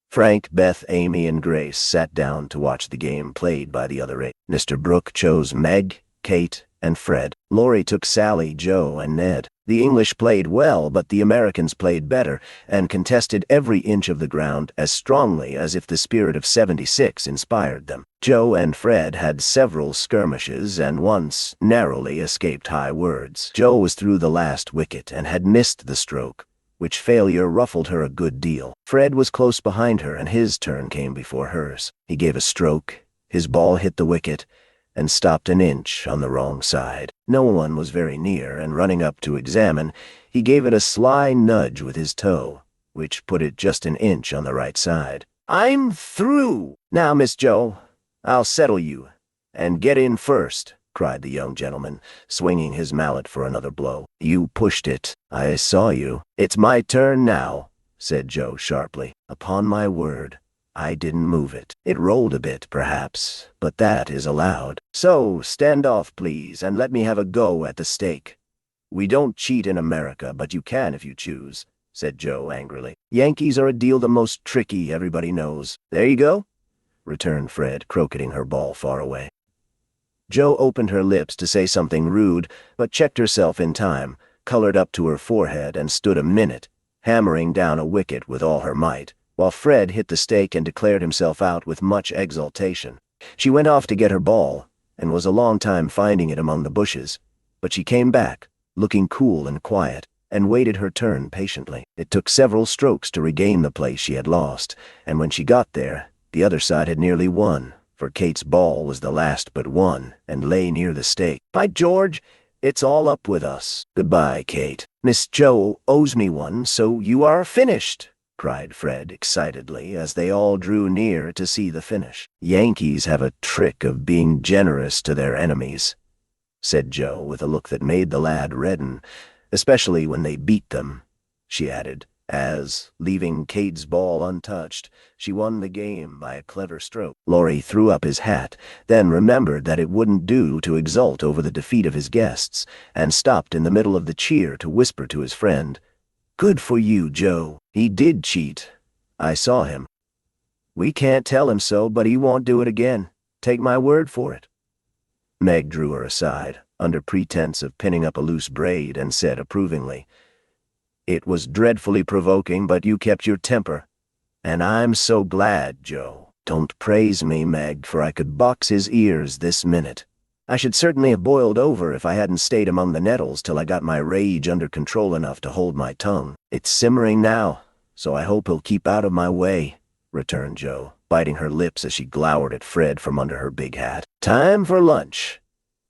Frank, Beth, Amy, and Grace sat down to watch the game played by the other 8. Mr. Brooke chose Meg, Kate, and Fred. Laurie took Sally, Joe, and Ned. The English played well, but the Americans played better, and contested every inch of the ground as strongly as if the spirit of '76 inspired them. Joe and Fred had several skirmishes, and once narrowly escaped high words. Joe was through the last wicket, and had missed the stroke, which failure ruffled her a good deal. Fred was close behind her, and his turn came before hers. He gave a stroke, his ball hit the wicket, and stopped an inch on the wrong side. No one was very near, and running up to examine, he gave it a sly nudge with his toe, which put it just an inch on the right side. "I'm through! Now, Miss Joe, I'll settle you, and get in first," cried the young gentleman, swinging his mallet for another blow. "You pushed it. I saw you." "It's my turn now," said Joe sharply. "Upon my word, I didn't move it. It rolled a bit, perhaps, but that is allowed. So, stand off, please, and let me have a go at the stake." "We don't cheat in America, but you can if you choose," said Joe angrily. "Yankees are a deal the most tricky, everybody knows." "There you go," returned Fred, croqueting her ball far away. Joe opened her lips to say something rude, but checked herself in time, colored up to her forehead, and stood a minute, hammering down a wicket with all her might, while Fred hit the stake and declared himself out with much exultation. She went off to get her ball, and was a long time finding it among the bushes, but she came back, looking cool and quiet, and waited her turn patiently. It took several strokes to regain the place she had lost, and when she got there, the other side had nearly won, for Kate's ball was the last but one, and lay near the stake. "By George, it's all up with us." "Goodbye, Kate. Miss Joe owes me one, so you are finished," cried Fred excitedly, as they all drew near to see the finish. "Yankees have a trick of being generous to their enemies," said Joe, with a look that made the lad redden, "especially when they beat them," she added, as, leaving Kate's ball untouched, she won the game by a clever stroke. Laurie threw up his hat, then remembered that it wouldn't do to exult over the defeat of his guests, and stopped in the middle of the cheer to whisper to his friend, "Good for you, Joe. He did cheat. I saw him. We can't tell him so, but he won't do it again. Take my word for it." Meg drew her aside, under pretense of pinning up a loose braid, and said approvingly, "It was dreadfully provoking, but you kept your temper. And I'm so glad, Joe. Don't praise me, Meg, for I could box his ears this minute." I should certainly have boiled over if I hadn't stayed among the nettles till I got my rage under control enough to hold my tongue. It's simmering now, so I hope he'll keep out of my way," returned Jo, biting her lips as she glowered at Fred from under her big hat. "Time for lunch,"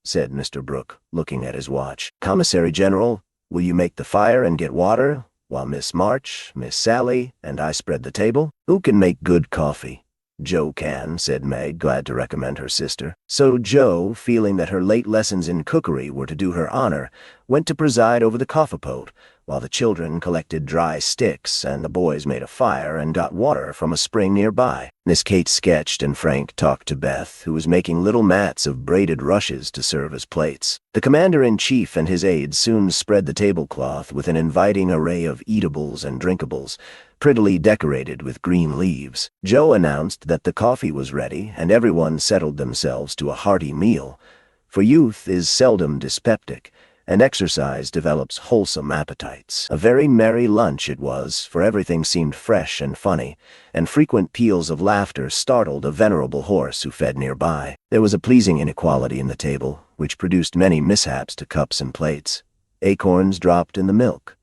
said Mr. Brooke, looking at his watch. "Commissary General, will you make the fire and get water, while Miss March, Miss Sally, and I spread the table? Who can make good coffee?" "Jo can," said Meg, glad to recommend her sister. So Jo, feeling that her late lessons in cookery were to do her honor, went to preside over the coffee-pot, while the children collected dry sticks and the boys made a fire and got water from a spring nearby. Miss Kate sketched and Frank talked to Beth, who was making little mats of braided rushes to serve as plates. The commander-in-chief and his aides soon spread the tablecloth with an inviting array of eatables and drinkables, prettily decorated with green leaves. Jo announced that the coffee was ready, and everyone settled themselves to a hearty meal, for youth is seldom dyspeptic, and exercise develops wholesome appetites. A very merry lunch it was, for everything seemed fresh and funny, and frequent peals of laughter startled a venerable horse who fed nearby. There was a pleasing inequality in the table, which produced many mishaps to cups and plates. Acorns dropped in the milk.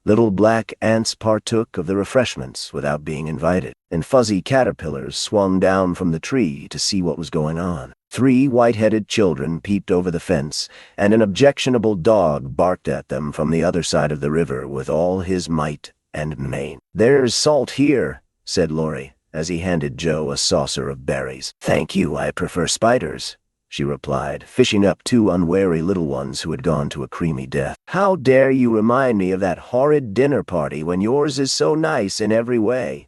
Little black ants partook of the refreshments without being invited, and fuzzy caterpillars swung down from the tree to see what was going on. 3 white-headed children peeped over the fence, and an objectionable dog barked at them from the other side of the river with all his might and main. "There's salt here," said Laurie, as he handed Jo a saucer of berries. "Thank you, I prefer spiders," she replied, fishing up 2 unwary little ones who had gone to a creamy death. "How dare you remind me of that horrid dinner party when yours is so nice in every way,"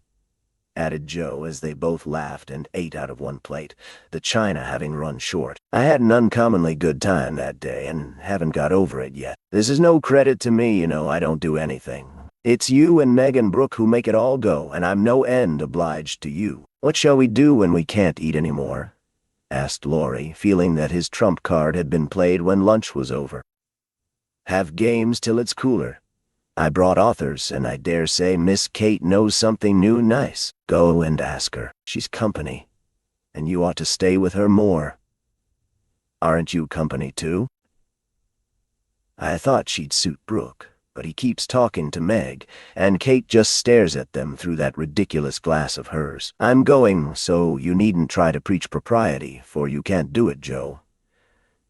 added Jo as they both laughed and ate out of one plate, the china having run short. "I had an uncommonly good time that day and haven't got over it yet. This is no credit to me, you know, I don't do anything. It's you and Meg and Brooke who make it all go, and I'm no end obliged to you." "What shall we do when we can't eat any more?" asked Laurie, feeling that his trump card had been played when lunch was over. "Have games till it's cooler. I brought authors, and I dare say Miss Kate knows something new and nice. Go and ask her. She's company, and you ought to stay with her more. Aren't you company too?" "I thought she'd suit Brooke, but he keeps talking to Meg, and Kate just stares at them through that ridiculous glass of hers. I'm going, so you needn't try to preach propriety, for you can't do it, Jo."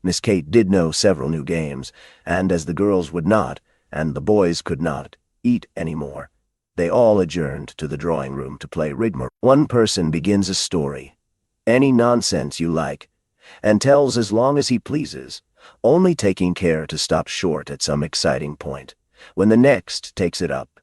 Miss Kate did know several new games, and as the girls would not, and the boys could not, eat any more, they all adjourned to the drawing-room to play rigmarole. One person begins a story, any nonsense you like, and tells as long as he pleases, only taking care to stop short at some exciting point, when the next takes it up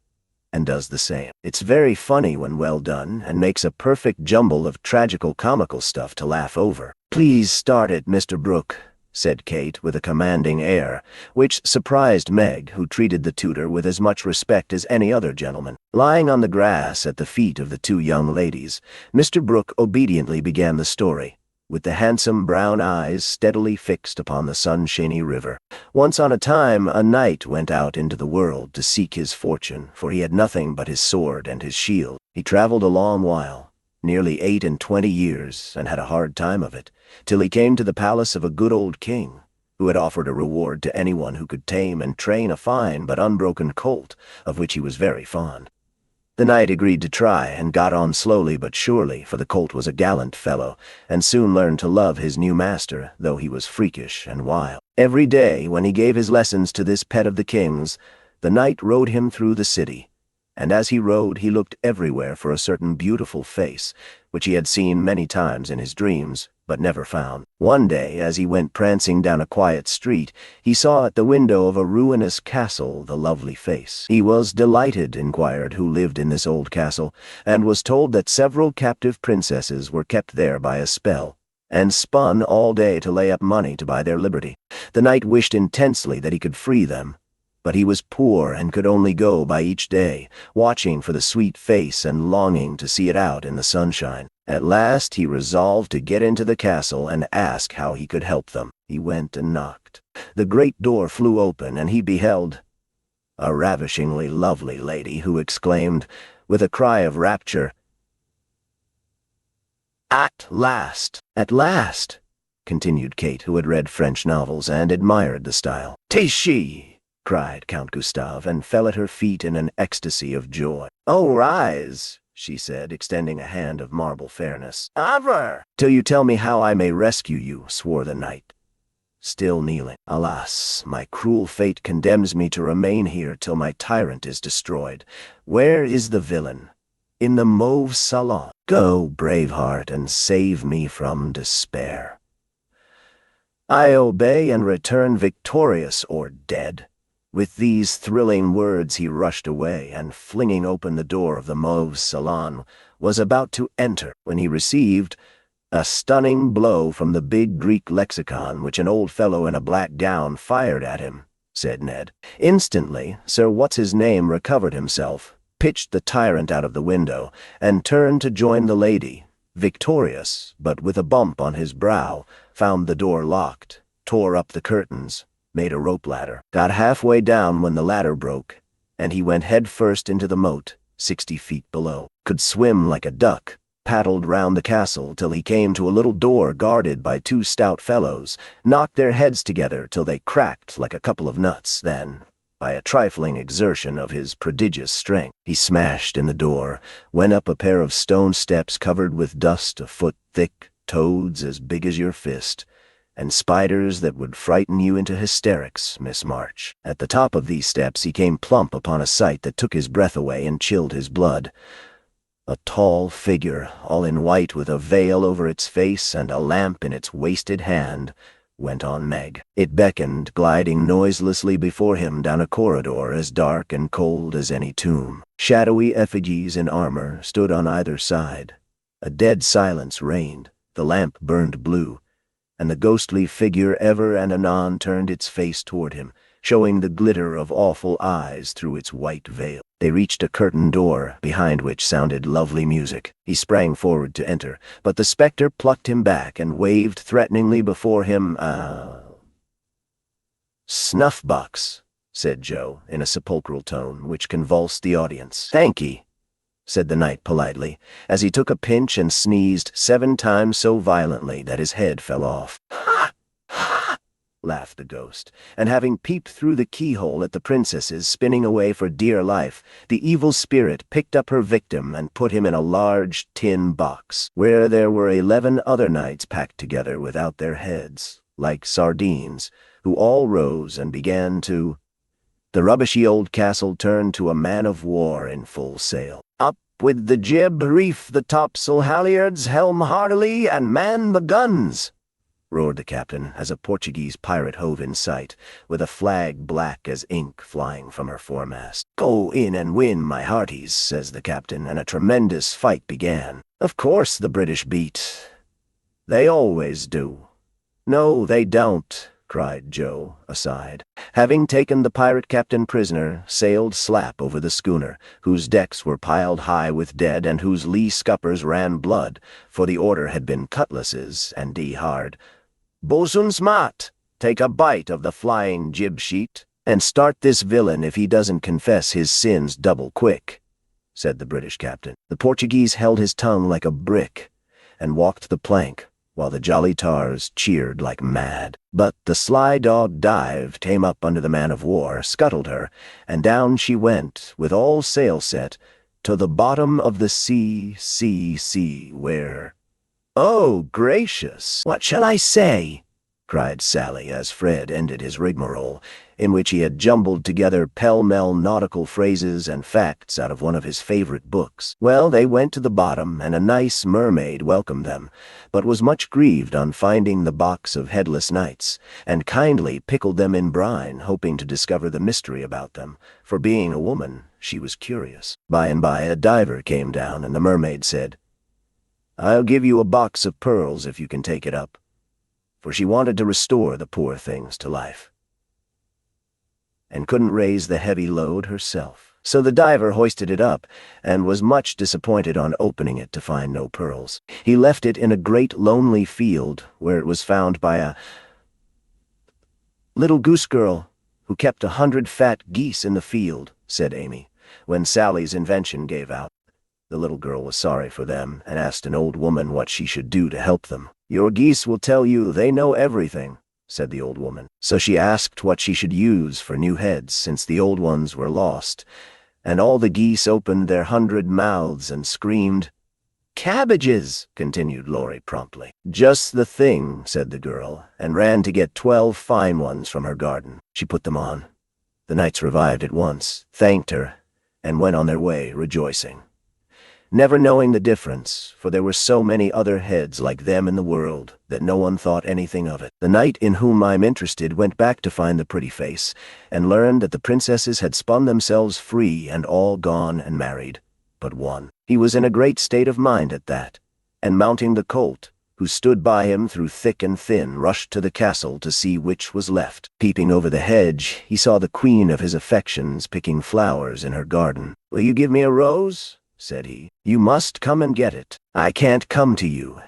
and does the same. It's very funny when well done, and makes a perfect jumble of tragical-comical stuff to laugh over. "Please start it, Mr. Brooke," said Kate with a commanding air, which surprised Meg, who treated the tutor with as much respect as any other gentleman. Lying on the grass at the feet of the 2 young ladies, Mr. Brooke obediently began the story, with the handsome brown eyes steadily fixed upon the sunshiny river. "Once on a time, a knight went out into the world to seek his fortune, for he had nothing but his sword and his shield. He traveled a long while, nearly 28 years, and had a hard time of it, till he came to the palace of a good old king, who had offered a reward to anyone who could tame and train a fine but unbroken colt, of which he was very fond. The knight agreed to try, and got on slowly but surely, for the colt was a gallant fellow, and soon learned to love his new master, though he was freakish and wild. Every day, when he gave his lessons to this pet of the king's, the knight rode him through the city, and as he rode he looked everywhere for a certain beautiful face, which he had seen many times in his dreams, but never found. One day, as he went prancing down a quiet street, he saw at the window of a ruinous castle the lovely face. He was delighted, inquired who lived in this old castle, and was told that several captive princesses were kept there by a spell, and spun all day to lay up money to buy their liberty. The knight wished intensely that he could free them, but he was poor and could only go by each day, watching for the sweet face and longing to see it out in the sunshine. At last he resolved to get into the castle and ask how he could help them. He went and knocked. The great door flew open, and he beheld a ravishingly lovely lady, who exclaimed, with a cry of rapture, "At last! At last! continued Kate, who had read French novels and admired the style. "'Tis she!" cried Count Gustave, and fell at her feet in an ecstasy of joy. "Oh, rise," she said, extending a hand of marble fairness. "Ever!" "Till you tell me how I may rescue you," swore the knight, still kneeling. "Alas, my cruel fate condemns me to remain here till my tyrant is destroyed. Where is the villain? In the mauve salon. Go, brave heart, and save me from despair." "I obey and return victorious or dead." With these thrilling words he rushed away, and flinging open the door of the mauve salon, was about to enter when he received a stunning blow from the big Greek lexicon which an old fellow in a black gown fired at him, said Ned. Instantly, Sir What's-his-name recovered himself, pitched the tyrant out of the window, and turned to join the lady, victorious, but with a bump on his brow, found the door locked, tore up the curtains, made a rope ladder, got halfway down when the ladder broke, and he went head first into the moat, 60 feet below. Could swim like a duck, paddled round the castle till he came to a little door guarded by 2 stout fellows, knocked their heads together till they cracked like a couple of nuts. Then, by a trifling exertion of his prodigious strength, he smashed in the door, went up a pair of stone steps covered with dust a foot thick, toads as big as your fist, and spiders that would frighten you into hysterics, Miss March. At the top of these steps he came plump upon a sight that took his breath away and chilled his blood. A tall figure, all in white with a veil over its face and a lamp in its wasted hand, went on Meg. It beckoned, gliding noiselessly before him down a corridor as dark and cold as any tomb. Shadowy effigies in armor stood on either side. A dead silence reigned, the lamp burned blue, and the ghostly figure ever and anon turned its face toward him, showing the glitter of awful eyes through its white veil. They reached a curtained door, behind which sounded lovely music. He sprang forward to enter, but the spectre plucked him back and waved threateningly before him. "Snuff-box," said Joe, in a sepulchral tone which convulsed the audience. "Thank'ee," said the knight politely, as he took a pinch and sneezed 7 times so violently that his head fell off. "Ha! Ha!" laughed the ghost, and having peeped through the keyhole at the princesses spinning away for dear life, the evil spirit picked up her victim and put him in a large tin box, where there were 11 other knights packed together without their heads, like sardines, who all rose and began to... The rubbishy old castle turned to a man-of-war in full sail. "Up with the jib, reef the topsail halyards, helm heartily, and man the guns!" roared the captain, as a Portuguese pirate hove in sight, with a flag black as ink flying from her foremast. "Go in and win, my hearties," says the captain, and a tremendous fight began. "Of course the British beat. They always do." "No, they don't," cried Joe, aside. Having taken the pirate captain prisoner, sailed slap over the schooner, whose decks were piled high with dead and whose lee scuppers ran blood, for the order had been cutlasses and hard. "Bosun's mate, take a bite of the flying jib-sheet, and start this villain if he doesn't confess his sins double quick," said the British captain. The Portuguese held his tongue like a brick, and walked the plank, while the jolly tars cheered like mad. But the sly dog dived, came up under the man-of-war, scuttled her, and down she went, with all sail set, to the bottom of the sea, where... "Oh, gracious! What shall I say?" cried Sally, as Fred ended his rigmarole, in which he had jumbled together pell-mell nautical phrases and facts out of one of his favorite books. Well, they went to the bottom, and a nice mermaid welcomed them, but was much grieved on finding the box of headless knights, and kindly pickled them in brine, hoping to discover the mystery about them, for being a woman, she was curious. By and by a diver came down, and the mermaid said, "I'll give you a box of pearls if you can take it up," for she wanted to restore the poor things to life, and couldn't raise the heavy load herself. So the diver hoisted it up, and was much disappointed on opening it to find no pearls. He left it in a great lonely field, where it was found by a little goose girl who kept 100 fat geese in the field, said Amy, when Sally's invention gave out. The little girl was sorry for them and asked an old woman what she should do to help them. "Your geese will tell you they know everything," said the old woman. So she asked what she should use for new heads since the old ones were lost, and all the geese opened their 100 mouths and screamed. "Cabbages," continued Laurie promptly. "Just the thing," said the girl, and ran to get 12 fine ones from her garden. She put them on. The knights revived at once, thanked her, and went on their way rejoicing, never knowing the difference, for there were so many other heads like them in the world that no one thought anything of it. The knight in whom I'm interested went back to find the pretty face, and learned that the princesses had spun themselves free and all gone and married, but one. He was in a great state of mind at that, and mounting the colt, who stood by him through thick and thin, rushed to the castle to see which was left. Peeping over the hedge, he saw the queen of his affections picking flowers in her garden. "Will you give me a rose?" said he. "You must come and get it." "I can't come to you.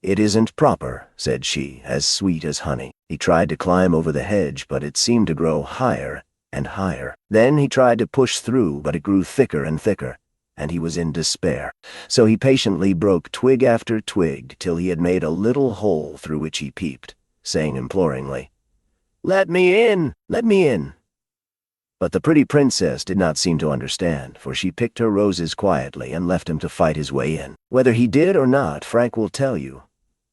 It isn't proper," said she, as sweet as honey. He tried to climb over the hedge, but it seemed to grow higher and higher. Then he tried to push through, but it grew thicker and thicker, and he was in despair. So he patiently broke twig after twig till he had made a little hole through which he peeped, saying imploringly, "Let me in! Let me in!" But the pretty princess did not seem to understand, for she picked her roses quietly and left him to fight his way in. Whether he did or not, Frank will tell you.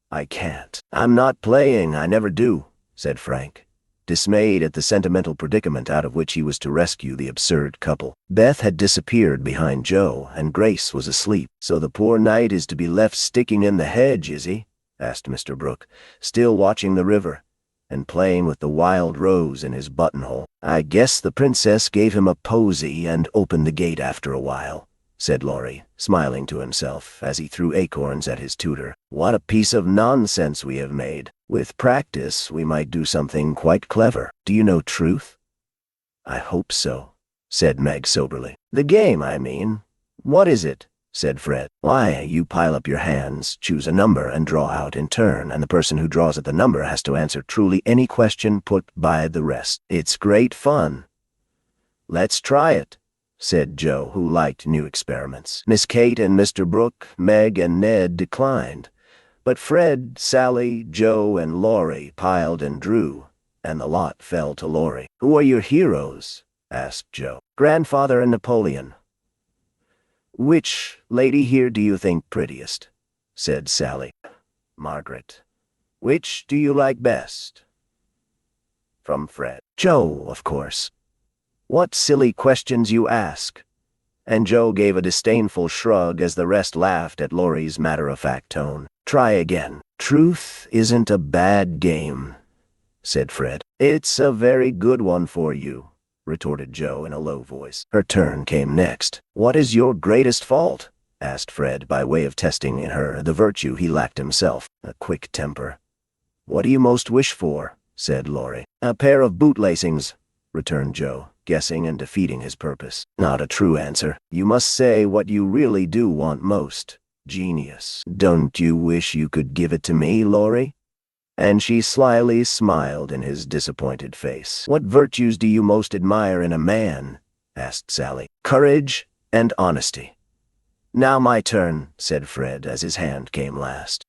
"I can't. I'm not playing, I never do," said Frank, dismayed at the sentimental predicament out of which he was to rescue the absurd couple. Beth had disappeared behind Joe, and Grace was asleep. "So the poor knight is to be left sticking in the hedge, is he?" asked Mr. Brooke, still watching the river, and playing with the wild rose in his buttonhole. "I guess the princess gave him a posy and opened the gate after a while," said Laurie, smiling to himself as he threw acorns at his tutor. "What a piece of nonsense we have made. With practice, we might do something quite clever. Do you know Truth?" "I hope so," said Meg soberly. "The game, I mean. What is it?" said Fred. "Why, you pile up your hands, choose a number, and draw out in turn, and the person who draws at the number has to answer truly any question put by the rest. It's great fun." "Let's try it," said Joe, who liked new experiments. Miss Kate and Mr. Brooke, Meg and Ned declined, but Fred, Sally, Joe, and Laurie piled and drew, and the lot fell to Laurie. "Who are your heroes?" asked Joe. "Grandfather and Napoleon." "Which lady here do you think prettiest?" said Sally. "Margaret." "Which do you like best?" From Fred. "Joe, of course." "What silly questions you ask." And Joe gave a disdainful shrug as the rest laughed at Laurie's matter-of-fact tone. "Try again." "Truth isn't a bad game," said Fred. "It's a very good one for you," retorted Joe in a low voice. Her turn came next. "What is your greatest fault?" asked Fred, by way of testing in her the virtue he lacked himself, a quick temper. "What do you most wish for?" said Laurie. "A pair of bootlacings," returned Joe, guessing and defeating his purpose. "Not a true answer. You must say what you really do want most. Genius. Don't you wish you could give it to me, Laurie?" And she slyly smiled in his disappointed face. "What virtues do you most admire in a man?" asked Sally. "Courage and honesty." "Now my turn," said Fred, as his hand came last.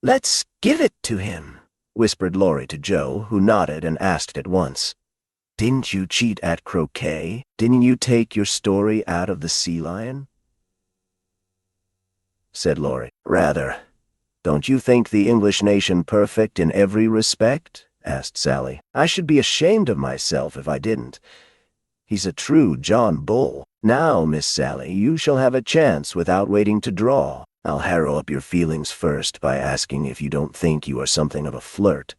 "Let's give it to him," whispered Laurie to Joe, who nodded and asked at once, "Didn't you cheat at croquet? Didn't you take your story out of the sea lion?" Said Laurie. "Rather. Don't you think the English nation perfect in every respect?" asked Sally. "I should be ashamed of myself if I didn't. He's a true John Bull. Now, Miss Sally, you shall have a chance without waiting to draw. I'll harrow up your feelings first by asking if you don't think you are something of a flirt,"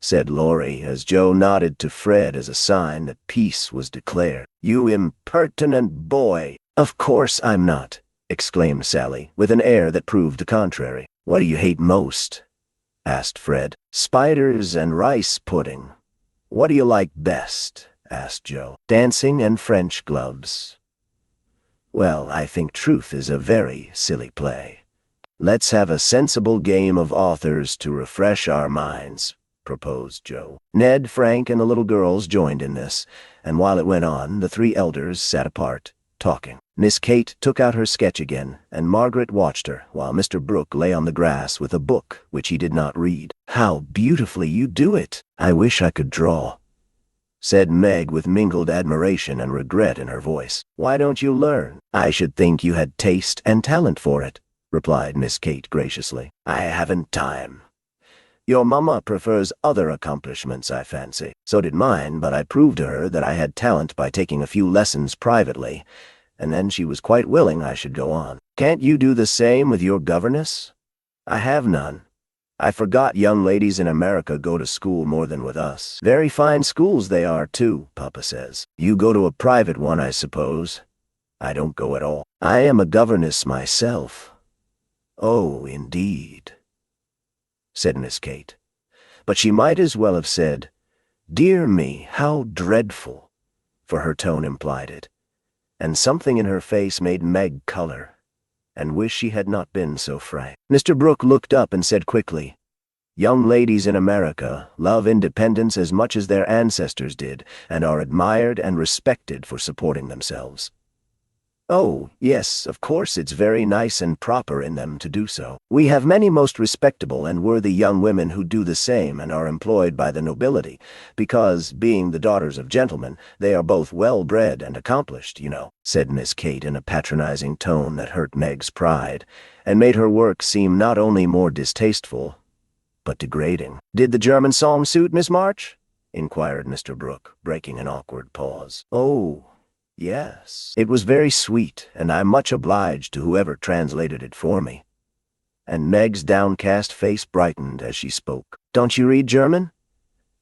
said Laurie, as Joe nodded to Fred as a sign that peace was declared. "You impertinent boy!" "Of course I'm not," exclaimed Sally, with an air that proved the contrary. "What do you hate most?" asked Fred. "Spiders and rice pudding." "What do you like best?" asked Joe. "Dancing and French gloves." "Well, I think Truth is a very silly play. Let's have a sensible game of authors to refresh our minds," proposed Joe. Ned, Frank, and the little girls joined in this, and while it went on, the three elders sat apart, talking. Miss Kate took out her sketch again, and Margaret watched her, while Mr. Brooke lay on the grass with a book which he did not read. "How beautifully you do it! I wish I could draw," said Meg with mingled admiration and regret in her voice. "Why don't you learn? I should think you had taste and talent for it," replied Miss Kate graciously. "I haven't time. Your mamma prefers other accomplishments, I fancy. So did mine, but I proved to her that I had talent by taking a few lessons privately, and then she was quite willing I should go on. Can't you do the same with your governess?" "I have none. I forgot young ladies in America go to school more than with us. Very fine schools they are, too, Papa says. You go to a private one, I suppose?" "I don't go at all. I am a governess myself." "Oh, indeed," said Miss Kate. But she might as well have said, "Dear me, how dreadful," for her tone implied it, and something in her face made Meg color and wish she had not been so frank. Mr. Brooke looked up and said quickly, "Young ladies in America love independence as much as their ancestors did, and are admired and respected for supporting themselves." "Oh, yes, of course it's very nice and proper in them to do so. We have many most respectable and worthy young women who do the same and are employed by the nobility, because, being the daughters of gentlemen, they are both well-bred and accomplished, you know," said Miss Kate in a patronizing tone that hurt Meg's pride, and made her work seem not only more distasteful, but degrading. "Did the German song suit Miss March?" inquired Mr. Brooke, breaking an awkward pause. "Oh, yes, it was very sweet, and I'm much obliged to whoever translated it for me." And Meg's downcast face brightened as she spoke. "Don't you read German?"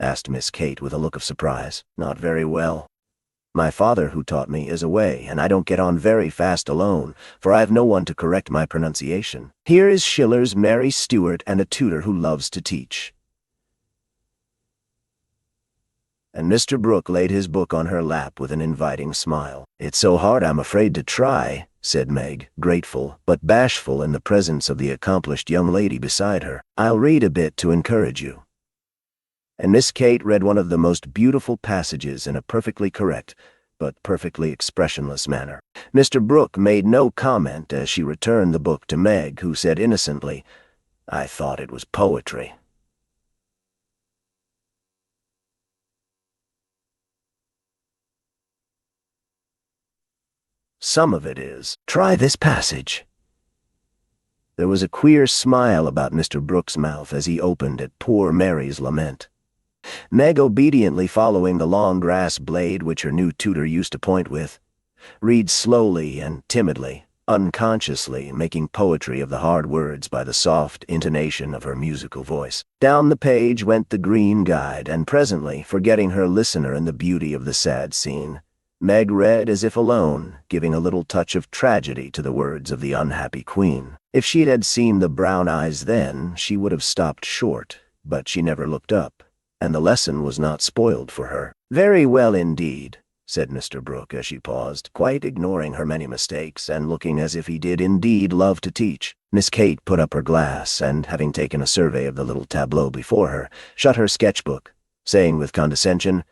asked Miss Kate with a look of surprise. "Not very well. My father, who taught me, is away, and I don't get on very fast alone, for I have no one to correct my pronunciation. Here is Schiller's Mary Stuart and a tutor who loves to teach." And Mr. Brooke laid his book on her lap with an inviting smile. "It's so hard I'm afraid to try," said Meg, grateful, but bashful in the presence of the accomplished young lady beside her. "I'll read a bit to encourage you." And Miss Kate read one of the most beautiful passages in a perfectly correct, but perfectly expressionless manner. Mr. Brooke made no comment as she returned the book to Meg, who said innocently, "I thought it was poetry." "Some of it is. Try this passage." There was a queer smile about Mr. Brooke's mouth as he opened at poor Mary's lament. Meg, obediently following the long grass blade which her new tutor used to point with, read slowly and timidly, unconsciously making poetry of the hard words by the soft intonation of her musical voice. Down the page went the green guide, and presently, forgetting her listener in the beauty of the sad scene, Meg read as if alone, giving a little touch of tragedy to the words of the unhappy queen. If she had seen the brown eyes then, she would have stopped short, but she never looked up, and the lesson was not spoiled for her. "Very well indeed," said Mr. Brooke as she paused, quite ignoring her many mistakes and looking as if he did indeed love to teach. Miss Kate put up her glass and, having taken a survey of the little tableau before her, shut her sketchbook, saying with condescension,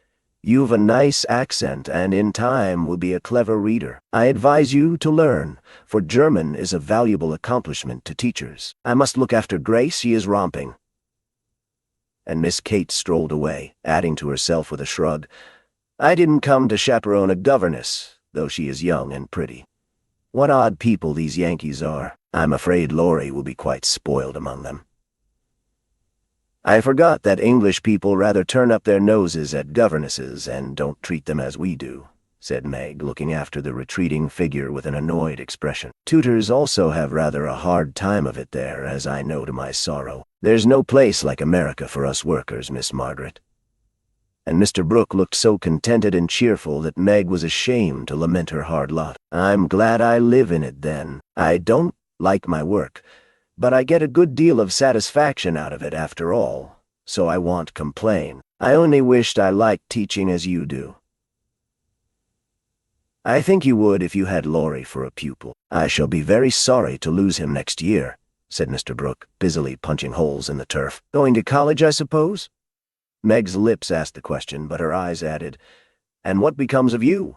"You've a nice accent and in time will be a clever reader. I advise you to learn, for German is a valuable accomplishment to teachers. I must look after Grace, she is romping." And Miss Kate strolled away, adding to herself with a shrug, "I didn't come to chaperone a governess, though she is young and pretty. What odd people these Yankees are. I'm afraid Laurie will be quite spoiled among them." "I forgot that English people rather turn up their noses at governesses and don't treat them as we do," said Meg, looking after the retreating figure with an annoyed expression. "Tutors also have rather a hard time of it there, as I know to my sorrow. There's no place like America for us workers, Miss Margaret." And Mr. Brooke looked so contented and cheerful that Meg was ashamed to lament her hard lot. "I'm glad I live in it, then. I don't like my work, but I get a good deal of satisfaction out of it after all, so I won't complain. I only wished I liked teaching as you do." "I think you would if you had Laurie for a pupil." "I shall be very sorry to lose him next year," said Mr. Brooke, busily punching holes in the turf. "Going to college, I suppose?" Meg's lips asked the question, but her eyes added, "And what becomes of you?"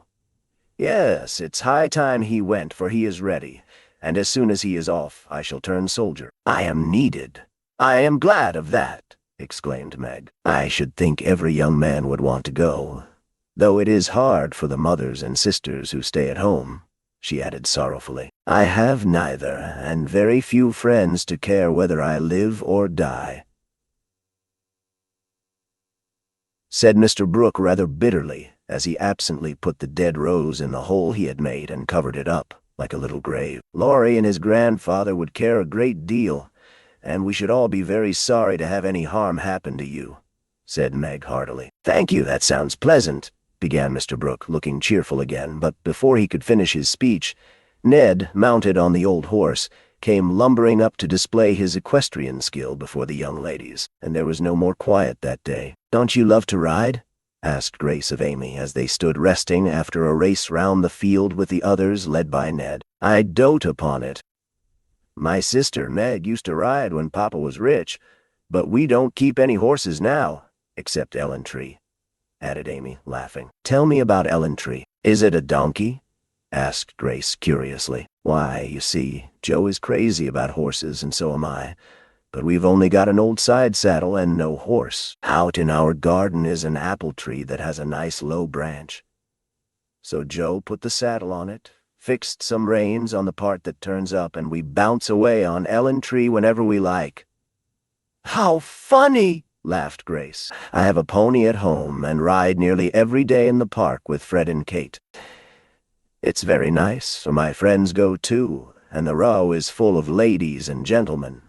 Yes, it's high time he went, for he is ready, and as soon as he is off, I shall turn soldier. I am needed. I am glad of that, exclaimed Meg. I should think every young man would want to go, though it is hard for the mothers and sisters who stay at home, she added sorrowfully. I have neither, and very few friends to care whether I live or die, said Mr. Brooke rather bitterly, as he absently put the dead rose in the hole he had made and covered it up like a little grave. Laurie and his grandfather would care a great deal, and we should all be very sorry to have any harm happen to you, said Meg heartily. Thank you, that sounds pleasant, began Mr. Brooke, looking cheerful again, but before he could finish his speech, Ned, mounted on the old horse, came lumbering up to display his equestrian skill before the young ladies, and there was no more quiet that day. Don't you love to ride? Asked Grace of Amy as they stood resting after a race round the field with the others led by Ned. I dote upon it. My sister Meg used to ride when Papa was rich, but we don't keep any horses now, except Ellentree, added Amy, laughing. Tell me about Ellentree. Is it a donkey? Asked Grace curiously. Why, you see, Joe is crazy about horses, and so am I, but we've only got an old side saddle and no horse. Out in our garden is an apple tree that has a nice low branch. So Joe put the saddle on it, fixed some reins on the part that turns up, and we bounce away on Ellentree whenever we like. How funny! Laughed Grace. I have a pony at home and ride nearly every day in the park with Fred and Kate. It's very nice, so my friends go too, and the row is full of ladies and gentlemen.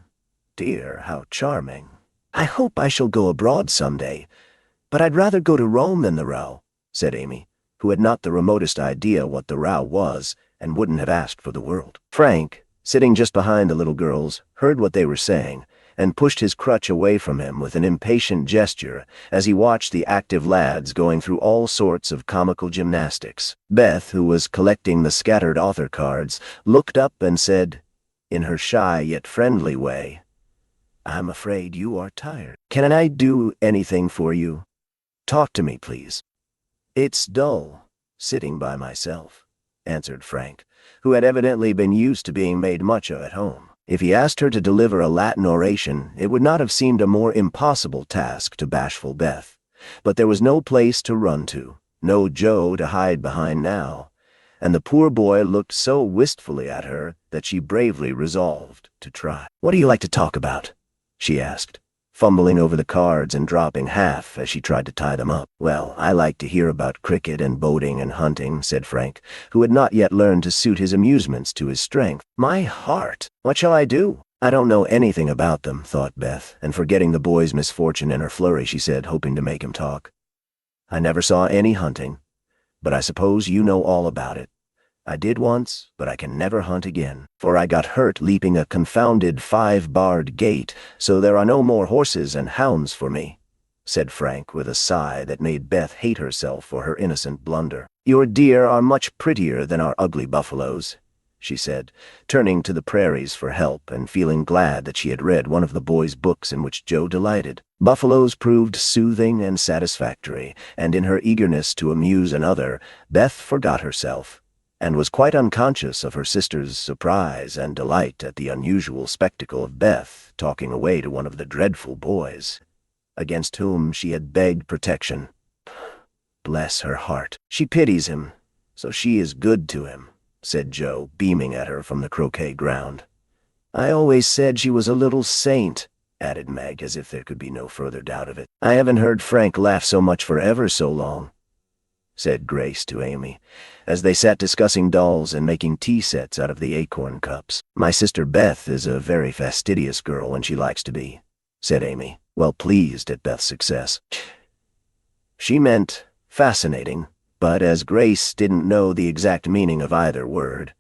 Dear, how charming. I hope I shall go abroad some day, but I'd rather go to Rome than the row, said Amy, who had not the remotest idea what the row was and wouldn't have asked for the world. Frank, sitting just behind the little girls, heard what they were saying and pushed his crutch away from him with an impatient gesture as he watched the active lads going through all sorts of comical gymnastics. Beth, who was collecting the scattered author cards, looked up and said, in her shy yet friendly way, I'm afraid you are tired. Can I do anything for you? Talk to me, please. It's dull, sitting by myself, answered Frank, who had evidently been used to being made much of at home. If he asked her to deliver a Latin oration, it would not have seemed a more impossible task to bashful Beth. But there was no place to run to, no Joe to hide behind now, and the poor boy looked so wistfully at her that she bravely resolved to try. What do you like to talk about? She asked, fumbling over the cards and dropping half as she tried to tie them up. Well, I like to hear about cricket and boating and hunting, said Frank, who had not yet learned to suit his amusements to his strength. My heart! What shall I do? I don't know anything about them, thought Beth, and forgetting the boy's misfortune in her flurry, she said, hoping to make him talk. I never saw any hunting, but I suppose you know all about it. I did once, but I can never hunt again, for I got hurt leaping a confounded 5-barred gate, so there are no more horses and hounds for me, said Frank with a sigh that made Beth hate herself for her innocent blunder. Your deer are much prettier than our ugly buffaloes, she said, turning to the prairies for help and feeling glad that she had read one of the boys' books in which Joe delighted. Buffaloes proved soothing and satisfactory, and in her eagerness to amuse another, Beth forgot herself, and was quite unconscious of her sister's surprise and delight at the unusual spectacle of Beth talking away to one of the dreadful boys, against whom she had begged protection. Bless her heart. She pities him, so she is good to him, said Joe, beaming at her from the croquet ground. I always said she was a little saint, added Meg, as if there could be no further doubt of it. I haven't heard Frank laugh so much for ever so long, said Grace to Amy, as they sat discussing dolls and making tea sets out of the acorn cups. My sister Beth is a very fastidious girl when she likes to be, said Amy, well pleased at Beth's success. She meant fascinating, but as Grace didn't know the exact meaning of either word,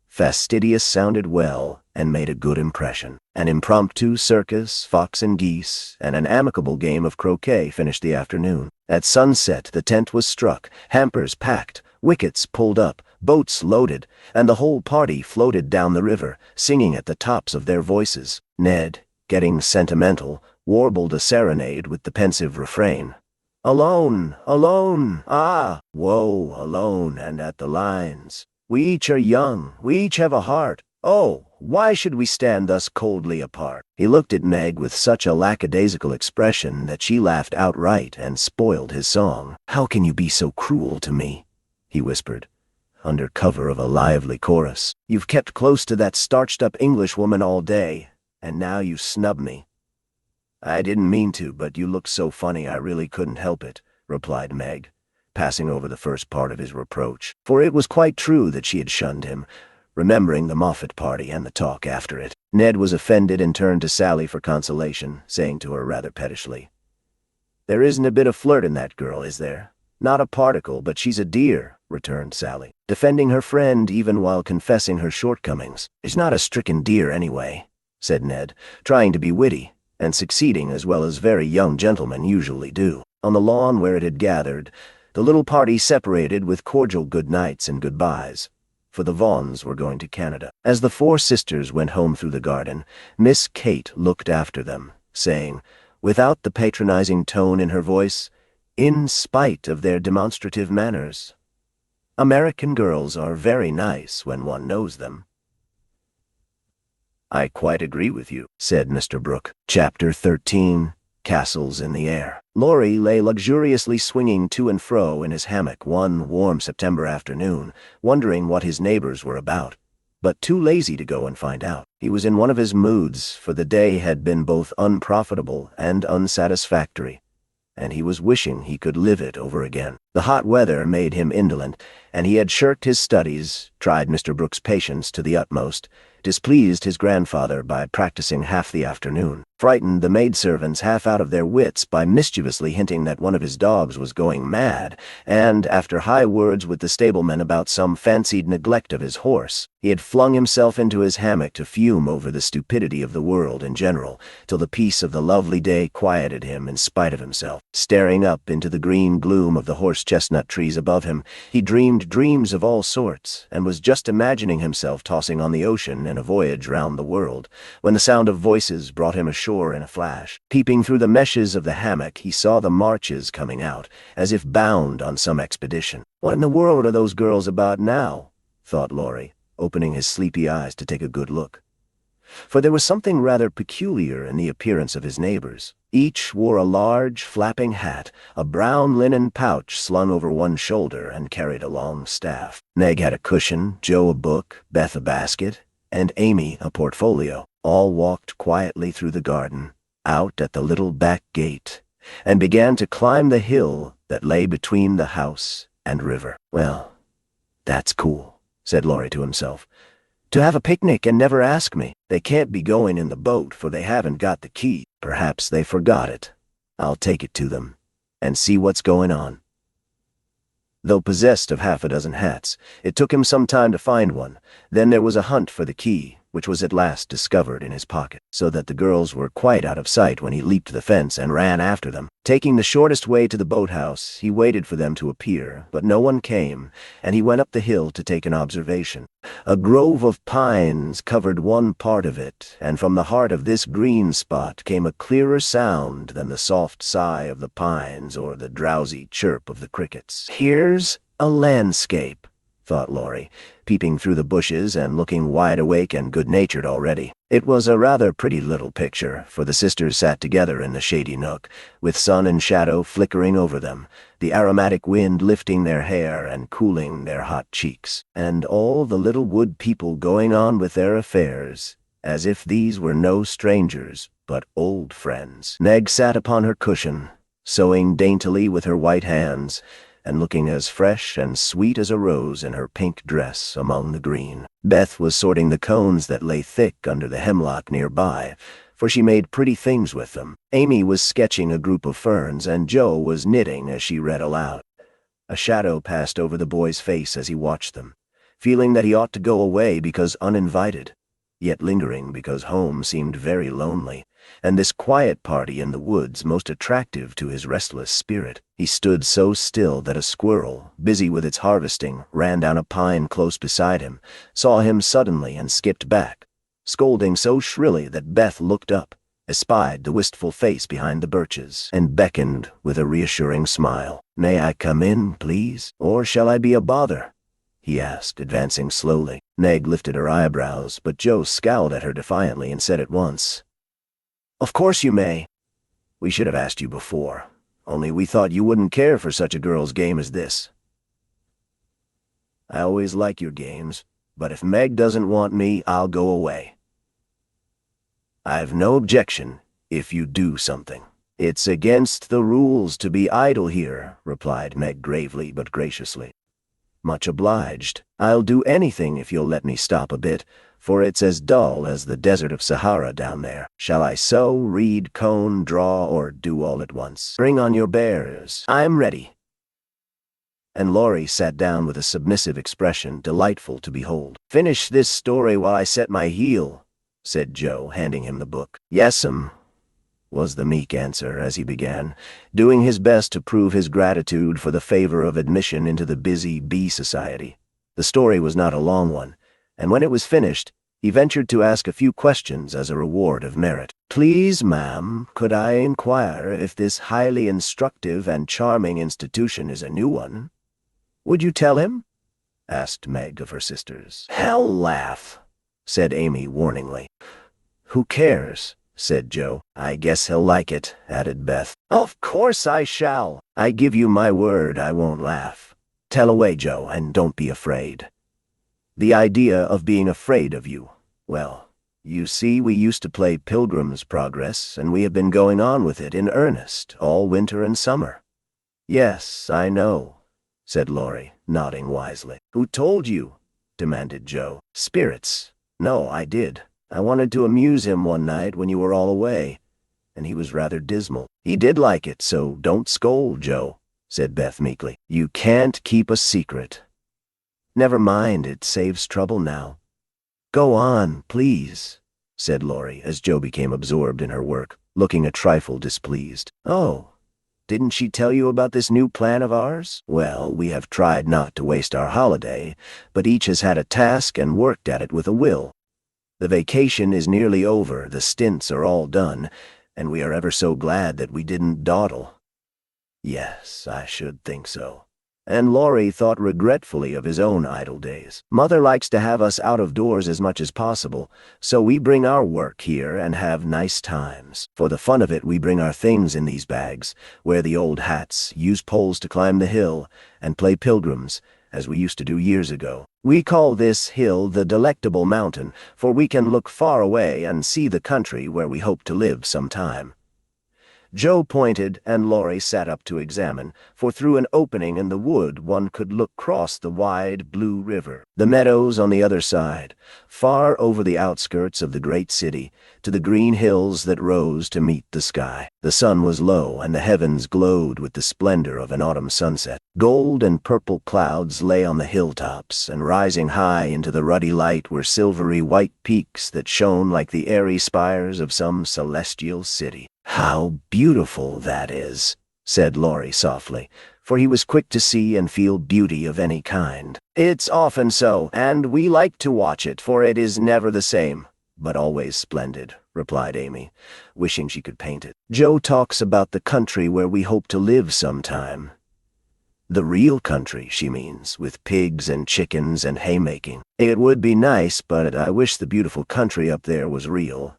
fastidious sounded well and made a good impression. An impromptu circus, fox and geese, and an amicable game of croquet finished the afternoon. At sunset the tent was struck, hampers packed, wickets pulled up, boats loaded, and the whole party floated down the river, singing at the tops of their voices. Ned, getting sentimental, warbled a serenade with the pensive refrain, Alone, alone, ah, whoa, alone and at the lines. We each are young, we each have a heart. Oh, why should we stand thus coldly apart? He looked at Meg with such a lackadaisical expression that she laughed outright and spoiled his song. "How can you be so cruel to me?" he whispered, under cover of a lively chorus. "You've kept close to that starched-up Englishwoman all day, and now you snub me." "I didn't mean to, but you looked so funny I really couldn't help it," replied Meg, passing over the first part of his reproach. For it was quite true that she had shunned him, remembering the Moffat party and the talk after it. Ned was offended and turned to Sally for consolation, saying to her rather pettishly, "There isn't a bit of flirt in that girl, is there?" "Not a particle, but she's a dear," returned Sally, defending her friend even while confessing her shortcomings. "She's not a stricken dear anyway," said Ned, trying to be witty, and succeeding as well as very young gentlemen usually do. On the lawn where it had gathered, the little party separated with cordial good nights and goodbyes, for the Vaughans were going to Canada. As the four sisters went home through the garden, Miss Kate looked after them, saying, without the patronizing tone in her voice, in spite of their demonstrative manners, "American girls are very nice when one knows them." "I quite agree with you," said Mr. Brooke. Chapter 13. Castles in the Air. Laurie lay luxuriously swinging to and fro in his hammock one warm September afternoon, wondering what his neighbors were about, but too lazy to go and find out. He was in one of his moods, for the day had been both unprofitable and unsatisfactory, and he was wishing he could live it over again. The hot weather made him indolent, and he had shirked his studies, tried Mr. Brooke's patience to the utmost, displeased his grandfather by practicing half the afternoon, frightened the maidservants half out of their wits by mischievously hinting that one of his dogs was going mad, and, after high words with the stableman about some fancied neglect of his horse, he had flung himself into his hammock to fume over the stupidity of the world in general, till the peace of the lovely day quieted him in spite of himself. Staring up into the green gloom of the horse-chestnut trees above him, he dreamed dreams of all sorts, and was just imagining himself tossing on the ocean in a voyage round the world, when the sound of voices brought him ashore in a flash. Peeping through the meshes of the hammock, he saw the Marches coming out, as if bound on some expedition. "What in the world are those girls about now?" thought Laurie, opening his sleepy eyes to take a good look. For there was something rather peculiar in the appearance of his neighbors. Each wore a large, flapping hat, a brown linen pouch slung over one shoulder, and carried a long staff. Meg had a cushion, Joe a book, Beth a basket, and Amy a portfolio. All walked quietly through the garden, out at the little back gate, and began to climb the hill that lay between the house and river. "Well, that's cool," said Laurie to himself. "To have a picnic and never ask me. They can't be going in the boat, for they haven't got the key. Perhaps they forgot it. I'll take it to them, and see what's going on." Though possessed of half a dozen hats, it took him some time to find one. Then there was a hunt for the key, which was at last discovered in his pocket, so that the girls were quite out of sight when he leaped the fence and ran after them. Taking the shortest way to the boathouse, he waited for them to appear, but no one came, and he went up the hill to take an observation. A grove of pines covered one part of it, and from the heart of this green spot came a clearer sound than the soft sigh of the pines or the drowsy chirp of the crickets. "Here's a landscape," thought Laurie, peeping through the bushes and looking wide awake and good-natured already. It was a rather pretty little picture, for the sisters sat together in the shady nook, with sun and shadow flickering over them, the aromatic wind lifting their hair and cooling their hot cheeks, and all the little wood people going on with their affairs, as if these were no strangers, but old friends. Meg sat upon her cushion, sewing daintily with her white hands, and looking as fresh and sweet as a rose in her pink dress among the green. Beth was sorting the cones that lay thick under the hemlock nearby, for she made pretty things with them. Amy was sketching a group of ferns, and Joe was knitting as she read aloud. A shadow passed over the boy's face as he watched them, feeling that he ought to go away because uninvited, yet lingering because home seemed very lonely, and this quiet party in the woods most attractive to his restless spirit. He stood so still that a squirrel, busy with its harvesting, ran down a pine close beside him, saw him suddenly and skipped back, scolding so shrilly that Beth looked up espied the wistful face behind the birches, and beckoned with a reassuring smile. "May I come in, please? Or shall I be a bother?" he asked, advancing slowly. Meg lifted her eyebrows, but Joe scowled at her defiantly and said at once, "Of course you may. We should have asked you before, only we thought you wouldn't care for such a girl's game as this." "I always like your games, but if Meg doesn't want me, I'll go away." "I've no objection if you do something." "It's against the rules to be idle here," replied Meg gravely but graciously. "Much obliged. I'll do anything if you'll let me stop a bit, for it's as dull as the desert of Sahara down there. Shall I sew, read, cone, draw, or do all at once? Bring on your bears. I'm ready." And Laurie sat down with a submissive expression delightful to behold. "Finish this story while I set my heel," said Joe, handing him the book. "Yes'm," was the meek answer as he began, doing his best to prove his gratitude for the favor of admission into the busy bee society. The story was not a long one, and when it was finished, he ventured to ask a few questions as a reward of merit. "Please, ma'am, could I inquire if this highly instructive and charming institution is a new one?" "Would you tell him?" asked Meg of her sisters. "Hell laugh," said Amy warningly. "Who cares?" said Joe. "I guess he'll like it," added Beth. "Of course I shall. I give you my word I won't laugh. Tell away, Joe, and don't be afraid." "The idea of being afraid of you. Well, you see, we used to play Pilgrim's Progress, and we have been going on with it in earnest all winter and summer." "Yes, I know," said Laurie, nodding wisely. "Who told you?" demanded Joe. "Spirits. No, I did. I wanted to amuse him one night when you were all away, and he was rather dismal. He did like it, so don't scold, Joe," said Beth meekly. "You can't keep a secret." "Never mind, it saves trouble now." "Go on, please," said Laurie, as Joe became absorbed in her work, looking a trifle displeased. "Oh, didn't she tell you about this new plan of ours? Well, we have tried not to waste our holiday, but each has had a task and worked at it with a will. The vacation is nearly over, the stints are all done, and we are ever so glad that we didn't dawdle." "Yes, I should think so." And Laurie thought regretfully of his own idle days. "Mother likes to have us out of doors as much as possible, so we bring our work here and have nice times. For the fun of it, we bring our things in these bags, wear the old hats, use poles to climb the hill, and play pilgrims, as we used to do years ago. We call this hill the Delectable Mountain, for we can look far away and see the country where we hope to live sometime." Joe pointed, and Laurie sat up to examine, for through an opening in the wood one could look across the wide blue river, the meadows on the other side, far over the outskirts of the great city, to the green hills that rose to meet the sky. The sun was low, and the heavens glowed with the splendor of an autumn sunset. Gold and purple clouds lay on the hilltops, and rising high into the ruddy light were silvery white peaks that shone like the airy spires of some celestial city. "How beautiful that is," said Laurie softly, for he was quick to see and feel beauty of any kind. "It's often so, and we like to watch it, for it is never the same, but always splendid," replied Amy, wishing she could paint it. "Joe talks about the country where we hope to live sometime." "The real country, she means, with pigs and chickens and haymaking. It would be nice, but I wish the beautiful country up there was real,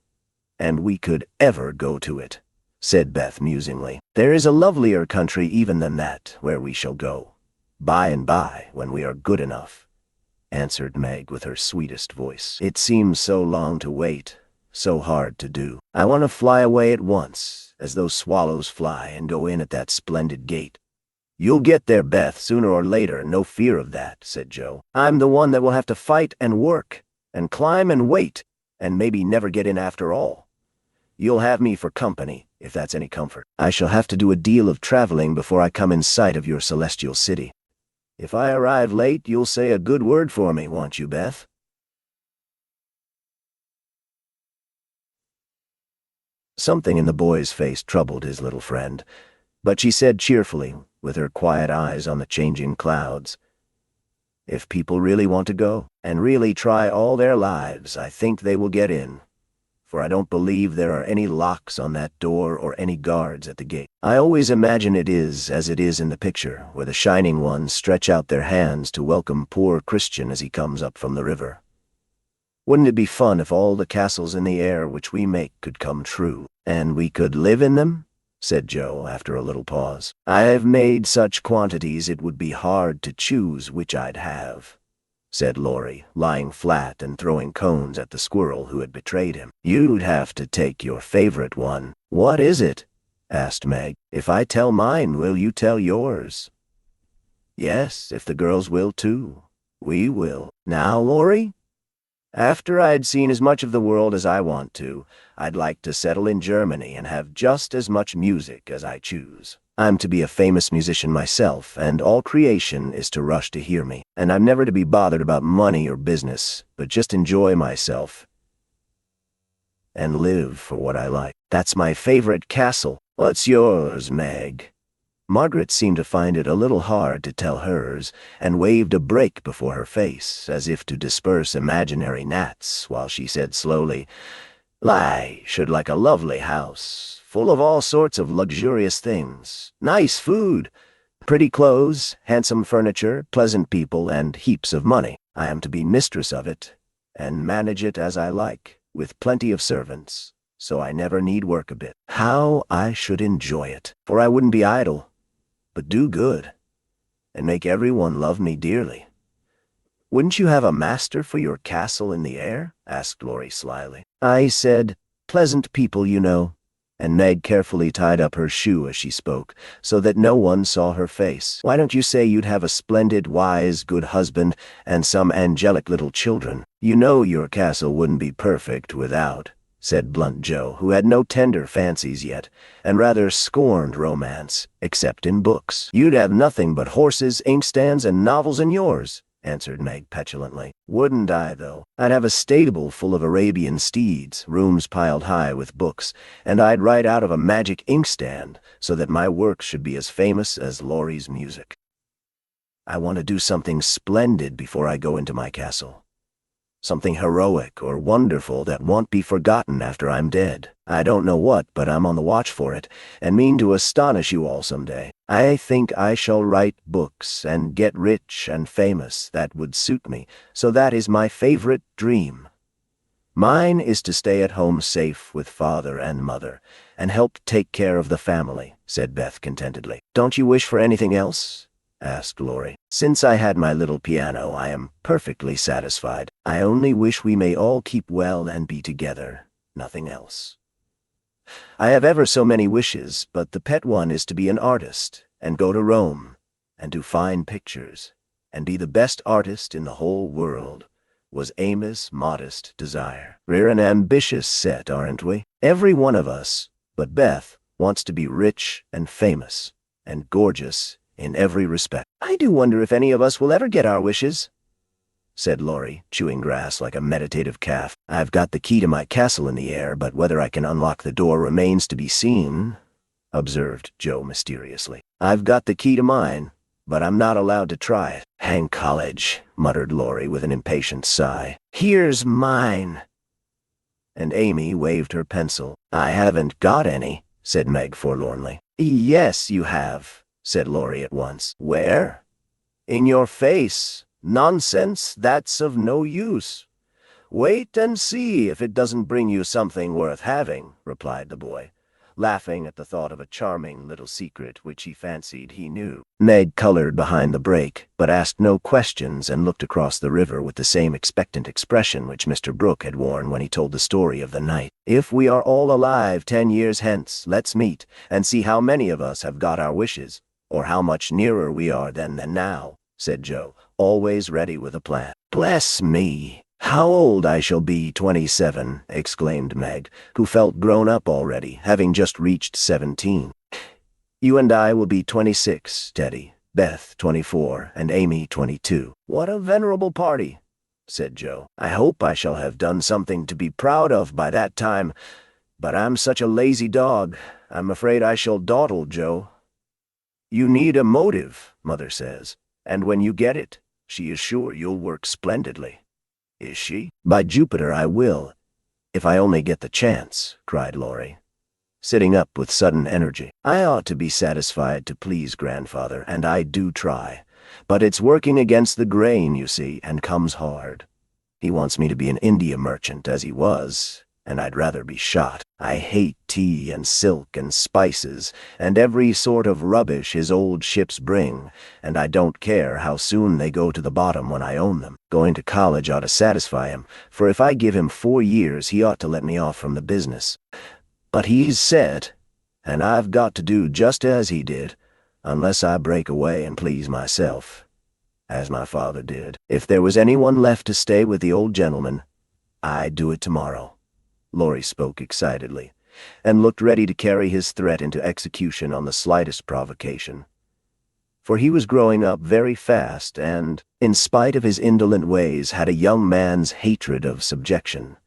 and we could ever go to it," said Beth musingly. "There is a lovelier country even than that, where we shall go, by and by, when we are good enough," answered Meg with her sweetest voice. "It seems so long to wait, so hard to do. I want to fly away at once, as those swallows fly, and go in at that splendid gate." "You'll get there, Beth, sooner or later, no fear of that," said Joe. "I'm the one that will have to fight and work, and climb and wait, and maybe never get in after all. You'll have me for company, if that's any comfort. I shall have to do a deal of traveling before I come in sight of your celestial city. If I arrive late, you'll say a good word for me, won't you, Beth?" Something in the boy's face troubled his little friend, but she said cheerfully, with her quiet eyes on the changing clouds, "If people really want to go, and really try all their lives, I think they will get in. for I don't believe there are any locks on that door or any guards at the gate. I always imagine it is as it is in the picture, where the shining ones stretch out their hands to welcome poor Christian as he comes up from the river. Wouldn't it be fun if all the castles in the air which we make could come true, and we could live in them? Said Joe after a little pause. I've made such quantities it would be hard to choose which I'd have, said Laurie, lying flat and throwing cones at the squirrel who had betrayed him. You'd have to take your favorite one. What is it? Asked Meg. If I tell mine, will you tell yours? Yes, if the girls will too. We will. Now, Laurie? After I'd seen as much of the world as I want to, I'd like to settle in Germany and have just as much music as I choose. I'm to be a famous musician myself, and all creation is to rush to hear me. And I'm never to be bothered about money or business, but just enjoy myself and live for what I like. That's my favorite castle. What's yours, Meg? Margaret seemed to find it a little hard to tell hers, and waved a brake before her face, as if to disperse imaginary gnats, while she said slowly, I should like a lovely house, full of all sorts of luxurious things, nice food, pretty clothes, handsome furniture, pleasant people, and heaps of money. I am to be mistress of it, and manage it as I like, with plenty of servants, so I never need work a bit. How I should enjoy it, for I wouldn't be idle, but do good, and make everyone love me dearly. Wouldn't you have a master for your castle in the air? Asked Laurie slyly. I said, pleasant people, you know, and Meg carefully tied up her shoe as she spoke, so that no one saw her face. Why don't you say you'd have a splendid, wise, good husband, and some angelic little children? You know your castle wouldn't be perfect without, said blunt Joe, who had no tender fancies yet, and rather scorned romance, except in books. You'd have nothing but horses, inkstands, and novels in yours, answered Meg petulantly. Wouldn't I, though? I'd have a stable full of Arabian steeds, rooms piled high with books, and I'd write out of a magic inkstand, so that my work should be as famous as Laurie's music. I want to do something splendid before I go into my castle. Something heroic or wonderful that won't be forgotten after I'm dead. I don't know what, but I'm on the watch for it, and mean to astonish you all someday. I think I shall write books and get rich and famous. That would suit me, so that is my favorite dream. Mine is to stay at home safe with father and mother, and help take care of the family, said Beth contentedly. Don't you wish for anything else? Asked Laurie. Since I had my little piano, I am perfectly satisfied. I only wish we may all keep well and be together, nothing else. I have ever so many wishes, but the pet one is to be an artist, and go to Rome, and do fine pictures, and be the best artist in the whole world, was Amy's modest desire. We're an ambitious set, aren't we? Every one of us, but Beth, wants to be rich and famous, and gorgeous in every respect. I do wonder if any of us will ever get our wishes, said Laurie, chewing grass like a meditative calf. I've got the key to my castle in the air, but whether I can unlock the door remains to be seen, observed Joe mysteriously. I've got the key to mine, but I'm not allowed to try it. Hang college, muttered Laurie with an impatient sigh. Here's mine. And Amy waved her pencil. I haven't got any, said Meg forlornly. Yes, you have, said Laurie at once. Where? In your face. Nonsense, that's of no use. Wait and see if it doesn't bring you something worth having, replied the boy, laughing at the thought of a charming little secret which he fancied he knew. Meg colored behind the brake, but asked no questions and looked across the river with the same expectant expression which Mr. Brooke had worn when he told the story of the night. If we are all alive 10 years hence, let's meet and see how many of us have got our wishes, or how much nearer we are then than now, said Joe, always ready with a plan. Bless me, how old I shall be, 27, exclaimed Meg, who felt grown up already, having just reached 17. You and I will be 26, Teddy, Beth 24, and Amy 22. What a venerable party, said Joe. I hope I shall have done something to be proud of by that time, but I'm such a lazy dog. I'm afraid I shall dawdle, Joe. You need a motive, Mother says, and when you get it, she is sure you'll work splendidly. Is she? By Jupiter, I will. If I only get the chance, cried Laurie, sitting up with sudden energy. I ought to be satisfied to please grandfather, and I do try. But it's working against the grain, you see, and comes hard. He wants me to be an India merchant, as he was, and I'd rather be shot. I hate tea and silk and spices and every sort of rubbish his old ships bring, and I don't care how soon they go to the bottom when I own them. Going to college ought to satisfy him, for if I give him 4 years he ought to let me off from the business. But he's set, and I've got to do just as he did, unless I break away and please myself, as my father did. If there was anyone left to stay with the old gentleman, I'd do it tomorrow. Laurie spoke excitedly, and looked ready to carry his threat into execution on the slightest provocation. For he was growing up very fast and, in spite of his indolent ways, had a young man's hatred of subjection,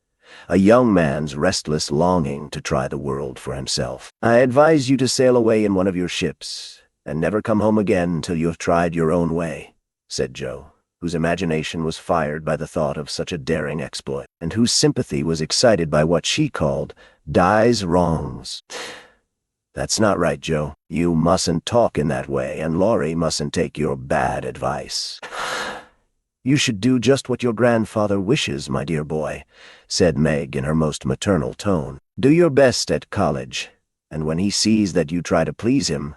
a young man's restless longing to try the world for himself. I advise you to sail away in one of your ships, and never come home again till you have tried your own way, said Joe, whose imagination was fired by the thought of such a daring exploit, and whose sympathy was excited by what she called Di's wrongs. That's not right, Joe. You mustn't talk in that way, and Laurie mustn't take your bad advice. You should do just what your grandfather wishes, my dear boy, said Meg in her most maternal tone. Do your best at college, and when he sees that you try to please him,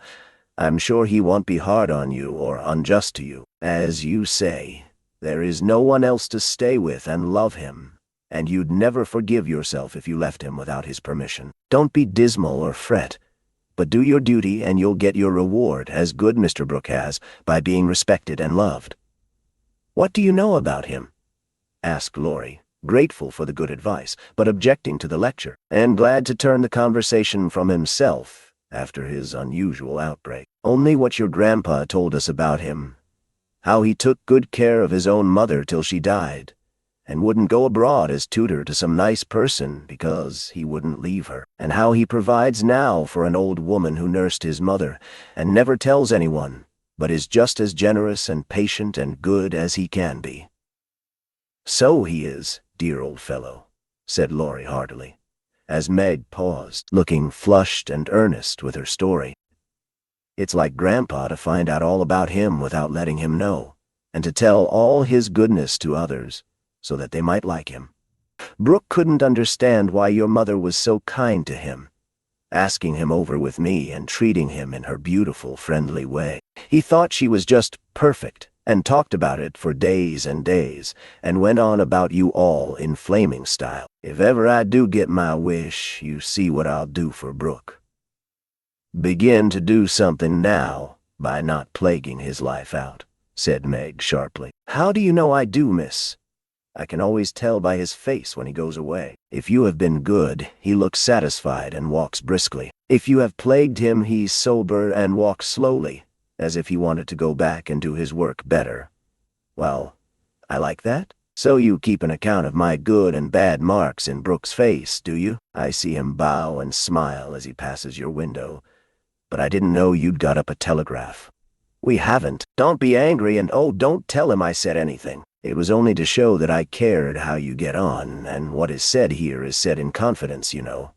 I'm sure he won't be hard on you or unjust to you. As you say, there is no one else to stay with and love him, and you'd never forgive yourself if you left him without his permission. Don't be dismal or fret, but do your duty and you'll get your reward, as good Mr. Brooke has, by being respected and loved. What do you know about him? Asked Laurie, grateful for the good advice, but objecting to the lecture, and glad to turn the conversation from himself after his unusual outbreak. Only what your grandpa told us about him, how he took good care of his own mother till she died, and wouldn't go abroad as tutor to some nice person because he wouldn't leave her, and how he provides now for an old woman who nursed his mother, and never tells anyone, but is just as generous and patient and good as he can be. So he is, dear old fellow, said Laurie heartily, as Meg paused, looking flushed and earnest with her story. It's like Grandpa to find out all about him without letting him know, and to tell all his goodness to others, so that they might like him. Brooke couldn't understand why your mother was so kind to him, asking him over with me and treating him in her beautiful, friendly way. He thought she was just perfect, and talked about it for days and days, and went on about you all in flaming style. If ever I do get my wish, you see what I'll do for Brooke. Begin to do something now by not plaguing his life out, said Meg sharply. How do you know I do, miss? I can always tell by his face when he goes away. If you have been good, he looks satisfied and walks briskly. If you have plagued him, he's sober and walks slowly, as if he wanted to go back and do his work better. Well, I like that. So you keep an account of my good and bad marks in Brooke's face, do you? I see him bow and smile as he passes your window, but I didn't know you'd got up a telegraph. We haven't. Don't be angry, and oh, don't tell him I said anything. It was only to show that I cared how you get on, and what is said here is said in confidence, you know,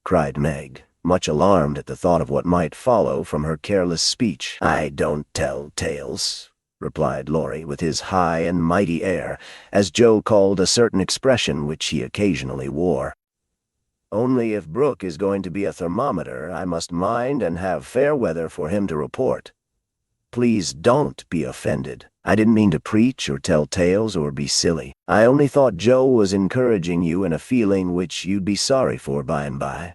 cried Meg, much alarmed at the thought of what might follow from her careless speech. I don't tell tales, replied Laurie with his high and mighty air, as Joe called a certain expression which he occasionally wore. Only if Brooke is going to be a thermometer, I must mind and have fair weather for him to report. Please don't be offended. I didn't mean to preach or tell tales or be silly. I only thought Joe was encouraging you in a feeling which you'd be sorry for by and by.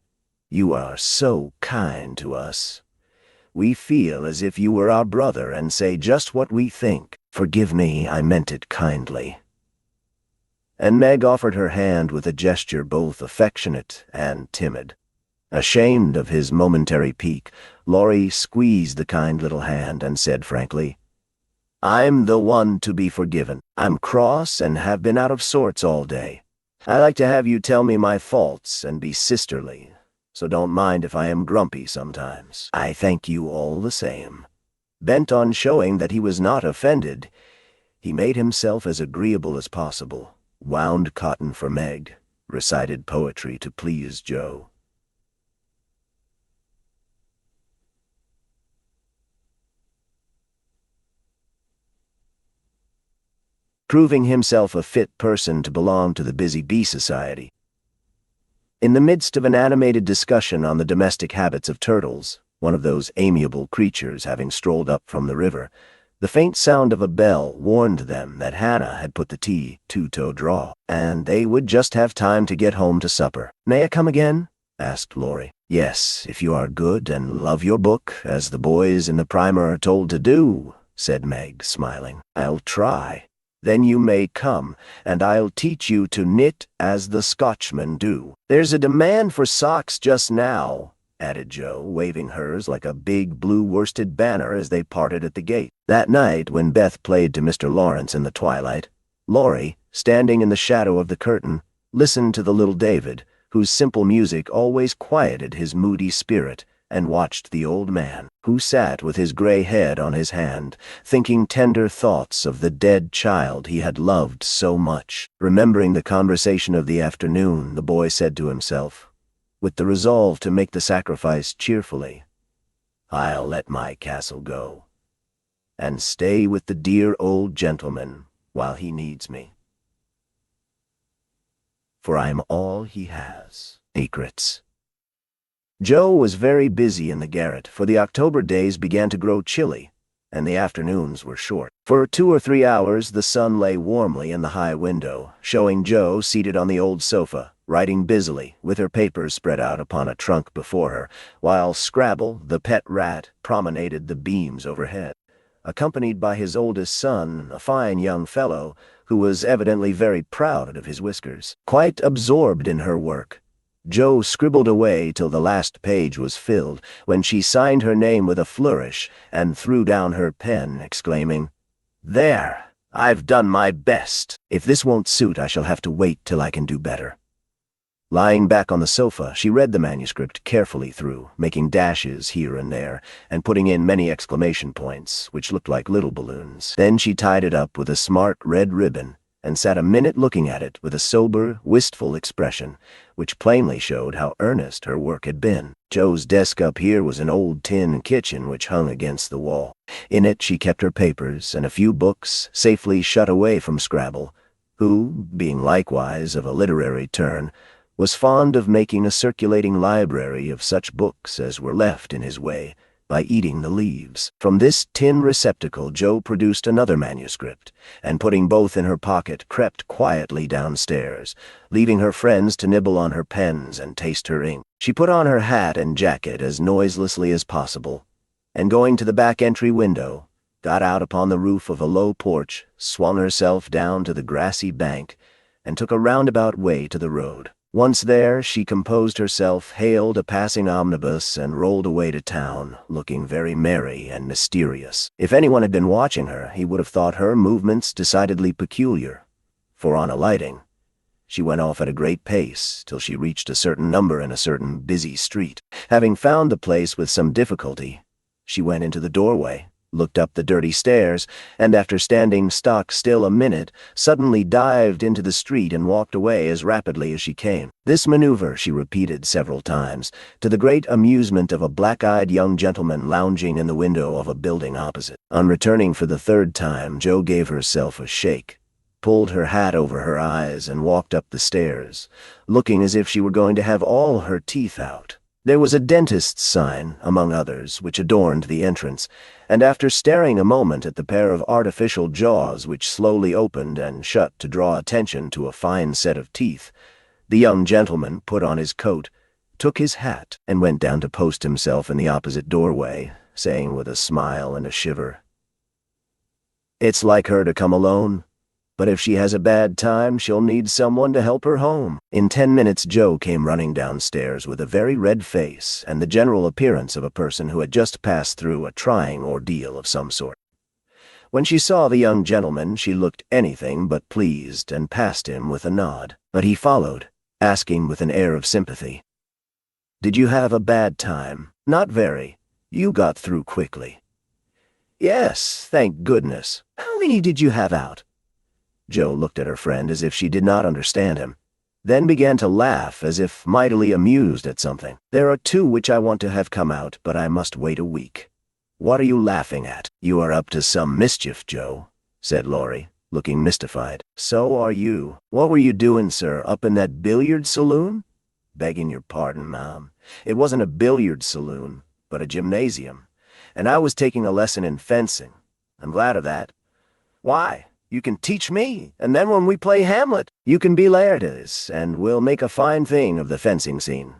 You are so kind to us. We feel as if you were our brother and say just what we think. Forgive me, I meant it kindly. And Meg offered her hand with a gesture both affectionate and timid. Ashamed of his momentary pique, Laurie squeezed the kind little hand and said frankly, I'm the one to be forgiven. I'm cross and have been out of sorts all day. I like to have you tell me my faults and be sisterly, so don't mind if I am grumpy sometimes. I thank you all the same. Bent on showing that he was not offended, he made himself as agreeable as possible, wound cotton for Meg, recited poetry to please Joe. Proving himself a fit person to belong to the Busy Bee Society. In the midst of an animated discussion on the domestic habits of turtles, one of those amiable creatures having strolled up from the river, the faint sound of a bell warned them that Hannah had put the tea two-toe draw, and they would just have time to get home to supper. "May I come again?" asked Laurie. "Yes, if you are good and love your book, as the boys in the primer are told to do," said Meg, smiling. "I'll try. Then you may come, and I'll teach you to knit as the Scotchmen do. There's a demand for socks just now," added Joe, waving hers like a big blue worsted banner as they parted at the gate. That night, when Beth played to Mr. Lawrence in the twilight, Laurie, standing in the shadow of the curtain, listened to the little David, whose simple music always quieted his moody spirit, and watched the old man, who sat with his gray head on his hand, thinking tender thoughts of the dead child he had loved so much. Remembering the conversation of the afternoon, the boy said to himself, with the resolve to make the sacrifice cheerfully, "I'll let my castle go, and stay with the dear old gentleman while he needs me. For I'm all he has." Acrits. Joe was very busy in the garret, for the October days began to grow chilly, and the afternoons were short. For 2 or 3 hours the sun lay warmly in the high window, showing Joe seated on the old sofa, writing busily, with her papers spread out upon a trunk before her, while Scrabble, the pet rat, promenaded the beams overhead, accompanied by his oldest son, a fine young fellow, who was evidently very proud of his whiskers. Quite absorbed in her work, Joe scribbled away till the last page was filled, when she signed her name with a flourish and threw down her pen, exclaiming, "There! I've done my best. If this won't suit, I shall have to wait till I can do better." Lying back on the sofa, she read the manuscript carefully through, making dashes here and there, and putting in many exclamation points, which looked like little balloons. Then she tied it up with a smart red ribbon, and sat a minute looking at it with a sober, wistful expression, which plainly showed how earnest her work had been. Joe's desk up here was an old tin kitchen which hung against the wall. In it she kept her papers and a few books safely shut away from Scrabble, who, being likewise of a literary turn, was fond of making a circulating library of such books as were left in his way by eating the leaves. From this tin receptacle Joe produced another manuscript, and putting both in her pocket, crept quietly downstairs, leaving her friends to nibble on her pens and taste her ink. She put on her hat and jacket as noiselessly as possible, and going to the back entry window, got out upon the roof of a low porch, swung herself down to the grassy bank, and took a roundabout way to the road. Once there, she composed herself, hailed a passing omnibus, and rolled away to town, looking very merry and mysterious. If anyone had been watching her, he would have thought her movements decidedly peculiar, for on alighting, she went off at a great pace till she reached a certain number in a certain busy street. Having found the place with some difficulty, she went into the doorway, looked up the dirty stairs, and after standing stock still a minute, suddenly dived into the street and walked away as rapidly as she came. This maneuver she repeated several times, to the great amusement of a black-eyed young gentleman lounging in the window of a building opposite. On returning for the third time, Joe gave herself a shake, pulled her hat over her eyes, and walked up the stairs, looking as if she were going to have all her teeth out. There was a dentist's sign, among others, which adorned the entrance, and after staring a moment at the pair of artificial jaws which slowly opened and shut to draw attention to a fine set of teeth, the young gentleman put on his coat, took his hat, and went down to post himself in the opposite doorway, saying with a smile and a shiver, "It's like her to come alone, but if she has a bad time, she'll need someone to help her home." In 10 minutes Joe came running downstairs with a very red face and the general appearance of a person who had just passed through a trying ordeal of some sort. When she saw the young gentleman, she looked anything but pleased and passed him with a nod. But he followed, asking with an air of sympathy, "Did you have a bad time?" "Not very. You got through quickly." "Yes, thank goodness. How many did you have out?" Joe looked at her friend as if she did not understand him. then began to laugh as if mightily amused at something. "There are 2 which I want to have come out, but I must wait a week." "What are you laughing at? You are up to some mischief, Joe," said Laurie, looking mystified. "So are you. What were you doing, sir, up in that billiard saloon?" "Begging your pardon, ma'am. It wasn't a billiard saloon, but a gymnasium, and I was taking a lesson in fencing. I'm glad of that." "Why? You can teach me, and then when we play Hamlet, you can be Laertes, and we'll make a fine thing of the fencing scene."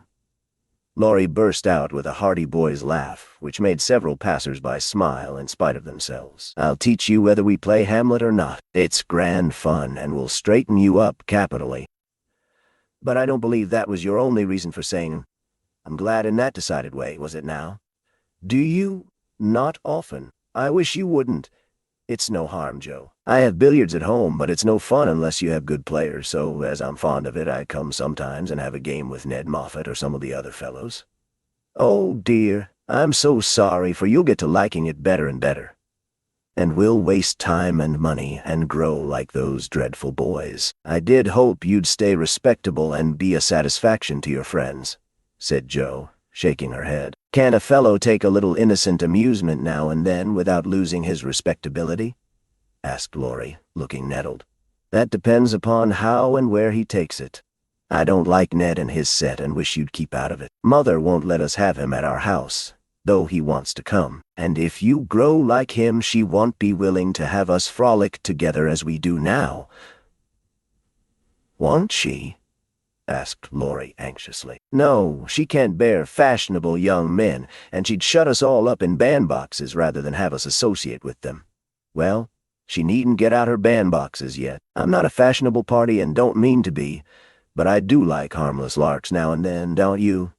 Laurie burst out with a hearty boy's laugh, which made several passers-by smile in spite of themselves. "I'll teach you whether we play Hamlet or not. It's grand fun, and will straighten you up capitally." "But I don't believe that was your only reason for saying, 'I'm glad' in that decided way, was it now?" "Do you? Not often. I wish you wouldn't. It's no harm, Joe. I have billiards at home, but it's no fun unless you have good players, so as I'm fond of it, I come sometimes and have a game with Ned Moffat or some of the other fellows." "Oh, dear, I'm so sorry, for you'll get to liking it better and better. And we'll waste time and money and grow like those dreadful boys. I did hope you'd stay respectable and be a satisfaction to your friends," said Joe, shaking her head. "Can't a fellow take a little innocent amusement now and then without losing his respectability?" asked Laurie, looking nettled. "That depends upon how and where he takes it. I don't like Ned and his set and wish you'd keep out of it. Mother won't let us have him at our house, though he wants to come. And if you grow like him, she won't be willing to have us frolic together as we do now." "Won't she?" asked Laurie anxiously. "No, she can't bear fashionable young men, and she'd shut us all up in bandboxes rather than have us associate with them." "Well, she needn't get out her bandboxes yet. I'm not a fashionable party and don't mean to be, but I do like harmless larks now and then, don't you?"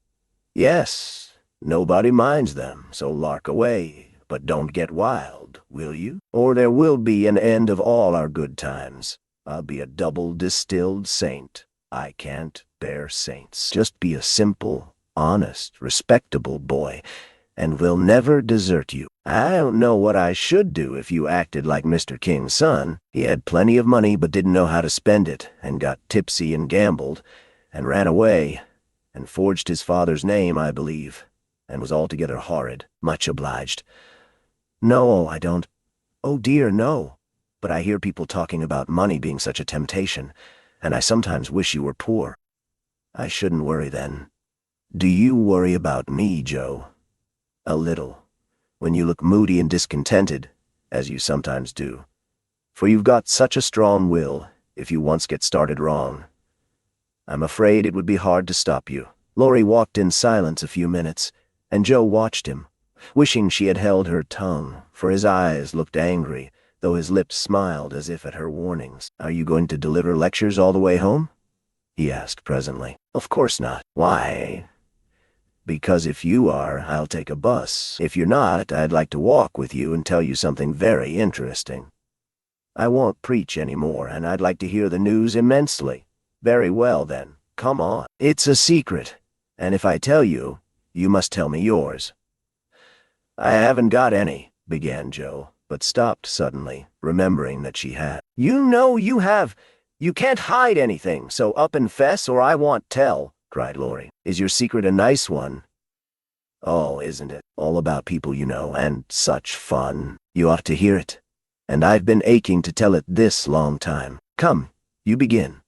"Yes, nobody minds them, so lark away, but don't get wild, will you? Or there will be an end of all our good times. I'll be a double distilled saint. I can't bear saints. Just be a simple, honest, respectable boy, and we'll never desert you. I don't know what I should do if you acted like Mr. King's son. He had plenty of money but didn't know how to spend it, and got tipsy and gambled, and ran away, and forged his father's name, I believe, and was altogether horrid. Much obliged." "No, I don't. Oh dear, no. But I hear people talking about money being such a temptation, and I sometimes wish you were poor." "I shouldn't worry then." "Do you worry about me, Joe?" "A little, when you look moody and discontented, as you sometimes do. For you've got such a strong will, if you once get started wrong. I'm afraid it would be hard to stop you." Laurie walked in silence a few minutes, and Joe watched him, wishing she had held her tongue, for his eyes looked angry, though his lips smiled as if at her warnings. "Are you going to deliver lectures all the way home?" he asked presently. "Of course not." "Why?" "Because if you are, I'll take a bus. If you're not, I'd like to walk with you and tell you something very interesting." "I won't preach any more, and I'd like to hear the news immensely." "Very well, then. Come on." "It's a secret, and if I tell you, you must tell me yours." "I haven't got any," began Joe, but stopped suddenly, remembering that she had. "You know you have. You can't hide anything, so up and fess or I won't tell," cried Laurie. "Is your secret a nice one?" "Oh, isn't it? All about people you know, and such fun. You ought to hear it. And I've been aching to tell it this long time. Come, you begin.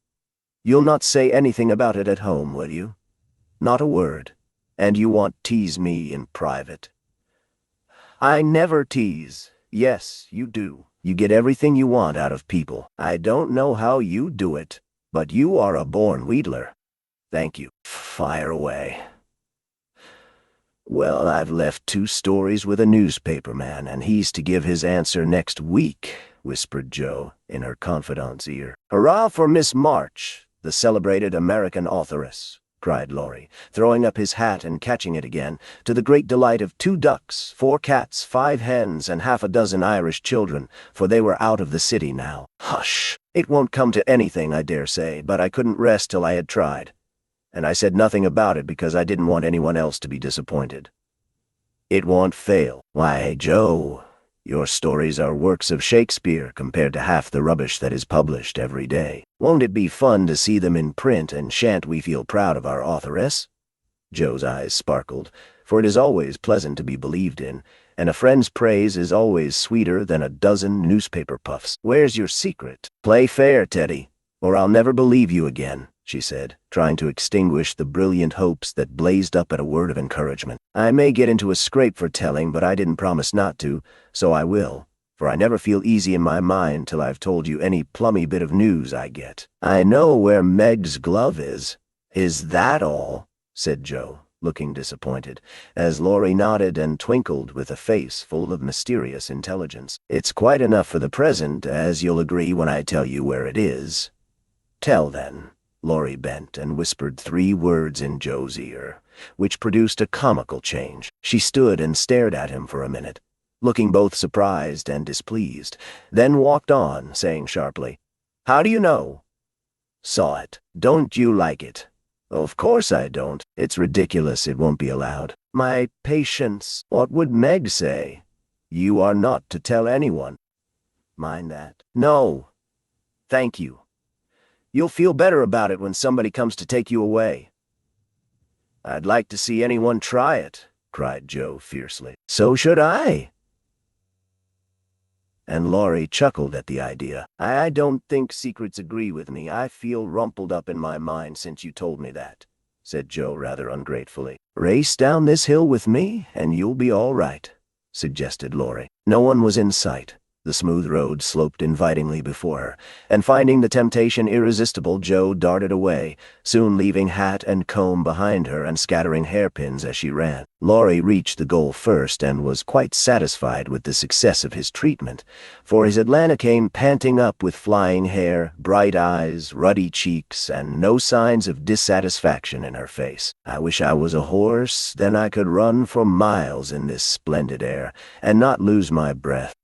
You'll not say anything about it at home, will you? Not a word. And you won't tease me in private." "I never tease." "Yes, you do. You get everything you want out of people. I don't know how you do it, but you are a born wheedler." "Thank you. Fire away." "Well, I've left 2 stories with a newspaper man, and he's to give his answer next week," whispered Joe in her confidante's ear. "Hurrah for Miss March, the celebrated American authoress," cried Laurie, throwing up his hat and catching it again, to the great delight of 2 ducks, 4 cats, 5 hens, and half a dozen Irish children, for they were out of the city now. "Hush! It won't come to anything, I dare say, but I couldn't rest till I had tried. And I said nothing about it because I didn't want anyone else to be disappointed. It won't fail. Why, Joe, your stories are works of Shakespeare compared to half the rubbish that is published every day." Won't it be fun to see them in print, and shan't we feel proud of our authoress?" Joe's eyes sparkled, for it is always pleasant to be believed in, and a friend's praise is always sweeter than a dozen newspaper puffs. "Where's your secret? Play fair, Teddy, or I'll never believe you again," she said, trying to extinguish the brilliant hopes that blazed up at a word of encouragement. "I may get into a scrape for telling, but I didn't promise not to, so I will, for I never feel easy in my mind till I've told you any plummy bit of news I get. I know where Meg's glove is." "Is that all?" said Joe, looking disappointed, as Laurie nodded and twinkled with a face full of mysterious intelligence. "It's quite enough for the present, as you'll agree when I tell you where it is." "Tell, then." Laurie bent and whispered 3 words in Joe's ear, which produced a comical change. She stood and stared at him for a minute, looking both surprised and displeased, then walked on, saying sharply, "How do you know?" "Saw it. Don't you like it?" "Of course I don't. It's ridiculous it won't be allowed." "My patience. What would Meg say?" "You are not to tell anyone." "Mind that." "No. Thank you. You'll feel better about it when somebody comes to take you away." "I'd like to see anyone try it," cried Joe fiercely. "So should I." And Laurie chuckled at the idea. I don't think secrets agree with me. I feel rumpled up in my mind since you told me that," said Joe rather ungratefully. "Race down this hill with me, and you'll be all right," suggested Laurie. No one was in sight. The smooth road sloped invitingly before her, and finding the temptation irresistible, Joe darted away, soon leaving hat and comb behind her and scattering hairpins as she ran. Laurie reached the goal first and was quite satisfied with the success of his treatment, for his Atlanta came panting up with flying hair, bright eyes, ruddy cheeks, and no signs of dissatisfaction in her face. "I wish I was a horse, then I could run for miles in this splendid air, and not lose my breath.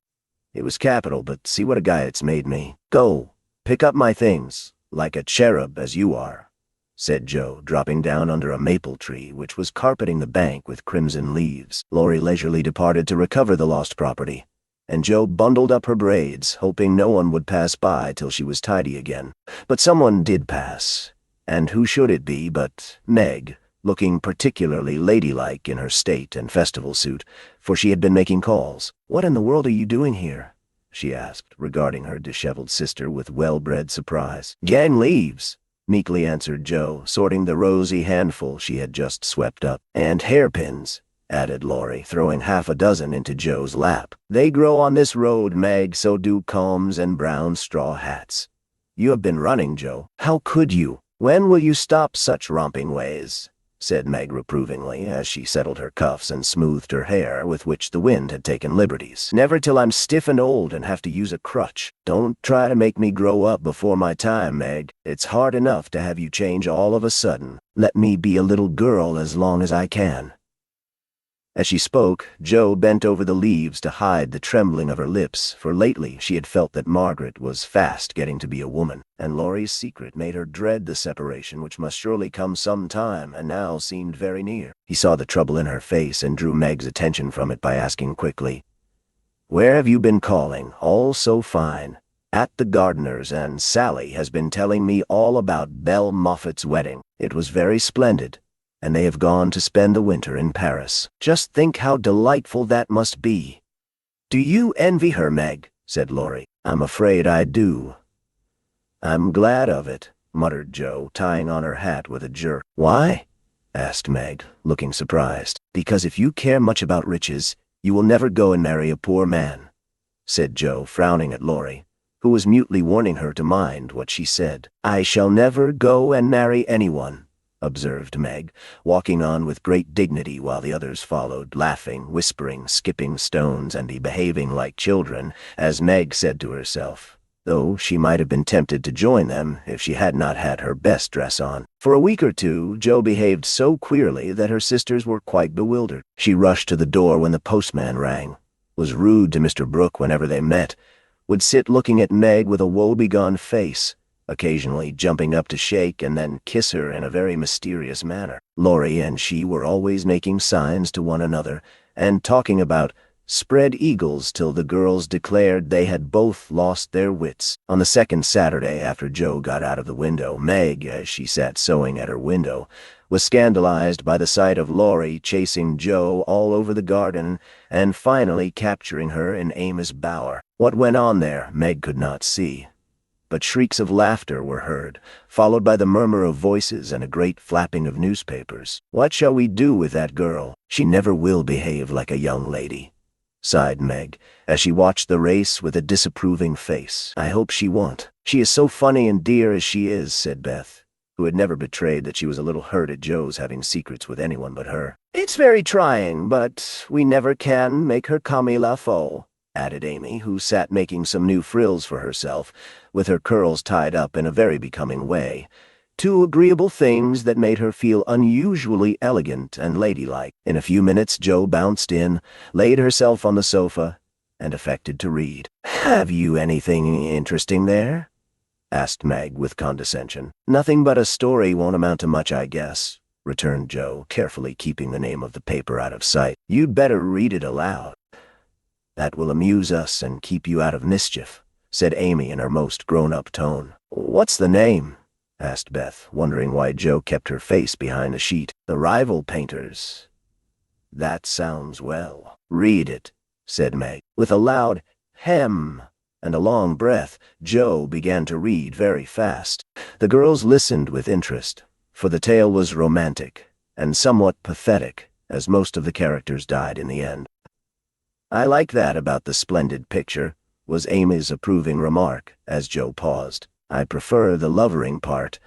It was capital, but see what a guy it's made me. Go, pick up my things, like a cherub as you are," said Joe, dropping down under a maple tree which was carpeting the bank with crimson leaves. Laurie leisurely departed to recover the lost property, and Joe bundled up her braids, hoping no one would pass by till she was tidy again. But someone did pass, and who should it be but Meg, looking particularly ladylike in her state and festival suit, for she had been making calls. "What in the world are you doing here?" she asked, regarding her disheveled sister with well-bred surprise. "Gang leaves," meekly answered Joe, sorting the rosy handful she had just swept up. "And hairpins," added Laurie, throwing half a dozen into Joe's lap. "They grow on this road, Meg, so do combs and brown straw hats. You have been running, Joe. How could you? When will you stop such romping ways?" said Meg reprovingly, as she settled her cuffs and smoothed her hair, with which the wind had taken liberties. "Never till I'm stiff and old and have to use a crutch. Don't try to make me grow up before my time, Meg. It's hard enough to have you change all of a sudden. Let me be a little girl as long as I can." As she spoke, Joe bent over the leaves to hide the trembling of her lips, for lately she had felt that Margaret was fast getting to be a woman, and Laurie's secret made her dread the separation which must surely come some time, and now seemed very near. He saw the trouble in her face and drew Meg's attention from it by asking quickly, "Where have you been calling? All so fine." "At the gardener's, and Sally has been telling me all about Belle Moffat's wedding. It was very splendid, and they have gone to spend the winter in Paris. Just think how delightful that must be." "Do you envy her, Meg?" said Laurie. "I'm afraid I do." "I'm glad of it," muttered Joe, tying on her hat with a jerk. "Why?" asked Meg, looking surprised. "Because if you care much about riches, you will never go and marry a poor man," said Joe, frowning at Laurie, who was mutely warning her to mind what she said. "I shall never go and marry anyone," observed Meg, walking on with great dignity while the others followed, laughing, whispering, skipping stones, and behaving like children, as Meg said to herself, though she might have been tempted to join them if she had not had her best dress on. For a week or two, Joe behaved so queerly that her sisters were quite bewildered. She rushed to the door when the postman rang, was rude to Mr. Brooke whenever they met, would sit looking at Meg with a woebegone face, occasionally jumping up to shake and then kiss her in a very mysterious manner. Laurie and she were always making signs to one another and talking about spread eagles till the girls declared they had both lost their wits. On the second Saturday after Joe got out of the window, Meg, as she sat sewing at her window, was scandalized by the sight of Laurie chasing Joe all over the garden and finally capturing her in Amy's bower. What went on there, Meg could not see, but shrieks of laughter were heard, followed by the murmur of voices and a great flapping of newspapers. "What shall we do with that girl? She never will behave like a young lady," sighed Meg, as she watched the race with a disapproving face. "I hope she won't. She is so funny and dear as she is," said Beth, who had never betrayed that she was a little hurt at Joe's having secrets with anyone but her. "It's very trying, but we never can make her comme il faut," added Amy, who sat making some new frills for herself, with her curls tied up in a very becoming way. Two agreeable things that made her feel unusually elegant and ladylike. In a few minutes Joe bounced in, laid herself on the sofa, and affected to read. "Have you anything interesting there?" asked Meg with condescension. "Nothing but a story won't amount to much, I guess," returned Joe, carefully keeping the name of the paper out of sight. "You'd better read it aloud. That will amuse us and keep you out of mischief," said Amy in her most grown-up tone. "What's the name?" asked Beth, wondering why Joe kept her face behind the sheet. "The Rival Painters." "That sounds well. Read it," said Meg. With a loud hem and a long breath, Joe began to read very fast. The girls listened with interest, for the tale was romantic and somewhat pathetic, as most of the characters died in the end. "I like that about the splendid picture," was Amy's approving remark, as Joe paused. "I prefer the lovering part.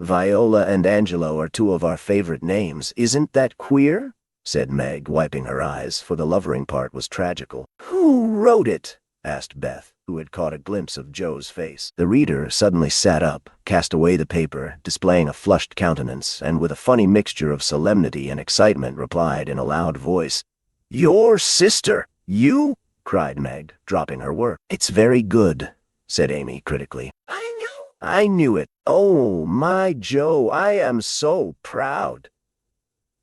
Viola and Angelo are two of our favorite names. Isn't that queer?" said Meg, wiping her eyes, for the lovering part was tragical. "Who wrote it?" asked Beth, who had caught a glimpse of Joe's face. The reader suddenly sat up, cast away the paper, displaying a flushed countenance, and with a funny mixture of solemnity and excitement replied in a loud voice, "Your sister! You?" cried Meg, dropping her work. "It's very good," said Amy critically. I knew it. Oh, my Joe, I am so proud."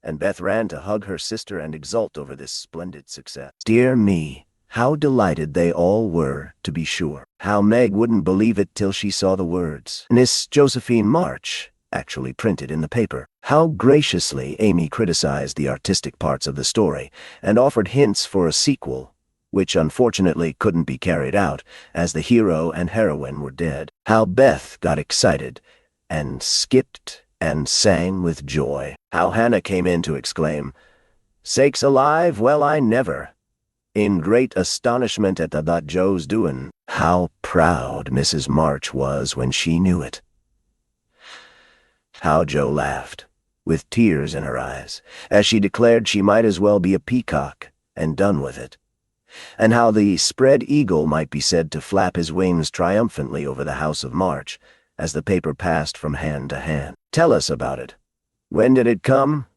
And Beth ran to hug her sister and exult over this splendid success. Dear me, how delighted they all were, to be sure. How Meg wouldn't believe it till she saw the words "Miss Josephine March," actually printed in the paper. How graciously Amy criticized the artistic parts of the story, and offered hints for a sequel, which unfortunately couldn't be carried out, as the hero and heroine were dead. How Beth got excited, and skipped, and sang with joy. How Hannah came in to exclaim, "Sakes alive, well I never," in great astonishment at that Joe's doin'. How proud Mrs. March was when she knew it. How Joe laughed, with tears in her eyes, as she declared she might as well be a peacock, and done with it. And how the spread eagle might be said to flap his wings triumphantly over the house of March, as the paper passed from hand to hand. "Tell us about it. When did it come?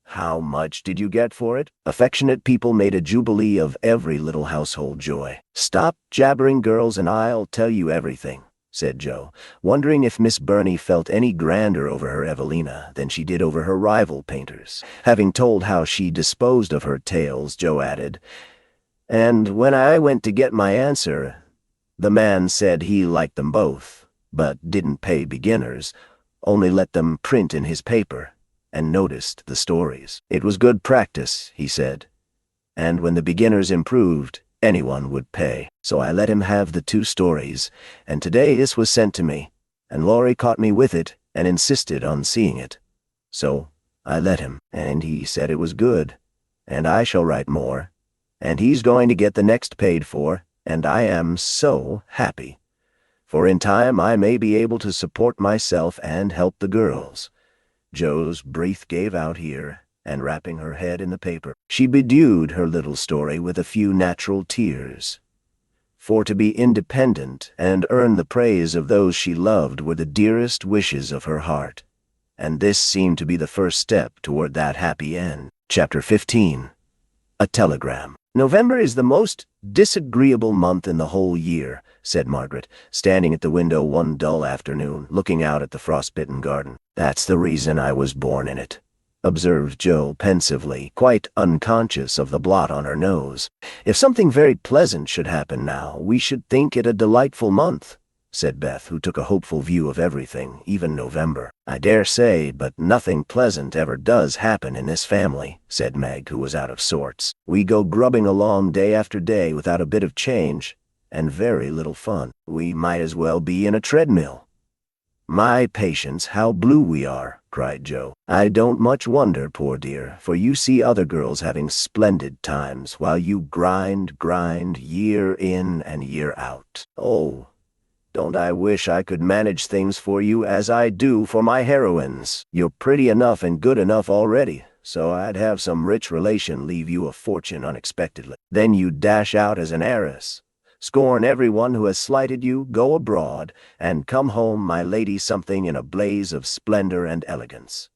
How much did you get for it?" Affectionate people made a jubilee of every little household joy. "Stop jabbering, girls, and I'll tell you everything," said Joe, wondering if Miss Burney felt any grander over her Evelina than she did over her rival painters. Having told how she disposed of her tales, Joe added, "And when I went to get my answer, the man said he liked them both, but didn't pay beginners, only let them print in his paper, and noticed the stories. It was good practice, he said, and when the beginners improved, anyone would pay. So I let him have the 2 stories, and today this was sent to me, and Laurie caught me with it and insisted on seeing it. So I let him, and he said it was good, and I shall write more, and he's going to get the next paid for, and I am so happy. For in time I may be able to support myself and help the girls." Joe's breath gave out here, and wrapping her head in the paper, she bedewed her little story with a few natural tears. For to be independent and earn the praise of those she loved were the dearest wishes of her heart, and this seemed to be the first step toward that happy end. Chapter 15. A Telegram. "November is the most disagreeable month in the whole year," said Margaret, standing at the window one dull afternoon, looking out at the frostbitten garden. "That's the reason I was born in it. observed Joe pensively, quite unconscious of the blot on her nose. If something very pleasant should happen now, we should think it a delightful month, said Beth, who took a hopeful view of everything, even November. I dare say, but nothing pleasant ever does happen in this family, said Meg, who was out of sorts. We go grubbing along day after day without a bit of change, and very little fun. We might as well be in a treadmill. My patience, how blue we are, cried Joe. I don't much wonder, poor dear, for you see other girls having splendid times, while you grind, year in and year out. Oh, don't I wish I could manage things for you as I do for my heroines. You're pretty enough and good enough already, so I'd have some rich relation leave you a fortune unexpectedly. Then you'd dash out as an heiress, scorn everyone who has slighted you, go abroad, and come home, my lady, something in a blaze of splendor and elegance.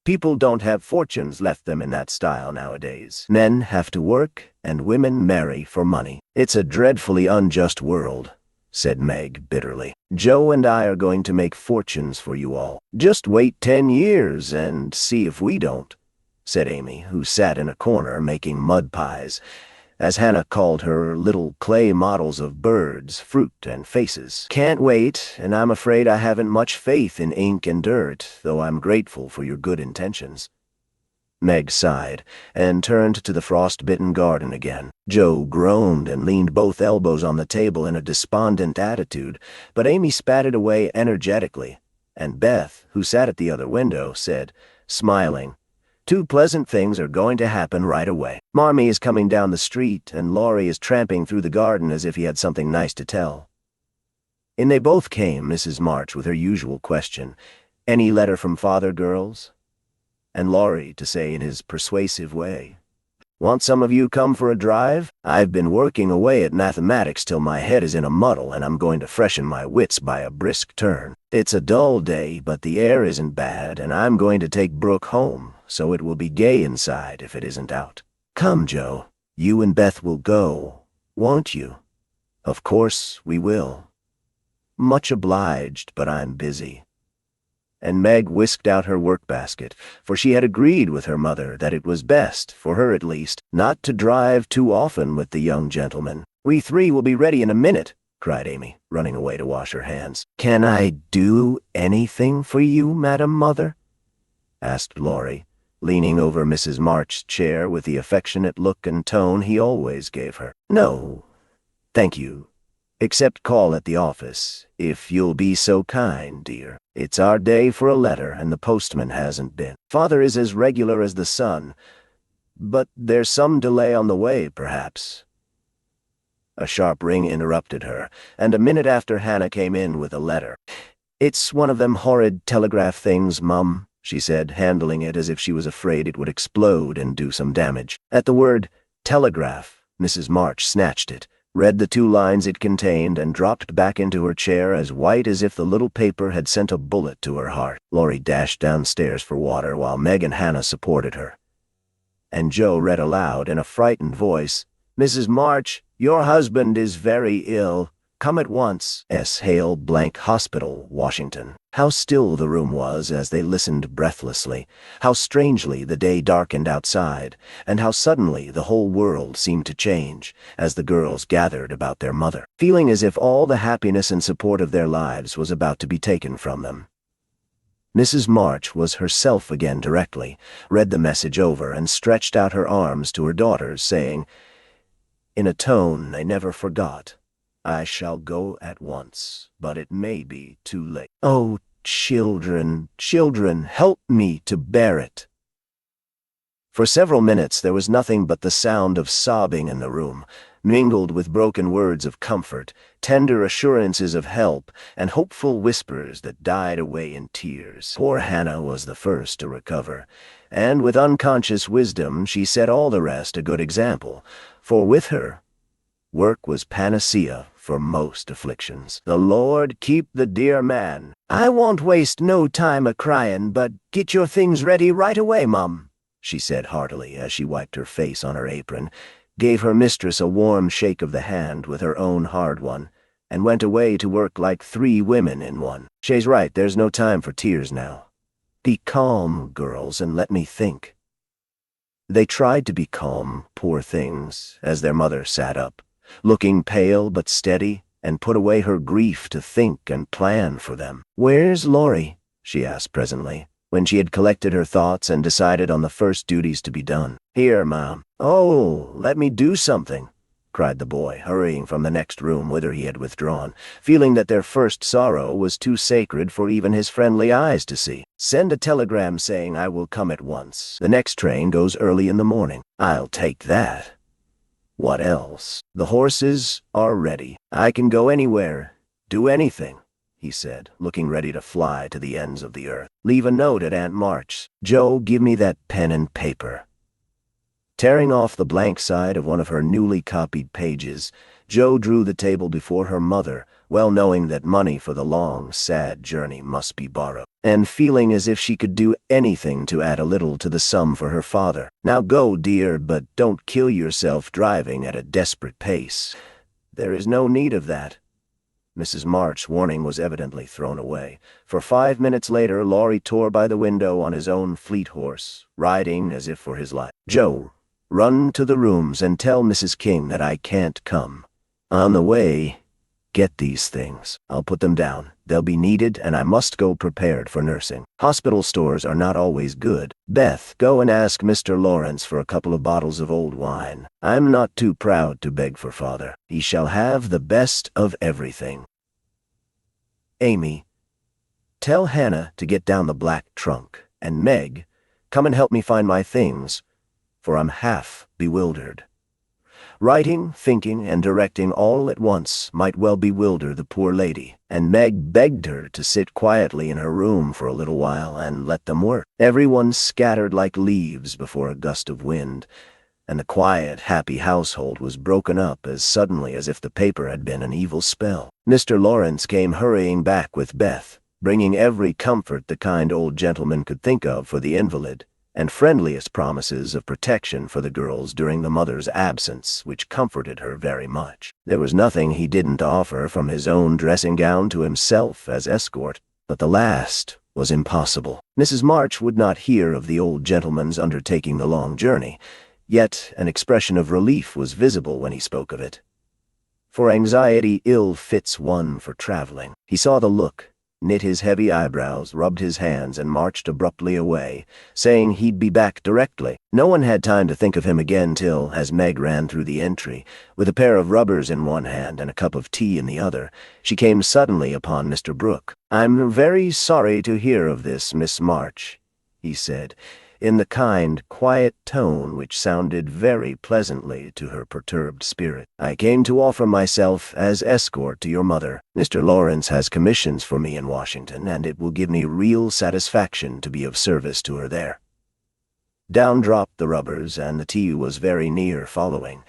People don't have fortunes left them in that style nowadays. Men have to work, and women marry for money. It's a dreadfully unjust world, said Meg bitterly. Joe and I are going to make fortunes for you all. Just wait 10 years and see if we don't, said Amy, who sat in a corner making mud pies, as Hannah called her little clay models of birds, fruit, and faces. Can't wait, and I'm afraid I haven't much faith in ink and dirt, though I'm grateful for your good intentions. Meg sighed, and turned to the frost-bitten garden again. Joe groaned and leaned both elbows on the table in a despondent attitude, but Amy spat it away energetically, and Beth, who sat at the other window, said, smiling, two pleasant things are going to happen right away. Marmee is coming down the street, and Laurie is tramping through the garden as if he had something nice to tell. In they both came, Mrs. March with her usual question, "Any letter from father, girls?" And Laurie to say in his persuasive way, "Want some of you come for a drive? I've been working away at mathematics till my head is in a muddle, and I'm going to freshen my wits by a brisk turn. It's a dull day, but the air isn't bad, and I'm going to take Brooke home, so it will be gay inside if it isn't out. Come, Joe, you and Beth will go, won't you?" "Of course we will." "Much obliged, but I'm busy." And Meg whisked out her work-basket, for she had agreed with her mother that it was best, for her at least, not to drive too often with the young gentleman. "We three will be ready in a minute," cried Amy, running away to wash her hands. "Can I do anything for you, Madam Mother?" asked Laurie, leaning over Mrs. March's chair with the affectionate look and tone he always gave her. "No, thank you. Except call at the office, if you'll be so kind, dear. It's our day for a letter, and the postman hasn't been. Father is as regular as the sun, but there's some delay on the way, perhaps." A sharp ring interrupted her, and a minute after Hannah came in with a letter. "It's one of them horrid telegraph things, Mum," she said, handling it as if she was afraid it would explode and do some damage. At the word telegraph, Mrs. March snatched it, read the 2 lines it contained, and dropped back into her chair as white as if the little paper had sent a bullet to her heart. Laurie dashed downstairs for water while Meg and Hannah supported her. And Joe read aloud in a frightened voice, "Mrs. March, your husband is very ill. Come at once. S. Hale Blank Hospital, Washington." How still the room was as they listened breathlessly, how strangely the day darkened outside, and how suddenly the whole world seemed to change as the girls gathered about their mother, feeling as if all the happiness and support of their lives was about to be taken from them. Mrs. March was herself again directly, read the message over, and stretched out her arms to her daughters, saying, in a tone they never forgot, "I shall go at once, but it may be too late. Oh, children, children, help me to bear it." For several minutes there was nothing but the sound of sobbing in the room, mingled with broken words of comfort, tender assurances of help, and hopeful whispers that died away in tears. Poor Hannah was the first to recover, and with unconscious wisdom she set all the rest a good example, for with her, work was panacea for most afflictions. "The Lord keep the dear man. I won't waste no time a-cryin', but get your things ready right away, Mum," she said heartily as she wiped her face on her apron, gave her mistress a warm shake of the hand with her own hard one, and went away to work like 3 women in one. "She's right, there's no time for tears now. Be calm, girls, and let me think." They tried to be calm, poor things, as their mother sat up, looking pale but steady, and put away her grief to think and plan for them. "Where's Laurie?" she asked presently, when she had collected her thoughts and decided on the first duties to be done. "Here, Mom." "Oh, let me do something," cried the boy, hurrying from the next room whither he had withdrawn, feeling that their first sorrow was too sacred for even his friendly eyes to see. "Send a telegram saying I will come at once. The next train goes early in the morning." "I'll take that. What else?" "The horses are ready. I can go anywhere, do anything," he said, looking ready to fly to the ends of the earth. "Leave a note at Aunt March's. Joe, give me that pen and paper." Tearing off the blank side of one of her newly copied pages, Joe drew the table before her mother, well knowing that money for the long, sad journey must be borrowed, and feeling as if she could do anything to add a little to the sum for her father. "Now go, dear, but don't kill yourself driving at a desperate pace. There is no need of that." Mrs. March's warning was evidently thrown away, for 5 minutes later Laurie tore by the window on his own fleet horse, riding as if for his life. "Joe, run to the rooms and tell Mrs. King that I can't come. On the way, get these things. I'll put them down. They'll be needed, and I must go prepared for nursing. Hospital stores are not always good. Beth, go and ask Mr. Lawrence for a couple of bottles of old wine. I'm not too proud to beg for father. He shall have the best of everything. Amy, tell Hannah to get down the black trunk, and Meg, come and help me find my things, for I'm half bewildered." Writing, thinking, and directing all at once might well bewilder the poor lady, and Meg begged her to sit quietly in her room for a little while and let them work. Everyone scattered like leaves before a gust of wind, and the quiet, happy household was broken up as suddenly as if the paper had been an evil spell. Mr. Lawrence came hurrying back with Beth, bringing every comfort the kind old gentleman could think of for the invalid, and friendliest promises of protection for the girls during the mother's absence, which comforted her very much. There was nothing he didn't offer, from his own dressing gown to himself as escort, but the last was impossible. Mrs. March would not hear of the old gentleman's undertaking the long journey, yet an expression of relief was visible when he spoke of it. For anxiety ill fits one for traveling. He saw the look, knit his heavy eyebrows, rubbed his hands, and marched abruptly away, saying he'd be back directly. No one had time to think of him again till, as Meg ran through the entry, with a pair of rubbers in one hand and a cup of tea in the other, she came suddenly upon Mr. Brooke. "I'm very sorry to hear of this, Miss March," he said, in the kind, quiet tone which sounded very pleasantly to her perturbed spirit. "I came to offer myself as escort to your mother. Mr. Lawrence has commissions for me in Washington, and it will give me real satisfaction to be of service to her there." Down dropped the rubbers, and the tea was very near following,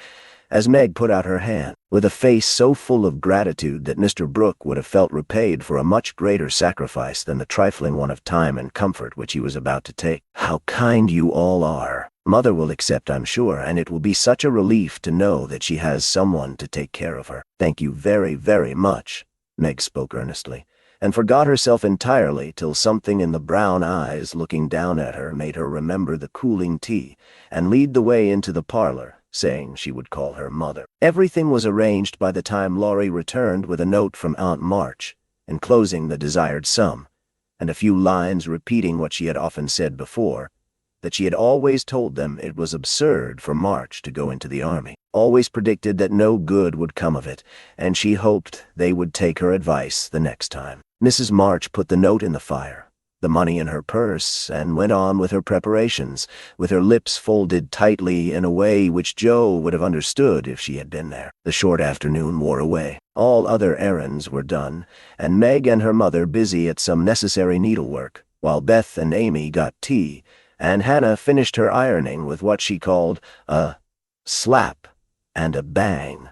as Meg put out her hand, with a face so full of gratitude that Mr. Brooke would have felt repaid for a much greater sacrifice than the trifling one of time and comfort which he was about to take. "How kind you all are. Mother will accept, I'm sure, and it will be such a relief to know that she has someone to take care of her." "Thank you very, very much," Meg spoke earnestly, and forgot herself entirely till something in the brown eyes looking down at her made her remember the cooling tea, and lead the way into the parlor, saying she would call her mother. Everything was arranged by the time Laurie returned with a note from Aunt March, enclosing the desired sum, and a few lines repeating what she had often said before, that she had always told them it was absurd for March to go into the army, always predicted that no good would come of it, and she hoped they would take her advice the next time. Mrs. March put the note in the fire, the money in her purse, and went on with her preparations, with her lips folded tightly in a way which Joe would have understood if she had been there. The short afternoon wore away. All other errands were done, and Meg and her mother busy at some necessary needlework, while Beth and Amy got tea, and Hannah finished her ironing with what she called a slap and a bang.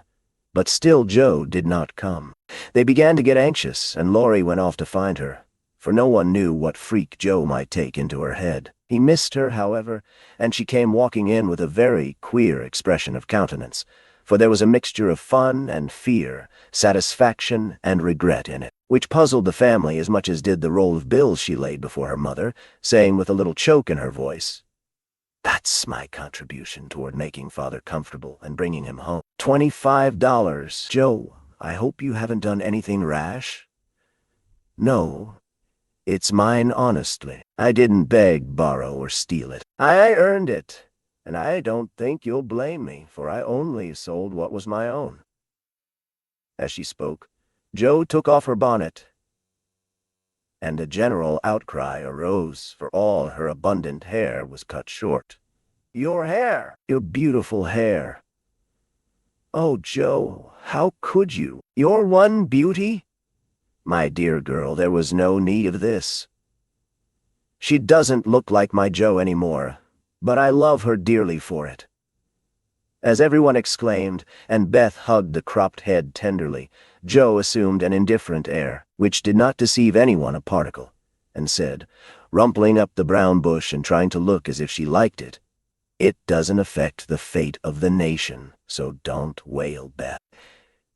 But still Joe did not come. They began to get anxious, and Laurie went off to find her, for no one knew what freak Joe might take into her head. He missed her, however, and she came walking in with a very queer expression of countenance, for there was a mixture of fun and fear, satisfaction and regret in it, which puzzled the family as much as did the roll of bills she laid before her mother, saying with a little choke in her voice, "That's my contribution toward making Father comfortable and bringing him home. $25. Joe, I hope you haven't done anything rash?" "No, it's mine honestly. I didn't beg, borrow, or steal it. I earned it, and I don't think you'll blame me, for I only sold what was my own." As she spoke, Joe took off her bonnet, and a general outcry arose, for all her abundant hair was cut short. "Your hair! Your beautiful hair! Oh, Joe, how could you? Your one beauty? My dear girl, there was no need of this. She doesn't look like my Joe anymore, but I love her dearly for it." As everyone exclaimed, and Beth hugged the cropped head tenderly, Joe assumed an indifferent air, which did not deceive anyone a particle, and said, rumpling up the brown bush and trying to look as if she liked it, "It doesn't affect the fate of the nation, so don't wail, Beth.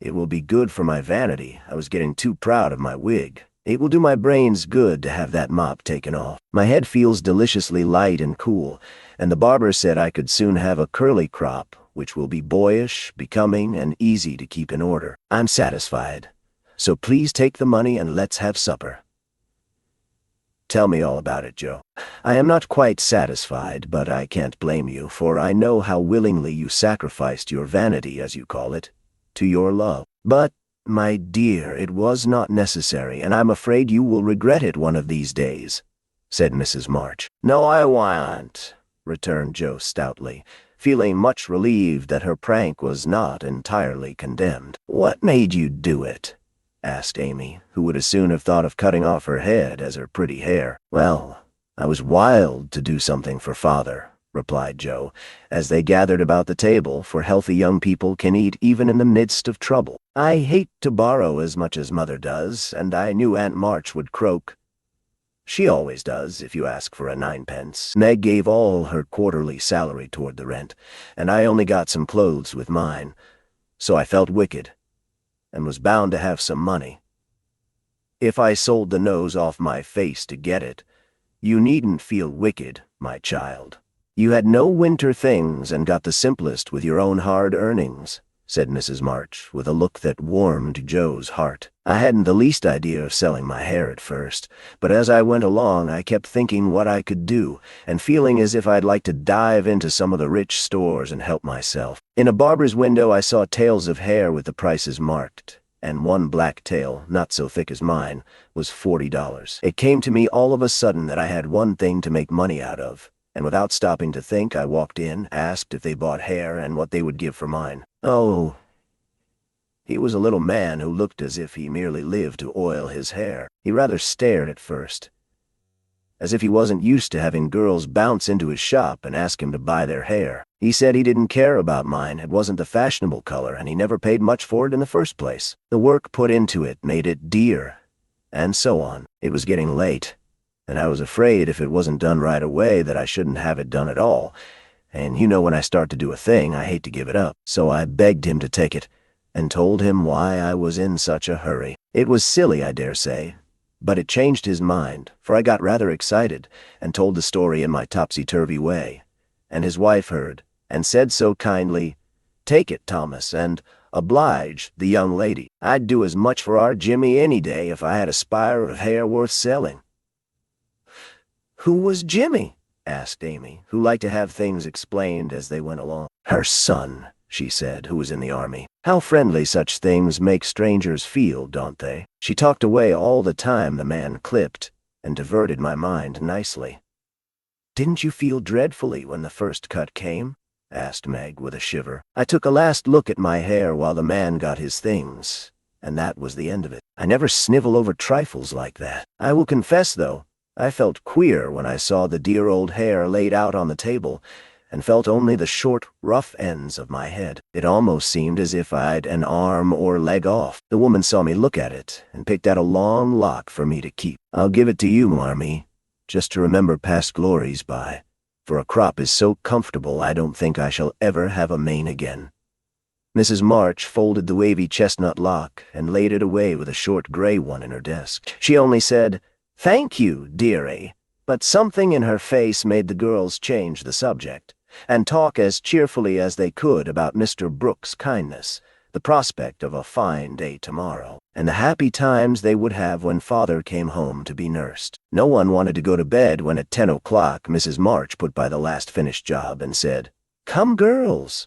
It will be good for my vanity. I was getting too proud of my wig. It will do my brains good to have that mop taken off. My head feels deliciously light and cool, and the barber said I could soon have a curly crop, which will be boyish, becoming, and easy to keep in order. I'm satisfied. So please take the money and let's have supper." "Tell me all about it, Joe." "I am not quite satisfied, but I can't blame you, for I know how willingly you sacrificed your vanity, as you call it, to your love. But, my dear, it was not necessary, and I'm afraid you will regret it one of these days," said Mrs. March. "No, I won't," returned Joe stoutly, feeling much relieved that her prank was not entirely condemned. "What made you do it?" asked Amy, who would as soon have thought of cutting off her head as her pretty hair. "Well, I was wild to do something for Father," replied Joe, as they gathered about the table, for healthy young people can eat even in the midst of trouble. "I hate to borrow as much as Mother does, and I knew Aunt March would croak. She always does, if you ask for a 9-pence. Meg gave all her quarterly salary toward the rent, and I only got some clothes with mine, so I felt wicked, and was bound to have some money. If I sold the nose off my face to get it, you needn't feel wicked, my child. You had no winter things and got the simplest with your own hard earnings," said Mrs. March, with a look that warmed Joe's heart. "I hadn't the least idea of selling my hair at first, but as I went along I kept thinking what I could do, and feeling as if I'd like to dive into some of the rich stores and help myself. In a barber's window I saw tails of hair with the prices marked, and one black tail, not so thick as mine, was $40. It came to me all of a sudden that I had one thing to make money out of, and without stopping to think I walked in, asked if they bought hair and what they would give for mine. Oh, he was a little man who looked as if he merely lived to oil his hair. He rather stared at first, as if he wasn't used to having girls bounce into his shop and ask him to buy their hair. He said he didn't care about mine, it wasn't the fashionable color, and he never paid much for it in the first place. The work put into it made it dear, and so on. It was getting late, and I was afraid if it wasn't done right away that I shouldn't have it done at all, and you know when I start to do a thing, I hate to give it up. So I begged him to take it, and told him why I was in such a hurry. It was silly, I dare say, but it changed his mind, for I got rather excited, and told the story in my topsy-turvy way, and his wife heard, and said so kindly, "Take it, Thomas, and oblige the young lady. I'd do as much for our Jimmy any day if I had a spire of hair worth selling." "Who was Jimmy?" asked Amy, who liked to have things explained as they went along. "Her son," she said, "who was in the army. How friendly such things make strangers feel, don't they?" She talked away all the time the man clipped, and diverted my mind nicely. "Didn't you feel dreadfully when the first cut came?" asked Meg with a shiver. "I took a last look at my hair while the man got his things, and that was the end of it. I never snivel over trifles like that. I will confess, though, I felt queer when I saw the dear old hair laid out on the table, and felt only the short, rough ends of my head. It almost seemed as if I'd an arm or leg off. The woman saw me look at it, and picked out a long lock for me to keep. I'll give it to you, Marmee, just to remember past glories by, for a crop is so comfortable I don't think I shall ever have a mane again." Mrs. March folded the wavy chestnut lock and laid it away with a short gray one in her desk. She only said, "Thank you, dearie," but something in her face made the girls change the subject and talk as cheerfully as they could about Mr. Brooks' kindness, the prospect of a fine day tomorrow, and the happy times they would have when father came home to be nursed. No one wanted to go to bed when at 10 o'clock Mrs. March put by the last finished job and said, "Come, girls."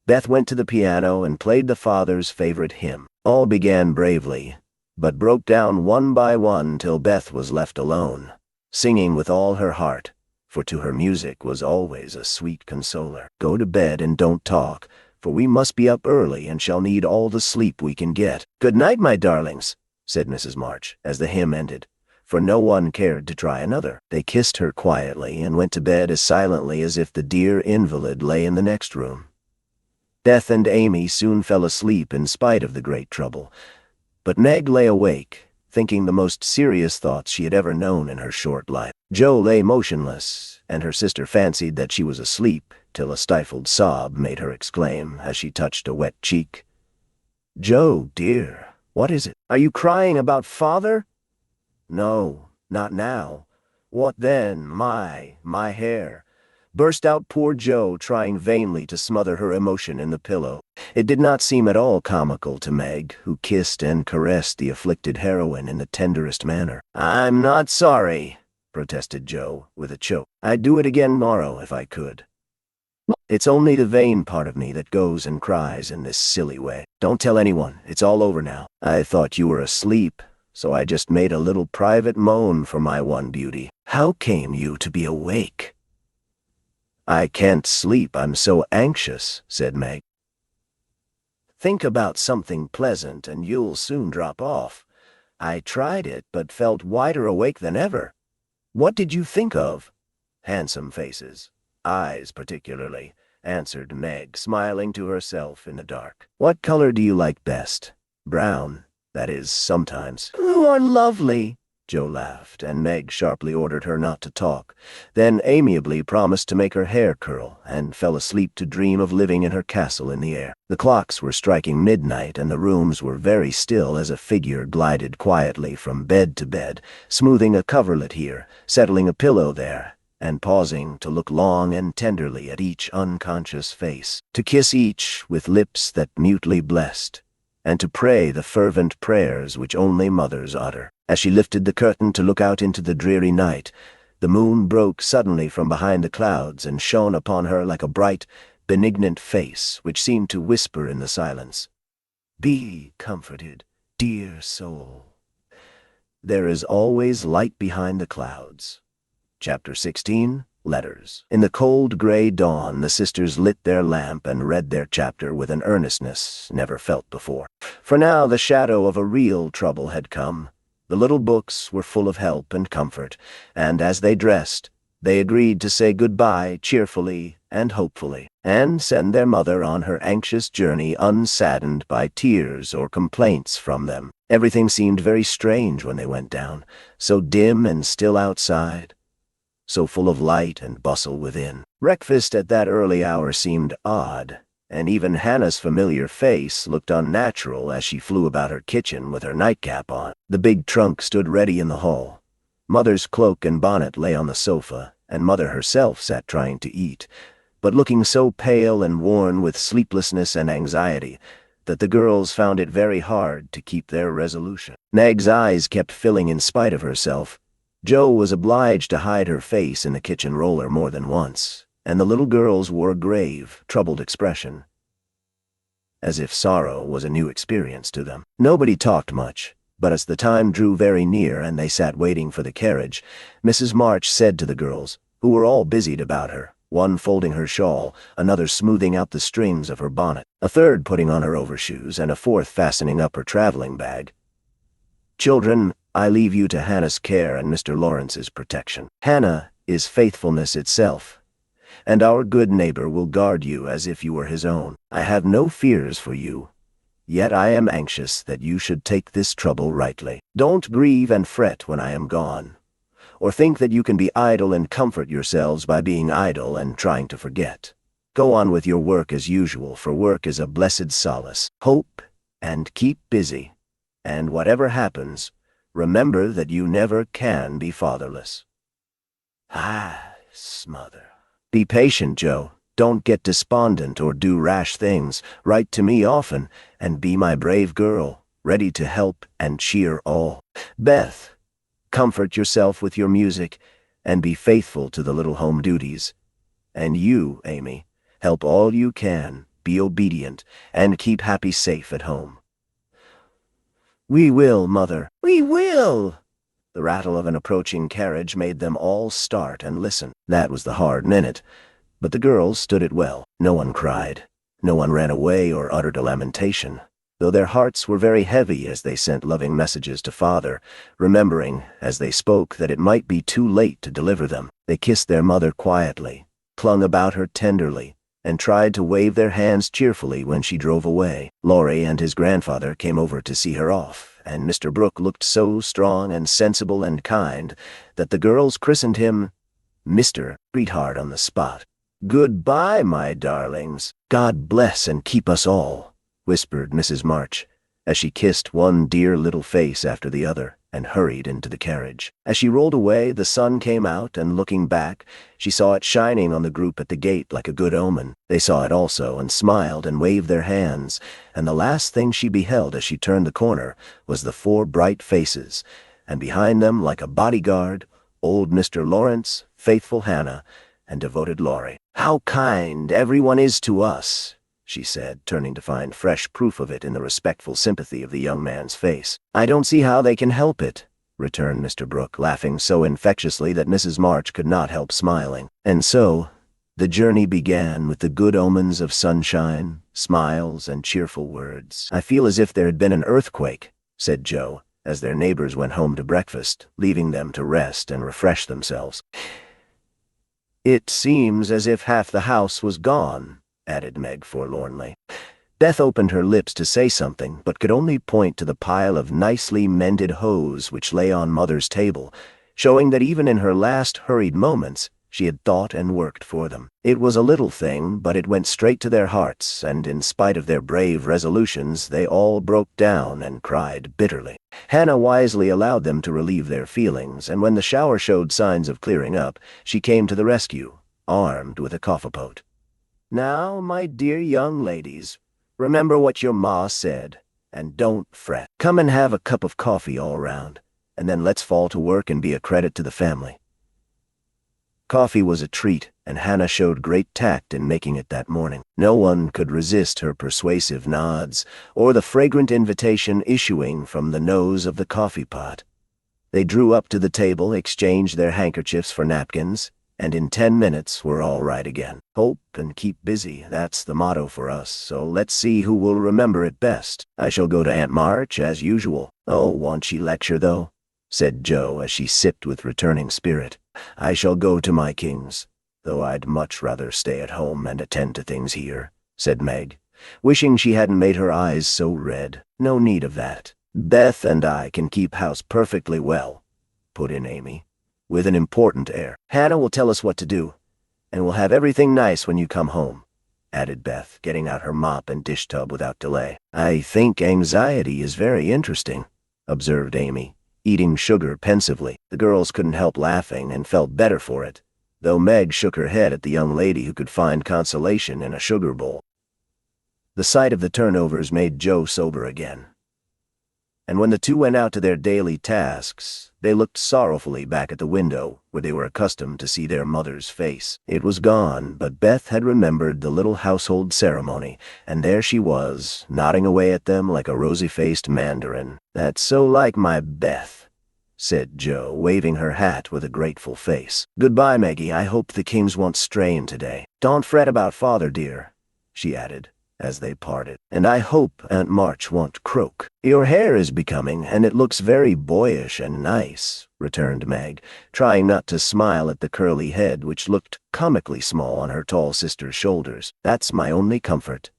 Beth went to the piano and played the father's favorite hymn. All began bravely, but broke down one by one till Beth was left alone, singing with all her heart, for to her music was always a sweet consoler. "Go to bed and don't talk, for we must be up early and shall need all the sleep we can get." "Good night, my darlings," said Mrs. March, as the hymn ended, for no one cared to try another. They kissed her quietly and went to bed as silently as if the dear invalid lay in the next room. Beth and Amy soon fell asleep in spite of the great trouble, but Meg lay awake, thinking the most serious thoughts she had ever known in her short life. Jo lay motionless, and her sister fancied that she was asleep, till a stifled sob made her exclaim as she touched a wet cheek, "Jo, dear, what is it? Are you crying about father?" "No, not now." "What then? My hair," burst out poor Jo, trying vainly to smother her emotion in the pillow. It did not seem at all comical to Meg, who kissed and caressed the afflicted heroine in the tenderest manner. "I'm not sorry," protested Jo, with a choke. "I'd do it again tomorrow if I could. It's only the vain part of me that goes and cries in this silly way. Don't tell anyone, it's all over now. I thought you were asleep, so I just made a little private moan for my one beauty. How came you to be awake?" "I can't sleep, I'm so anxious," said Meg. "Think about something pleasant and you'll soon drop off. I tried it, but felt wider awake than ever." "What did you think of?" "Handsome faces. Eyes particularly," answered Meg, smiling to herself in the dark. "What color do you like best?" "Brown, that is, sometimes." "You are lovely," Jo laughed, and Meg sharply ordered her not to talk, then amiably promised to make her hair curl, and fell asleep to dream of living in her castle in the air. The clocks were striking midnight, and the rooms were very still as a figure glided quietly from bed to bed, smoothing a coverlet here, settling a pillow there, and pausing to look long and tenderly at each unconscious face, to kiss each with lips that mutely blessed, and to pray the fervent prayers which only mothers utter. As she lifted the curtain to look out into the dreary night, the moon broke suddenly from behind the clouds and shone upon her like a bright, benignant face which seemed to whisper in the silence, "Be comforted, dear soul. There is always light behind the clouds." Chapter 16, Letters. In the cold gray dawn, the sisters lit their lamp and read their chapter with an earnestness never felt before. For now the shadow of a real trouble had come. The little books were full of help and comfort, and as they dressed, they agreed to say goodbye cheerfully and hopefully, and send their mother on her anxious journey unsaddened by tears or complaints from them. Everything seemed very strange when they went down, so dim and still outside, so full of light and bustle within. Breakfast at that early hour seemed odd, and even Hannah's familiar face looked unnatural as she flew about her kitchen with her nightcap on. The big trunk stood ready in the hall. Mother's cloak and bonnet lay on the sofa, and Mother herself sat trying to eat, but looking so pale and worn with sleeplessness and anxiety that the girls found it very hard to keep their resolution. Meg's eyes kept filling in spite of herself. Jo was obliged to hide her face in the kitchen roller more than once, and the little girls wore a grave, troubled expression, as if sorrow was a new experience to them. Nobody talked much, but as the time drew very near and they sat waiting for the carriage, Mrs. March said to the girls, who were all busied about her, one folding her shawl, another smoothing out the strings of her bonnet, a third putting on her overshoes, and a fourth fastening up her traveling bag, "Children, I leave you to Hannah's care and Mr. Lawrence's protection. Hannah is faithfulness itself, and our good neighbor will guard you as if you were his own. I have no fears for you, yet I am anxious that you should take this trouble rightly. Don't grieve and fret when I am gone, or think that you can be idle and comfort yourselves by being idle and trying to forget. Go on with your work as usual, for work is a blessed solace. Hope and keep busy. And whatever happens, remember that you never can be fatherless. Ah, smother. Be patient, Joe. Don't get despondent or do rash things. Write to me often, and be my brave girl, ready to help and cheer all. Beth, comfort yourself with your music, and be faithful to the little home duties. And you, Amy, help all you can, be obedient, and keep Happy safe at home. We will, Mother. We will! The rattle of an approaching carriage made them all start and listen. That was the hard minute. But the girls stood it well. No one cried. No one ran away or uttered a lamentation, though their hearts were very heavy as they sent loving messages to Father, remembering, as they spoke, that it might be too late to deliver them. They kissed their mother quietly, clung about her tenderly, and tried to wave their hands cheerfully when she drove away. Laurie and his grandfather came over to see her off, and Mr. Brooke looked so strong and sensible and kind that the girls christened him Mr. Sweetheart on the spot. "Goodbye, my darlings. God bless and keep us all," whispered Mrs. March, as she kissed one dear little face after the other and hurried into the carriage. As she rolled away, the sun came out, and looking back, she saw it shining on the group at the gate like a good omen. They saw it also, and smiled and waved their hands, and the last thing she beheld as she turned the corner was the 4 bright faces, and behind them, like a bodyguard, old Mr. Lawrence, faithful Hannah, and devoted Laurie. "How kind everyone is to us," she said, turning to find fresh proof of it in the respectful sympathy of the young man's face. "I don't see how they can help it," returned Mr. Brooke, laughing so infectiously that Mrs. March could not help smiling. And so the journey began with the good omens of sunshine, smiles, and cheerful words. "I feel as if there had been an earthquake," said Joe, as their neighbors went home to breakfast, leaving them to rest and refresh themselves. "It seems as if half the house was gone," added Meg forlornly. Beth opened her lips to say something, but could only point to the pile of nicely mended hose which lay on Mother's table, showing that even in her last hurried moments she had thought and worked for them. It was a little thing, but it went straight to their hearts, and in spite of their brave resolutions, they all broke down and cried bitterly. Hannah wisely allowed them to relieve their feelings, and when the shower showed signs of clearing up, she came to the rescue, armed with a coffee-pot. "Now, my dear young ladies, remember what your ma said, and don't fret. Come and have a cup of coffee all round, and then let's fall to work and be a credit to the family." Coffee was a treat, and Hannah showed great tact in making it that morning. No one could resist her persuasive nods, or the fragrant invitation issuing from the nose of the coffee pot. They drew up to the table, exchanged their handkerchiefs for napkins, and in 10 minutes were all right again. Hope and keep busy, that's the motto for us, so let's see who will remember it best. I shall go to Aunt March, as usual. "Oh, won't she lecture, though?" said Joe, as she sipped with returning spirit. "I shall go to my Kings, though I'd much rather stay at home and attend to things here," said Meg, wishing she hadn't made her eyes so red. "No need of that. Beth and I can keep house perfectly well," put in Amy, with an important air. "Hannah will tell us what to do, and we'll have everything nice when you come home," added Beth, getting out her mop and dish tub without delay. "I think anxiety is very interesting," observed Amy, eating sugar pensively. The girls couldn't help laughing and felt better for it, though Meg shook her head at the young lady who could find consolation in a sugar bowl. The sight of the turnovers made Joe sober again, and when the two went out to their daily tasks, they looked sorrowfully back at the window where they were accustomed to see their mother's face. It was gone, but Beth had remembered the little household ceremony, and there she was, nodding away at them like a rosy-faced mandarin. "That's so like my Beth," said Joe, waving her hat with a grateful face. "Goodbye, Maggie. I hope the Kings won't strain today. Don't fret about Father, dear," she added, as they parted. "And I hope Aunt March won't croak." "Your hair is becoming, and it looks very boyish and nice," returned Meg, trying not to smile at the curly head which looked comically small on her tall sister's shoulders. "That's my only comfort.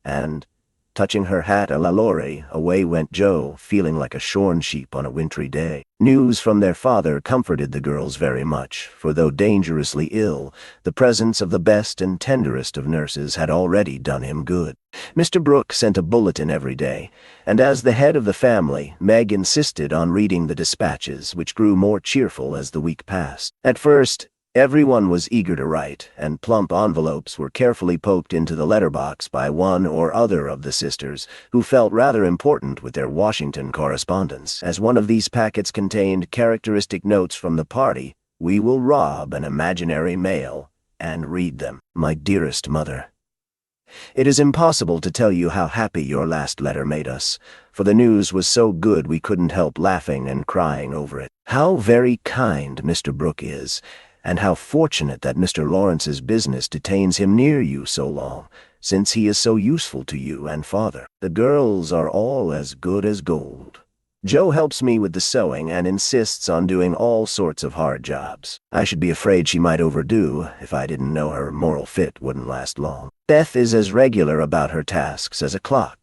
And Touching her hat a la Laurie, away went Joe, feeling like a shorn sheep on a wintry day. News from their father comforted the girls very much, for though dangerously ill, the presence of the best and tenderest of nurses had already done him good. Mr. Brooke sent a bulletin every day, and as the head of the family, Meg insisted on reading the dispatches, which grew more cheerful as the week passed. At first, everyone was eager to write, and plump envelopes were carefully poked into the letterbox by one or other of the sisters, who felt rather important with their Washington correspondence. As one of these packets contained characteristic notes from the party, we will rob an imaginary male and read them. My dearest mother, it is impossible to tell you how happy your last letter made us, for the news was so good we couldn't help laughing and crying over it. How very kind Mr. Brooke is, and how fortunate that Mr. Lawrence's business detains him near you so long, since he is so useful to you and father. The girls are all as good as gold. Joe helps me with the sewing and insists on doing all sorts of hard jobs. I should be afraid she might overdo if I didn't know her moral fit wouldn't last long. Beth is as regular about her tasks as a clock,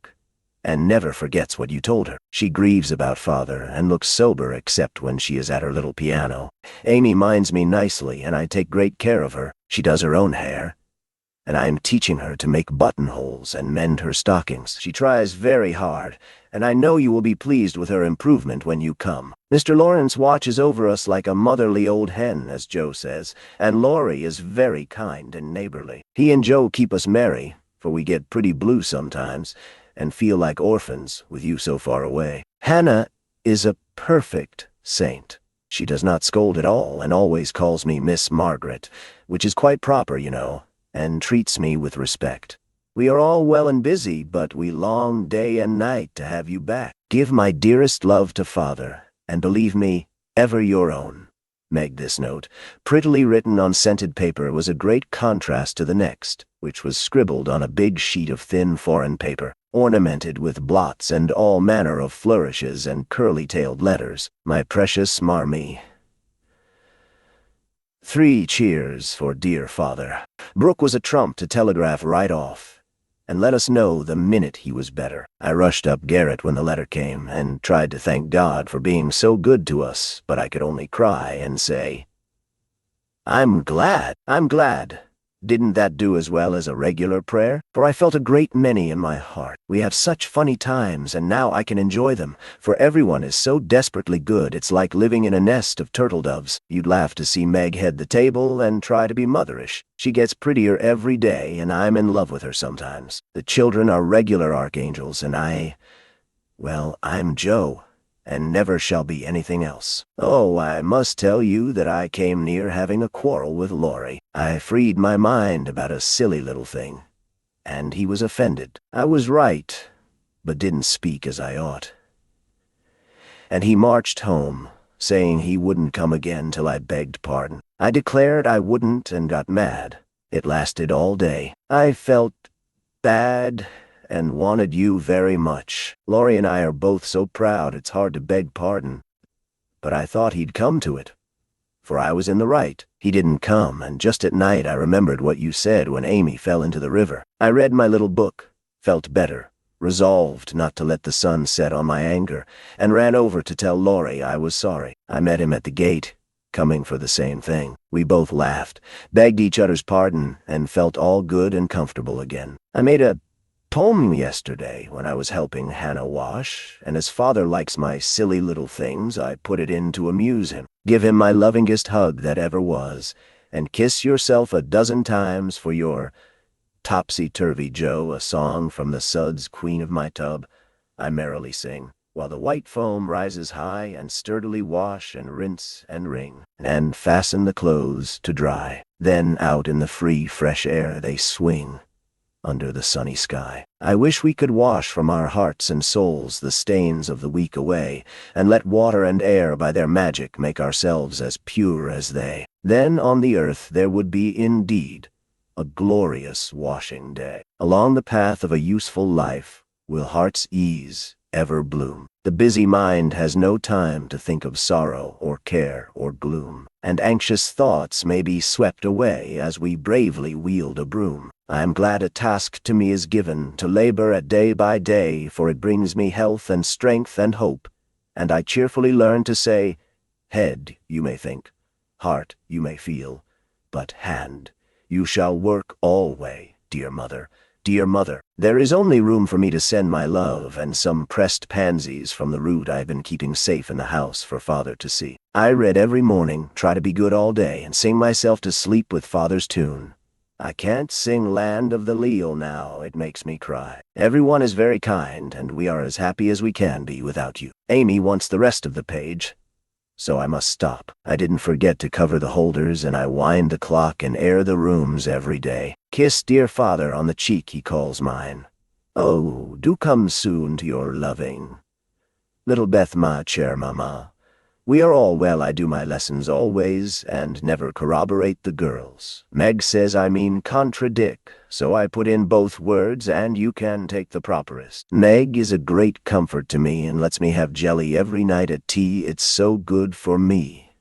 and never forgets what you told her. She grieves about father and looks sober except when she is at her little piano. Amy minds me nicely, and I take great care of her. She does her own hair, and I am teaching her to make buttonholes and mend her stockings. She tries very hard, and I know you will be pleased with her improvement when you come. Mr. Lawrence watches over us like a motherly old hen, as Joe says, and Laurie is very kind and neighborly. He and Joe keep us merry, for we get pretty blue sometimes, and feel like orphans with you so far away. Hannah is a perfect saint. She does not scold at all and always calls me Miss Margaret, which is quite proper, you know, and treats me with respect. We are all well and busy, but we long day and night to have you back. Give my dearest love to father, and believe me, ever your own, Meg. This note, prettily written on scented paper, was a great contrast to the next, which was scribbled on a big sheet of thin foreign paper, ornamented with blots and all manner of flourishes and curly-tailed letters. My precious Marmee. 3 cheers for dear father. Brooke was a trump to telegraph right off, and let us know the minute he was better. I rushed up garret when the letter came, and tried to thank God for being so good to us, but I could only cry and say, I'm glad. Didn't that do as well as a regular prayer? For I felt a great many in my heart. We have such funny times, and now I can enjoy them, for everyone is so desperately good it's like living in a nest of turtle doves. You'd laugh to see Meg head the table and try to be motherish. She gets prettier every day, and I'm in love with her sometimes. The children are regular archangels, and I'm Joe, and never shall be anything else. Oh, I must tell you that I came near having a quarrel with Laurie. I freed my mind about a silly little thing, and he was offended. I was right, but didn't speak as I ought. And he marched home, saying he wouldn't come again till I begged pardon. I declared I wouldn't and got mad. It lasted all day. I felt bad and wanted you very much. Laurie and I are both so proud it's hard to beg pardon. But I thought he'd come to it, for I was in the right. He didn't come, and just at night I remembered what you said when Amy fell into the river. I read my little book, felt better, resolved not to let the sun set on my anger, and ran over to tell Laurie I was sorry. I met him at the gate, coming for the same thing. We both laughed, begged each other's pardon, and felt all good and comfortable again. I made a poem yesterday when I was helping Hannah wash, and as father likes my silly little things, I put it in to amuse him. Give him my lovingest hug that ever was, and kiss yourself a dozen times for your topsy-turvy Joe, a song from the Suds, Queen of My Tub, I merrily sing, while the white foam rises high, and sturdily wash and rinse and wring, and fasten the clothes to dry. Then out in the free, fresh air they swing, under the sunny sky. I wish we could wash from our hearts and souls the stains of the week away, and let water and air by their magic make ourselves as pure as they. Then on the earth there would be indeed a glorious washing day. Along the path of a useful life will heart's ease ever bloom. The busy mind has no time to think of sorrow or care or gloom, and anxious thoughts may be swept away as we bravely wield a broom. I am glad a task to me is given, to labor at day by day, for it brings me health and strength and hope, and I cheerfully learn to say, head, you may think, heart, you may feel, but hand, you shall work alway, dear mother, dear mother. There is only room for me to send my love and some pressed pansies from the root I've been keeping safe in the house for Father to see. I read every morning, try to be good all day, and sing myself to sleep with Father's tune. I can't sing Land of the Leal now, it makes me cry. Everyone is very kind, and we are as happy as we can be without you. Amy wants the rest of the page, so I must stop. I didn't forget to cover the holders, and I wind the clock and air the rooms every day. Kiss dear Father on the cheek he calls mine. Oh, do come soon to your loving little Beth, my chair mamma. We are all well. I do my lessons always, and never corroborate the girls. Meg says I mean contradict, so I put in both words, and you can take the properest. Meg is a great comfort to me, and lets me have jelly every night at tea. It's so good for me,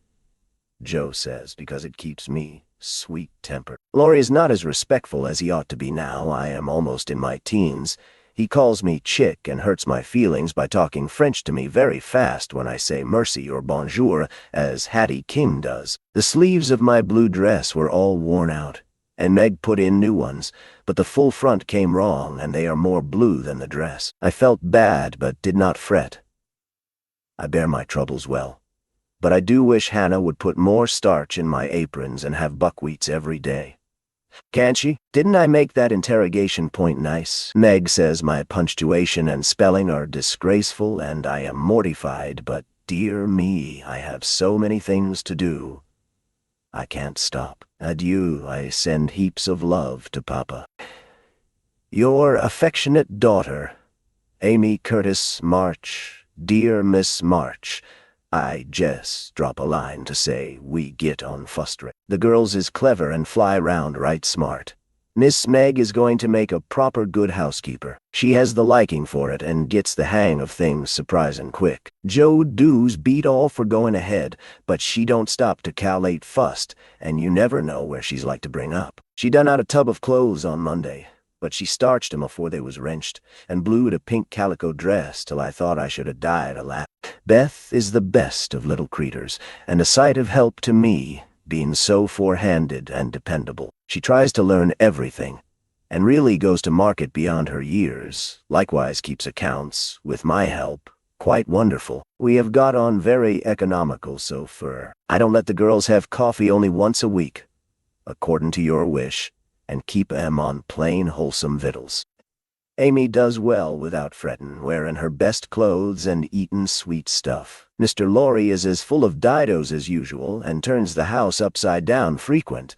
Joe says, because it keeps me sweet-tempered. Laurie is not as respectful as he ought to be now. I am almost in my teens. He calls me chick and hurts my feelings by talking French to me very fast when I say merci or bonjour, as Hattie King does. The sleeves of my blue dress were all worn out, and Meg put in new ones, but the full front came wrong, and they are more blue than the dress. I felt bad, but did not fret. I bear my troubles well, but I do wish Hannah would put more starch in my aprons and have buckwheats every day. Can't she? Didn't I make that interrogation point nice? Meg says my punctuation and spelling are disgraceful, and I am mortified, but dear me, I have so many things to do. I can't stop. Adieu, I send heaps of love to Papa. Your affectionate daughter, Amy Curtis March. Dear Miss March, I just drop a line to say we get on fustering. The girls is clever and fly round right smart. Miss Meg is going to make a proper good housekeeper. She has the liking for it and gets the hang of things surprisin' quick. Joe doos beat all for going ahead, but she don't stop to calculate fust, and you never know where she's like to bring up. She done out a tub of clothes on Monday, but she starched 'em afore they was wrenched, and blued a pink calico dress till I thought I should have died a laugh. Beth is the best of little creeters, and a sight of help to me, being so forehanded and dependable. She tries to learn everything, and really goes to market beyond her years, likewise keeps accounts, with my help. Quite wonderful. We have got on very economical so far. I don't let the girls have coffee only once a week, according to your wish, and keep 'em on plain wholesome victuals. Amy does well without frettin', wearin' her best clothes and eatin' sweet stuff. Mr. Laurie is as full of didos as usual, and turns the house upside down frequent,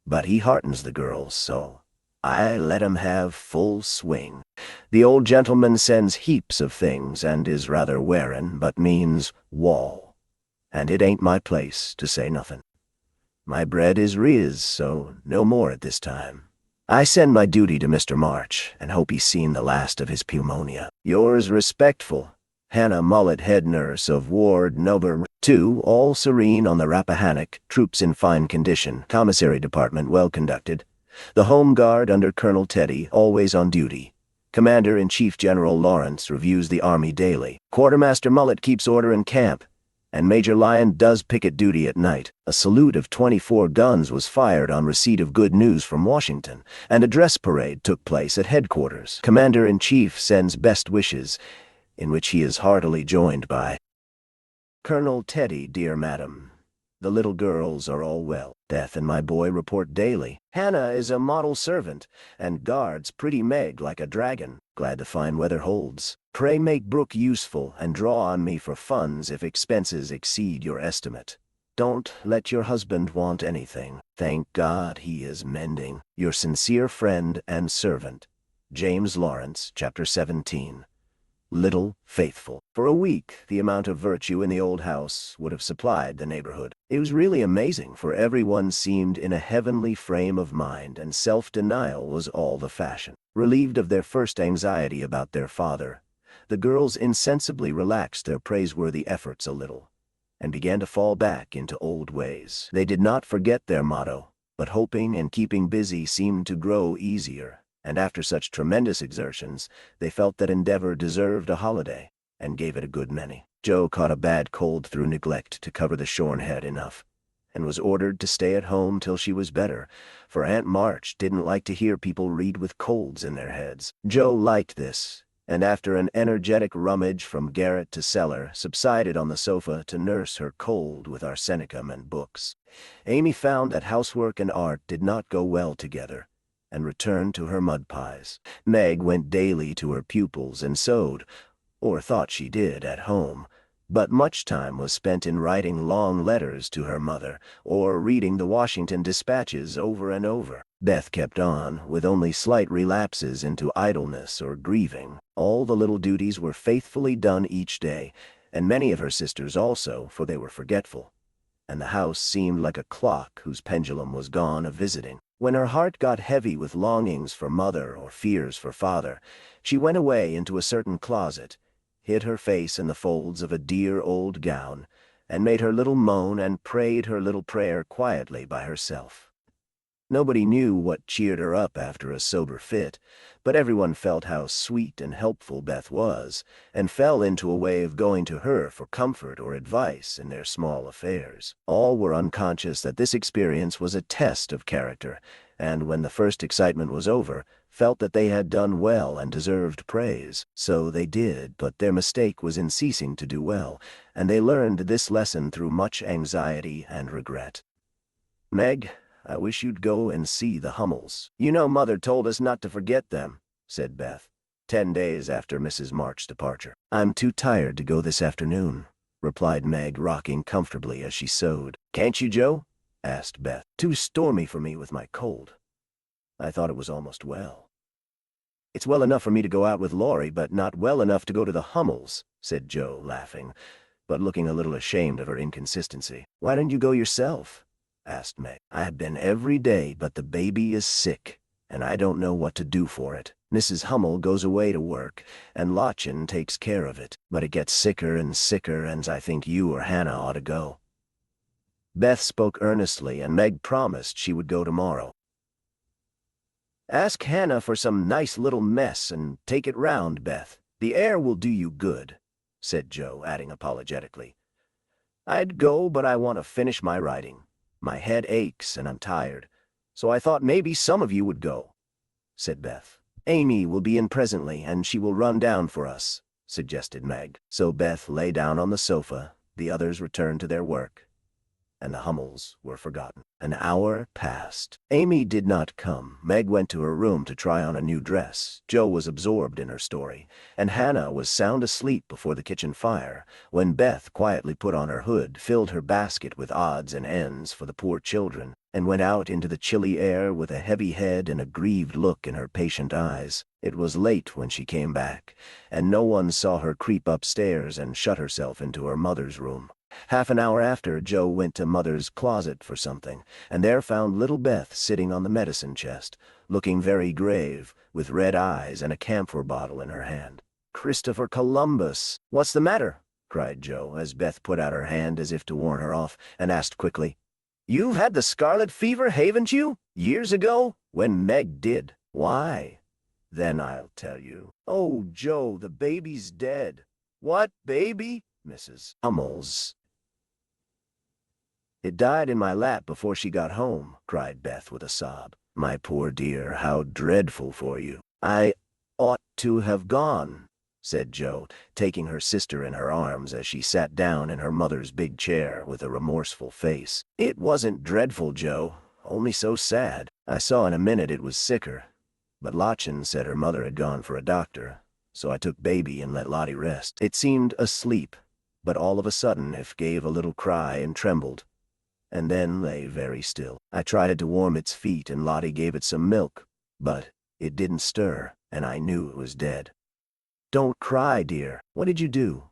but he heartens the girls, so I let 'em have full swing. The old gentleman sends heaps of things, and is rather wearin', but means wall, and it ain't my place to say nothin'. My bread is riz, so no more at this time. I send my duty to Mr. March, and hope he's seen the last of his pneumonia. Yours respectful, Hannah Mullet, head nurse of Ward Number 2, all serene on the Rappahannock, troops in fine condition, commissary department well conducted, the home guard under Colonel Teddy always on duty. Commander-in-Chief General Lawrence reviews the Army daily. Quartermaster Mullet keeps order in camp, and Major Lyon does picket duty at night. A salute of 24 guns was fired on receipt of good news from Washington, and a dress parade took place at headquarters. Commander-in-Chief sends best wishes, in which he is heartily joined by Colonel Teddy. Dear Madam, the little girls are all well. Beth and my boy report daily. Hannah is a model servant, and guards pretty Meg like a dragon. Glad the fine weather holds. Pray make Brooke useful, and draw on me for funds if expenses exceed your estimate. Don't let your husband want anything. Thank God he is mending. Your sincere friend and servant, James Lawrence, Chapter 17. Little Faithful. For a week, the amount of virtue in the old house would have supplied the neighborhood. It was really amazing, for everyone seemed in a heavenly frame of mind, and self-denial was all the fashion. Relieved of their first anxiety about their father, the girls insensibly relaxed their praiseworthy efforts a little, and began to fall back into old ways. They did not forget their motto, but hoping and keeping busy seemed to grow easier, and after such tremendous exertions, they felt that endeavor deserved a holiday, and gave it a good many. Joe caught a bad cold through neglect to cover the shorn head enough, and was ordered to stay at home till she was better, for Aunt March didn't like to hear people read with colds in their heads. Joe liked this, and after an energetic rummage from garret to cellar, subsided on the sofa to nurse her cold with arsenicum and books. Amy found that housework and art did not go well together, and returned to her mud pies. Meg went daily to her pupils and sewed, or thought she did, at home, but much time was spent in writing long letters to her mother, or reading the Washington dispatches over and over. Beth kept on, with only slight relapses into idleness or grieving. All the little duties were faithfully done each day, and many of her sisters also, for they were forgetful, and the house seemed like a clock whose pendulum was gone a-visiting. When her heart got heavy with longings for mother or fears for father, she went away into a certain closet, hid her face in the folds of a dear old gown, and made her little moan and prayed her little prayer quietly by herself. Nobody knew what cheered her up after a sober fit, but everyone felt how sweet and helpful Beth was, and fell into a way of going to her for comfort or advice in their small affairs. All were unconscious that this experience was a test of character, and when the first excitement was over, felt that they had done well and deserved praise. So they did, but their mistake was in ceasing to do well, and they learned this lesson through much anxiety and regret. "Meg, I wish you'd go and see the Hummels. You know Mother told us not to forget them," said Beth, 10 days after Mrs. March's departure. "I'm too tired to go this afternoon," replied Meg, rocking comfortably as she sewed. "Can't you, Joe?" asked Beth. "Too stormy for me with my cold. I thought it was almost well." "It's well enough for me to go out with Laurie, but not well enough to go to the Hummels," said Joe, laughing, but looking a little ashamed of her inconsistency. "Why don't you go yourself?" asked Meg. "I have been every day, but the baby is sick, and I don't know what to do for it. Mrs. Hummel goes away to work, and Lottchen takes care of it, but it gets sicker and sicker, and I think you or Hannah ought to go." Beth spoke earnestly, and Meg promised she would go tomorrow. "Ask Hannah for some nice little mess, and take it round, Beth. The air will do you good," said Joe, adding apologetically, "I'd go, but I want to finish my writing. My head aches and I'm tired, so I thought maybe some of you would go," said Beth. "Amy will be in presently, and she will run down for us," suggested Meg. So Beth lay down on the sofa, the others returned to their work, and the Hummels were forgotten. An hour passed. Amy did not come. Meg went to her room to try on a new dress. Joe was absorbed in her story, and Hannah was sound asleep before the kitchen fire, when Beth quietly put on her hood, filled her basket with odds and ends for the poor children, and went out into the chilly air with a heavy head and a grieved look in her patient eyes. It was late when she came back, and no one saw her creep upstairs and shut herself into her mother's room. Half an hour after, Joe went to Mother's closet for something, and there found little Beth sitting on the medicine chest, looking very grave, with red eyes and a camphor bottle in her hand. "Christopher Columbus! What's the matter?" cried Joe, as Beth put out her hand as if to warn her off, and asked quickly, "You've had the scarlet fever, haven't you? Years ago, when Meg did." "Why?" "Then I'll tell you." "Oh, Joe, the baby's dead." "What baby?" "Mrs. Hummels. It died in my lap before she got home," cried Beth with a sob. "My poor dear, how dreadful for you." "I ought to have gone," said Joe, taking her sister in her arms as she sat down in her mother's big chair with a remorseful face. "It wasn't dreadful, Joe, only so sad. I saw in a minute it was sicker, but Lottchen said her mother had gone for a doctor, so I took baby and let Lottie rest. It seemed asleep, but all of a sudden it gave a little cry and trembled, and then lay very still. I tried to warm its feet, and Lottie gave it some milk, but it didn't stir, and I knew it was dead." "Don't cry, dear. What did you do?"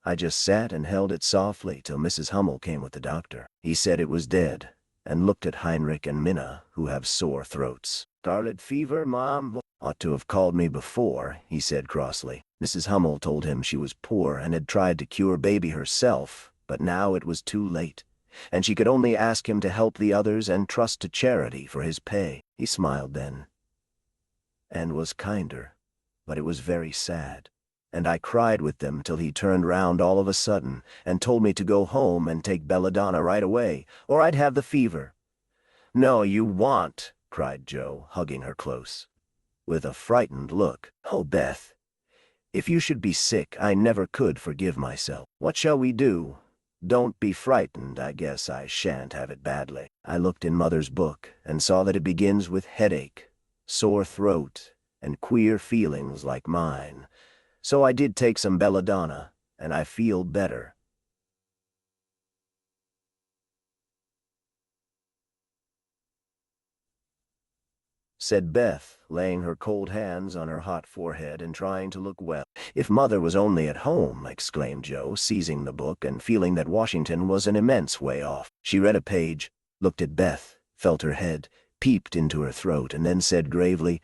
"I just sat and held it softly till Mrs. Hummel came with the doctor. He said it was dead, and looked at Heinrich and Minna, who have sore throats. 'Scarlet fever, Mom?' Ought to have called me before," he said crossly. Mrs. Hummel told him she was poor and had tried to cure baby herself, but now it was too late, and she could only ask him to help the others and trust to charity for his pay. He smiled then, and was kinder, but it was very sad, and I cried with them till he turned round all of a sudden and told me to go home and take belladonna right away, or I'd have the fever. "No, you won't," cried Joe, hugging her close, with a frightened look. "Oh, Beth, if you should be sick, I never could forgive myself. What shall we do? Don't be frightened. I guess I shan't have it badly." I looked in Mother's book and saw that it begins with headache, sore throat, and queer feelings like mine. So I did take some belladonna, and I feel better. Said Beth, laying her cold hands on her hot forehead and trying to look well. "If Mother was only at home," exclaimed Joe, seizing the book and feeling that Washington was an immense way off. She read a page, looked at Beth, felt her head, peeped into her throat, and then said gravely,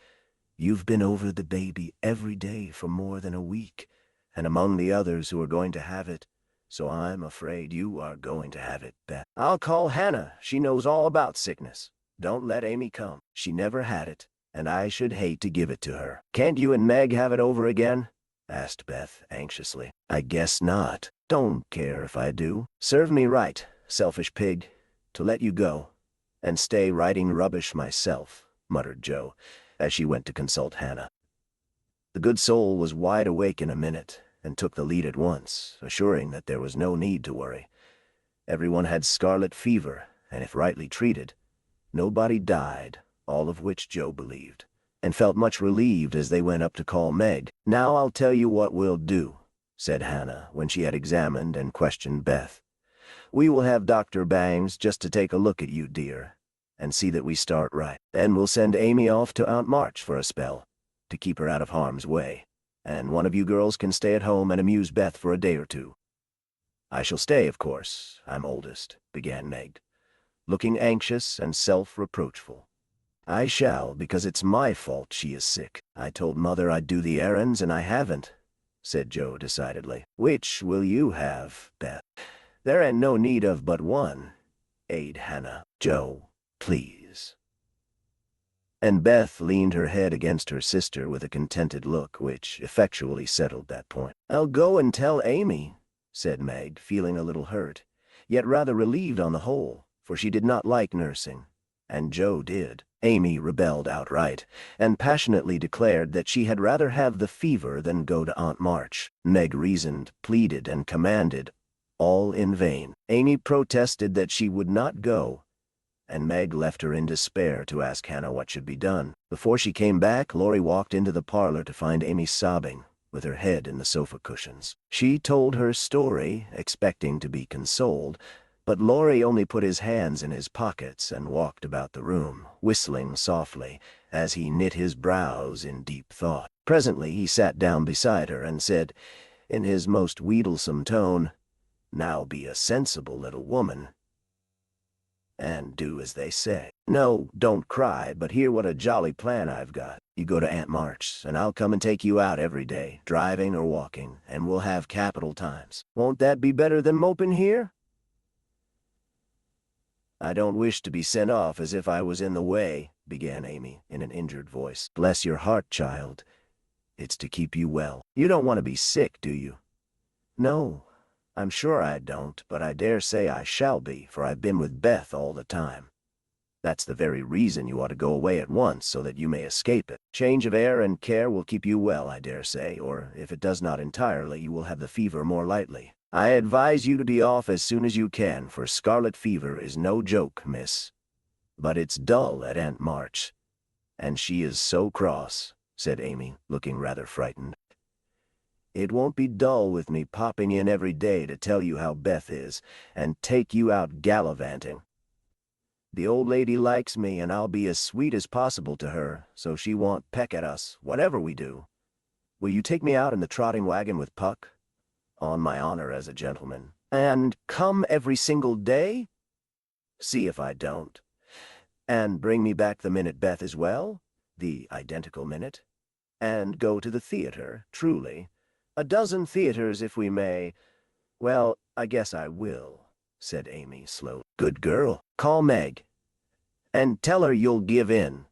"You've been over the baby every day for more than a week, and among the others who are going to have it, so I'm afraid you are going to have it, Beth." "I'll call Hannah. She knows all about sickness. Don't let Amy come. She never had it, and I should hate to give it to her." "Can't you and Meg have it over again?" asked Beth anxiously. "I guess not. Don't care if I do. Serve me right, selfish pig, to let you go, and stay writing rubbish myself," muttered Joe, as she went to consult Hannah. The good soul was wide awake in a minute, and took the lead at once, assuring that there was no need to worry. Everyone had scarlet fever, and if rightly treated, nobody died, all of which Joe believed, and felt much relieved as they went up to call Meg. "Now I'll tell you what we'll do," said Hannah, when she had examined and questioned Beth. "We will have Dr. Bangs just to take a look at you, dear, and see that we start right. Then we'll send Amy off to Aunt March for a spell, to keep her out of harm's way, and one of you girls can stay at home and amuse Beth for a day or two." "I shall stay, of course. I'm oldest," began Meg, looking anxious and self-reproachful. "I shall, because it's my fault she is sick. I told Mother I'd do the errands, and I haven't," said Joe decidedly. "Which will you have, Beth?" "There ain't no need of but one," aid Hannah. "Joe, please." And Beth leaned her head against her sister with a contented look, which effectually settled that point. "I'll go and tell Amy," said Meg, feeling a little hurt, yet rather relieved on the whole, for she did not like nursing, and Joe did. Amy rebelled outright, and passionately declared that she had rather have the fever than go to Aunt March. Meg reasoned, pleaded, and commanded, all in vain. Amy protested that she would not go, and Meg left her in despair to ask Hannah what should be done. Before she came back, Laurie walked into the parlor to find Amy sobbing, with her head in the sofa cushions. She told her story, expecting to be consoled, but Laurie only put his hands in his pockets and walked about the room, whistling softly, as he knit his brows in deep thought. Presently he sat down beside her and said, in his most wheedlesome tone, "Now be a sensible little woman, and do as they say. No, don't cry, but hear what a jolly plan I've got. You go to Aunt March's, and I'll come and take you out every day, driving or walking, and we'll have capital times. Won't that be better than moping here?" "I don't wish to be sent off as if I was in the way," began Amy, in an injured voice. "Bless your heart, child. It's to keep you well. You don't want to be sick, do you?" "No, I'm sure I don't, but I dare say I shall be, for I've been with Beth all the time." "That's the very reason you ought to go away at once, so that you may escape it. Change of air and care will keep you well, I dare say, or if it does not entirely, you will have the fever more lightly. I advise you to be off as soon as you can, for scarlet fever is no joke, miss. But it's dull at Aunt March, and she is so cross," said Amy, looking rather frightened. "It won't be dull with me popping in every day to tell you how Beth is, and take you out gallivanting. The old lady likes me, and I'll be as sweet as possible to her, so she won't peck at us, whatever we do. Will you take me out in the trotting wagon with Puck? On my honor as a gentleman. And come every single day? See if I don't. And bring me back the minute Beth is well, the identical minute. And go to the theater, truly. A dozen theaters if we may. Well, I guess I will. said Amy slowly. Good girl. Call Meg. And tell her you'll give in,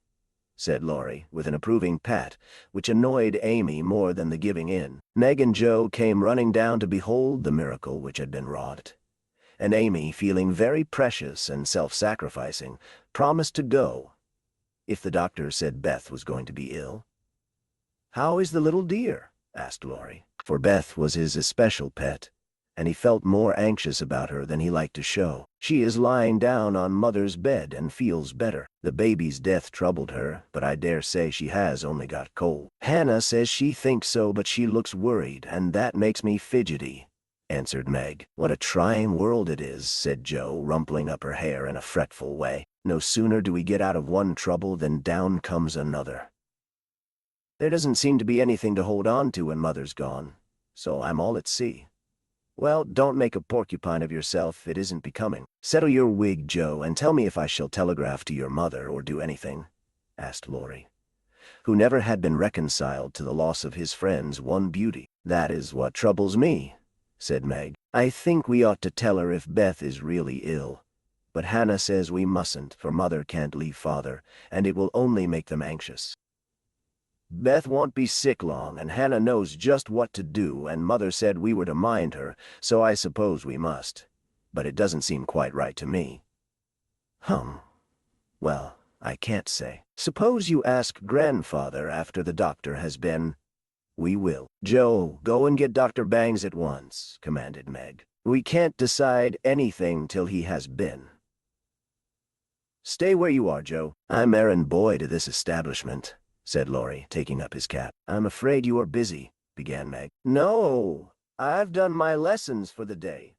said Laurie, with an approving pat, which annoyed Amy more than the giving in. Meg and Joe came running down to behold the miracle which had been wrought, and Amy, feeling very precious and self-sacrificing, promised to go, if the doctor said Beth was going to be ill. How is the little dear? Asked Laurie, for Beth was his especial pet, and he felt more anxious about her than he liked to show. She is lying down on Mother's bed and feels better. The baby's death troubled her, but I dare say she has only got cold. Hannah says she thinks so, but she looks worried, and that makes me fidgety, answered Meg. What a trying world it is, said Joe, rumpling up her hair in a fretful way. No sooner do we get out of one trouble than down comes another. There doesn't seem to be anything to hold on to when Mother's gone, so I'm all at sea. Well, don't make a porcupine of yourself. It isn't becoming. Settle your wig, Joe, and tell me if I shall telegraph to your mother or do anything, asked Laurie, who never had been reconciled to the loss of his friend's one beauty. That is what troubles me, said Meg. I think we ought to tell her if Beth is really ill, but Hannah says we mustn't, for Mother can't leave Father, and it will only make them anxious. Beth won't be sick long, and Hannah knows just what to do, and Mother said we were to mind her, so I suppose we must. But it doesn't seem quite right to me. Well, I can't say. Suppose you ask Grandfather after the doctor has been. We will. Joe, go and get Dr. Bangs at once, commanded Meg. We can't decide anything till he has been. Stay where you are, Joe. I'm errand boy to this establishment, said Laurie, taking up his cap. I'm afraid you are busy, began Meg. No, I've done my lessons for the day.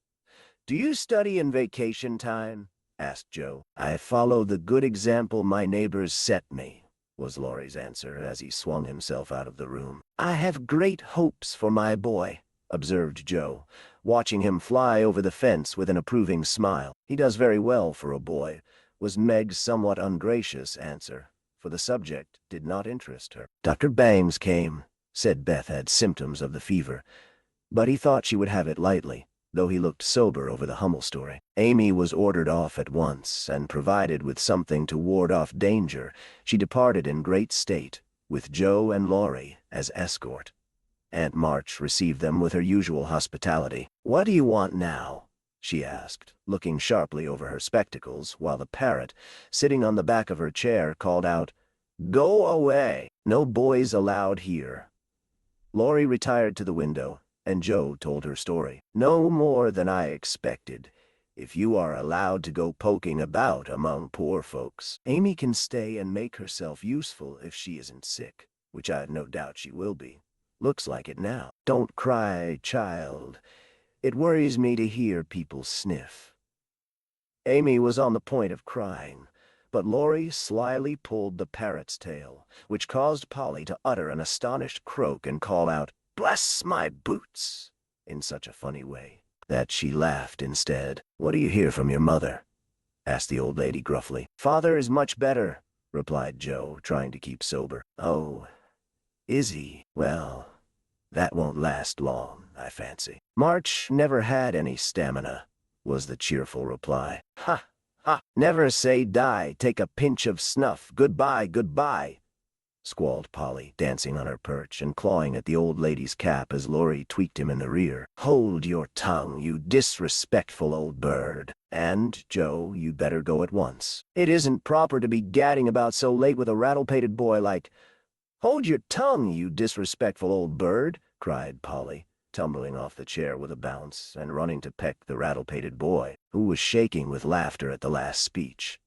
Do you study in vacation time? Asked Joe. I follow the good example my neighbors set me, was Laurie's answer as he swung himself out of the room. I have great hopes for my boy, observed Joe, watching him fly over the fence with an approving smile. He does very well for a boy, was Meg's somewhat ungracious answer, for the subject did not interest her. Dr. Bangs came, said Beth had symptoms of the fever, but he thought she would have it lightly, though he looked sober over the Hummel story. Amy was ordered off at once, and provided with something to ward off danger, she departed in great state, with Joe and Laurie as escort. Aunt March received them with her usual hospitality. What do you want now? She asked, looking sharply over her spectacles, while the parrot, sitting on the back of her chair, called out, Go away! No boys allowed here. Laurie retired to the window, and Joe told her story. No more than I expected. If you are allowed to go poking about among poor folks, Amy can stay and make herself useful if she isn't sick, which I have no doubt she will be. Looks like it now. Don't cry, child. It worries me to hear people sniff. Amy was on the point of crying, but Laurie slyly pulled the parrot's tail, which caused Polly to utter an astonished croak and call out, Bless my boots, in such a funny way that she laughed instead. What do you hear from your mother? Asked the old lady gruffly. Father is much better, replied Joe, trying to keep sober. Oh, is he? Well, that won't last long, I fancy. March never had any stamina, was the cheerful reply. Ha, ha, never say die, take a pinch of snuff, goodbye, goodbye, squalled Polly, dancing on her perch and clawing at the old lady's cap as Laurie tweaked him in the rear. Hold your tongue, you disrespectful old bird. And, Joe, you'd better go at once. It isn't proper to be gadding about so late with a rattle-pated boy like— Hold your tongue, you disrespectful old bird, cried Polly, tumbling off the chair with a bounce and running to peck the rattle-pated boy, who was shaking with laughter at the last speech.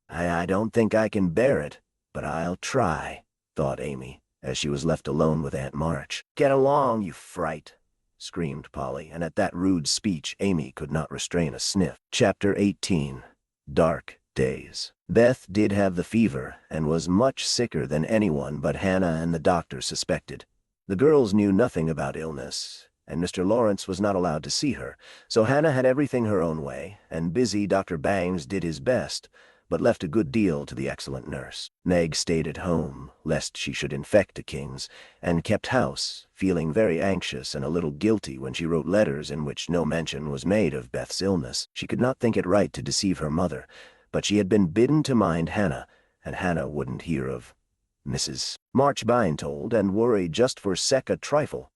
I don't think I can bear it, but I'll try, thought Amy, as she was left alone with Aunt March. Get along, you fright, screamed Polly, and at that rude speech Amy could not restrain a sniff. Chapter 18. Dark Days. Beth did have the fever, and was much sicker than anyone but Hannah and the doctor suspected. The girls knew nothing about illness, and Mr. Lawrence was not allowed to see her, so Hannah had everything her own way, and busy Dr. Bangs did his best, but left a good deal to the excellent nurse. Meg stayed at home, lest she should infect the Kings, and kept house, feeling very anxious and a little guilty when she wrote letters in which no mention was made of Beth's illness. She could not think it right to deceive her mother, but she had been bidden to mind Hannah, and Hannah wouldn't hear of Mrs. Marchbine told, and worried just for a trifle.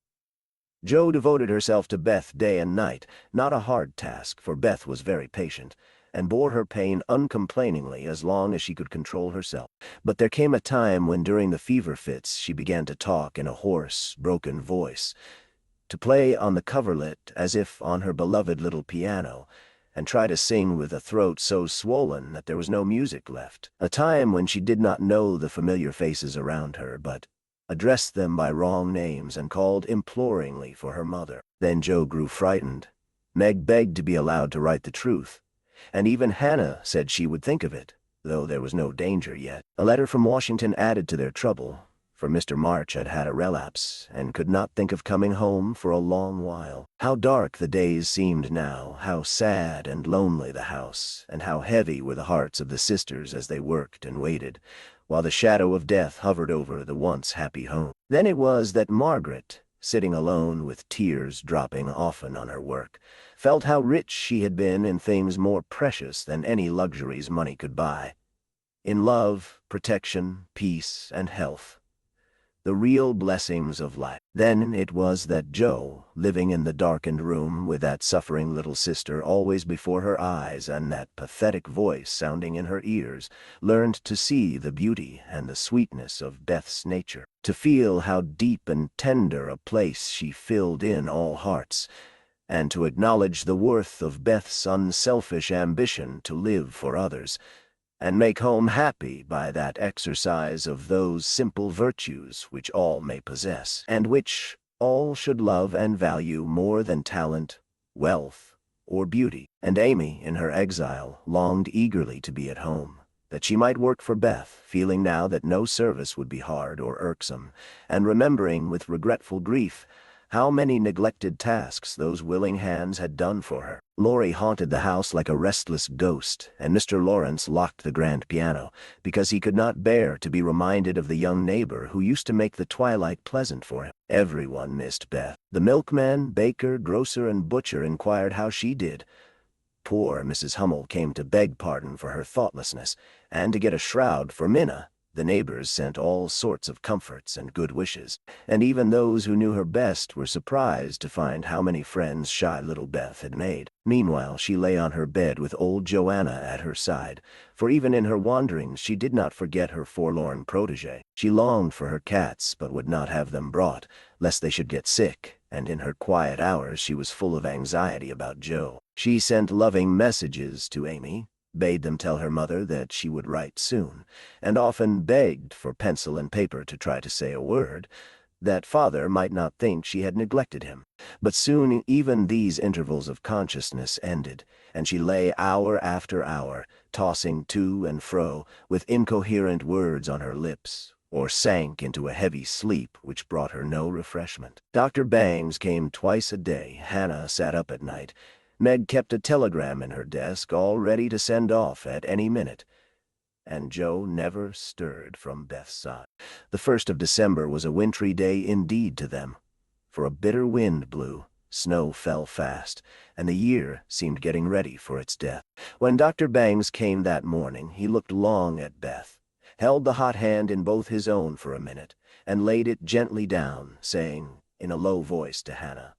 Jo devoted herself to Beth day and night, not a hard task, for Beth was very patient, and bore her pain uncomplainingly as long as she could control herself. But there came a time when during the fever fits she began to talk in a hoarse, broken voice, to play on the coverlet as if on her beloved little piano, and try to sing with a throat so swollen that there was no music left. A time when she did not know the familiar faces around her, but addressed them by wrong names and called imploringly for her mother. Then Jo grew frightened. Meg begged to be allowed to write the truth, and even Hannah said she would think of it, though there was no danger yet. A letter from Washington added to their trouble, for Mr. March had had a relapse and could not think of coming home for a long while. How dark the days seemed now, how sad and lonely the house, and how heavy were the hearts of the sisters as they worked and waited, while the shadow of death hovered over the once happy home. Then it was that Margaret, sitting alone with tears dropping often on her work, felt how rich she had been in things more precious than any luxuries money could buy. In love, protection, peace, and health, the real blessings of life. Then it was that Jo, living in the darkened room with that suffering little sister always before her eyes and that pathetic voice sounding in her ears, learned to see the beauty and the sweetness of Beth's nature, to feel how deep and tender a place she filled in all hearts, and to acknowledge the worth of Beth's unselfish ambition to live for others, and make home happy by that exercise of those simple virtues which all may possess, and which all should love and value more than talent, wealth, or beauty. And Amy, in her exile, longed eagerly to be at home, that she might work for Beth, feeling now that no service would be hard or irksome, and remembering with regretful grief how many neglected tasks those willing hands had done for her. Laurie haunted the house like a restless ghost, and Mr. Lawrence locked the grand piano, because he could not bear to be reminded of the young neighbor who used to make the twilight pleasant for him. Everyone missed Beth. The milkman, baker, grocer, and butcher inquired how she did. Poor Mrs. Hummel came to beg pardon for her thoughtlessness, and to get a shroud for Minna. The neighbors sent all sorts of comforts and good wishes, and even those who knew her best were surprised to find how many friends shy little Beth had made. Meanwhile, she lay on her bed with old Joanna at her side, for even in her wanderings she did not forget her forlorn protege. She longed for her cats, but would not have them brought, lest they should get sick, and in her quiet hours she was full of anxiety about Jo. She sent loving messages to Amy, bade them tell her mother that she would write soon, and often begged for pencil and paper to try to say a word, that father might not think she had neglected him. But soon even these intervals of consciousness ended, and she lay hour after hour, tossing to and fro, with incoherent words on her lips, or sank into a heavy sleep which brought her no refreshment. Dr. Bangs came twice a day. Hannah sat up at night. Meg kept a telegram in her desk, all ready to send off at any minute, and Jo never stirred from Beth's side. The 1st of December was a wintry day indeed to them, for a bitter wind blew, snow fell fast, and the year seemed getting ready for its death. When Dr. Bangs came that morning, he looked long at Beth, held the hot hand in both his own for a minute, and laid it gently down, saying in a low voice to Hannah,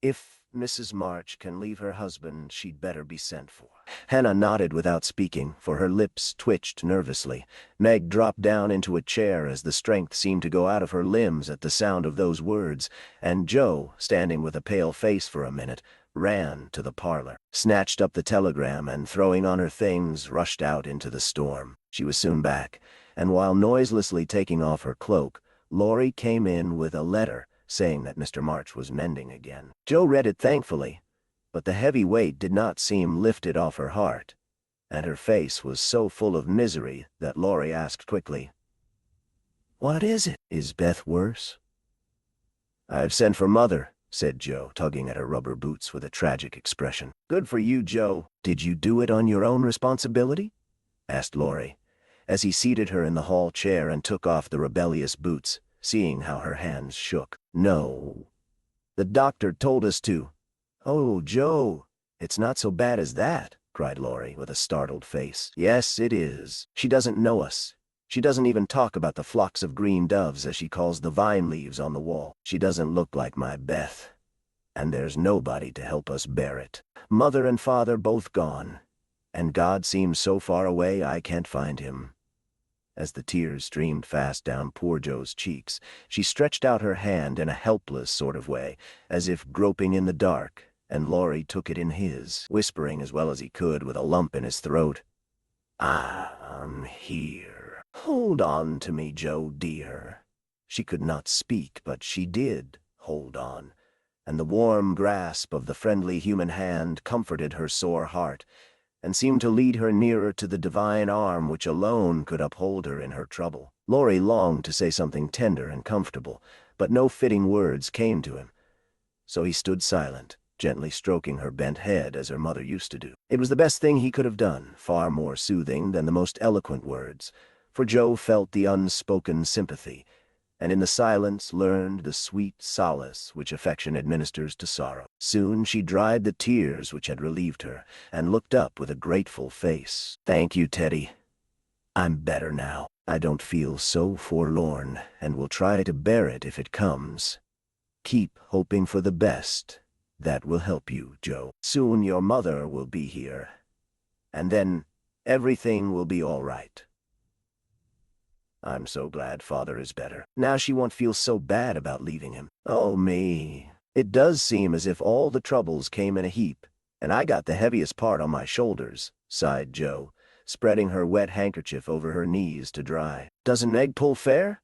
"If Mrs. March can leave her husband, she'd better be sent for." Hannah nodded without speaking, for her lips twitched nervously. Meg dropped down into a chair as the strength seemed to go out of her limbs at the sound of those words, and Jo, standing with a pale face for a minute, ran to the parlor, snatched up the telegram, and throwing on her things, rushed out into the storm. She was soon back, and while noiselessly taking off her cloak, Laurie came in with a letter saying that Mr. March was mending again. Jo read it thankfully, but the heavy weight did not seem lifted off her heart, and her face was so full of misery that Laurie asked quickly, "What is it? Is Beth worse?" "I've sent for Mother," said Joe, tugging at her rubber boots with a tragic expression. Good for you, Joe. Did you do it on your own responsibility? Asked Laurie, as he seated her in the hall chair and took off the rebellious boots, seeing how her hands shook. No. The doctor told us to. Oh, Joe, it's not so bad as that, cried Laurie with a startled face. Yes, it is. She doesn't know us. She doesn't even talk about the flocks of green doves, as she calls the vine leaves on the wall. She doesn't look like my Beth. And there's nobody to help us bear it. Mother and father both gone. And God seems so far away I can't find him. As the tears streamed fast down poor Joe's cheeks, she stretched out her hand in a helpless sort of way, as if groping in the dark, and Laurie took it in his, whispering as well as he could with a lump in his throat, I'm here. Hold on to me, Joe, dear. She could not speak, but she did hold on, and the warm grasp of the friendly human hand comforted her sore heart, and seemed to lead her nearer to the divine arm which alone could uphold her in her trouble. Laurie longed to say something tender and comfortable, but no fitting words came to him. So he stood silent, gently stroking her bent head as her mother used to do. It was the best thing he could have done, far more soothing than the most eloquent words, for Joe felt the unspoken sympathy, and in the silence learned the sweet solace which affection administers to sorrow. Soon she dried the tears which had relieved her, and looked up with a grateful face. Thank you, Teddy. I'm better now. I don't feel so forlorn, and will try to bear it if it comes. Keep hoping for the best. That will help you, Joe. Soon your mother will be here, and then everything will be all right. I'm so glad Father is better. Now she won't feel so bad about leaving him. Oh, me. It does seem as if all the troubles came in a heap, and I got the heaviest part on my shoulders, sighed Joe, spreading her wet handkerchief over her knees to dry. Doesn't Meg pull fair?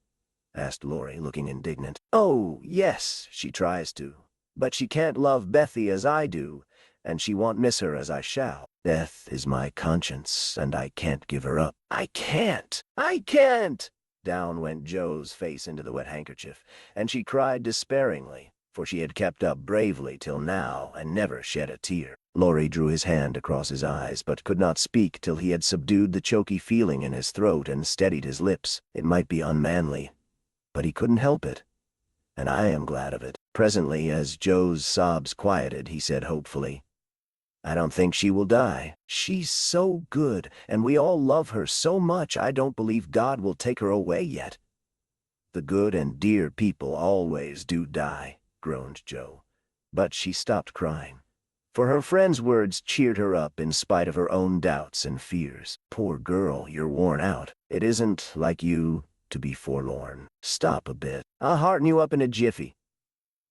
Asked Laurie, looking indignant. Oh, yes, she tries to. But she can't love Bethy as I do, and she won't miss her as I shall. Beth is my conscience, and I can't give her up. I can't! Down went Joe's face into the wet handkerchief, and she cried despairingly, for she had kept up bravely till now and never shed a tear. Laurie drew his hand across his eyes, but could not speak till he had subdued the choky feeling in his throat and steadied his lips. It might be unmanly, but he couldn't help it, and I am glad of it. Presently, as Joe's sobs quieted, he said hopefully, I don't think she will die. She's so good, and we all love her so much I don't believe God will take her away yet. The good and dear people always do die, groaned Joe. But she stopped crying, for her friend's words cheered her up in spite of her own doubts and fears. Poor girl, you're worn out. It isn't like you to be forlorn. Stop a bit. I'll hearten you up in a jiffy.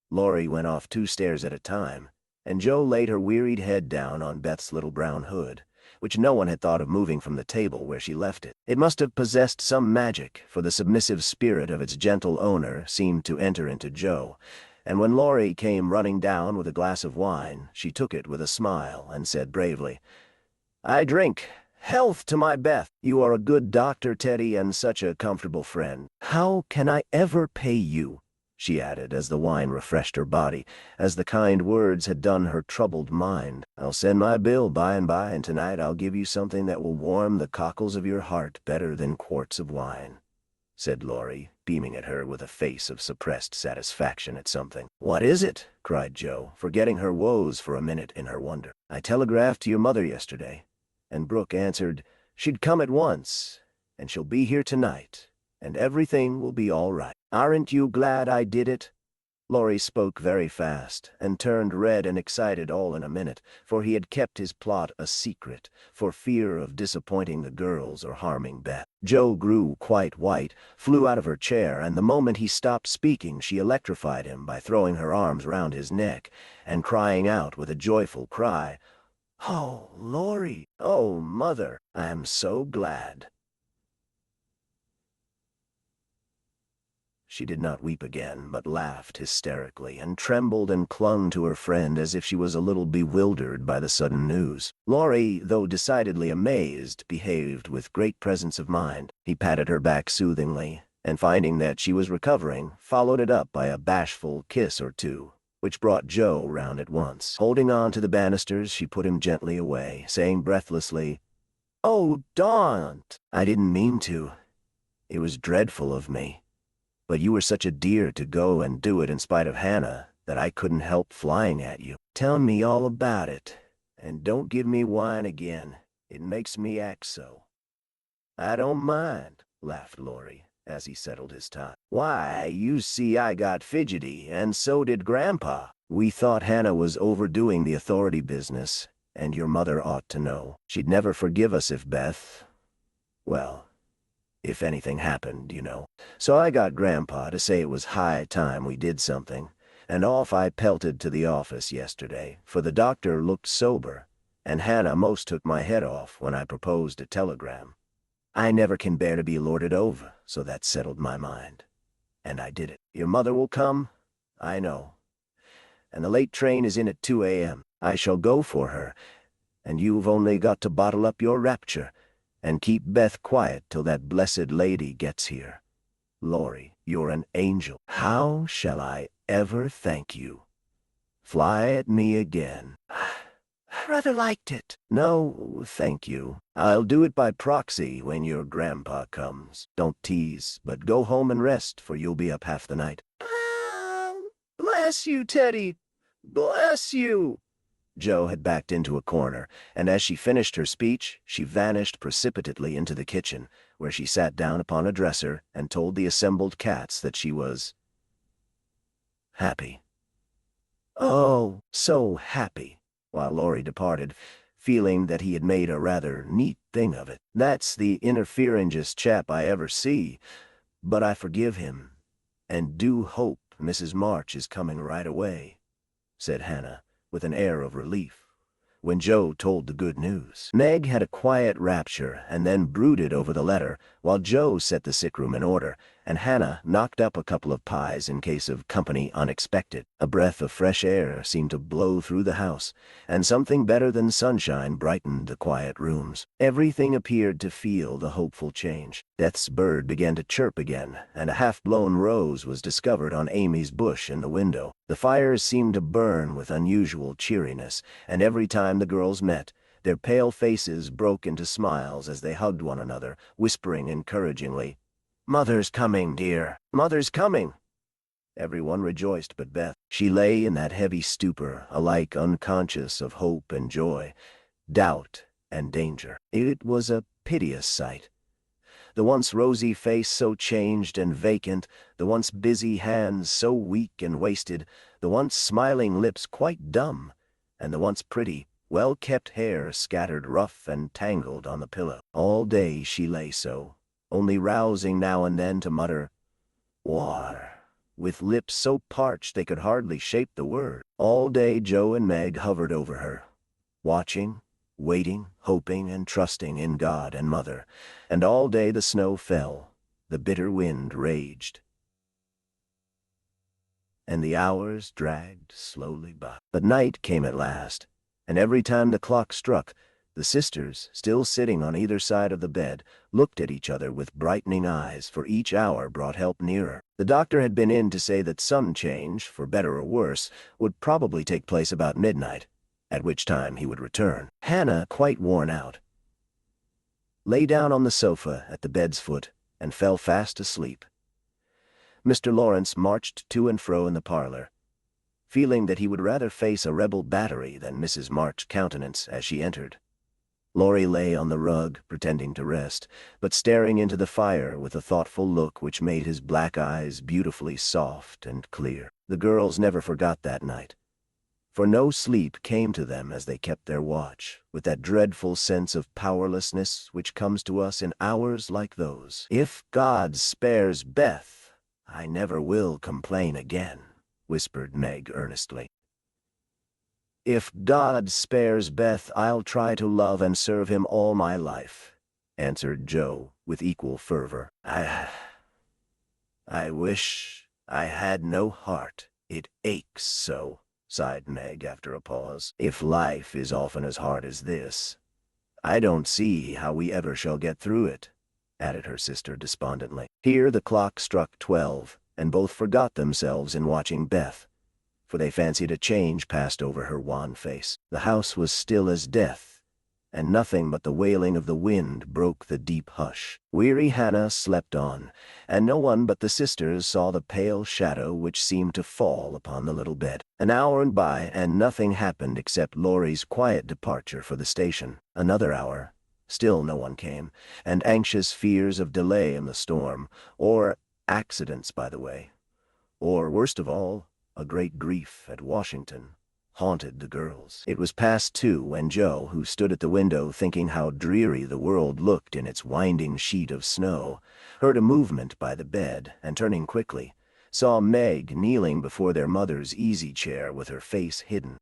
Laurie went off 2 stairs at a time, and Joe laid her wearied head down on Beth's little brown hood, which no one had thought of moving from the table where she left it. It must have possessed some magic, for the submissive spirit of its gentle owner seemed to enter into Joe, and when Laurie came running down with a glass of wine, she took it with a smile and said bravely, I drink health to my Beth. You are a good doctor, Teddy, and such a comfortable friend. How can I ever pay you? She added, as the wine refreshed her body, as the kind words had done her troubled mind. I'll send my bill by and by, and tonight I'll give you something that will warm the cockles of your heart better than quarts of wine, said Laurie, beaming at her with a face of suppressed satisfaction at something. What is it? Cried Joe, forgetting her woes for a minute in her wonder. I telegraphed to your mother yesterday, and Brooke answered she'd come at once, and she'll be here tonight, and everything will be all right. Aren't you glad I did it? Laurie spoke very fast, and turned red and excited all in a minute, for he had kept his plot a secret, for fear of disappointing the girls or harming Beth. Joe grew quite white, flew out of her chair, and the moment he stopped speaking she electrified him by throwing her arms round his neck, and crying out with a joyful cry, Oh, Laurie! Oh, Mother! I am so glad! She did not weep again, but laughed hysterically, and trembled and clung to her friend as if she was a little bewildered by the sudden news. Laurie, though decidedly amazed, behaved with great presence of mind. He patted her back soothingly, and finding that she was recovering, followed it up by a bashful kiss or two, which brought Joe round at once. Holding on to the banisters, she put him gently away, saying breathlessly, "Oh, don't! I didn't mean to. It was dreadful of me. But you were such a dear to go and do it in spite of Hannah that I couldn't help flying at you. Tell me all about it, and don't give me wine again. It makes me act so." "I don't mind," laughed Laurie, as he settled his tie. "Why, you see I got fidgety, and so did Grandpa. We thought Hannah was overdoing the authority business, and your mother ought to know. She'd never forgive us if well, if anything happened, you know. So I got Grandpa to say it was high time we did something, and off I pelted to the office yesterday, for the doctor looked sober, and Hannah most took my head off when I proposed a telegram. I never can bear to be lorded over, so that settled my mind. And I did it. Your mother will come, I know. And the late train is in at 2 a.m. I shall go for her, and you've only got to bottle up your rapture, and keep Beth quiet till that blessed lady gets here. Laurie, you're an angel. How shall I ever thank you? Fly at me again." "I rather liked it." "No, thank you. I'll do it by proxy when your grandpa comes. Don't tease, but go home and rest, for you'll be up half the night." Bless you, Teddy. Bless you." Joe had backed into a corner, and as she finished her speech, she vanished precipitately into the kitchen, where she sat down upon a dresser and told the assembled cats that she was happy. Oh, so happy, while Laurie departed, feeling that he had made a rather neat thing of it. "That's the interferingest chap I ever see, but I forgive him, and do hope Mrs. March is coming right away," said Hannah, with an air of relief, when Joe told the good news. Meg had a quiet rapture and then brooded over the letter, while Joe set the sick room in order, and Hannah knocked up a couple of pies in case of company unexpected. A breath of fresh air seemed to blow through the house, and something better than sunshine brightened the quiet rooms. Everything appeared to feel the hopeful change. Beth's bird began to chirp again, and a half-blown rose was discovered on Amy's bush in the window. The fires seemed to burn with unusual cheeriness, and every time the girls met, their pale faces broke into smiles as they hugged one another, whispering encouragingly, "Mother's coming, dear. Mother's coming." Everyone rejoiced but Beth. She lay in that heavy stupor, alike unconscious of hope and joy, doubt and danger. It was a piteous sight. The once rosy face so changed and vacant, the once busy hands so weak and wasted, the once smiling lips quite dumb, and the once pretty, well-kept hair scattered rough and tangled on the pillow. All day she lay so, only rousing now and then to mutter, "Water," with lips so parched they could hardly shape the word. All day Joe and Meg hovered over her, watching, waiting, hoping, and trusting in God and Mother, and all day the snow fell, the bitter wind raged, and the hours dragged slowly by. But night came at last, and every time the clock struck, the sisters, still sitting on either side of the bed, looked at each other with brightening eyes, for each hour brought help nearer. The doctor had been in to say that some change, for better or worse, would probably take place about midnight, at which time he would return. Hannah, quite worn out, lay down on the sofa at the bed's foot and fell fast asleep. Mr. Lawrence marched to and fro in the parlor, feeling that he would rather face a rebel battery than Mrs. March's countenance as she entered. Laurie lay on the rug, pretending to rest, but staring into the fire with a thoughtful look which made his black eyes beautifully soft and clear. The girls never forgot that night, for no sleep came to them as they kept their watch, with that dreadful sense of powerlessness which comes to us in hours like those. "If God spares Beth, I never will complain again," whispered Meg earnestly. "If God spares Beth, I'll try to love and serve him all my life," answered Joe with equal fervor. I wish I had no heart. It aches so," sighed Meg after a pause. "If life is often as hard as this, I don't see how we ever shall get through it," added her sister despondently. Here the clock struck 12, and both forgot themselves in watching Beth, for they fancied a change passed over her wan face. The house was still as death, and nothing but the wailing of the wind broke the deep hush. Weary Hannah slept on, and no one but the sisters saw the pale shadow which seemed to fall upon the little bed. An hour went by, and nothing happened except Laurie's quiet departure for the station. Another hour. Still no one came, and anxious fears of delay in the storm, or accidents by the way, or, worst of all, a great grief at Washington, haunted the girls. It was past 2 when Joe, who stood at the window thinking how dreary the world looked in its winding sheet of snow, heard a movement by the bed, and turning quickly, saw Meg kneeling before their mother's easy-chair with her face hidden.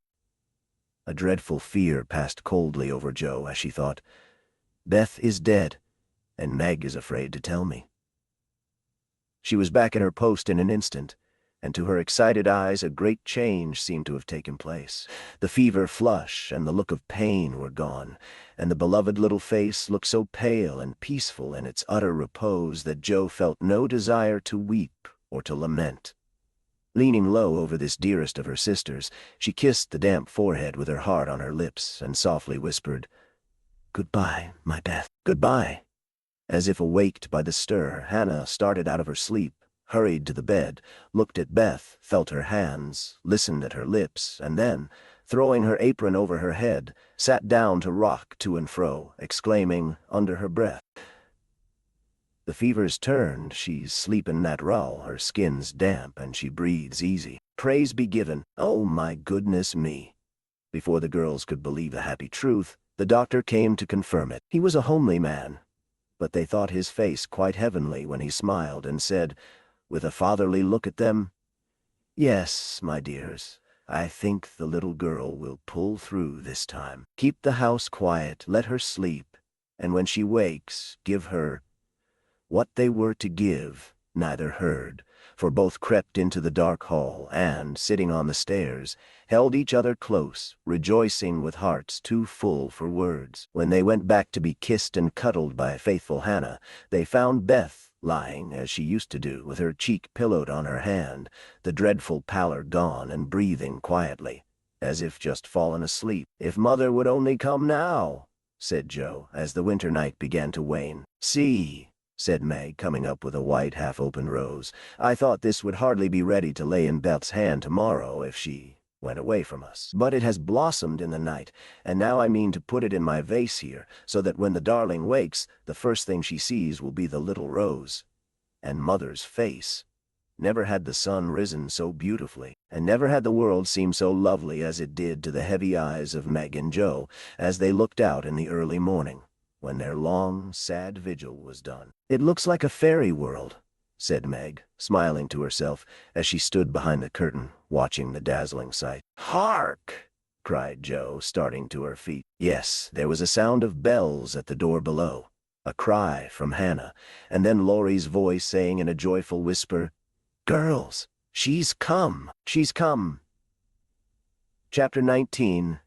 A dreadful fear passed coldly over Joe as she thought, "Beth is dead, and Meg is afraid to tell me." She was back at her post in an instant, and to her excited eyes a great change seemed to have taken place. The fever flush and the look of pain were gone, and the beloved little face looked so pale and peaceful in its utter repose that Joe felt no desire to weep or to lament. Leaning low over this dearest of her sisters, she kissed the damp forehead with her heart on her lips and softly whispered, "Goodbye, my Beth, goodbye." As if awaked by the stir, Hannah started out of her sleep, hurried to the bed, looked at Beth, felt her hands, listened at her lips, and then, throwing her apron over her head, sat down to rock to and fro, exclaiming under her breath, "The fever's turned, she's sleepin' natural, her skin's damp, and she breathes easy. Praise be given, oh my goodness me." Before the girls could believe the happy truth, the doctor came to confirm it. He was a homely man, but they thought his face quite heavenly when he smiled and said, with a fatherly look at them, "Yes, my dears, I think the little girl will pull through this time. Keep the house quiet, let her sleep, and when she wakes, give her—" What they were to give, neither heard, for both crept into the dark hall and, sitting on the stairs, held each other close, rejoicing with hearts too full for words. When they went back to be kissed and cuddled by faithful Hannah, they found Beth lying, as she used to do, with her cheek pillowed on her hand, the dreadful pallor gone, and breathing quietly, as if just fallen asleep. "If Mother would only come now," said Joe, as the winter night began to wane. "See," said Meg, coming up with a white half-open rose, "I thought this would hardly be ready to lay in Beth's hand tomorrow if she went away from us. But it has blossomed in the night, and now I mean to put it in my vase here, so that when the darling wakes, the first thing she sees will be the little rose. And Mother's face. Never had the sun risen so beautifully, and never had the world seemed so lovely as it did to the heavy eyes of Meg and Joe as they looked out in the early morning, when their long, sad vigil was done. "It looks like a fairy world," said Meg, smiling to herself as she stood behind the curtain, watching the dazzling sight. "Hark!" cried Joe, starting to her feet. Yes, there was a sound of bells at the door below, a cry from Hannah, and then Laurie's voice saying in a joyful whisper, "Girls, she's come! She's come!" Chapter 19.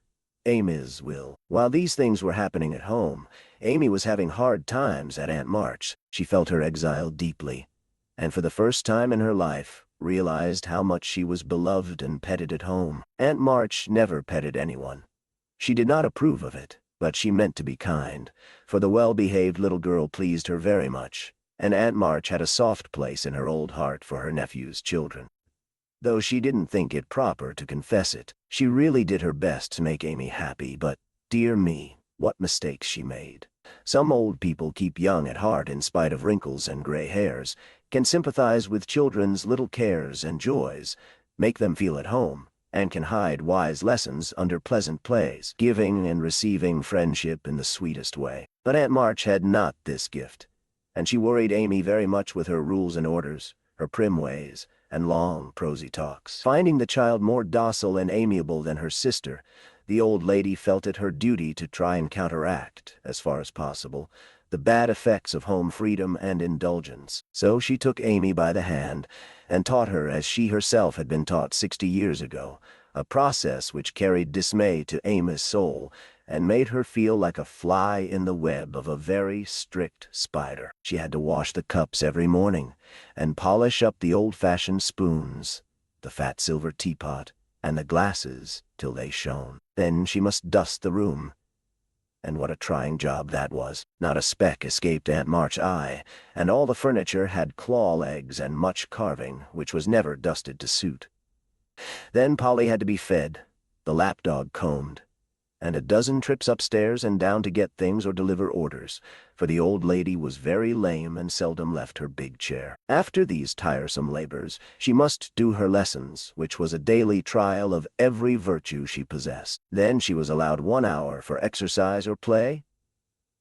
Amy's Will. While these things were happening at home, Amy was having hard times at Aunt March. She felt her exile deeply, and for the first time in her life realized how much she was beloved and petted at home. Aunt March never petted anyone. She did not approve of it, but she meant to be kind, for the well-behaved little girl pleased her very much, and Aunt March had a soft place in her old heart for her nephew's children. Though she didn't think it proper to confess it, she really did her best to make Amy happy, but, dear me, what mistakes she made. Some old people keep young at heart in spite of wrinkles and gray hairs, can sympathize with children's little cares and joys, make them feel at home, and can hide wise lessons under pleasant plays, giving and receiving friendship in the sweetest way. But Aunt March had not this gift, and she worried Amy very much with her rules and orders, her prim ways, and long, prosy talks. Finding the child more docile and amiable than her sister, the old lady felt it her duty to try and counteract, as far as possible, the bad effects of home freedom and indulgence. So she took Amy by the hand and taught her as she herself had been taught 60 years ago, a process which carried dismay to Amy's soul and made her feel like a fly in the web of a very strict spider. She had to wash the cups every morning and polish up the old-fashioned spoons, the fat silver teapot, and the glasses till they shone. Then she must dust the room. And what a trying job that was. Not a speck escaped Aunt March's eye, and all the furniture had claw legs and much carving, which was never dusted to suit. Then Polly had to be fed, the lapdog combed, and a dozen trips upstairs and down to get things or deliver orders, for the old lady was very lame and seldom left her big chair. After these tiresome labors, she must do her lessons, which was a daily trial of every virtue she possessed. Then she was allowed 1 hour for exercise or play,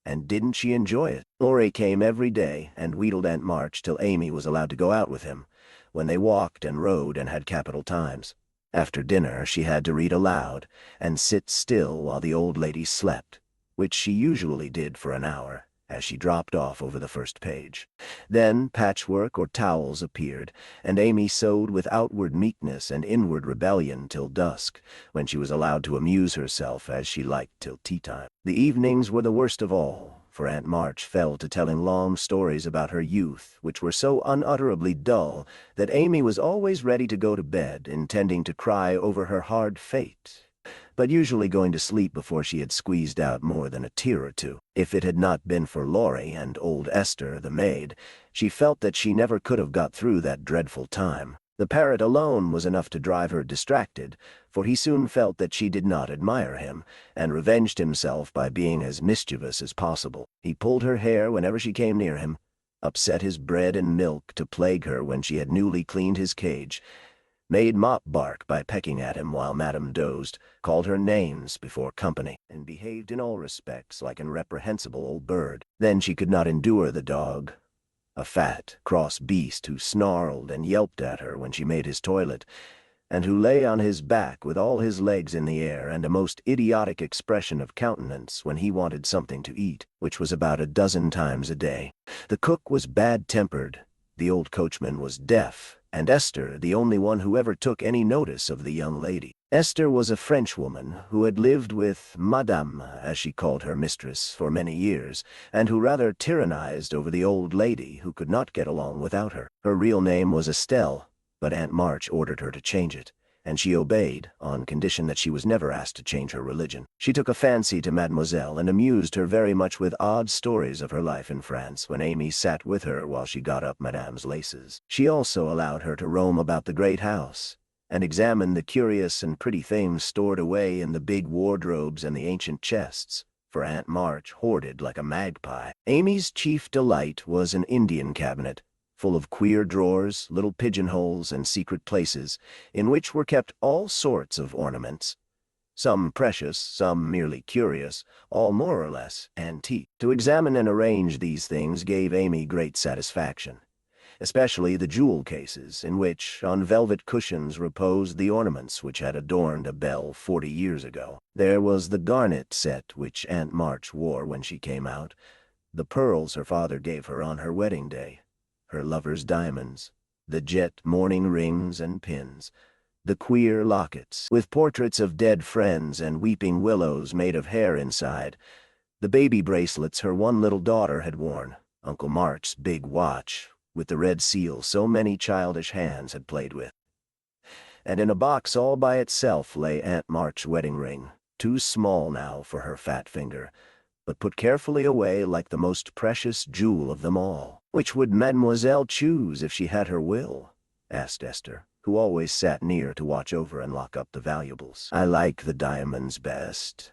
and didn't she enjoy it? Laurie came every day and wheedled Aunt March till Amy was allowed to go out with him, when they walked and rode and had capital times. After dinner she had to read aloud and sit still while the old lady slept, which she usually did for an hour, as she dropped off over the first page. Then patchwork or towels appeared, and Amy sewed with outward meekness and inward rebellion till dusk, when she was allowed to amuse herself as she liked till tea-time. The evenings were the worst of all, for Aunt March fell to telling long stories about her youth, which were so unutterably dull that Amy was always ready to go to bed, intending to cry over her hard fate, but usually going to sleep before she had squeezed out more than a tear or two. If it had not been for Laurie and old Esther, the maid, she felt that she never could have got through that dreadful time. The parrot alone was enough to drive her distracted, for he soon felt that she did not admire him, and revenged himself by being as mischievous as possible. He pulled her hair whenever she came near him, upset his bread and milk to plague her when she had newly cleaned his cage, made Mop bark by pecking at him while Madame dozed, called her names before company, and behaved in all respects like an reprehensible old bird. Then she could not endure the dog, a fat, cross beast who snarled and yelped at her when she made his toilet, and who lay on his back with all his legs in the air and a most idiotic expression of countenance when he wanted something to eat, which was about a dozen times a day. The cook was bad-tempered, the old coachman was deaf, and Esther the only one who ever took any notice of the young lady. Esther was a Frenchwoman who had lived with Madame, as she called her mistress, for many years, and who rather tyrannized over the old lady, who could not get along without her. Her real name was Estelle, but Aunt March ordered her to change it, and she obeyed, on condition that she was never asked to change her religion. She took a fancy to Mademoiselle and amused her very much with odd stories of her life in France when Amy sat with her while she got up Madame's laces. She also allowed her to roam about the great house, and examine the curious and pretty things stored away in the big wardrobes and the ancient chests, for Aunt March hoarded like a magpie. Amy's chief delight was an Indian cabinet, full of queer drawers, little pigeonholes, and secret places, in which were kept all sorts of ornaments, some precious, some merely curious, all more or less antique. To examine and arrange these things gave Amy great satisfaction, especially the jewel cases, in which, on velvet cushions, reposed the ornaments which had adorned a belle 40 years ago. There was the garnet set which Aunt March wore when she came out, the pearls her father gave her on her wedding day, her lover's diamonds, the jet mourning rings and pins, the queer lockets, with portraits of dead friends and weeping willows made of hair inside, the baby bracelets her one little daughter had worn, Uncle March's big watch, with the red seal so many childish hands had played with. And in a box all by itself lay Aunt March's wedding ring, too small now for her fat finger, but put carefully away like the most precious jewel of them all. "Which would Mademoiselle choose if she had her will?" asked Esther, who always sat near to watch over and lock up the valuables. "I like the diamonds best,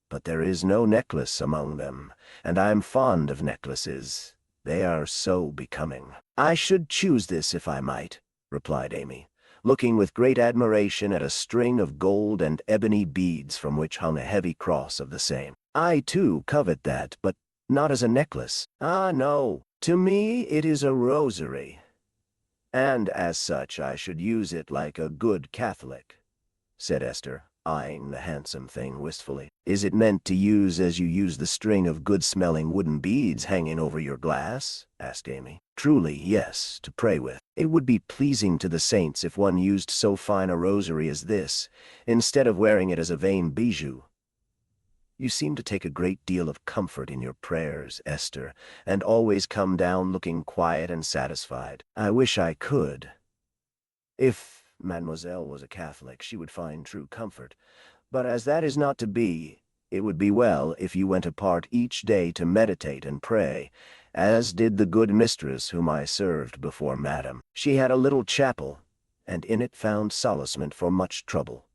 but there is no necklace among them, and I am fond of necklaces. They are so becoming." "I should choose this if I might," replied Amy, looking with great admiration at a string of gold and ebony beads from which hung a heavy cross of the same. "I, too, covet that, but not as a necklace." "Ah, no. To me it is a rosary, and as such I should use it like a good Catholic," said Esther, eyeing the handsome thing wistfully. "Is it meant to use as you use the string of good-smelling wooden beads hanging over your glass?" asked Amy. "Truly, yes, to pray with. It would be pleasing to the saints if one used so fine a rosary as this, instead of wearing it as a vain bijou. You seem to take a great deal of comfort in your prayers, Esther, and always come down looking quiet and satisfied. I wish I could. If Mademoiselle was a Catholic, she would find true comfort. But as that is not to be, it would be well if you went apart each day to meditate and pray, as did the good mistress whom I served before Madam. She had a little chapel, and in it found solacement for much trouble.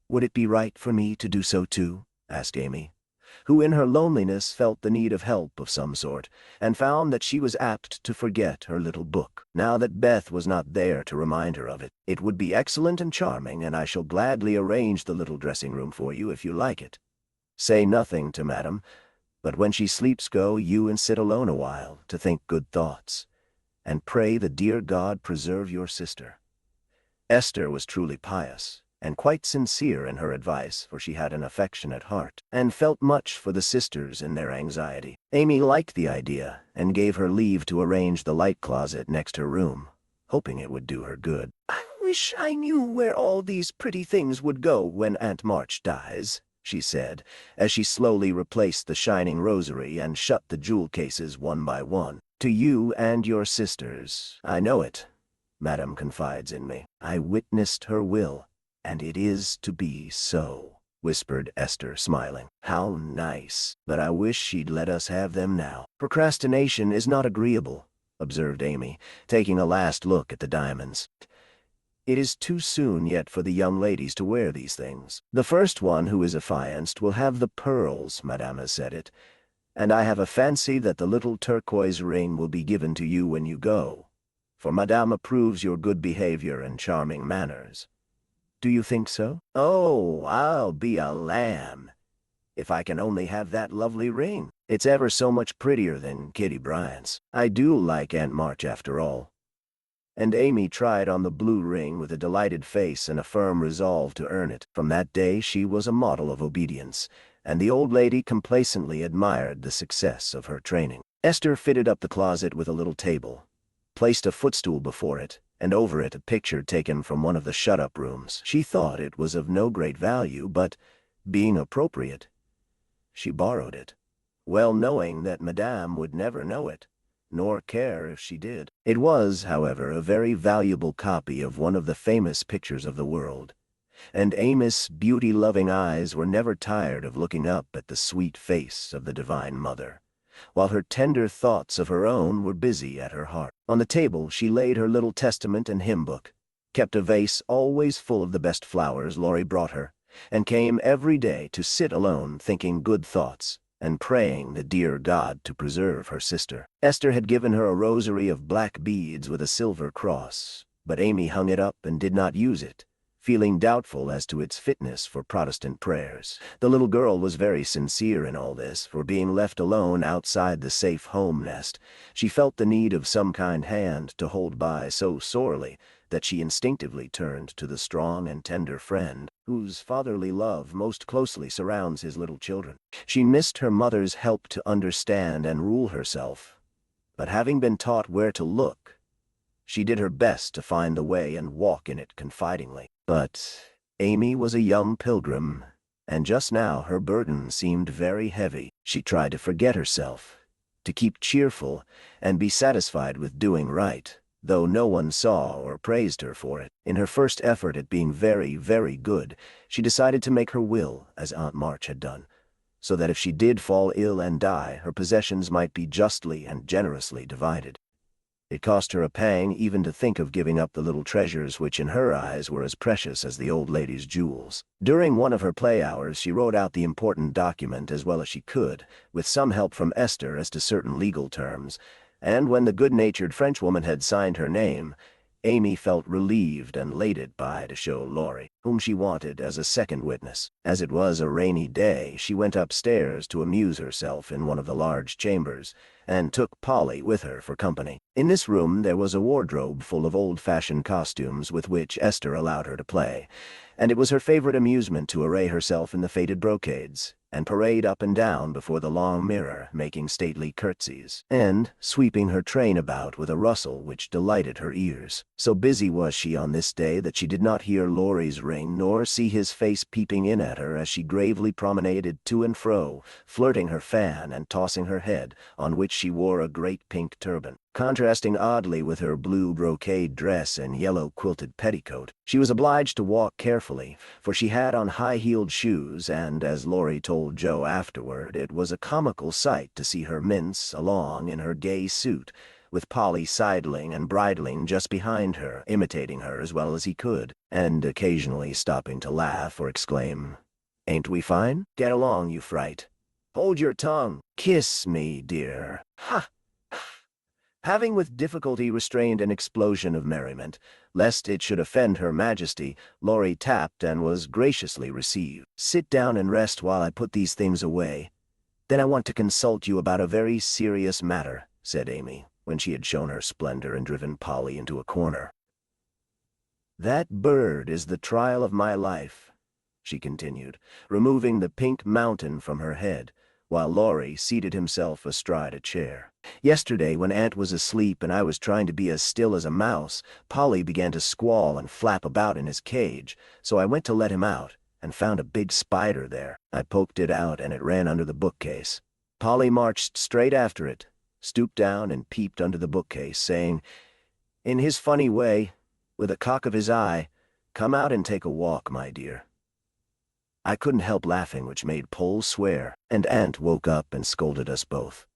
Would it be right for me to do so too? Asked Amy, who in her loneliness felt the need of help of some sort, and found that she was apt to forget her little book. Now that Beth was not there to remind her of it, it would be excellent and charming, and I shall gladly arrange the little dressing-room for you if you like it. Say nothing to Madam, but when she sleeps go you and sit alone a while to think good thoughts, and pray the dear God preserve your sister. Esther was truly pious, and quite sincere in her advice, for she had an affectionate heart, and felt much for the sisters in their anxiety. Amy liked the idea, and gave her leave to arrange the light closet next her room, hoping it would do her good. "I wish I knew where all these pretty things would go when Aunt March dies," she said, as she slowly replaced the shining rosary and shut the jewel cases one by one. "To you and your sisters. I know it. Madam confides in me. I witnessed her will, and it is to be so," whispered Esther, smiling. "How nice, but I wish she'd let us have them now." "Procrastination is not agreeable," observed Amy, taking a last look at the diamonds. "It is too soon yet for the young ladies to wear these things. The first one who is affianced will have the pearls, Madame has said it, and I have a fancy that the little turquoise ring will be given to you when you go, for Madame approves your good behavior and charming manners. Do you think so?" "Oh, I'll be a lamb, if I can only have that lovely ring. It's ever so much prettier than Kitty Bryant's. I do like Aunt March after all." And Amy tried on the blue ring with a delighted face and a firm resolve to earn it. From that day she was a model of obedience, and the old lady complacently admired the success of her training. Esther fitted up the closet with a little table, placed a footstool before it, and over it a picture taken from one of the shut-up rooms. She thought it was of no great value, but, being appropriate, she borrowed it, well knowing that Madame would never know it, nor care if she did. It was, however, a very valuable copy of one of the famous pictures of the world, and Amy's beauty-loving eyes were never tired of looking up at the sweet face of the Divine Mother, while her tender thoughts of her own were busy at her heart. On the table she laid her little testament and hymn-book, kept a vase always full of the best flowers Laurie brought her, and came every day to sit alone thinking good thoughts, and praying the dear God to preserve her sister. Esther had given her a rosary of black beads with a silver cross, but Amy hung it up and did not use it, feeling doubtful as to its fitness for Protestant prayers. The little girl was very sincere in all this, for being left alone outside the safe home nest, she felt the need of some kind hand to hold by so sorely that she instinctively turned to the strong and tender friend whose fatherly love most closely surrounds his little children. She missed her mother's help to understand and rule herself, but having been taught where to look, she did her best to find the way and walk in it confidingly. But Amy was a young pilgrim, and just now her burden seemed very heavy. She tried to forget herself, to keep cheerful, and be satisfied with doing right, though no one saw or praised her for it. In her first effort at being very, very good, she decided to make her will, as Aunt March had done, so that if she did fall ill and die, her possessions might be justly and generously divided. It cost her a pang even to think of giving up the little treasures which in her eyes were as precious as the old lady's jewels. During one of her play hours she wrote out the important document as well as she could, with some help from Esther as to certain legal terms, and when the good-natured Frenchwoman had signed her name, Amy felt relieved and elated by to show Laurie, whom she wanted as a second witness. As it was a rainy day, she went upstairs to amuse herself in one of the large chambers, and took Polly with her for company. In this room there was a wardrobe full of old-fashioned costumes with which Esther allowed her to play, and it was her favorite amusement to array herself in the faded brocades, and parade up and down before the long mirror, making stately curtsies, and sweeping her train about with a rustle which delighted her ears. So busy was she on this day that she did not hear Laurie's ring, nor see his face peeping in at her as she gravely promenaded to and fro, flirting her fan and tossing her head, on which she wore a great pink turban, contrasting oddly with her blue brocade dress and yellow quilted petticoat. She was obliged to walk carefully, for she had on high-heeled shoes, and, as Laurie told Joe afterward, it was a comical sight to see her mince along in her gay suit, with Polly sidling and bridling just behind her, imitating her as well as he could, and occasionally stopping to laugh or exclaim, "Ain't we fine? Get along, you fright. Hold your tongue. Kiss me, dear. Ha!" Having with difficulty restrained an explosion of merriment, lest it should offend Her Majesty, Laurie tapped and was graciously received. "Sit down and rest while I put these things away. Then I want to consult you about a very serious matter," said Amy, when she had shown her splendor and driven Polly into a corner. "That bird is the trial of my life," she continued, removing the pink mountain from her head, while Laurie seated himself astride a chair. "Yesterday, when Aunt was asleep and I was trying to be as still as a mouse, Polly began to squall and flap about in his cage, so I went to let him out, and found a big spider there. I poked it out, and it ran under the bookcase. Polly marched straight after it, stooped down and peeped under the bookcase, saying, in his funny way, with a cock of his eye, 'Come out and take a walk, my dear.' I couldn't help laughing, which made Pole swear, and Aunt woke up and scolded us both."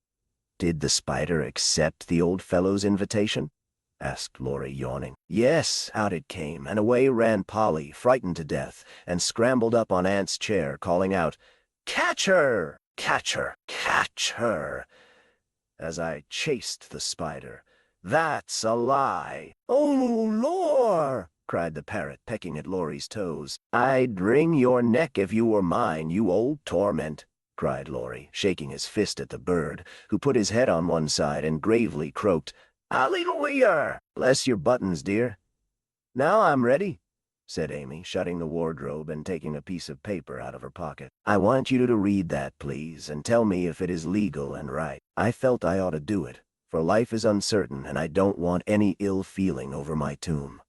"Did the spider accept the old fellow's invitation?" asked Laurie, yawning. "Yes, out it came, and away ran Polly, frightened to death, and scrambled up on Aunt's chair, calling out, 'Catch her! Catch her! Catch her!' as I chased the spider. That's a lie." "Oh, Lor!" cried the parrot, pecking at Laurie's toes. "I'd wring your neck if you were mine, you old torment," cried Laurie, shaking his fist at the bird, who put his head on one side and gravely croaked, "Hallelujah! Bless your buttons, dear." "Now I'm ready," said Amy, shutting the wardrobe and taking a piece of paper out of her pocket. "I want you to read that, please, and tell me if it is legal and right. I felt I ought to do it, for life is uncertain, and I don't want any ill feeling over my tomb."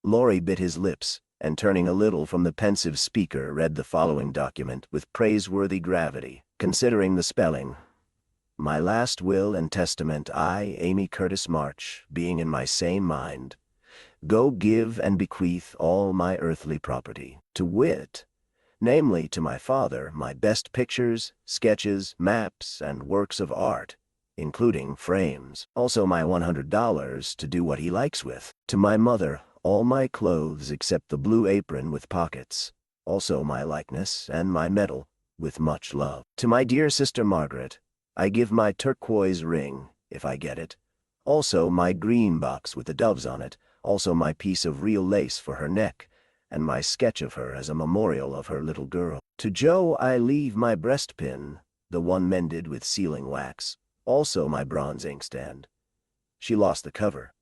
Laurie bit his lips, and turning a little from the pensive speaker, read the following document with praiseworthy gravity, considering the spelling. "My last will and testament, I, Amy Curtis March, being in my sane mind, go give and bequeath all my earthly property, to wit, namely to my father, my best pictures, sketches, maps, and works of art, including frames, also my $100 to do what he likes with, to my mother, all my clothes except the blue apron with pockets, also my likeness and my medal, with much love. To my dear sister Margaret, I give my turquoise ring, if I get it, also my green box with the doves on it, also my piece of real lace for her neck, and my sketch of her as a memorial of her little girl. To Joe I leave my breastpin, the one mended with sealing wax, also my bronze inkstand. She lost the cover.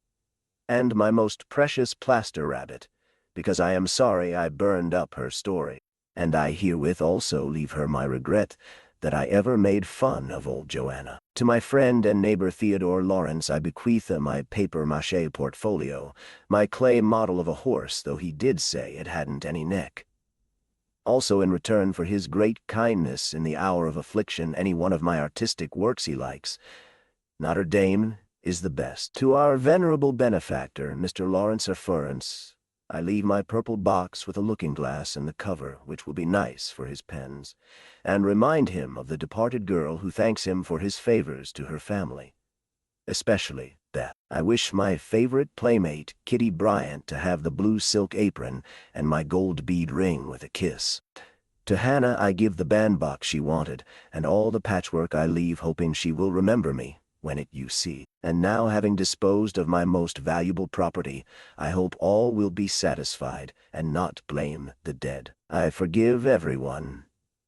And my most precious plaster rabbit, because I am sorry I burned up her story. And I herewith also leave her my regret that I ever made fun of old Joanna. To my friend and neighbor Theodore Lawrence I bequeath my papier-mâché portfolio, my clay model of a horse, though he did say it hadn't any neck. Also in return for his great kindness in the hour of affliction, any one of my artistic works he likes. Notre Dame is the best. To our venerable benefactor, Mr. Lawrence Afference, I leave my purple box with a looking-glass and the cover, which will be nice for his pens, and remind him of the departed girl who thanks him for his favors to her family, especially Beth. I wish my favorite playmate, Kitty Bryant, to have the blue silk apron and my gold bead ring with a kiss. To Hannah I give the bandbox she wanted, and all the patchwork I leave, hoping she will remember me when it you see. And now, having disposed of my most valuable property, I hope all will be satisfied, and not blame the dead. I forgive everyone,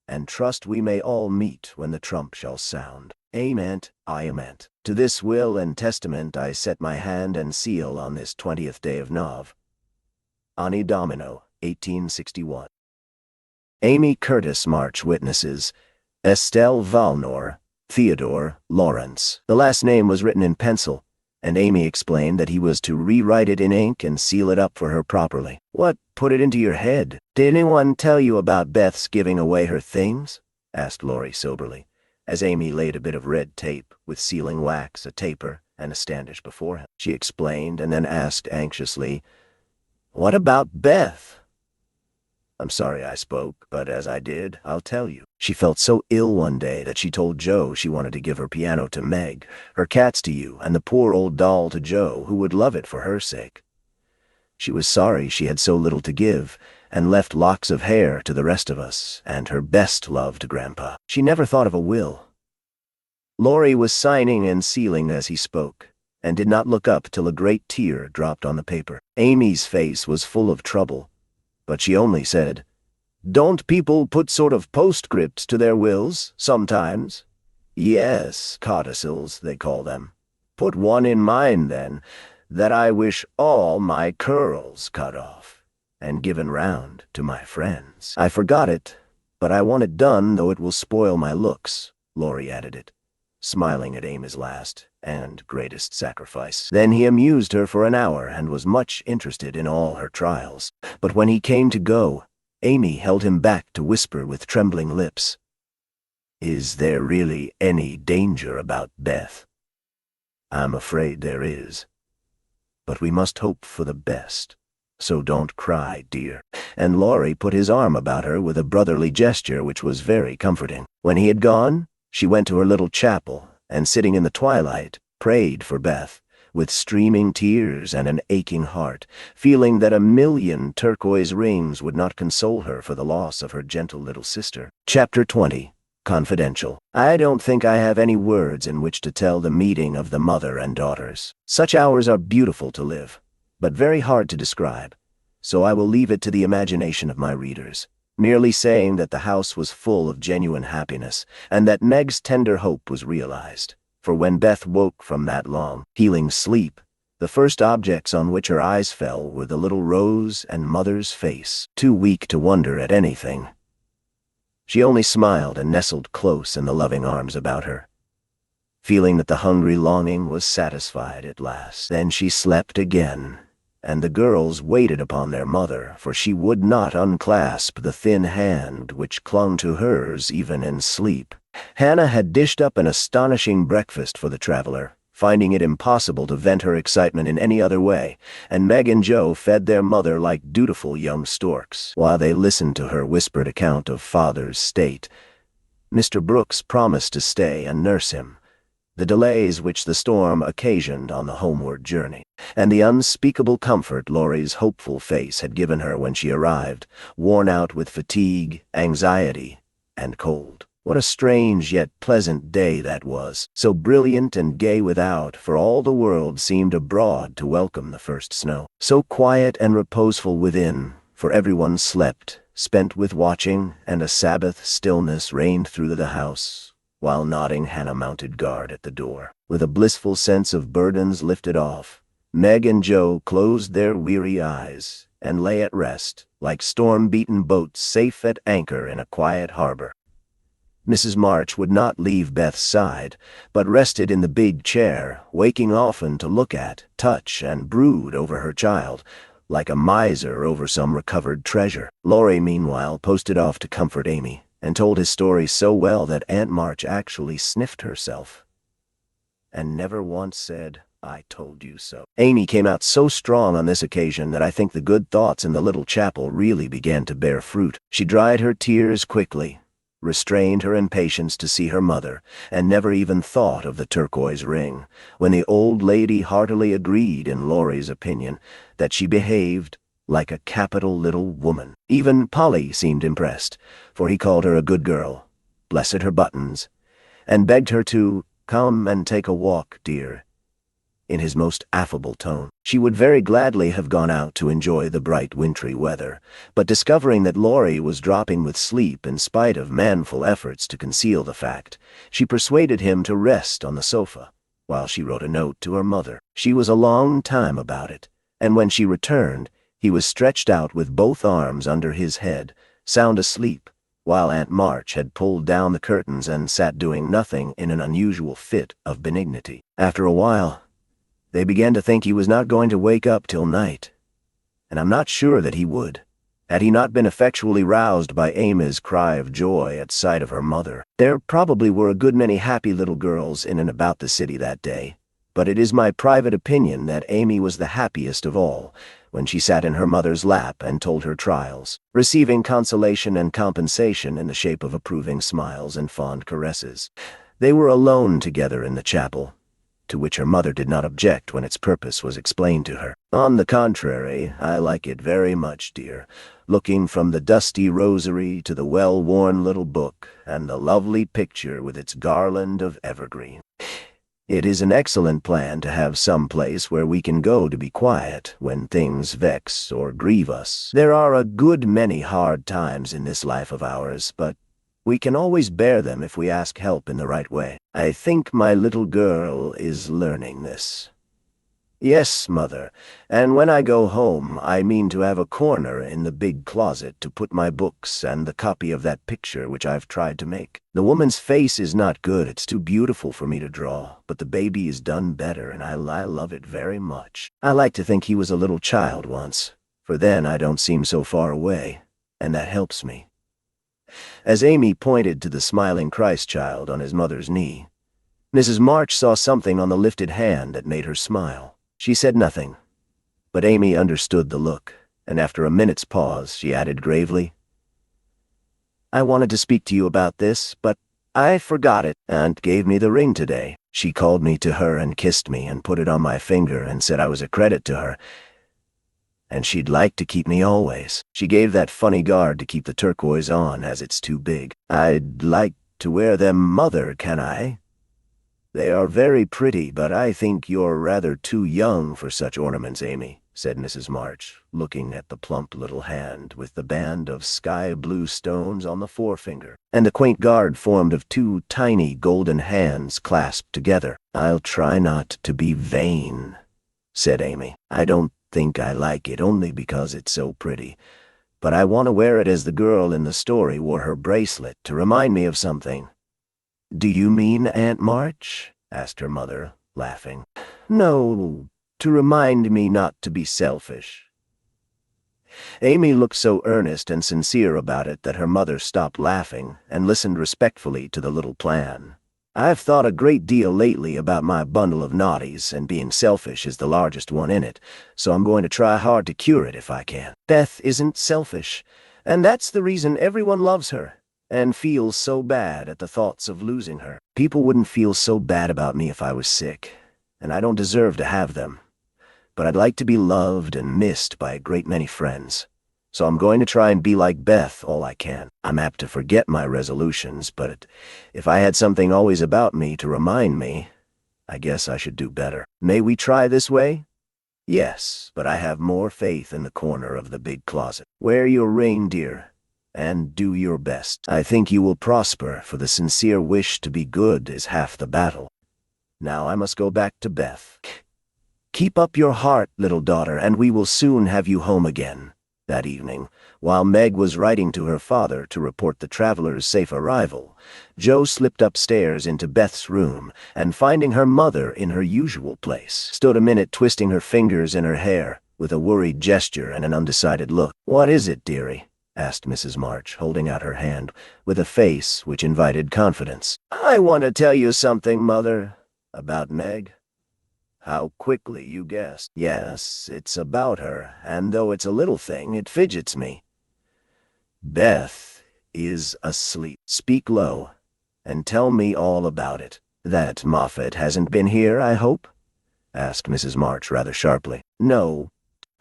and trust we may all meet when the trump shall sound. Amen. I am. To this will and testament I set my hand and seal on this 20th day of Nov. Anni Domino, 1861. Amy Curtis March witnesses, Estelle Valnor, Theodore Lawrence. The last name was written in pencil, and Amy explained that he was to rewrite it in ink and seal it up for her properly. "What put it into your head? Did anyone tell you about Beth's giving away her things?" asked Laurie soberly, as Amy laid a bit of red tape with sealing wax, a taper, and a standish before him. She explained and then asked anxiously, "What about Beth?" I'm sorry I spoke, but as I did, I'll tell you. She felt so ill one day that she told Joe she wanted to give her piano to Meg, her cats to you, and the poor old doll to Joe, who would love it for her sake. She was sorry she had so little to give, and left locks of hair to the rest of us, and her best love to Grandpa. She never thought of a will. Laurie was signing and sealing as he spoke, and did not look up till a great tear dropped on the paper. Amy's face was full of trouble, but she only said, "Don't people put sort of postscripts to their wills, sometimes?" "Yes, codicils, they call them. Put one in mine, then, that I wish all my curls cut off, and given round to my friends. I forgot it, but I want it done, though it will spoil my looks," Laurie added it, smiling at Amy's last and greatest sacrifice. Then he amused her for an hour and was much interested in all her trials. But when he came to go, Amy held him back to whisper with trembling lips, "Is there really any danger about Beth?" "I'm afraid there is. But we must hope for the best. So don't cry, dear." And Laurie put his arm about her with a brotherly gesture which was very comforting. When he had gone, she went to her little chapel, and sitting in the twilight, prayed for Beth, with streaming tears and an aching heart, feeling that 1,000,000 turquoise rings would not console her for the loss of her gentle little sister. Chapter 20. Confidential. I don't think I have any words in which to tell the meeting of the mother and daughters. Such hours are beautiful to live, but very hard to describe, so I will leave it to the imagination of my readers, merely saying that the house was full of genuine happiness, and that Meg's tender hope was realized. For when Beth woke from that long, healing sleep, the first objects on which her eyes fell were the little Rose and mother's face. Too weak to wonder at anything, she only smiled and nestled close in the loving arms about her, feeling that the hungry longing was satisfied at last. Then she slept again, and the girls waited upon their mother, for she would not unclasp the thin hand which clung to hers even in sleep. Hannah had dished up an astonishing breakfast for the traveler, finding it impossible to vent her excitement in any other way, and Meg and Joe fed their mother like dutiful young storks, while they listened to her whispered account of father's state. Mr. Brooks promised to stay and nurse him, the delays which the storm occasioned on the homeward journey, and the unspeakable comfort Laurie's hopeful face had given her when she arrived, worn out with fatigue, anxiety, and cold. What a strange yet pleasant day that was, so brilliant and gay without, for all the world seemed abroad to welcome the first snow. So quiet and reposeful within, for everyone slept, spent with watching, and a Sabbath stillness reigned through the house, while nodding Hannah mounted guard at the door. With a blissful sense of burdens lifted off, Meg and Joe closed their weary eyes and lay at rest, like storm-beaten boats safe at anchor in a quiet harbor. Mrs. March would not leave Beth's side, but rested in the big chair, waking often to look at, touch, and brood over her child, like a miser over some recovered treasure. Laurie, meanwhile, posted off to comfort Amy, and told his story so well that Aunt March actually sniffed herself, and never once said, "I told you so." Amy came out so strong on this occasion that I think the good thoughts in the little chapel really began to bear fruit. She dried her tears quickly, restrained her impatience to see her mother, and never even thought of the turquoise ring, when the old lady heartily agreed in Laurie's opinion that she behaved like a capital little woman. Even Polly seemed impressed, for he called her a good girl, blessed her buttons, and begged her to "come and take a walk, dear," in his most affable tone. She would very gladly have gone out to enjoy the bright wintry weather, but discovering that Laurie was dropping with sleep in spite of manful efforts to conceal the fact, she persuaded him to rest on the sofa, while she wrote a note to her mother. She was a long time about it, and when she returned, he was stretched out with both arms under his head, sound asleep, while Aunt March had pulled down the curtains and sat doing nothing in an unusual fit of benignity. After a while, they began to think he was not going to wake up till night, and I'm not sure that he would. Had he not been effectually roused by Amy's cry of joy at sight of her mother? There probably were a good many happy little girls in and about the city that day, but it is my private opinion that Amy was the happiest of all when she sat in her mother's lap and told her trials, receiving consolation and compensation in the shape of approving smiles and fond caresses. They were alone together in the chapel, to which her mother did not object when its purpose was explained to her. On the contrary, I like it very much, dear, looking from the dusty rosary to the well-worn little book and the lovely picture with its garland of evergreen. It is an excellent plan to have some place where we can go to be quiet when things vex or grieve us. There are a good many hard times in this life of ours, but we can always bear them if we ask help in the right way. I think my little girl is learning this. Yes, Mother, and when I go home, I mean to have a corner in the big closet to put my books and the copy of that picture which I've tried to make. The woman's face is not good, it's too beautiful for me to draw, but the baby is done better, and I love it very much. I like to think he was a little child once, for then I don't seem so far away, and that helps me. As Amy pointed to the smiling Christ child on his mother's knee, Mrs. March saw something on the lifted hand that made her smile. She said nothing, but Amy understood the look, and after a minute's pause, she added gravely, "I wanted to speak to you about this, but I forgot it. Aunt gave me the ring today. She called me to her and kissed me and put it on my finger and said I was a credit to her, and she'd like to keep me always. She gave that funny guard to keep the turquoise on, as it's too big. I'd like to wear them, Mother, can I? They are very pretty, but I think you're rather too young for such ornaments, Amy," said Mrs. March, looking at the plump little hand with the band of sky-blue stones on the forefinger, and the quaint guard formed of two tiny golden hands clasped together. "I'll try not to be vain," said Amy. "I don't think I like it only because it's so pretty, but I want to wear it as the girl in the story wore her bracelet to remind me of something." "Do you mean Aunt March?" asked her mother, laughing. "No, to remind me not to be selfish." Amy looked so earnest and sincere about it that her mother stopped laughing and listened respectfully to the little plan. "I've thought a great deal lately about my bundle of naughties, and being selfish is the largest one in it, so I'm going to try hard to cure it if I can. Beth isn't selfish, and that's the reason everyone loves her and feels so bad at the thoughts of losing her. People wouldn't feel so bad about me if I was sick, and I don't deserve to have them. But I'd like to be loved and missed by a great many friends. So I'm going to try and be like Beth all I can. I'm apt to forget my resolutions, but if I had something always about me to remind me, I guess I should do better. May we try this way?" "Yes, but I have more faith in the corner of the big closet. Wear your ring, dear, and do your best. I think you will prosper, for the sincere wish to be good is half the battle. Now I must go back to Beth. Keep up your heart, little daughter, and we will soon have you home again." That evening, while Meg was writing to her father to report the traveler's safe arrival, Jo slipped upstairs into Beth's room, and finding her mother in her usual place, stood a minute twisting her fingers in her hair, with a worried gesture and an undecided look. "What is it, dearie?" asked Mrs. March, holding out her hand, with a face which invited confidence. "I want to tell you something, Mother, about Meg." "How quickly you guessed." "Yes, it's about her, and though it's a little thing, it fidgets me. Beth is asleep. Speak low, and tell me all about it." "That Moffat hasn't been here, I hope?" asked Mrs. March rather sharply. "No,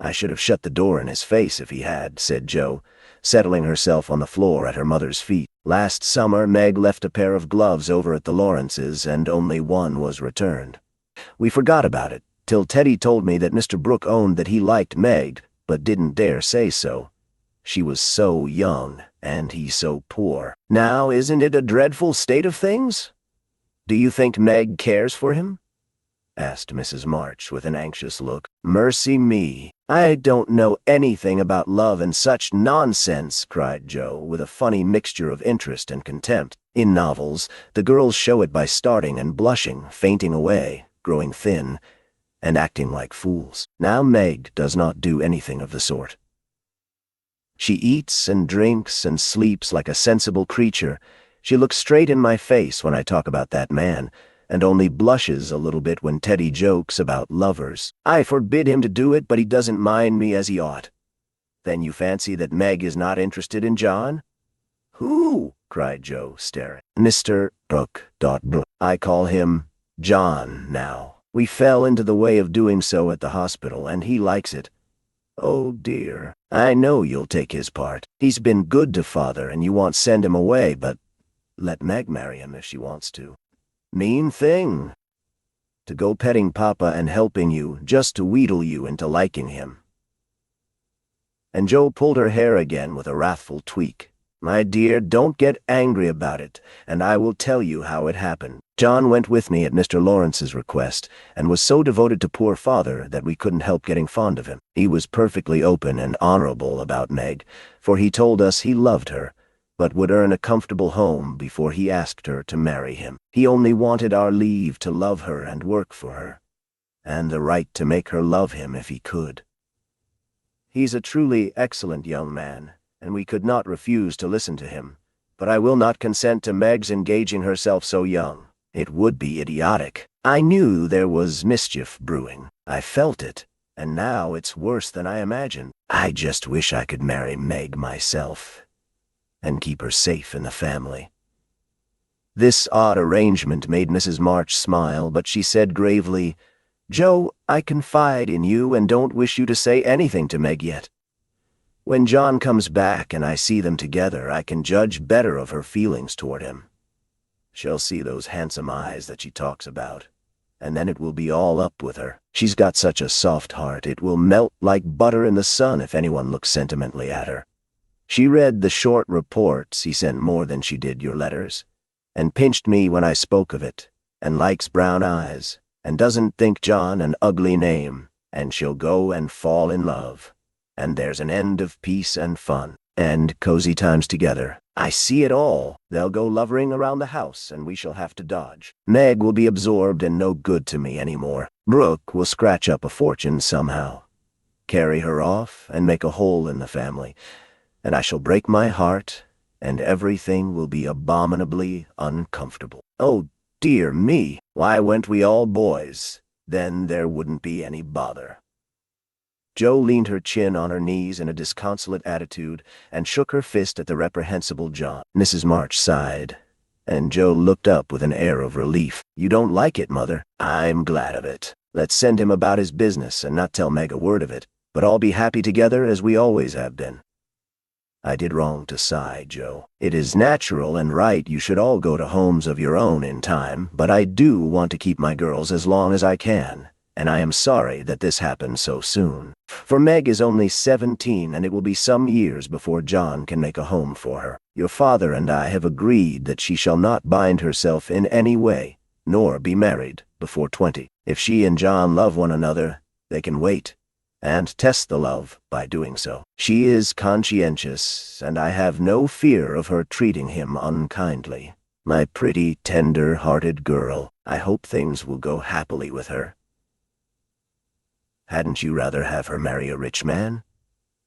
I should have shut the door in his face if he had," said Jo, settling herself on the floor at her mother's feet. "Last summer Meg left a pair of gloves over at the Lawrences, and only one was returned. We forgot about it, till Teddy told me that Mr. Brooke owned that he liked Meg, but didn't dare say so. She was so young, and he so poor. Now isn't it a dreadful state of things? Do you think Meg cares for him?" asked Mrs. March with an anxious look. "Mercy me, I don't know anything about love and such nonsense," cried Jo, with a funny mixture of interest and contempt. In novels, the girls show it by starting and blushing, fainting away, growing thin, and acting like fools. Now Meg does not do anything of the sort. She eats and drinks and sleeps like a sensible creature. She looks straight in my face when I talk about that man, and only blushes a little bit when Teddy jokes about lovers. I forbid him to do it, but he doesn't mind me as he ought. Then you fancy that Meg is not interested in John? Who? Cried Joe, staring. Mr. Brooke. I call him John now. We fell into the way of doing so at the hospital, and he likes it. Oh, dear. I know you'll take his part. He's been good to Father, and you won't send him away, but let Meg marry him if she wants to. Mean thing. To go petting Papa and helping you, just to wheedle you into liking him. And Joe pulled her hair again with a wrathful tweak. My dear, don't get angry about it, and I will tell you how it happened. John went with me at Mr. Lawrence's request, and was so devoted to poor Father that we couldn't help getting fond of him. He was perfectly open and honorable about Meg, for he told us he loved her, but would earn a comfortable home before he asked her to marry him. He only wanted our leave to love her and work for her, and the right to make her love him if he could. He's a truly excellent young man, and we could not refuse to listen to him, but I will not consent to Meg's engaging herself so young. It would be idiotic. I knew there was mischief brewing. I felt it, and now it's worse than I imagined. I just wish I could marry Meg myself, and keep her safe in the family. This odd arrangement made Mrs. March smile, but she said gravely, Joe, I confide in you and don't wish you to say anything to Meg yet. When John comes back and I see them together, I can judge better of her feelings toward him. She'll see those handsome eyes that she talks about, and then it will be all up with her. She's got such a soft heart, it will melt like butter in the sun if anyone looks sentimentally at her. She read the short reports he sent more than she did your letters, and pinched me when I spoke of it, and likes brown eyes, and doesn't think John an ugly name, and she'll go and fall in love. And there's an end of peace and fun, and cozy times together. I see it all. They'll go lovering around the house, and we shall have to dodge. Meg will be absorbed and no good to me anymore. Brooke will scratch up a fortune somehow, carry her off, and make a hole in the family, and I shall break my heart, and everything will be abominably uncomfortable. Oh, dear me, why weren't we all boys? Then there wouldn't be any bother. Joe leaned her chin on her knees in a disconsolate attitude and shook her fist at the reprehensible John. Mrs. March sighed, and Joe looked up with an air of relief. You don't like it, Mother? I'm glad of it. Let's send him about his business and not tell Meg a word of it, but all be happy together as we always have been. I did wrong to sigh, Joe. It is natural and right you should all go to homes of your own in time, but I do want to keep my girls as long as I can, and I am sorry that this happened so soon. For Meg is only 17, and it will be some years before John can make a home for her. Your father and I have agreed that she shall not bind herself in any way, nor be married before 20. If she and John love one another, they can wait, and test the love by doing so. She is conscientious, and I have no fear of her treating him unkindly. My pretty, tender-hearted girl, I hope things will go happily with her. Hadn't you rather have her marry a rich man?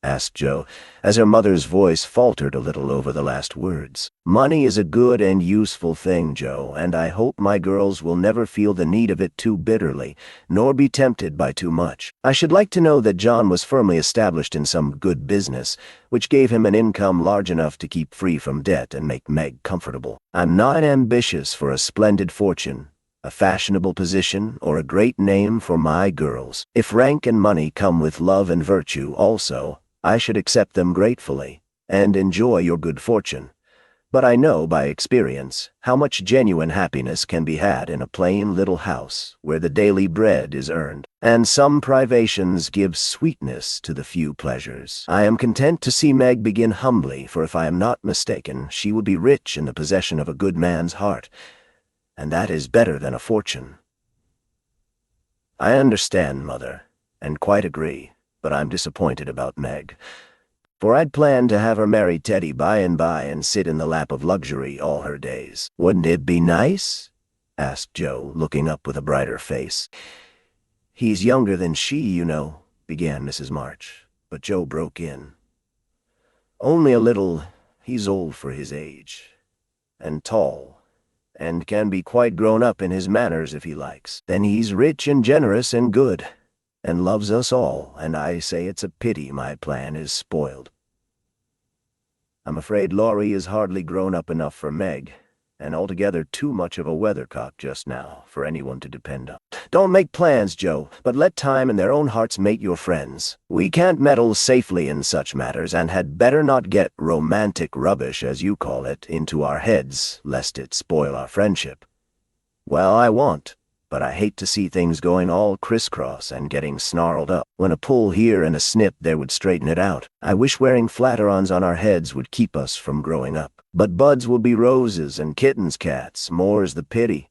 Asked Joe, as her mother's voice faltered a little over the last words. Money is a good and useful thing, Joe, and I hope my girls will never feel the need of it too bitterly, nor be tempted by too much. I should like to know that John was firmly established in some good business, which gave him an income large enough to keep free from debt and make Meg comfortable. I'm not ambitious for a splendid fortune, a fashionable position, or a great name for my girls. If rank and money come with love and virtue also, I should accept them gratefully, and enjoy your good fortune. But I know by experience how much genuine happiness can be had in a plain little house where the daily bread is earned, and some privations give sweetness to the few pleasures. I am content to see Meg begin humbly, for if I am not mistaken, she will be rich in the possession of a good man's heart, and that is better than a fortune. I understand, Mother, and quite agree, but I'm disappointed about Meg, for I'd planned to have her marry Teddy by and by and sit in the lap of luxury all her days. Wouldn't it be nice? Asked Joe, looking up with a brighter face. He's younger than she, you know, began Mrs. March, but Joe broke in. Only a little. He's old for his age, and tall, and can be quite grown up in his manners if he likes. Then he's rich and generous and good, and loves us all, and I say it's a pity my plan is spoiled. I'm afraid Laurie is hardly grown up enough for Meg, and altogether too much of a weathercock just now for anyone to depend on. Don't make plans, Joe, but let time and their own hearts mate your friends. We can't meddle safely in such matters, and had better not get romantic rubbish, as you call it, into our heads, lest it spoil our friendship. Well, I won't, but I hate to see things going all crisscross and getting snarled up. When a pull here and a snip there would straighten it out. I wish wearing flatirons on our heads would keep us from growing up. But buds will be roses and kittens cats, more's the pity.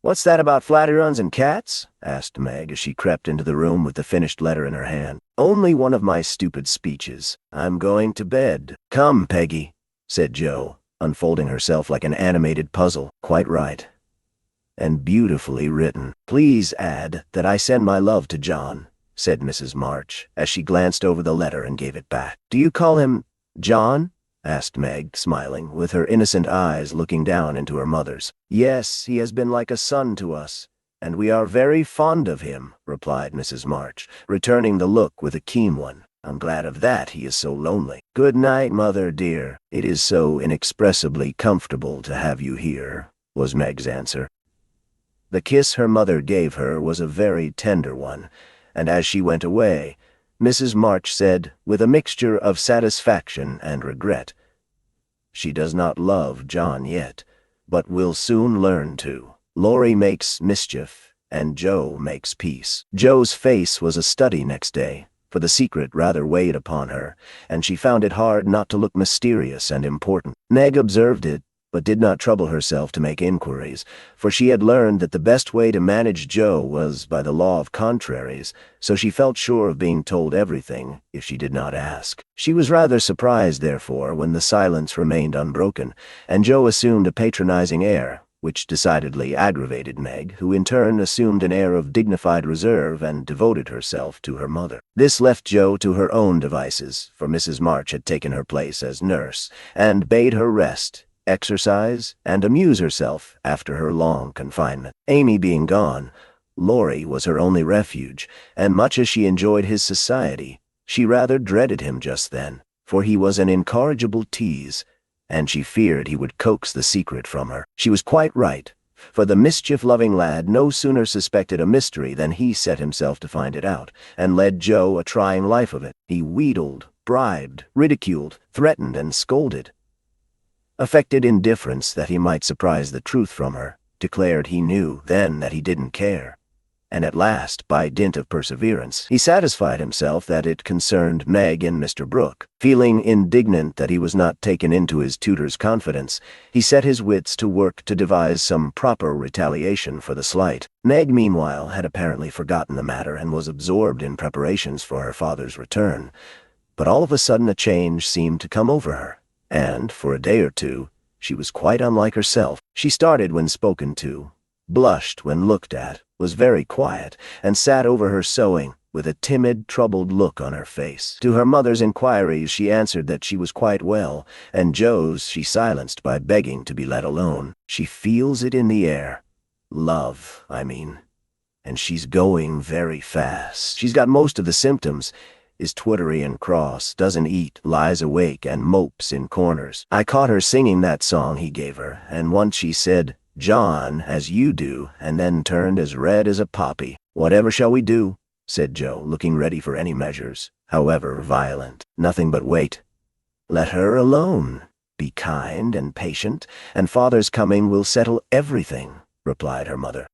What's that about flatirons and cats? Asked Meg as she crept into the room with the finished letter in her hand. Only one of my stupid speeches. I'm going to bed. Come, Peggy, said Joe, unfolding herself like an animated puzzle. Quite right. And beautifully written. Please add that I send my love to John, said Mrs. March, as she glanced over the letter and gave it back. Do you call him John? Asked Meg, smiling, with her innocent eyes looking down into her mother's. Yes, he has been like a son to us, and we are very fond of him, replied Mrs. March, returning the look with a keen one. I'm glad of that, he is so lonely. Good night, mother dear. It is so inexpressibly comfortable to have you here, was Meg's answer. The kiss her mother gave her was a very tender one, and as she went away, Mrs. March said, with a mixture of satisfaction and regret, she does not love John yet, but will soon learn to. Laurie makes mischief, and Joe makes peace. Joe's face was a study next day, for the secret rather weighed upon her, and she found it hard not to look mysterious and important. Meg observed it, but did not trouble herself to make inquiries, for she had learned that the best way to manage Joe was by the law of contraries, so she felt sure of being told everything if she did not ask. She was rather surprised, therefore, when the silence remained unbroken, and Joe assumed a patronizing air, which decidedly aggravated Meg, who in turn assumed an air of dignified reserve and devoted herself to her mother. This left Joe to her own devices, for Mrs. March had taken her place as nurse, and bade her rest, exercise, and amuse herself after her long confinement. Amy being gone, Laurie was her only refuge, and much as she enjoyed his society, she rather dreaded him just then, for he was an incorrigible tease, and she feared he would coax the secret from her. She was quite right, for the mischief-loving lad no sooner suspected a mystery than he set himself to find it out, and led Joe a trying life of it. He wheedled, bribed, ridiculed, threatened, and scolded. Affected indifference that he might surprise the truth from her, declared he knew then that he didn't care, and at last, by dint of perseverance, he satisfied himself that it concerned Meg and Mr. Brooke. Feeling indignant that he was not taken into his tutor's confidence, he set his wits to work to devise some proper retaliation for the slight. Meg, meanwhile, had apparently forgotten the matter and was absorbed in preparations for her father's return, but all of a sudden a change seemed to come over her, and, for a day or two, she was quite unlike herself. She started when spoken to, blushed when looked at, was very quiet, and sat over her sewing, with a timid, troubled look on her face. To her mother's inquiries she answered that she was quite well, and Joe's she silenced by begging to be let alone. She feels it in the air. Love, I mean. And she's going very fast. She's got most of the symptoms, is twittery and cross, doesn't eat, lies awake, and mopes in corners. I caught her singing that song he gave her, and once she said, "John," as you do, and then turned as red as a poppy. Whatever shall we do? Said Joe, looking ready for any measures, however violent. Nothing but wait. Let her alone. Be kind and patient, and father's coming will settle everything, replied her mother.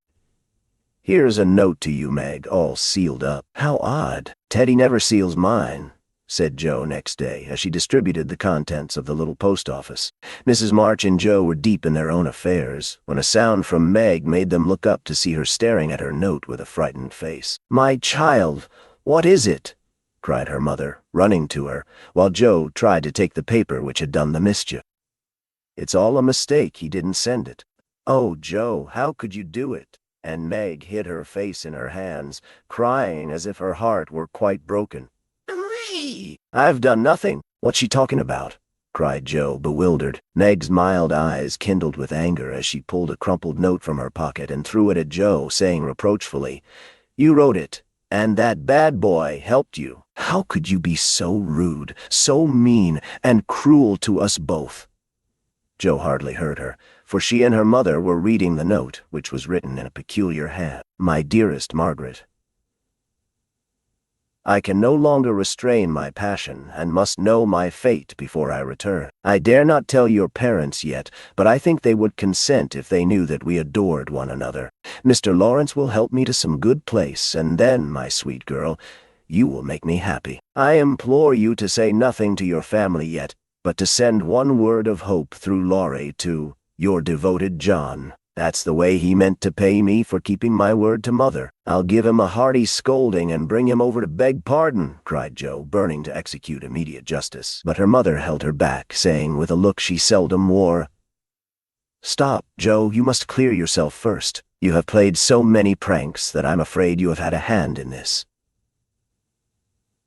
Here's a note to you, Meg, all sealed up. How odd. Teddy never seals mine, said Joe next day, as she distributed the contents of the little post office. Mrs. March and Joe were deep in their own affairs, when a sound from Meg made them look up to see her staring at her note with a frightened face. "My child, what is it?" cried her mother, running to her, while Joe tried to take the paper which had done the mischief. "It's all a mistake, he didn't send it." "Oh, Joe, how could you do it?" And Meg hid her face in her hands, crying as if her heart were quite broken. "I've done nothing. What's she talking about?" cried Joe, bewildered. Meg's mild eyes kindled with anger as she pulled a crumpled note from her pocket and threw it at Joe, saying reproachfully, "You wrote it, and that bad boy helped you. How could you be so rude, so mean, and cruel to us both?" Joe hardly heard her, for she and her mother were reading the note, which was written in a peculiar hand. "My dearest Margaret, I can no longer restrain my passion and must know my fate before I return. I dare not tell your parents yet, but I think they would consent if they knew that we adored one another. Mr. Lawrence will help me to some good place, and then, my sweet girl, you will make me happy. I implore you to say nothing to your family yet, but to send one word of hope through Laurie to your devoted John. That's the way he meant to pay me for keeping my word to Mother. I'll give him a hearty scolding and bring him over to beg pardon," cried Joe, burning to execute immediate justice. But her mother held her back, saying with a look she seldom wore, "Stop, Joe, you must clear yourself first. You have played so many pranks that I'm afraid you have had a hand in this."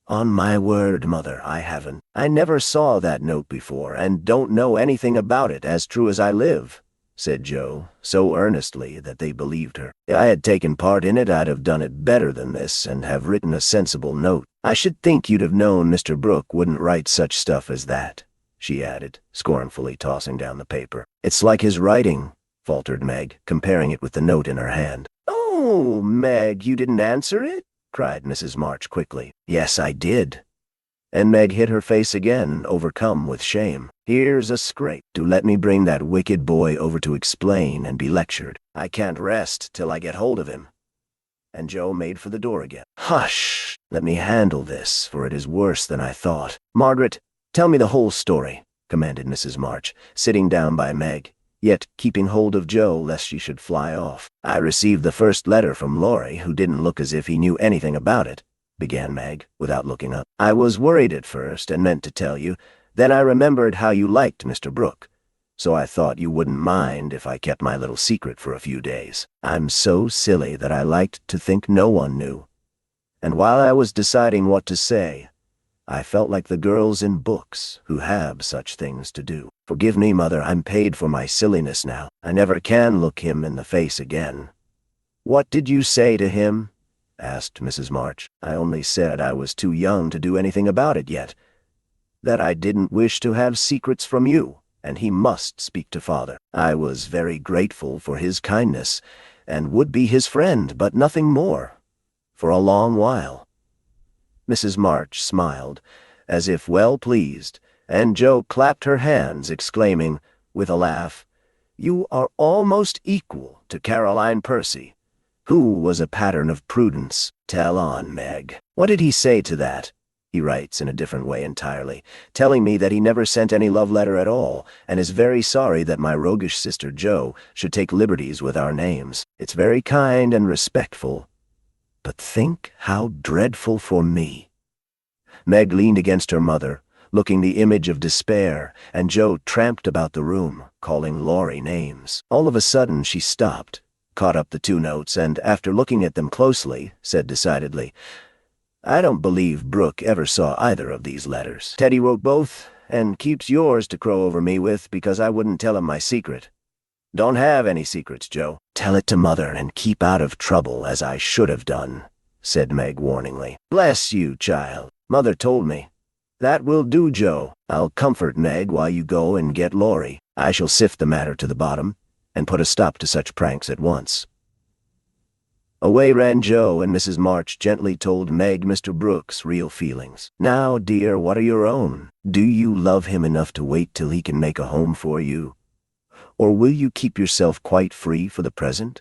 "On my word, Mother, I haven't. I never saw that note before and don't know anything about it, as true as I live," said Joe, so earnestly that they believed her. "If I had taken part in it, I'd have done it better than this and have written a sensible note. I should think you'd have known Mr. Brooke wouldn't write such stuff as that," she added, scornfully tossing down the paper. "It's like his writing," faltered Meg, comparing it with the note in her hand. "Oh, Meg, you didn't answer it?" cried Mrs. March quickly. "Yes, I did." And Meg hid her face again, overcome with shame. "Here's a scrape. Do let me bring that wicked boy over to explain and be lectured. I can't rest till I get hold of him." And Joe made for the door again. "Hush! Let me handle this, for it is worse than I thought. Margaret, tell me the whole story," commanded Mrs. March, sitting down by Meg, yet keeping hold of Joe lest she should fly off. "I received the first letter from Laurie, who didn't look as if he knew anything about it," began Meg, without looking up. "I was worried at first and meant to tell you. Then I remembered how you liked Mr. Brooke, so I thought you wouldn't mind if I kept my little secret for a few days. I'm so silly that I liked to think no one knew. And while I was deciding what to say, I felt like the girls in books who have such things to do. Forgive me, Mother, I'm paid for my silliness now. I never can look him in the face again." "What did you say to him?" asked Mrs. March. "I only said I was too young to do anything about it yet, that I didn't wish to have secrets from you, and he must speak to Father. I was very grateful for his kindness, and would be his friend, but nothing more, for a long while." Mrs. March smiled, as if well pleased, and Joe clapped her hands, exclaiming, with a laugh, "You are almost equal to Caroline Percy, who was a pattern of prudence. Tell on, Meg. What did he say to that?" He writes in a different way entirely, telling me that he never sent any love letter at all, and is very sorry that my roguish sister Jo should take liberties with our names. It's very kind and respectful, but think how dreadful for me. Meg leaned against her mother, looking the image of despair, and Jo tramped about the room, calling Laurie names. All of a sudden she stopped, caught up the two notes, and, after looking at them closely, said decidedly, "I don't believe Brooke ever saw either of these letters. Teddy wrote both, and keeps yours to crow over me with because I wouldn't tell him my secret. Don't have any secrets, Joe." "Tell it to Mother and keep out of trouble, as I should have done," said Meg warningly. "Bless you, child. Mother told me." "That will do, Joe. I'll comfort Meg while you go and get Laurie. I shall sift the matter to the bottom and put a stop to such pranks at once." Away ran Joe, and Mrs. March gently told Meg Mr. Brooke's real feelings. "Now, dear, what are your own? Do you love him enough to wait till he can make a home for you? Or will you keep yourself quite free for the present?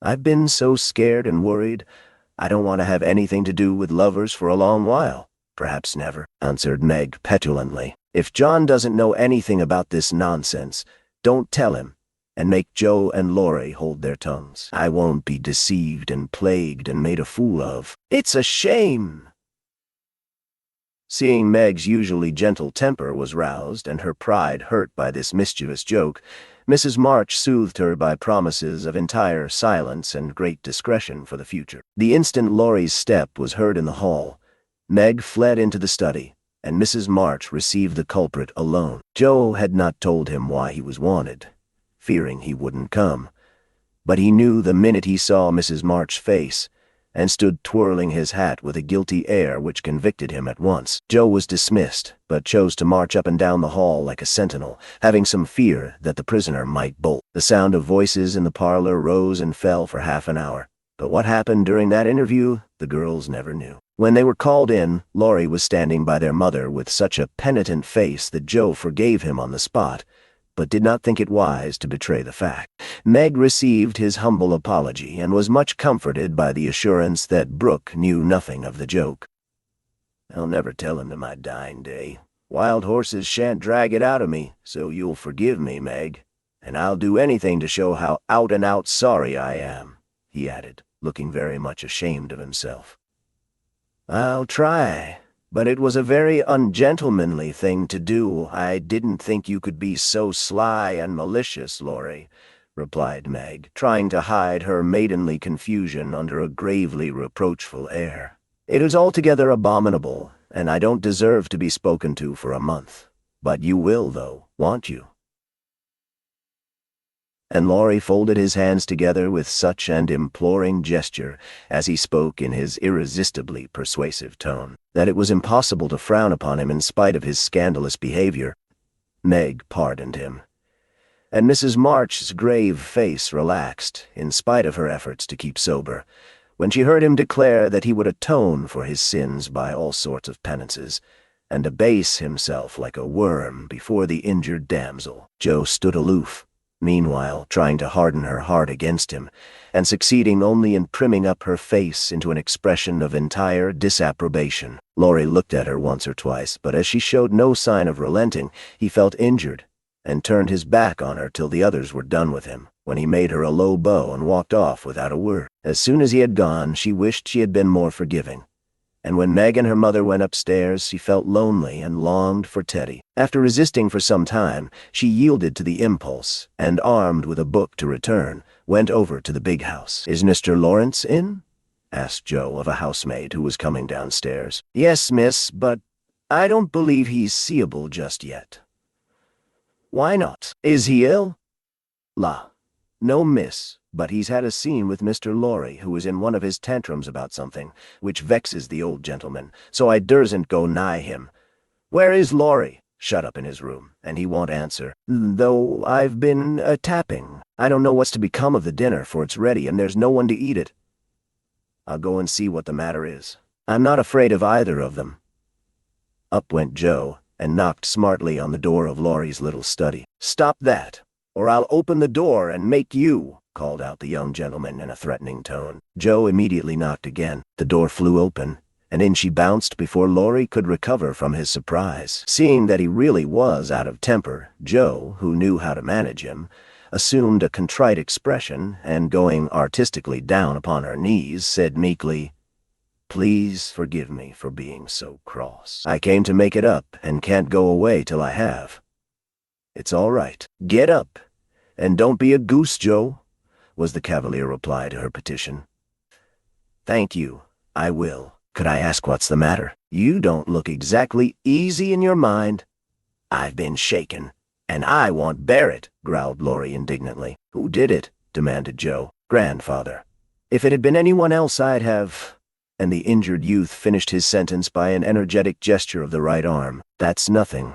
I've been so scared and worried, I don't want to have anything to do with lovers for a long while." "Perhaps never," answered Meg petulantly. "If John doesn't know anything about this nonsense, don't tell him, and make Joe and Laurie hold their tongues. I won't be deceived and plagued and made a fool of. It's a shame." Seeing Meg's usually gentle temper was roused and her pride hurt by this mischievous joke, Mrs. March soothed her by promises of entire silence and great discretion for the future. The instant Laurie's step was heard in the hall, Meg fled into the study, and Mrs. March received the culprit alone. Joe had not told him why he was wanted, fearing he wouldn't come, but he knew the minute he saw Mrs. March's face, and stood twirling his hat with a guilty air which convicted him at once. Joe was dismissed, but chose to march up and down the hall like a sentinel, having some fear that the prisoner might bolt. The sound of voices in the parlor rose and fell for half an hour, but what happened during that interview, the girls never knew. When they were called in, Laurie was standing by their mother with such a penitent face that Joe forgave him on the spot, but did not think it wise to betray the fact. Meg received his humble apology and was much comforted by the assurance that Brooke knew nothing of the joke. "I'll never tell him to my dying day. Wild horses shan't drag it out of me, so you'll forgive me, Meg, and I'll do anything to show how out-and-out sorry I am," he added, looking very much ashamed of himself. "I'll try. But it was a very ungentlemanly thing to do. I didn't think you could be so sly and malicious, Laurie," replied Meg, trying to hide her maidenly confusion under a gravely reproachful air. "It is altogether abominable, and I don't deserve to be spoken to for a month. But you will, though, won't you?" And Laurie folded his hands together with such an imploring gesture, as he spoke in his irresistibly persuasive tone, that it was impossible to frown upon him in spite of his scandalous behavior. Meg pardoned him, and Mrs. March's grave face relaxed, in spite of her efforts to keep sober, when she heard him declare that he would atone for his sins by all sorts of penances, and abase himself like a worm before the injured damsel. Joe stood aloof, meanwhile trying to harden her heart against him, and succeeding only in primming up her face into an expression of entire disapprobation. Laurie looked at her once or twice, but as she showed no sign of relenting, he felt injured, and turned his back on her till the others were done with him, when he made her a low bow and walked off without a word. As soon as he had gone, she wished she had been more forgiving, and when Meg and her mother went upstairs, she felt lonely and longed for Teddy. After resisting for some time, she yielded to the impulse, and armed with a book to return, went over to the big house. "Is Mr. Lawrence in?" asked Joe of a housemaid who was coming downstairs. "Yes, miss, but I don't believe he's seeable just yet." "Why not? Is he ill?" "La, no, miss, but he's had a scene with Mr. Laurie, who is in one of his tantrums about something, which vexes the old gentleman, so I dursn't go nigh him. Where is Laurie?" "Shut up in his room, and he won't answer. Though I've been tapping. I don't know what's to become of the dinner, for it's ready, and there's no one to eat it." "I'll go and see what the matter is. I'm not afraid of either of them." Up went Joe, and knocked smartly on the door of Laurie's little study. "Stop that, or I'll open the door and make you," called out the young gentleman in a threatening tone. Joe immediately knocked again. The door flew open, and in she bounced before Laurie could recover from his surprise. Seeing that he really was out of temper, Joe, who knew how to manage him, assumed a contrite expression, and going artistically down upon her knees, said meekly, "Please forgive me for being so cross. I came to make it up, and can't go away till I have." "It's all right. Get up, and don't be a goose, Joe," was the cavalier reply to her petition. "Thank you, I will. Could I ask what's the matter? You don't look exactly easy in your mind." "I've been shaken, and I won't bear it," growled Laurie indignantly. "Who did it?" demanded Joe. "Grandfather. If it had been anyone else, I'd have—" And the injured youth finished his sentence by an energetic gesture of the right arm. "That's nothing.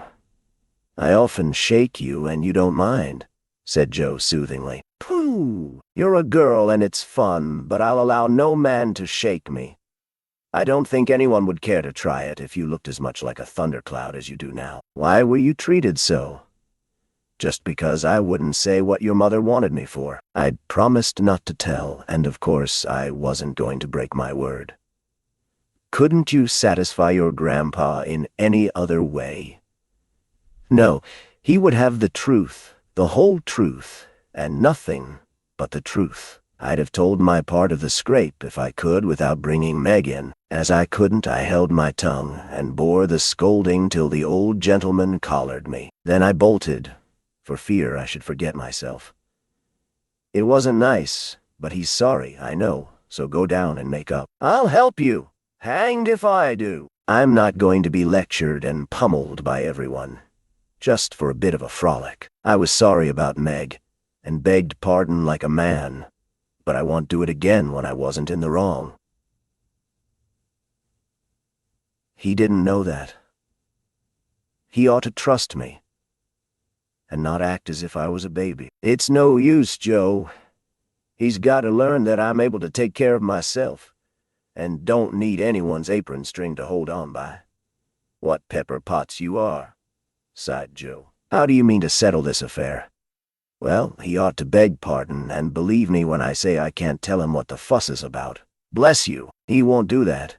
I often shake you, and you don't mind," said Joe soothingly. "Pooh! You're a girl, and it's fun, but I'll allow no man to shake me. I don't think anyone would care to try it if you looked as much like a thundercloud as you do now." "Why were you treated so?" "Just because I wouldn't say what your mother wanted me for. I'd promised not to tell, and of course I wasn't going to break my word." "Couldn't you satisfy your grandpa in any other way?" "No, he would have the truth, the whole truth, and nothing but the truth. I'd have told my part of the scrape if I could without bringing Meg in. As I couldn't, I held my tongue and bore the scolding till the old gentleman collared me. Then I bolted, for fear I should forget myself. It wasn't nice, but he's sorry, I know, so go down and make up." "I'll help you. Hanged if I do." I'm not going to be lectured and pummeled by everyone, just for a bit of a frolic. I was sorry about Meg, and begged pardon like a man, but I won't do it again when I wasn't in the wrong. He didn't know that. He ought to trust me, and not act as if I was a baby. It's no use, Joe. He's got to learn that I'm able to take care of myself, and don't need anyone's apron string to hold on by. What pepper pots you are, sighed Joe. How do you mean to settle this affair? Well, he ought to beg pardon and believe me when I say I can't tell him what the fuss is about. Bless you, he won't do that.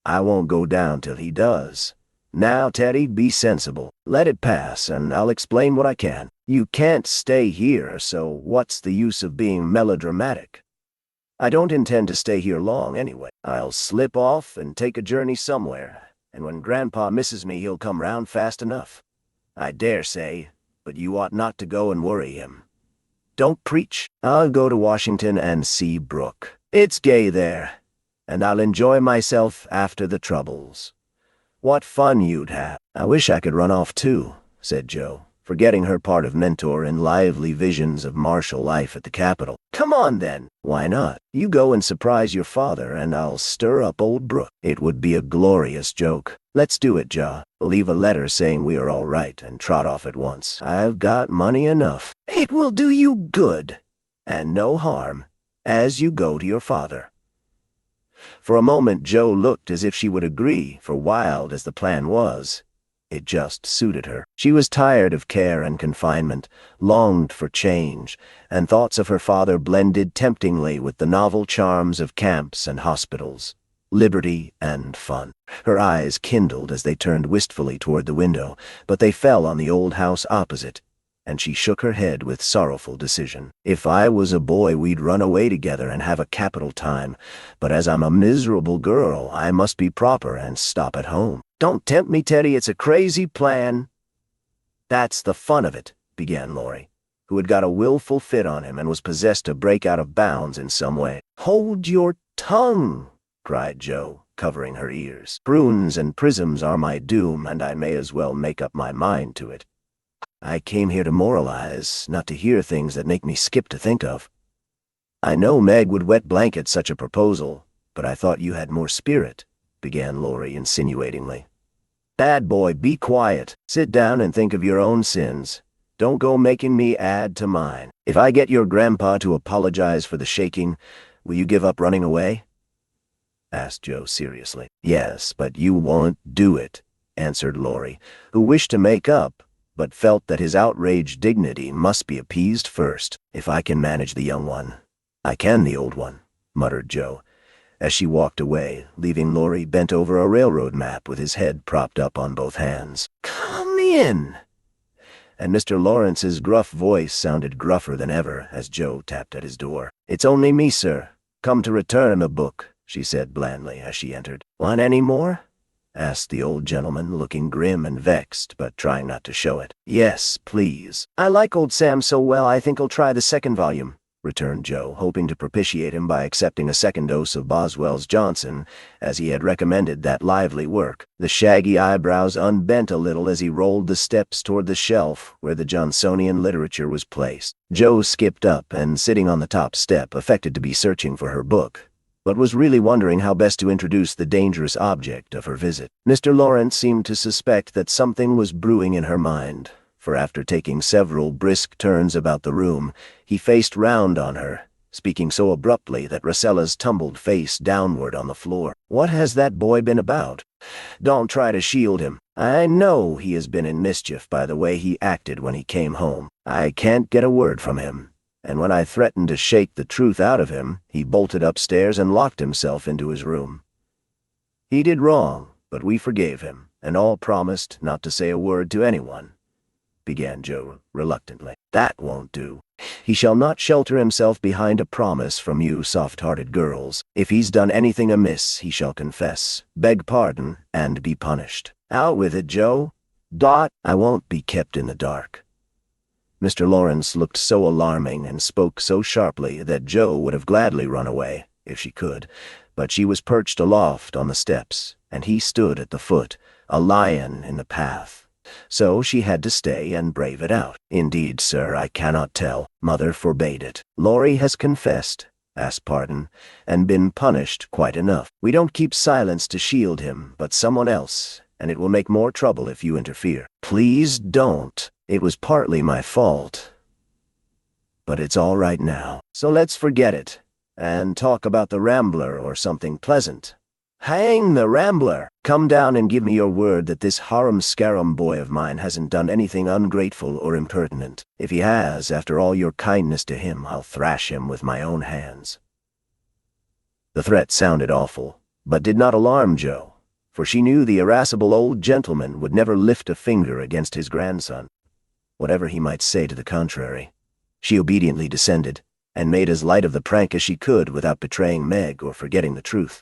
I won't go down till he does. Now, Teddy, be sensible. Let it pass, and I'll explain what I can. You can't stay here, so what's the use of being melodramatic? I don't intend to stay here long anyway. I'll slip off and take a journey somewhere, and when Grandpa misses me, he'll come round fast enough. I dare say, but you ought not to go and worry him. Don't preach. I'll go to Washington and see Brooke. It's gay there, and I'll enjoy myself after the troubles. What fun you'd have. I wish I could run off too, said Joe, forgetting her part of mentor in lively visions of martial life at the Capitol. Come on then. Why not? You go and surprise your father, and I'll stir up old Brooke. It would be a glorious joke. Let's do it, Ja. Leave a letter saying we are all right and trot off at once. I've got money enough. It will do you good, and no harm, as you go to your father. For a moment Joe looked as if she would agree, for wild as the plan was, it just suited her. She was tired of care and confinement, longed for change, and thoughts of her father blended temptingly with the novel charms of camps and hospitals, liberty and fun. Her eyes kindled as they turned wistfully toward the window, but they fell on the old house opposite, and she shook her head with sorrowful decision. If I was a boy, we'd run away together and have a capital time, but as I'm a miserable girl, I must be proper and stop at home. Don't tempt me, Teddy, it's a crazy plan. That's the fun of it, began Laurie, who had got a willful fit on him and was possessed to break out of bounds in some way. Hold your tongue, cried Joe, covering her ears. Prunes and prisms are my doom, and I may as well make up my mind to it. I came here to moralize, not to hear things that make me skip to think of. I know Meg would wet blanket such a proposal, but I thought you had more spirit, began Laurie insinuatingly. Bad boy, be quiet. Sit down and think of your own sins. Don't go making me add to mine. If I get your grandpa to apologize for the shaking, will you give up running away? Asked Joe seriously. Yes, but you won't do it, answered Laurie, who wished to make up, but felt that his outraged dignity must be appeased first. If I can manage the young one, I can the old one, muttered Joe, as she walked away, leaving Laurie bent over a railroad map with his head propped up on both hands. Come in! And Mr. Lawrence's gruff voice sounded gruffer than ever as Joe tapped at his door. It's only me, sir. Come to return a book, she said blandly as she entered. Want any more? Asked the old gentleman, looking grim and vexed, but trying not to show it. Yes, please. I like old Sam so well I think I'll try the second volume, returned Joe, hoping to propitiate him by accepting a second dose of Boswell's Johnson, as he had recommended that lively work. The shaggy eyebrows unbent a little as he rolled the steps toward the shelf where the Johnsonian literature was placed. Joe skipped up and, sitting on the top step, affected to be searching for her book, but was really wondering how best to introduce the dangerous object of her visit. Mr. Lawrence seemed to suspect that something was brewing in her mind, for after taking several brisk turns about the room, he faced round on her, speaking so abruptly that Rosella's tumbled face downward on the floor. What has that boy been about? Don't try to shield him. I know he has been in mischief by the way he acted when he came home. I can't get a word from him. And when I threatened to shake the truth out of him, he bolted upstairs and locked himself into his room. He did wrong, but we forgave him, and all promised not to say a word to anyone, began Joe reluctantly. That won't do. He shall not shelter himself behind a promise from you soft-hearted girls. If he's done anything amiss, he shall confess, beg pardon, and be punished. Out with it, Joe. I won't be kept in the dark. Mr. Lawrence looked so alarming and spoke so sharply that Joe would have gladly run away, if she could, but she was perched aloft on the steps, and he stood at the foot, a lion in the path. So she had to stay and brave it out. Indeed, sir, I cannot tell. Mother forbade it. Laurie has confessed, asked pardon, and been punished quite enough. We don't keep silence to shield him, but someone else, and it will make more trouble if you interfere. Please don't. It was partly my fault. But it's all right now. So let's forget it, and talk about the Rambler or something pleasant. Hang the Rambler! Come down and give me your word that this harum-scarum boy of mine hasn't done anything ungrateful or impertinent. If he has, after all your kindness to him, I'll thrash him with my own hands. The threat sounded awful, but did not alarm Jo, for she knew the irascible old gentleman would never lift a finger against his grandson, whatever he might say to the contrary. She obediently descended, and made as light of the prank as she could without betraying Meg or forgetting the truth.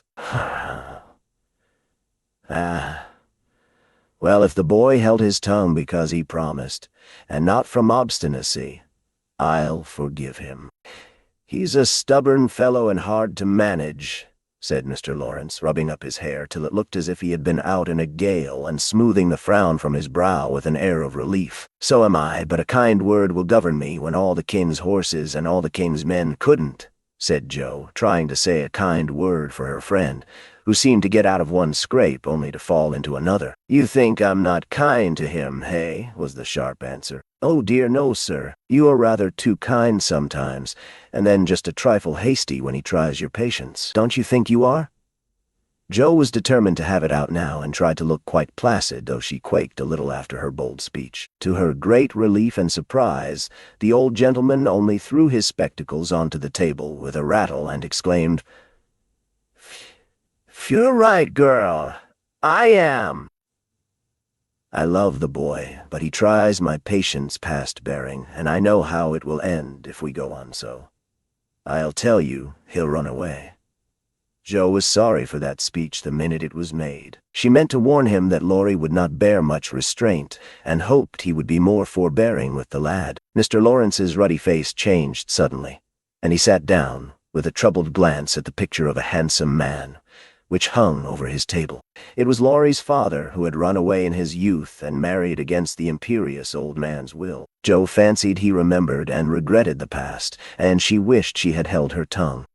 Well, if the boy held his tongue because he promised, and not from obstinacy, I'll forgive him. He's a stubborn fellow and hard to manage, said Mr. Lawrence, rubbing up his hair till it looked as if he had been out in a gale and smoothing the frown from his brow with an air of relief. So am I, but a kind word will govern me when all the king's horses and all the king's men couldn't, said Jo, trying to say a kind word for her friend, who seemed to get out of one scrape only to fall into another. You think I'm not kind to him, hey? Was the sharp answer. Oh dear no, sir. You are rather too kind sometimes, and then just a trifle hasty when he tries your patience. Don't you think you are? Jo was determined to have it out now and tried to look quite placid, though she quaked a little after her bold speech. To her great relief and surprise, the old gentleman only threw his spectacles onto the table with a rattle and exclaimed, "You're right, girl. I am. I love the boy, but he tries my patience past bearing, and I know how it will end if we go on so. I'll tell you, he'll run away." Jo was sorry for that speech the minute it was made. She meant to warn him that Laurie would not bear much restraint, and hoped he would be more forbearing with the lad. Mr. Lawrence's ruddy face changed suddenly, and he sat down, with a troubled glance at the picture of a handsome man, which hung over his table. It was Laurie's father, who had run away in his youth and married against the imperious old man's will. Jo fancied he remembered and regretted the past, and she wished she had held her tongue.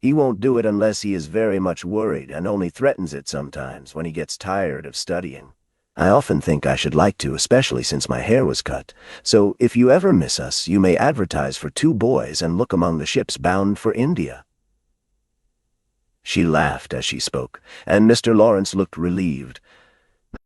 He won't do it unless he is very much worried, and only threatens it sometimes when he gets tired of studying. I often think I should like to, especially since my hair was cut. So if you ever miss us, you may advertise for 2 boys and look among the ships bound for India. She laughed as she spoke, and Mr. Lawrence looked relieved,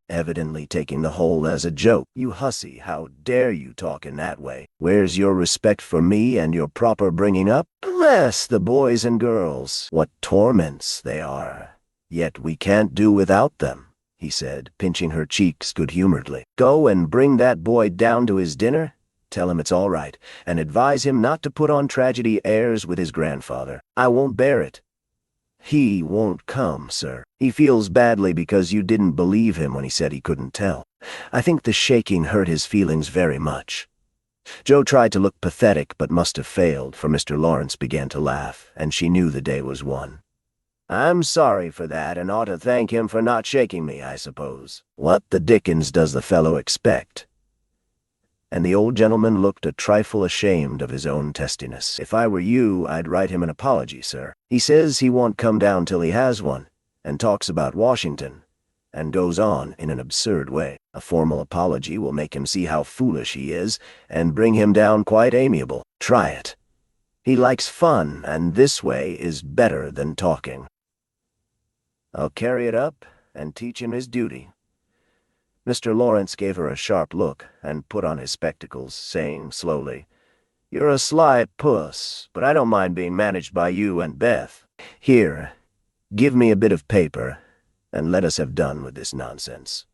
evidently taking the whole as a joke. "You hussy, how dare you talk in that way? Where's your respect for me and your proper bringing up? Bless the boys and girls, what torments they are! Yet we can't do without them," he said, pinching her cheeks good-humoredly. "Go and bring that boy down to his dinner. Tell him it's all right, and advise him not to put on tragedy airs with his grandfather. I won't bear it. He won't come, sir. He feels badly because you didn't believe him when he said he couldn't tell. I think the shaking hurt his feelings very much." Jo tried to look pathetic but must have failed, for Mr. Lawrence began to laugh, and she knew the day was won. "I'm sorry for that, and ought to thank him for not shaking me, I suppose. What the dickens does the fellow expect?" And the old gentleman looked a trifle ashamed of his own testiness. "If I were you, I'd write him an apology, sir. He says he won't come down till he has one, and talks about Washington, and goes on in an absurd way. A formal apology will make him see how foolish he is, and bring him down quite amiable. Try it. He likes fun, and this way is better than talking. I'll carry it up and teach him his duty." Mr. Lawrence gave her a sharp look and put on his spectacles, saying slowly, "You're a sly puss, but I don't mind being managed by you and Beth. Here, give me a bit of paper, and let us have done with this nonsense."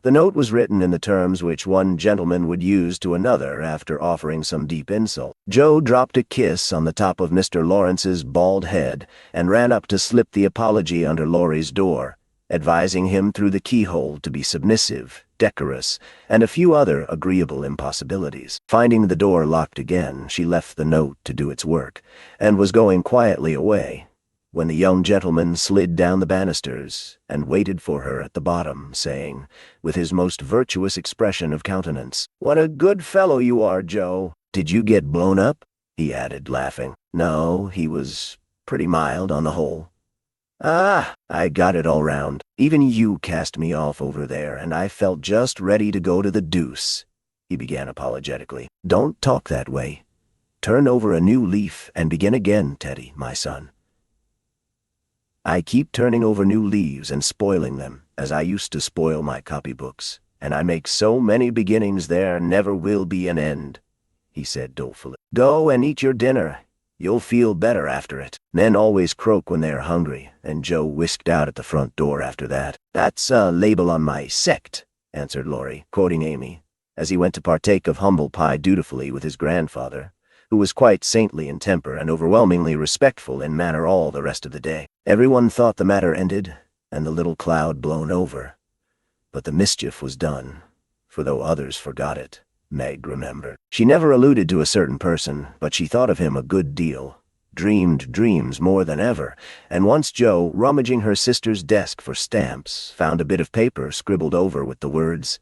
The note was written in the terms which one gentleman would use to another after offering some deep insult. Jo dropped a kiss on the top of Mr. Lawrence's bald head and ran up to slip the apology under Laurie's door, advising him through the keyhole to be submissive, decorous, and a few other agreeable impossibilities. Finding the door locked again, she left the note to do its work, and was going quietly away, when the young gentleman slid down the banisters and waited for her at the bottom, saying, with his most virtuous expression of countenance, "What a good fellow you are, Joe. Did you get blown up?" he added, laughing. "No, he was pretty mild on the whole." "Ah, I got it all round. Even you cast me off over there, and I felt just ready to go to the deuce," he began apologetically. "Don't talk that way. Turn over a new leaf and begin again, Teddy, my son." "I keep turning over new leaves and spoiling them, as I used to spoil my copybooks, and I make so many beginnings there never will be an end," he said dolefully. "Go and eat your dinner. You'll feel better after it." Men always croak when they are hungry, and Joe whisked out at the front door after that. "That's a label on my sect," answered Laurie, quoting Amy, as he went to partake of humble pie dutifully with his grandfather, who was quite saintly in temper and overwhelmingly respectful in manner all the rest of the day. Everyone thought the matter ended, and the little cloud blown over. But the mischief was done, for though others forgot it, Meg remembered. She never alluded to a certain person, but she thought of him a good deal, dreamed dreams more than ever, and once Joe, rummaging her sister's desk for stamps, found a bit of paper scribbled over with the words,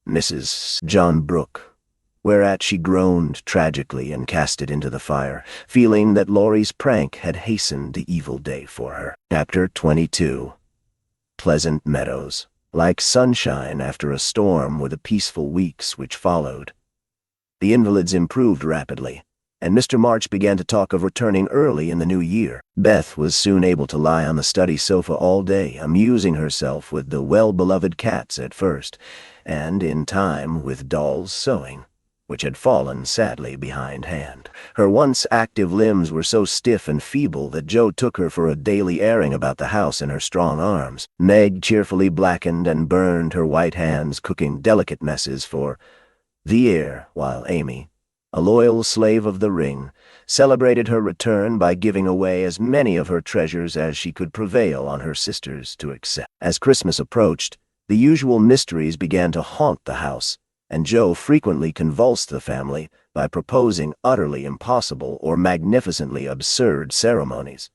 "Mrs. John Brooke," whereat she groaned tragically and cast it into the fire, feeling that Laurie's prank had hastened the evil day for her. Chapter 22. Pleasant Meadows. Like sunshine after a storm were the peaceful weeks which followed. The invalids improved rapidly, and Mr. March began to talk of returning early in the new year. Beth was soon able to lie on the study sofa all day, amusing herself with the well-beloved cats at first, and in time with Doll's sewing, which had fallen sadly behindhand. Her once active limbs were so stiff and feeble that Joe took her for a daily airing about the house in her strong arms. Meg cheerfully blackened and burned her white hands cooking delicate messes for the ear, while Amy, a loyal slave of the ring, celebrated her return by giving away as many of her treasures as she could prevail on her sisters to accept. As Christmas approached, the usual mysteries began to haunt the house, and Joe frequently convulsed the family by proposing utterly impossible or magnificently absurd ceremonies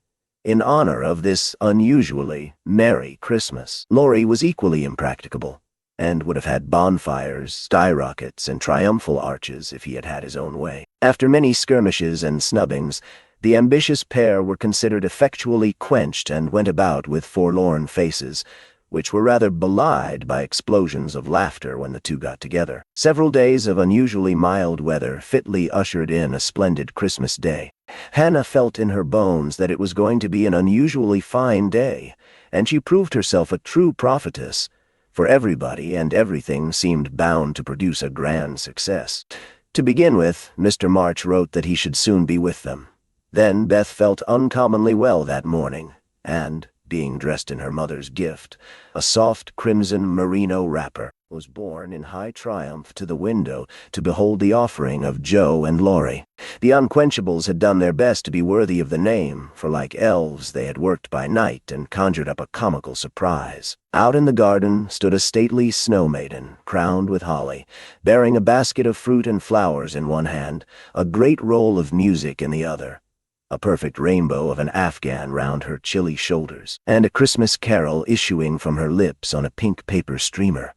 in honor of this unusually merry Christmas. Laurie was equally impracticable, and would have had bonfires, skyrockets, and triumphal arches if he had had his own way. After many skirmishes and snubbings, the ambitious pair were considered effectually quenched and went about with forlorn faces, which were rather belied by explosions of laughter when the two got together. Several days of unusually mild weather fitly ushered in a splendid Christmas day. Hannah felt in her bones that it was going to be an unusually fine day, and she proved herself a true prophetess, for everybody and everything seemed bound to produce a grand success. To begin with, Mr. March wrote that he should soon be with them. Then Beth felt uncommonly well that morning, and, being dressed in her mother's gift, a soft crimson merino wrapper, was borne in high triumph to the window to behold the offering of Joe and Laurie. The Unquenchables had done their best to be worthy of the name, for like elves they had worked by night and conjured up a comical surprise. Out in the garden stood a stately snow maiden, crowned with holly, bearing a basket of fruit and flowers in one hand, a great roll of music in the other, a perfect rainbow of an Afghan round her chilly shoulders, and a Christmas carol issuing from her lips on a pink paper streamer.